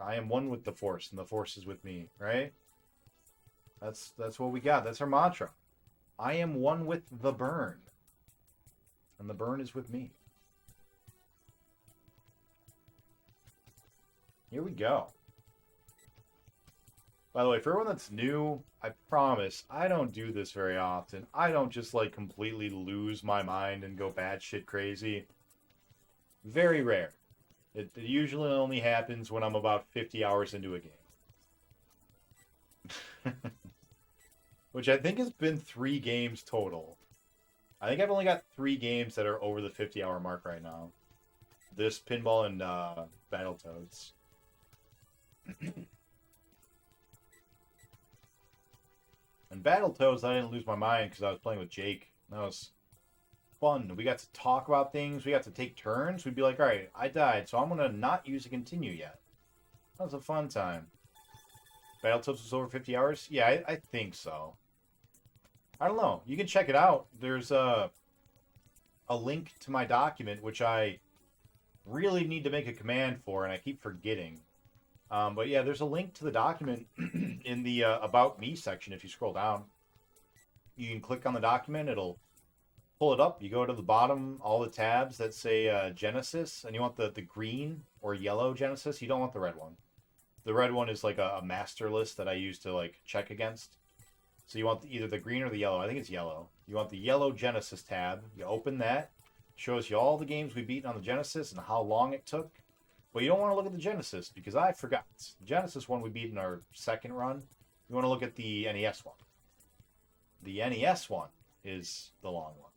I am one with the Force, and the Force is with me, right? That's what we got. That's our mantra. I am one with the burn, and the burn is with me. Here we go. By the way, for everyone that's new, I promise, I don't do this very often. I don't just, like, completely lose my mind and go batshit crazy. Very rare. It usually only happens when I'm about 50 hours into a game. Which I think has been 3 games total. I think I've only got 3 games that are over the 50-hour mark right now. This, Pinball, and Battletoads. And Battletoads, I didn't lose my mind because I was playing with Jake. That was fun. We got to talk about things. We got to take turns. We'd be like, alright, I died, so I'm going to not use a continue yet. That was a fun time. Battletoads was over 50 hours? Yeah, I think so. I don't know. You can check it out. There's a link to my document, which I really need to make a command for, and I keep forgetting. But yeah, there's a link to the document in the About Me section if you scroll down. You can click on the document. It'll pull it up. You go to the bottom, all the tabs that say Genesis, and you want the green or yellow Genesis. You don't want the red one. The red one is like a master list that I use to like check against. So you want either the green or the yellow. I think it's yellow. You want the yellow Genesis tab. You open that. Shows you all the games we've beaten on the Genesis and how long it took. But you don't want to look at the Genesis because I forgot. The Genesis one we beat in our second run. You want to look at the NES one. The NES one is the long one.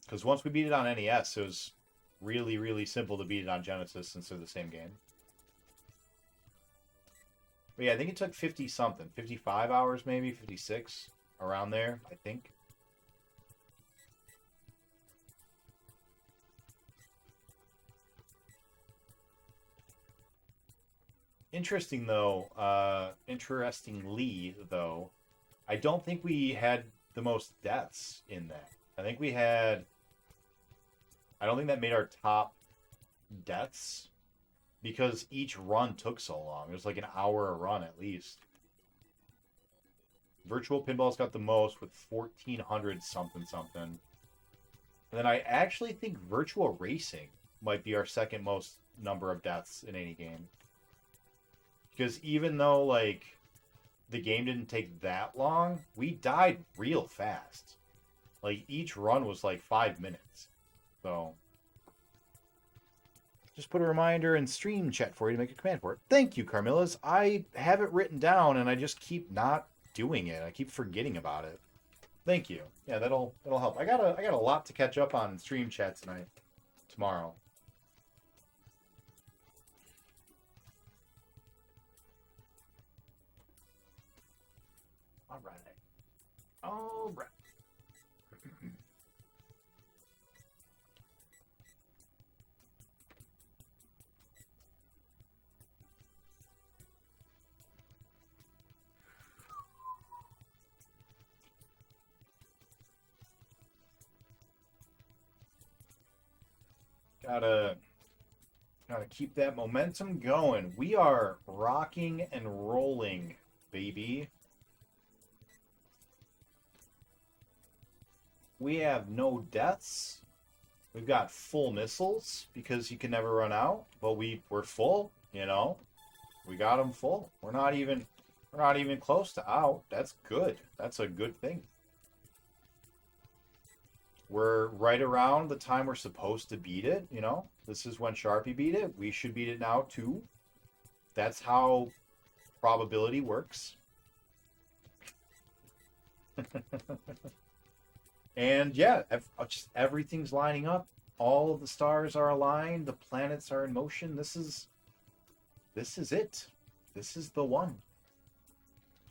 Because once we beat it on NES, it was really, really simple to beat it on Genesis since they're the same game. But yeah, I think it took 50 something, 55 hours maybe, 56, around there, I think. Interestingly though, I don't think we had the most deaths in that. I don't think that made our top deaths because each run took so long. It was like an hour a run at least. Virtual Pinball's got the most with 1,400 something something. And then I actually think Virtual Racing might be our second most number of deaths in any game. Because even though, like, the game didn't take that long, we died real fast. Like, each run was like 5 minutes. So, just put a reminder in stream chat for you to make a command for it. Thank you, Carmillas. I have it written down, and I just keep not doing it. I keep forgetting about it. Thank you. Yeah, that'll help. I got a lot to catch up on in stream chat tomorrow. All right. Gotta keep that momentum going. We are rocking and rolling, baby. We have no deaths. We've got full missiles because you can never run out, but we're full, you know. We got them full. We're not even close to out. That's good. That's a good thing. We're right around the time we're supposed to beat it, you know. This is when Sharpie beat it. We should beat it now too. That's how probability works. And yeah, just everything's lining up. All of the stars are aligned. The planets are in motion. This is it. This is the one.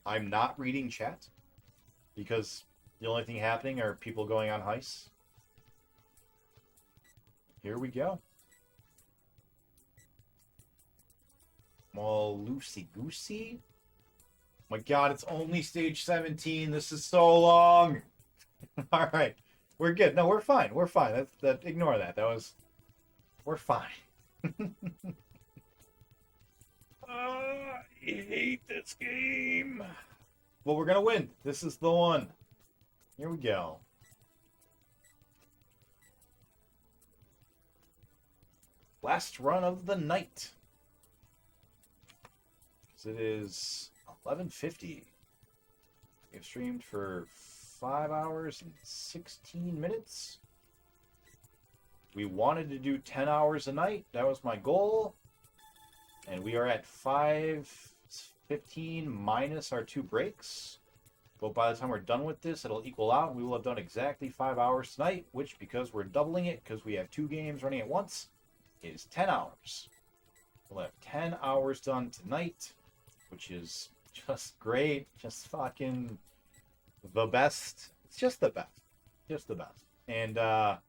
I'm not reading chat because the only thing happening are people going on heists. Here we go. Well, loosey-goosey. My God, it's only stage 17. This is so long. All right, we're good. No, we're fine. We're fine. Ignore that. We're fine. I hate this game. Well, we're gonna win. This is the one. Here we go. Last run of the night. It is 11:50. We've streamed for 5 hours and 16 minutes. We wanted to do 10 hours a night. That was my goal. And we are at 5:15 minus our 2 breaks. But by the time we're done with this, it'll equal out. We will have done exactly 5 hours tonight, which, because we're doubling it, because we have 2 games running at once, is 10 hours. We'll have 10 hours done tonight, which is just great. Just fucking the best. It's just the best. Just the best. And then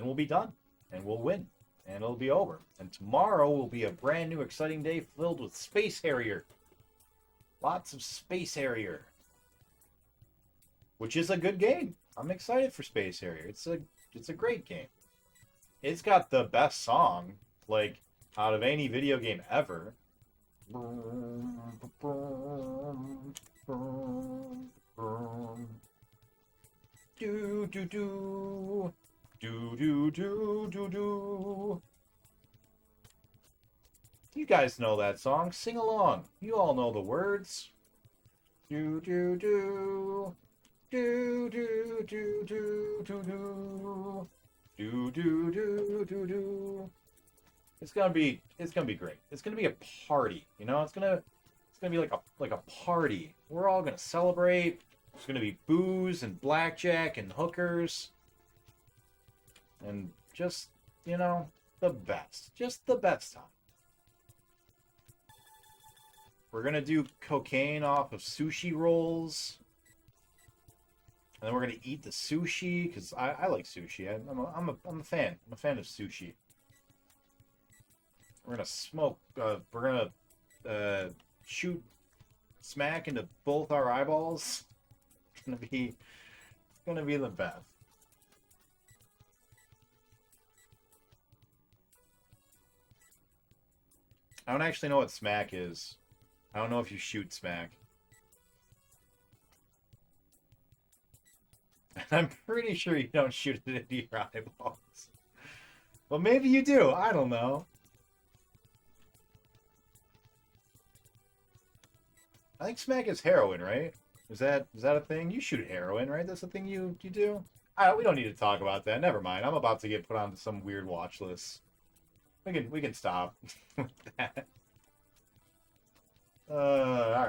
we'll be done. And we'll win. And it'll be over. And tomorrow will be a brand new exciting day filled with Space Harrier. Lots of Space Harrier. Which is a good game. I'm excited for Space Harrier. It's a great game. It's got the best song, like, out of any video game ever. Do do do do do do do do. You guys know that song. Sing along. You all know the words. Do do do do do do do do do do do do do do. It's gonna be great. It's gonna be a party, you know. It's gonna be like a party. We're all gonna celebrate. There's gonna be booze and blackjack and hookers, and Just, you know, the best. Just the best time. We're going to do cocaine off of sushi rolls. And then we're going to eat the sushi, because I like sushi. I'm a fan. I'm a fan of sushi. We're going to smoke. We're going to shoot smack into both our eyeballs. It's going to be the best. I don't actually know what smack is. I don't know if you shoot smack. I'm pretty sure you don't shoot it into your eyeballs. Well, maybe you do. I don't know. I think smack is heroin, right? Is that a thing? You shoot heroin, right? That's the thing you do? We don't need to talk about that. Never mind. I'm about to get put onto some weird watch list. We can stop with that. All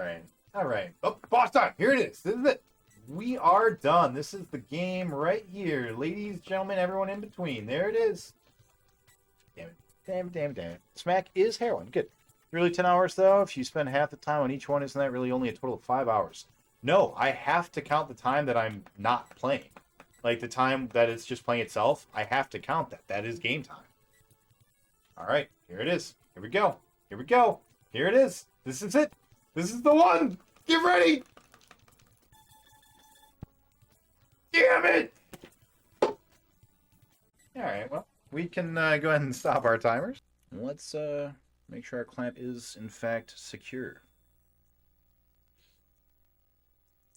right. Oh, boss time. Here it is. This is it. We are done. This is the game right here, ladies, gentlemen, everyone in between. There it is. Damn it. Smack is heroin. Good. Really 10 hours though. If you spend half the time on each one, isn't that really only a total of 5 hours? No, I have to count the time that I'm not playing. Like the time that it's just playing itself, I have to count that. That is game time. All right, here it is. Here we go. Here it is. This is it. This is the one. Get ready. Damn it. All right, well, we can go ahead and stop our timers. Let's make sure our clamp is, in fact, secure.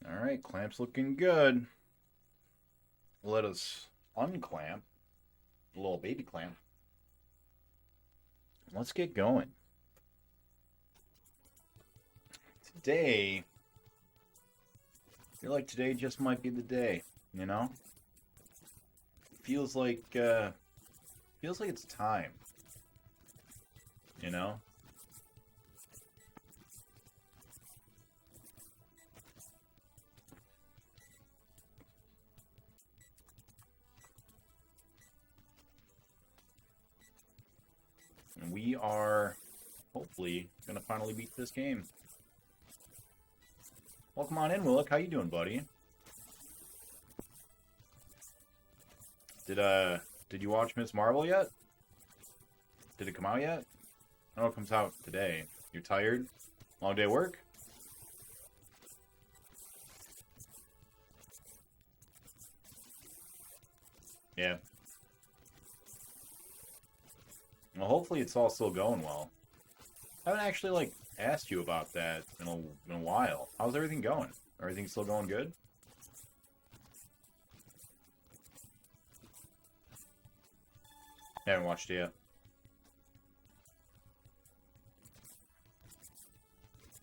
All right, clamp's looking good. Let us unclamp the little baby clamp. Let's get going. Today, I feel like today just might be the day, you know? Feels like it's time. You know? And we are hopefully gonna finally beat this game. Welcome on in, Willick. How you doing, buddy? Did you watch Miss Marvel yet? Did it come out yet? I know it comes out today. You're tired? Long day of work? Yeah. Well, hopefully it's all still going well. I haven't actually, like, asked you about that in a while. How's everything going? Everything still going good? Haven't watched it yet.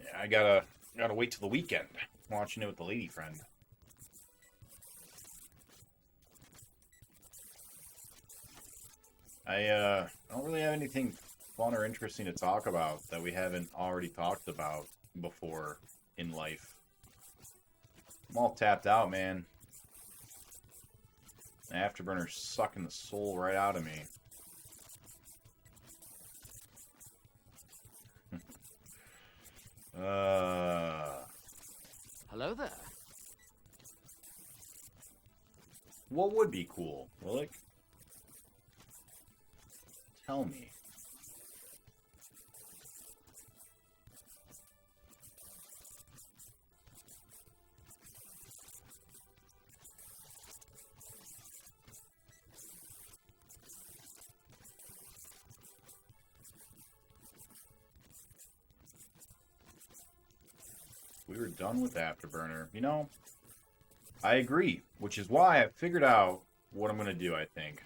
Yeah, I gotta wait till the weekend. Watching it with the lady friend. I don't really have anything fun or interesting to talk about that we haven't already talked about before in life. I'm all tapped out, man. The Afterburner's sucking the soul right out of me. Hello there. What would be cool, Willick? Tell me. We were done with Afterburner. You know, I agree, which is why I figured out what I'm going to do, I think.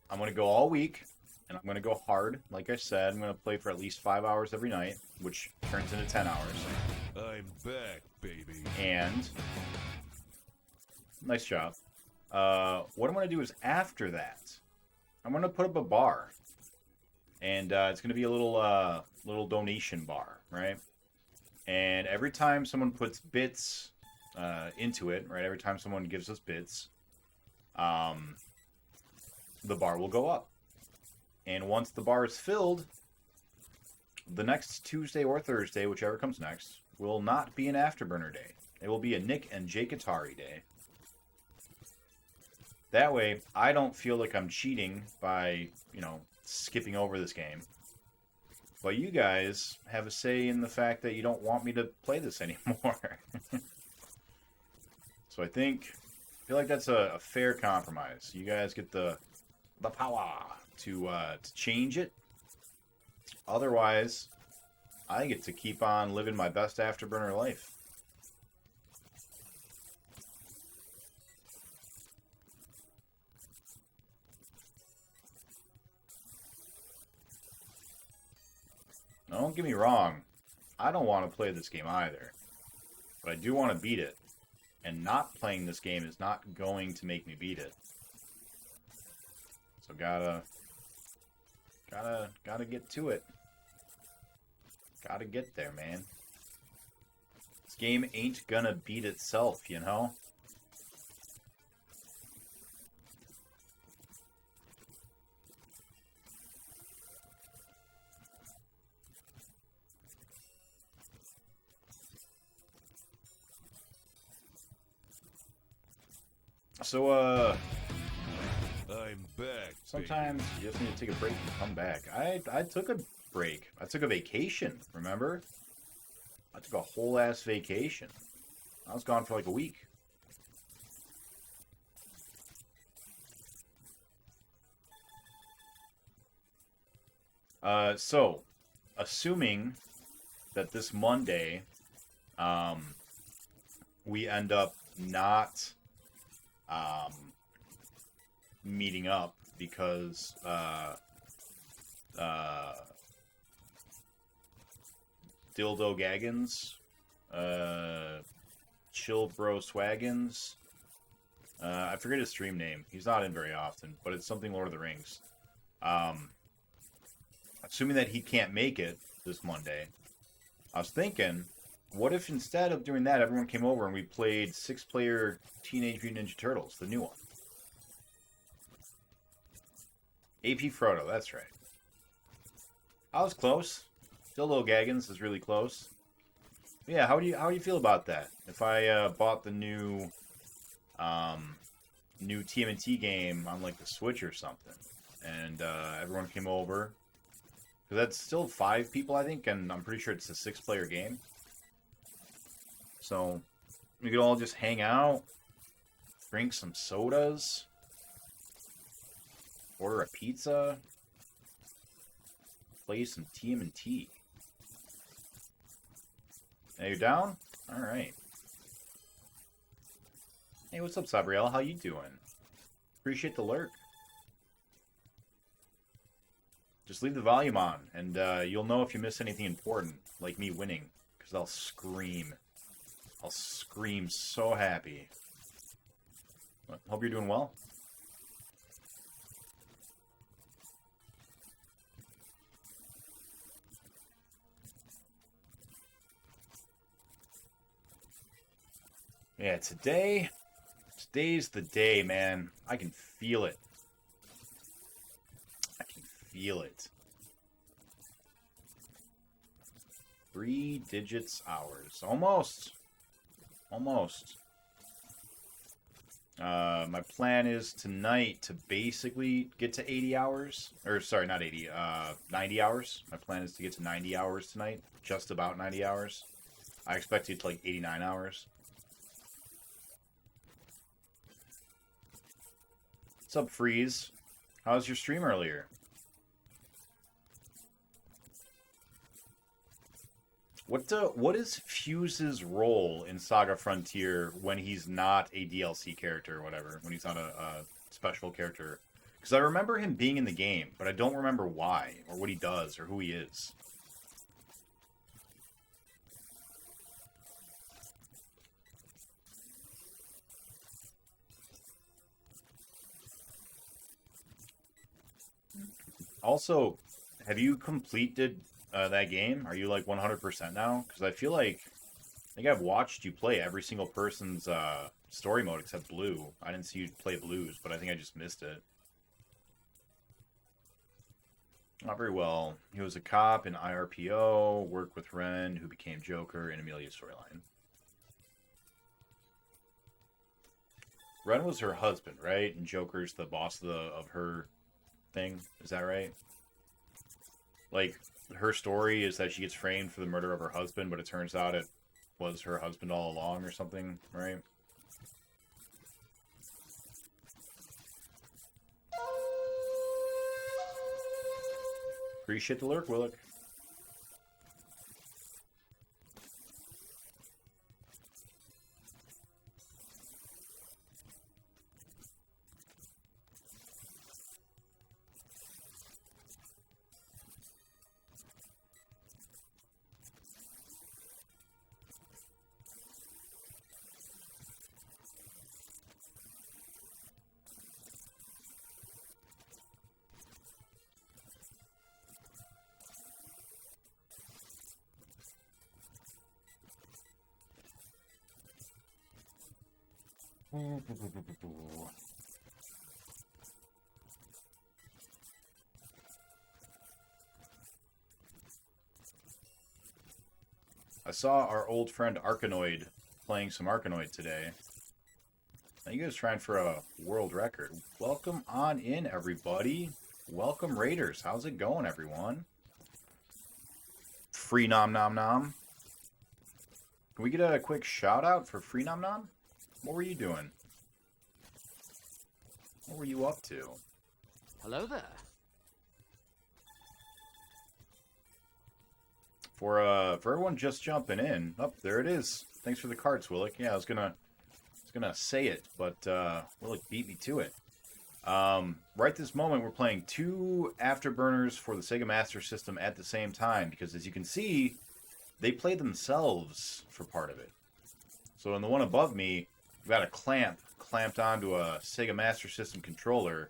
I'm going to go all week, and I'm going to go hard. Like I said, I'm going to play for at least 5 hours every night, which turns into 10 hours. I'm back, baby. And, nice job. What I'm going to do is after that, I'm going to put up a bar. And it's going to be a little donation bar, right? And every time someone puts bits into it, right? Every time someone gives us bits, the bar will go up. And once the bar is filled, the next Tuesday or Thursday, whichever comes next, will not be an Afterburner day. It will be a Nick and Jake Atari day. That way, I don't feel like I'm cheating by, skipping over this game. But you guys have a say in the fact that you don't want me to play this anymore. So I feel like that's a fair compromise. You guys get the power to change it. Otherwise, I get to keep on living my best Afterburner life. Now, don't get me wrong. I don't want to play this game either. But I do want to beat it. And not playing this game is not going to make me beat it. So gotta get to it. Gotta get there, man. This game ain't gonna beat itself, you know? So, I'm back. sometimes you just need to take a break and come back. I took a break. I took a vacation, remember? I took a whole ass vacation. I was gone for like a week. So, assuming that this Monday, we end up not meeting up because Dildo Gaggins, Chill Bro Swaggins, I forget his stream name. He's not in very often, but it's something Lord of the Rings. Assuming that he can't make it this Monday, I was thinking, what if instead of doing that, everyone came over and we played 6-player Teenage Mutant Ninja Turtles, the new one? AP Frodo, that's right. I was close. Dildo Gaggins is really close. Yeah, how do you feel about that? If I bought the new TMNT game on like the Switch or something, and everyone came over, because that's still 5 people, I think, and I'm pretty sure it's a 6-player game. So we could all just hang out, drink some sodas, order a pizza, play some TMNT. Hey, you down? All right. Hey, what's up, Sabriel? How you doing? Appreciate the lurk. Just leave the volume on, and you'll know if you miss anything important, like me winning, because I'll scream. I'll scream so happy. Hope you're doing well. Yeah, today's the day, man. I can feel it. I can feel it. 3 digits hours. Almost. Almost. My plan is tonight to basically get to 80 hours. Or, sorry, not 80. 90 hours. My plan is to get to 90 hours tonight. Just about 90 hours. I expect to get to like 89 hours. What's up, Freeze? How was your stream earlier? What is Fuse's role in Saga Frontier when he's not a DLC character or whatever? When he's not a special character? Because I remember him being in the game, but I don't remember why, or what he does, or who he is. Also, have you completed that game? Are you like 100% now? Because I think I've watched you play every single person's story mode except Blue. I didn't see you play Blues, but I think I just missed it. Not very well. He was a cop in IRPO, worked with Ren, who became Joker in Amelia's storyline. Ren was her husband, right? And Joker's the boss of her thing. Is that right? Like, her story is that she gets framed for the murder of her husband, but it turns out it was her husband all along or something, right? Appreciate the lurk, Willick. I saw our old friend Arkanoid playing some Arkanoid today. Now you guys trying for a world record. Welcome on in, everybody. Welcome, Raiders. How's it going, everyone? Free Nom Nom Nom. Can we get a quick shout out for Free Nom Nom? What were you doing? What were you up to? Hello there. For everyone just jumping in, oh, there it is. Thanks for the cards, Willick. Yeah, I was gonna say it, but Willick beat me to it. Right this moment, we're playing 2 Afterburners for the Sega Master System at the same time, because as you can see, they play themselves for part of it. So in the one above me, we've got a clamp clamped onto a Sega Master System controller,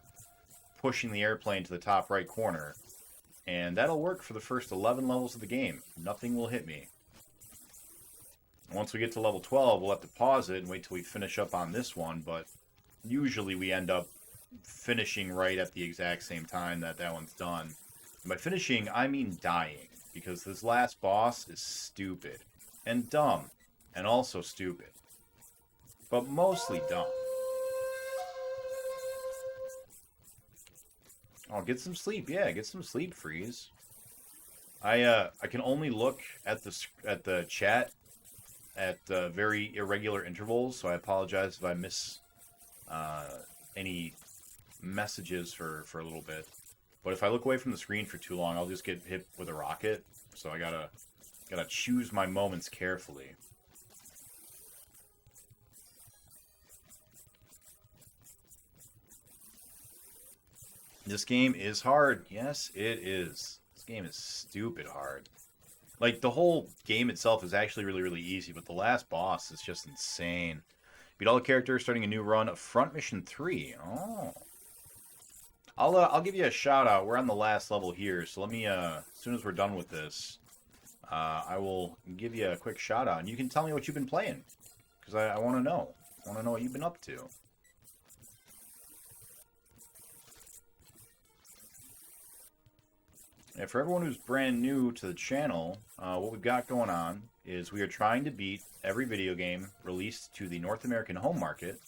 pushing the airplane to the top right corner. And that'll work for the first 11 levels of the game. Nothing will hit me. Once we get to level 12, we'll have to pause it and wait till we finish up on this one, but usually we end up finishing right at the exact same time that one's done. And by finishing, I mean dying, because this last boss is stupid. And dumb. And also stupid. But mostly dumb. Oh, get some sleep. Yeah, get some sleep, Freeze. I can only look at the chat at very irregular intervals, so I apologize if I miss any messages for a little bit. But if I look away from the screen for too long, I'll just get hit with a rocket. So I gotta choose my moments carefully. This game is hard. Yes, it is. This game is stupid hard. Like, the whole game itself is actually really, really easy, but the last boss is just insane. Beat all the characters, starting a new run of Front Mission 3. Oh. I'll give you a shout out. We're on the last level here, so let me, as soon as we're done with this, I will give you a quick shout out, and you can tell me what you've been playing, because I want to know. I want to know what you've been up to. And for everyone who's brand new to the channel, what we've got going on is we are trying to beat every video game released to the North American home market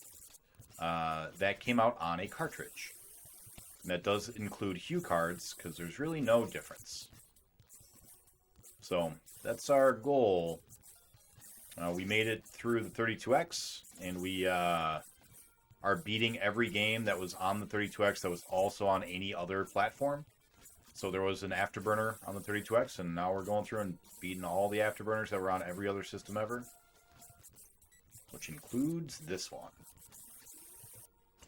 that came out on a cartridge. And that does include Hue cards, because there's really no difference. So, that's our goal. We made it through the 32X, and we are beating every game that was on the 32X that was also on any other platform. So there was an Afterburner on the 32X, and now we're going through and beating all the Afterburners that were on every other system ever. Which includes this one.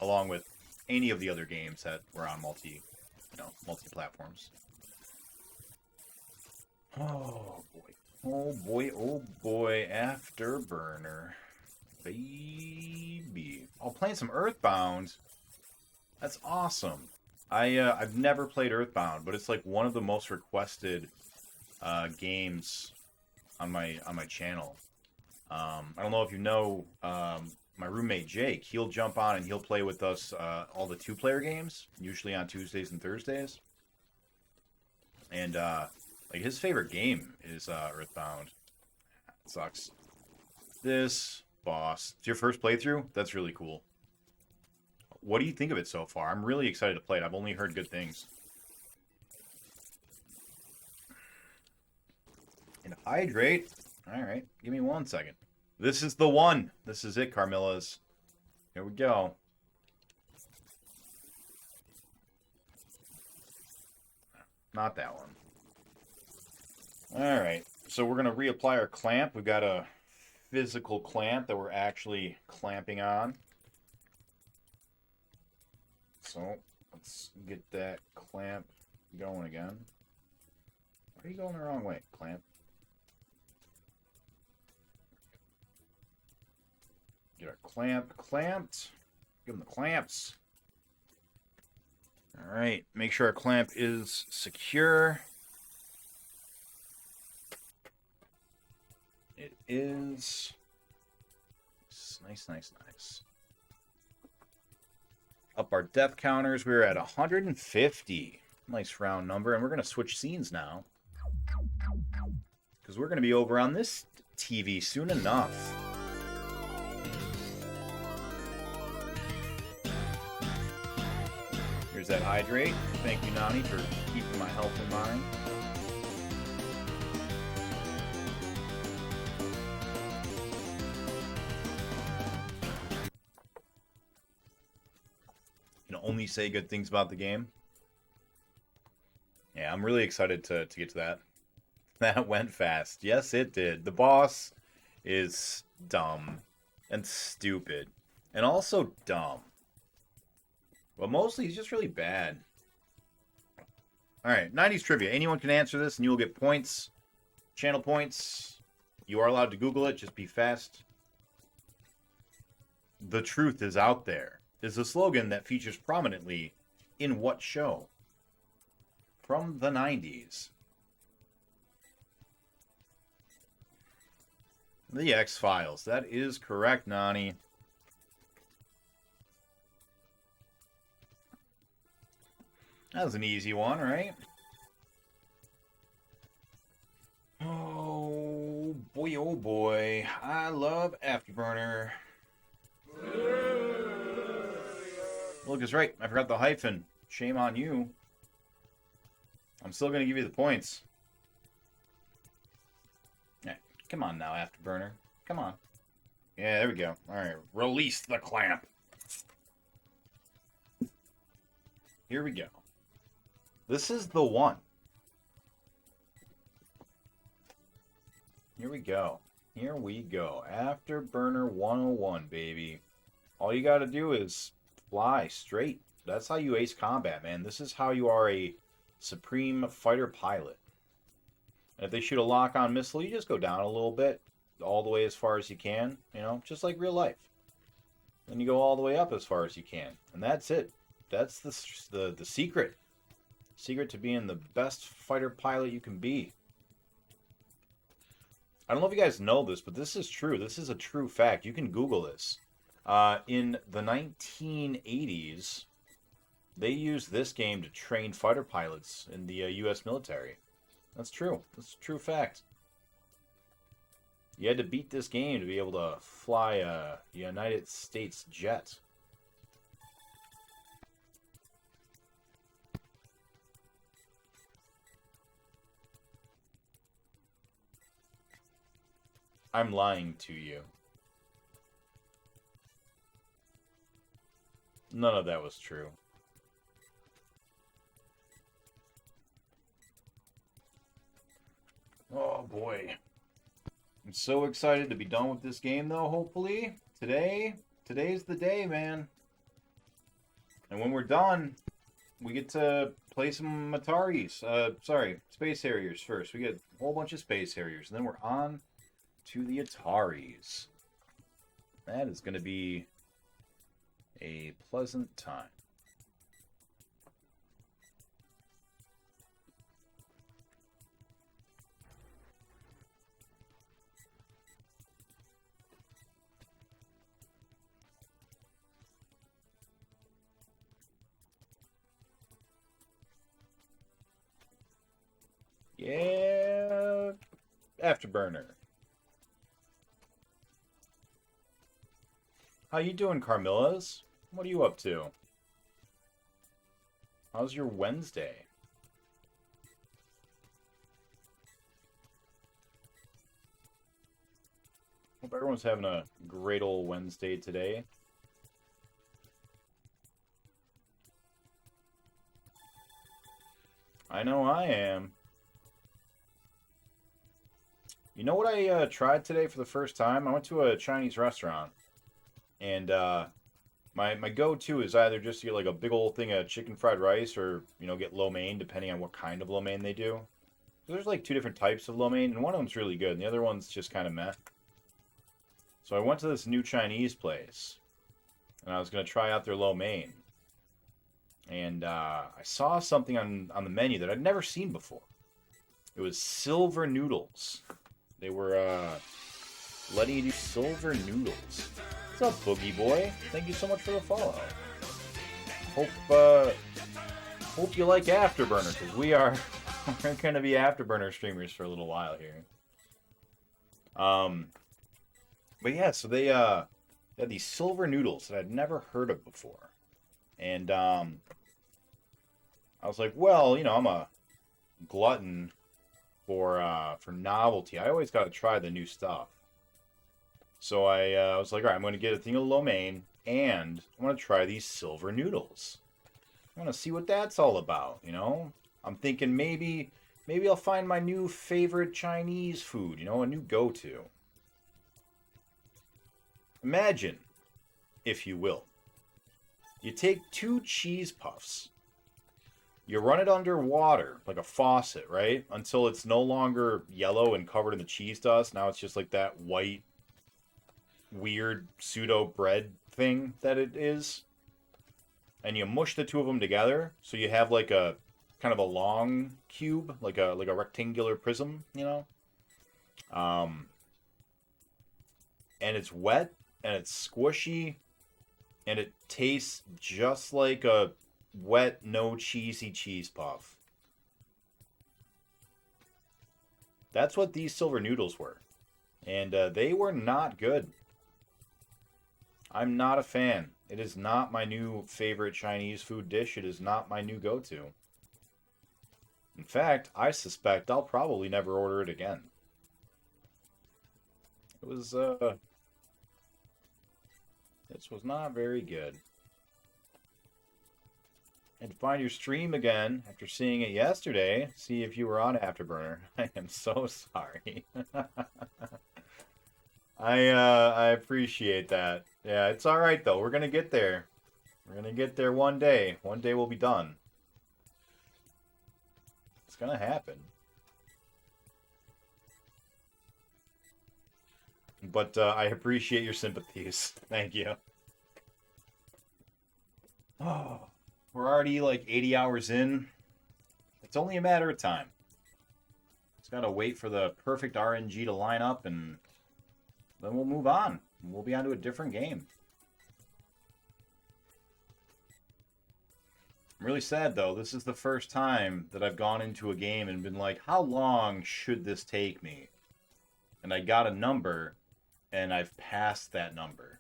Along with any of the other games that were on multi-platforms. Oh boy. Oh boy, oh boy. Afterburner. Baby. Oh, playing some Earthbound. That's awesome. I've never played Earthbound, but it's like one of the most requested games on my channel. I don't know if you know my roommate Jake. He'll jump on and he'll play with us all the 2-player games, usually on Tuesdays and Thursdays. And like his favorite game is Earthbound. It sucks. This boss. It's your first playthrough? That's really cool. What do you think of it so far? I'm really excited to play it. I've only heard good things. And hydrate. Alright, give me 1 second. This is the one. This is it, Carmillas. Here we go. Not that one. Alright, so we're going to reapply our clamp. We've got a physical clamp that we're actually clamping on. So, let's get that clamp going again. Why are you going the wrong way, clamp? Get our clamp clamped. Give them the clamps. Alright, make sure our clamp is secure. It is. Nice, nice, nice. Up our depth counters, we're at 150. Nice round number, and we're going to switch scenes now. Because we're going to be over on this TV soon enough. Here's that hydrate. Thank you, Nani, for keeping my health in mind. You can only say good things about the game. Yeah, I'm really excited to get to that. That went fast. Yes, it did. The boss is dumb and stupid and also dumb. But mostly he's just really bad. Alright, 90s trivia. Anyone can answer this and you will get points. Channel points. You are allowed to Google it. Just be fast. The truth is out there is a slogan that features prominently in what show? From the 90s. The X-Files. That is correct, Nani. That was an easy one, right? Oh boy. I love Afterburner. Lucas, right. I forgot the hyphen. Shame on you. I'm still going to give you the points. Yeah, come on now, Afterburner. Come on. Yeah, there we go. All right, release the clamp. Here we go. This is the one. Here we go. Here we go. Afterburner 101, baby. All you got to do is fly straight. That's how you ace combat, man. This is how you are a supreme fighter pilot. And if they shoot a lock-on missile, you just go down a little bit, all the way as far as you can, you know, just like real life. Then you go all the way up as far as you can, and that's it. That's the secret. Secret to being the best fighter pilot you can be. I don't know if you guys know this, but this is true. This is a true fact. You can Google this. In the 1980s, they used this game to train fighter pilots in the U.S. military. That's true. That's a true fact. You had to beat this game to be able to fly a United States jet. I'm lying to you. None of that was true. Oh boy. I'm so excited to be done with this game though, hopefully. Today's the day, man. And when we're done, we get to play some Ataris. Space Harriers first. We get a whole bunch of Space Harriers, and then we're on to the Ataris. That is going to be a pleasant time. Afterburner. How you doing, Carmillas? What are you up to? How's your Wednesday? Hope everyone's having a great old Wednesday today. I know I am. You know what I tried today for the first time? I went to a Chinese restaurant. And my go-to is either just to get like a big old thing of chicken fried rice or, get lo mein, depending on what kind of lo mein they do. So there's like two different types of lo mein, and one of them's really good, and the other one's just kind of meh. So I went to this new Chinese place, and I was going to try out their lo mein. And I saw something on the menu that I'd never seen before. It was silver noodles. They were letting you do silver noodles. What's up, Boogie Boy? Thank you so much for the follow. Hope you like Afterburner, because we're going to be Afterburner streamers for a little while here. But yeah, so they had these silver noodles that I'd never heard of before. And I was like, well, I'm a glutton for novelty. I always got to try the new stuff. So I was like, all right, I'm going to get a thing of lo mein, and I want to try these silver noodles. I want to see what that's all about, I'm thinking maybe I'll find my new favorite Chinese food, a new go-to. Imagine, if you will, you take 2 cheese puffs, you run it under water, like a faucet, right? Until it's no longer yellow and covered in the cheese dust. Now it's just like that white, weird pseudo bread thing that it is. And you mush the two of them together, so you have like a kind of a long cube, like a rectangular prism, and it's wet and it's squishy and it tastes just like a wet, no cheesy cheese puff. That's what these silver noodles were, and they were not good. I'm not a fan. It is not my new favorite Chinese food dish. It is not my new go-to. In fact, I suspect I'll probably never order it again. It was, this was not very good. And find your stream again after seeing it yesterday. See if you were on Afterburner. I am so sorry. I appreciate that. Yeah, it's all right though. We're gonna get there. We're gonna get there one day. One day we'll be done. It's gonna happen. But I appreciate your sympathies. Thank you. Oh, we're already like 80 hours in. It's only a matter of time. Just gotta wait for the perfect RNG to line up, and then we'll move on. We'll be on to a different game. I'm really sad, though. This is the first time that I've gone into a game and been like, how long should this take me? And I got a number, and I've passed that number.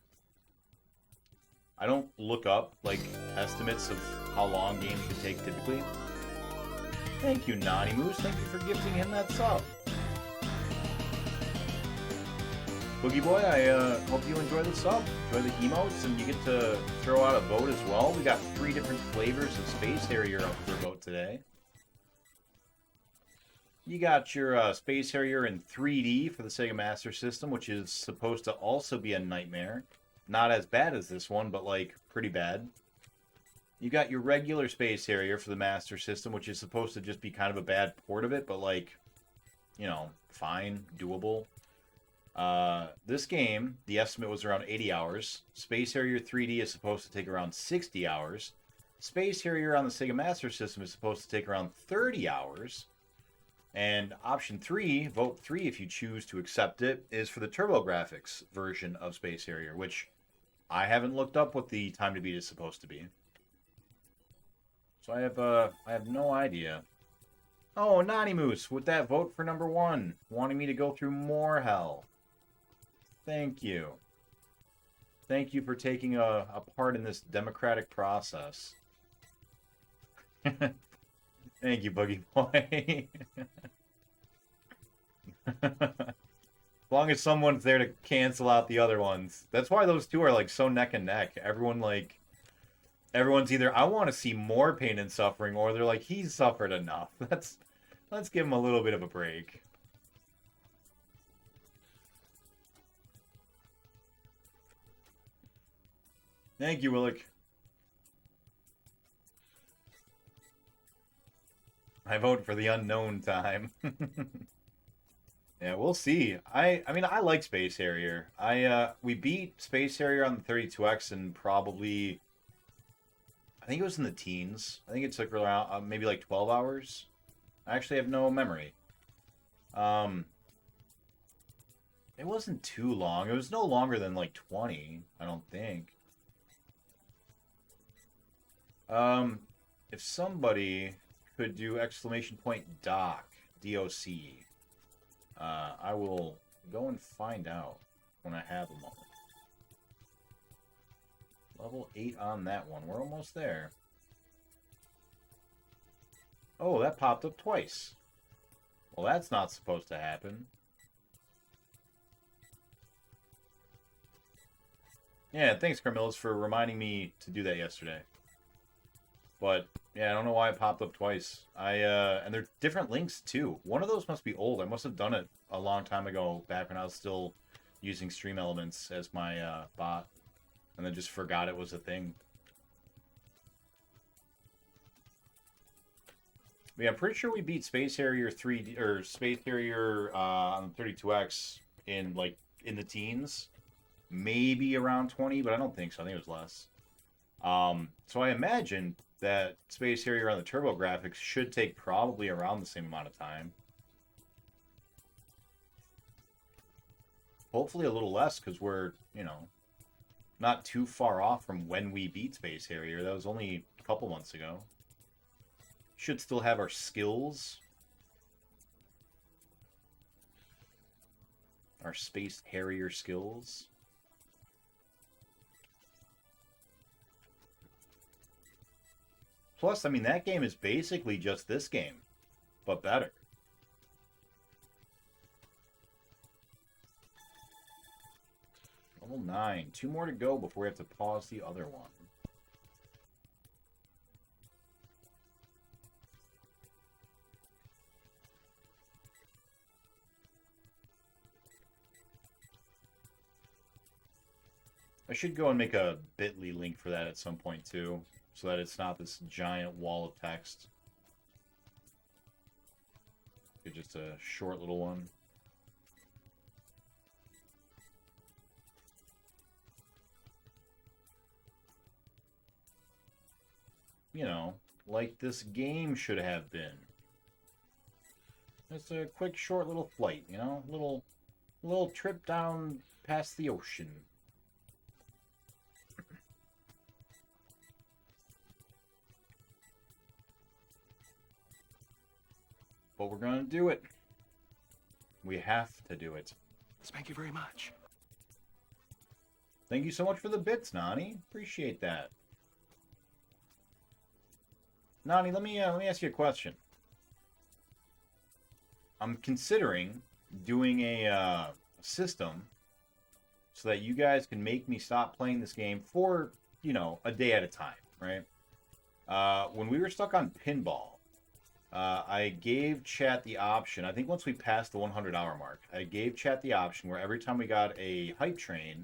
I don't look up, like, estimates of how long games should take typically. Thank you, Nani Moose. Thank you for gifting him that sub. Boogie Boy, I hope you enjoy the sub, enjoy the emotes, and you get to throw out a vote as well. We got 3 different flavors of Space Harrier up for vote today. You got your Space Harrier in 3D for the Sega Master System, which is supposed to also be a nightmare. Not as bad as this one, but like pretty bad. You got your regular Space Harrier for the Master System, which is supposed to just be kind of a bad port of it, but like, fine, doable. This game, the estimate was around 80 hours. Space Harrier 3D is supposed to take around 60 hours. Space Harrier on the Sega Master System is supposed to take around 30 hours. And option 3, vote 3 if you choose to accept it, is for the TurboGrafx version of Space Harrier, which I haven't looked up what the time to beat is supposed to be. So I have no idea. Oh, Naughty Moose, with that vote for number 1, wanting me to go through more hell. Thank you. Thank you for taking a part in this democratic process. Thank you, Boogie Boy. As long as someone's there to cancel out the other ones. That's why those two are like so neck and neck. Everyone's either I want to see more pain and suffering, or they're like, he's suffered enough. Let's give him a little bit of a break. Thank you, Willick. I vote for the unknown time. Yeah, we'll see. I mean, I like Space Harrier. We beat Space Harrier on the 32X in probably, I think it was in the teens. I think it took around maybe like 12 hours. I actually have no memory. It wasn't too long. It was no longer than like 20, I don't think. If somebody could do exclamation point doc, D-O-C, I will go and find out when I have a moment. Level 8 on that one. We're almost there. Oh, that popped up twice. Well, that's not supposed to happen. Yeah, thanks, Carmillas, for reminding me to do that yesterday. But, yeah, I don't know why it popped up twice. And they're different links, too. One of those must be old. I must have done it a long time ago, back when I was still using Stream Elements as my bot. And then just forgot it was a thing. But yeah, I'm pretty sure we beat Space Harrier 3, or Space Harrier on the 32X in the teens. Maybe around 20, but I don't think so. I think it was less. So I imagine that Space Harrier on the TurboGrafx should take probably around the same amount of time. Hopefully a little less, because we're, not too far off from when we beat Space Harrier. That was only a couple months ago. Should still have our skills. Our Space Harrier skills. Plus, I mean, that game is basically just this game, but better. Level 9. 2 more to go before we have to pause the other one. I should go and make a bit.ly link for that at some point, too, so that it's not this giant wall of text. It's just a short little one. Like this game should have been. It's a quick, short little flight, little trip down past the ocean. But we're gonna do it. We have to do it. Thank you very much. Thank you so much for the bits, Nani. Appreciate that. Nani, let me ask you a question. I'm considering doing a system so that you guys can make me stop playing this game for, a day at a time, right? When we were stuck on pinball, I gave chat the option, I think once we passed the 100-hour mark, I gave chat the option where every time we got a hype train,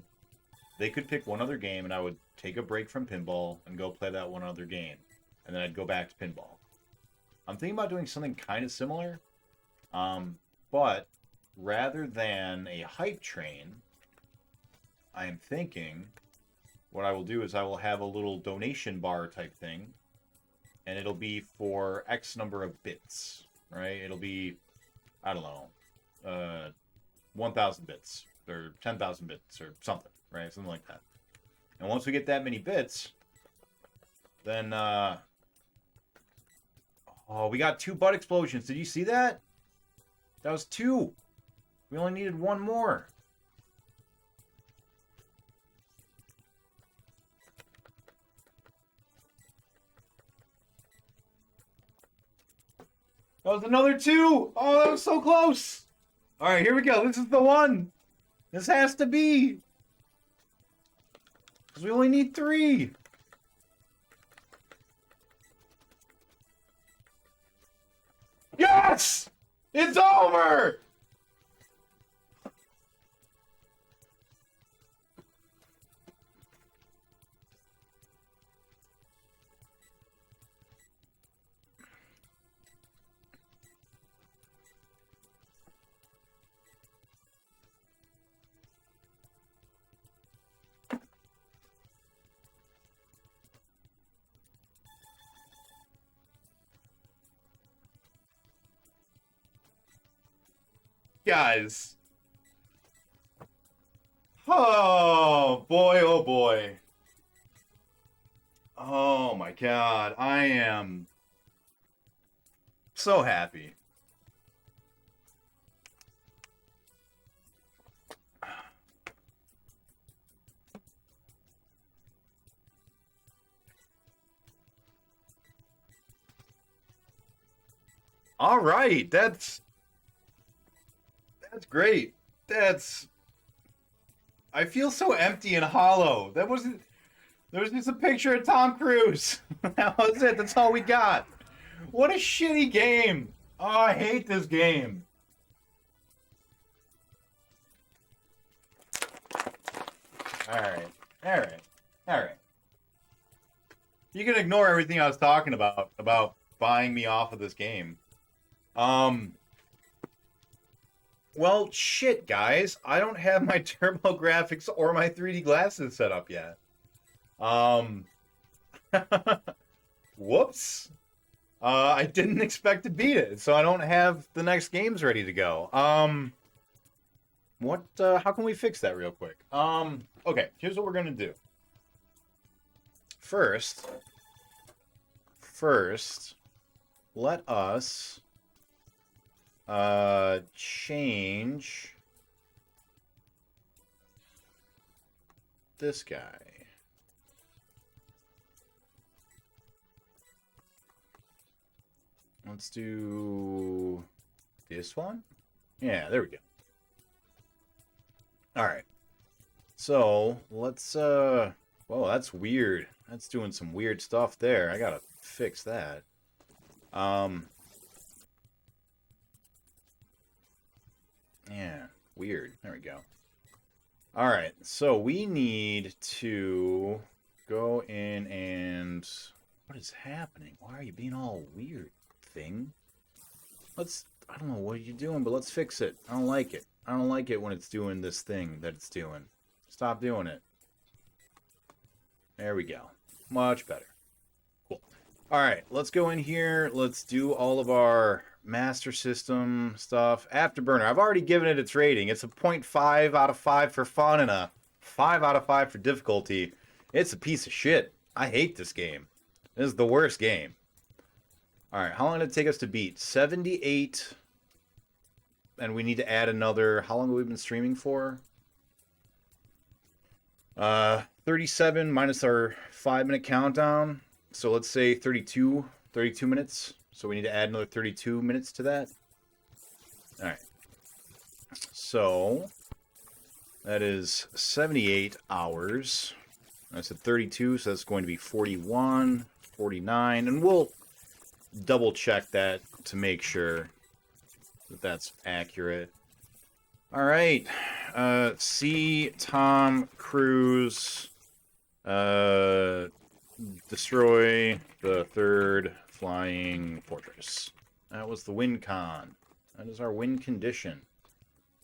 they could pick one other game, and I would take a break from pinball and go play that one other game. And then I'd go back to pinball. I'm thinking about doing something kind of similar, but rather than a hype train, I am thinking what I will do is I will have a little donation bar type thing, and it'll be for X number of bits, right? It'll be, I don't know, 1,000 bits, or 10,000 bits, or something, right? Something like that. And once we get that many bits, then, oh, Oh, we got 2 butt explosions. Did you see that? That was 2. We only needed 1 more. That was another 2. Oh, that was so close. All right, here we go. This is the one. This has to be. Because we only need 3. Yes! It's over! Guys. Oh, boy, oh, boy. Oh, my God. I am so happy. All right, that's great. I feel so empty and hollow. There was just a picture of Tom Cruise. That was it. That's all we got. What a shitty game. Oh, I hate this game. All right. You can ignore everything I was talking about buying me off of this game. Well, shit, guys. I don't have my turbo graphics or my 3D glasses set up yet. Whoops. I didn't expect to beat it, so I don't have the next games ready to go. How can we fix that real quick? Okay, here's what we're gonna do. First, let us change this guy. Let's do this one. Yeah, there we go. All right. So let's whoa, that's weird. That's doing some weird stuff there. I gotta fix that. Yeah, weird. There we go. All right, so we need to go in and... What is happening? Why are you being all weird, thing? I don't know what you're doing, but let's fix it. I don't like it. I don't like it when it's doing this thing that it's doing. Stop doing it. There we go. Much better. Cool. All right, let's go in here. Let's do all of our Master System stuff. Afterburner. I've already given it its rating. It's a 0.5 out of 5 for fun and a 5 out of 5 for difficulty. It's a piece of shit. I hate this game. This is the worst game. All right, how long did it take us to beat? 78. And we need to add another... How long have we been streaming for? 37 minus our 5-minute countdown. So let's say 32 minutes. So we need to add another 32 minutes to that. All right. So that is 78 hours. I said 32, so that's going to be 41, 49. And we'll double check that to make sure that that's accurate. All right. See Tom Cruise destroy the third flying fortress. That was the win con. That is our win condition.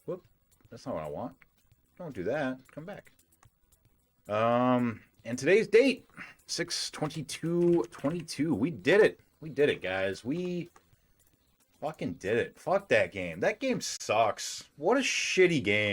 Whoop. That's not what I want. Don't do that. Come back. And today's date, 6/22/22. We did it. We did it, guys. We fucking did it. Fuck that game. That game sucks. What a shitty game.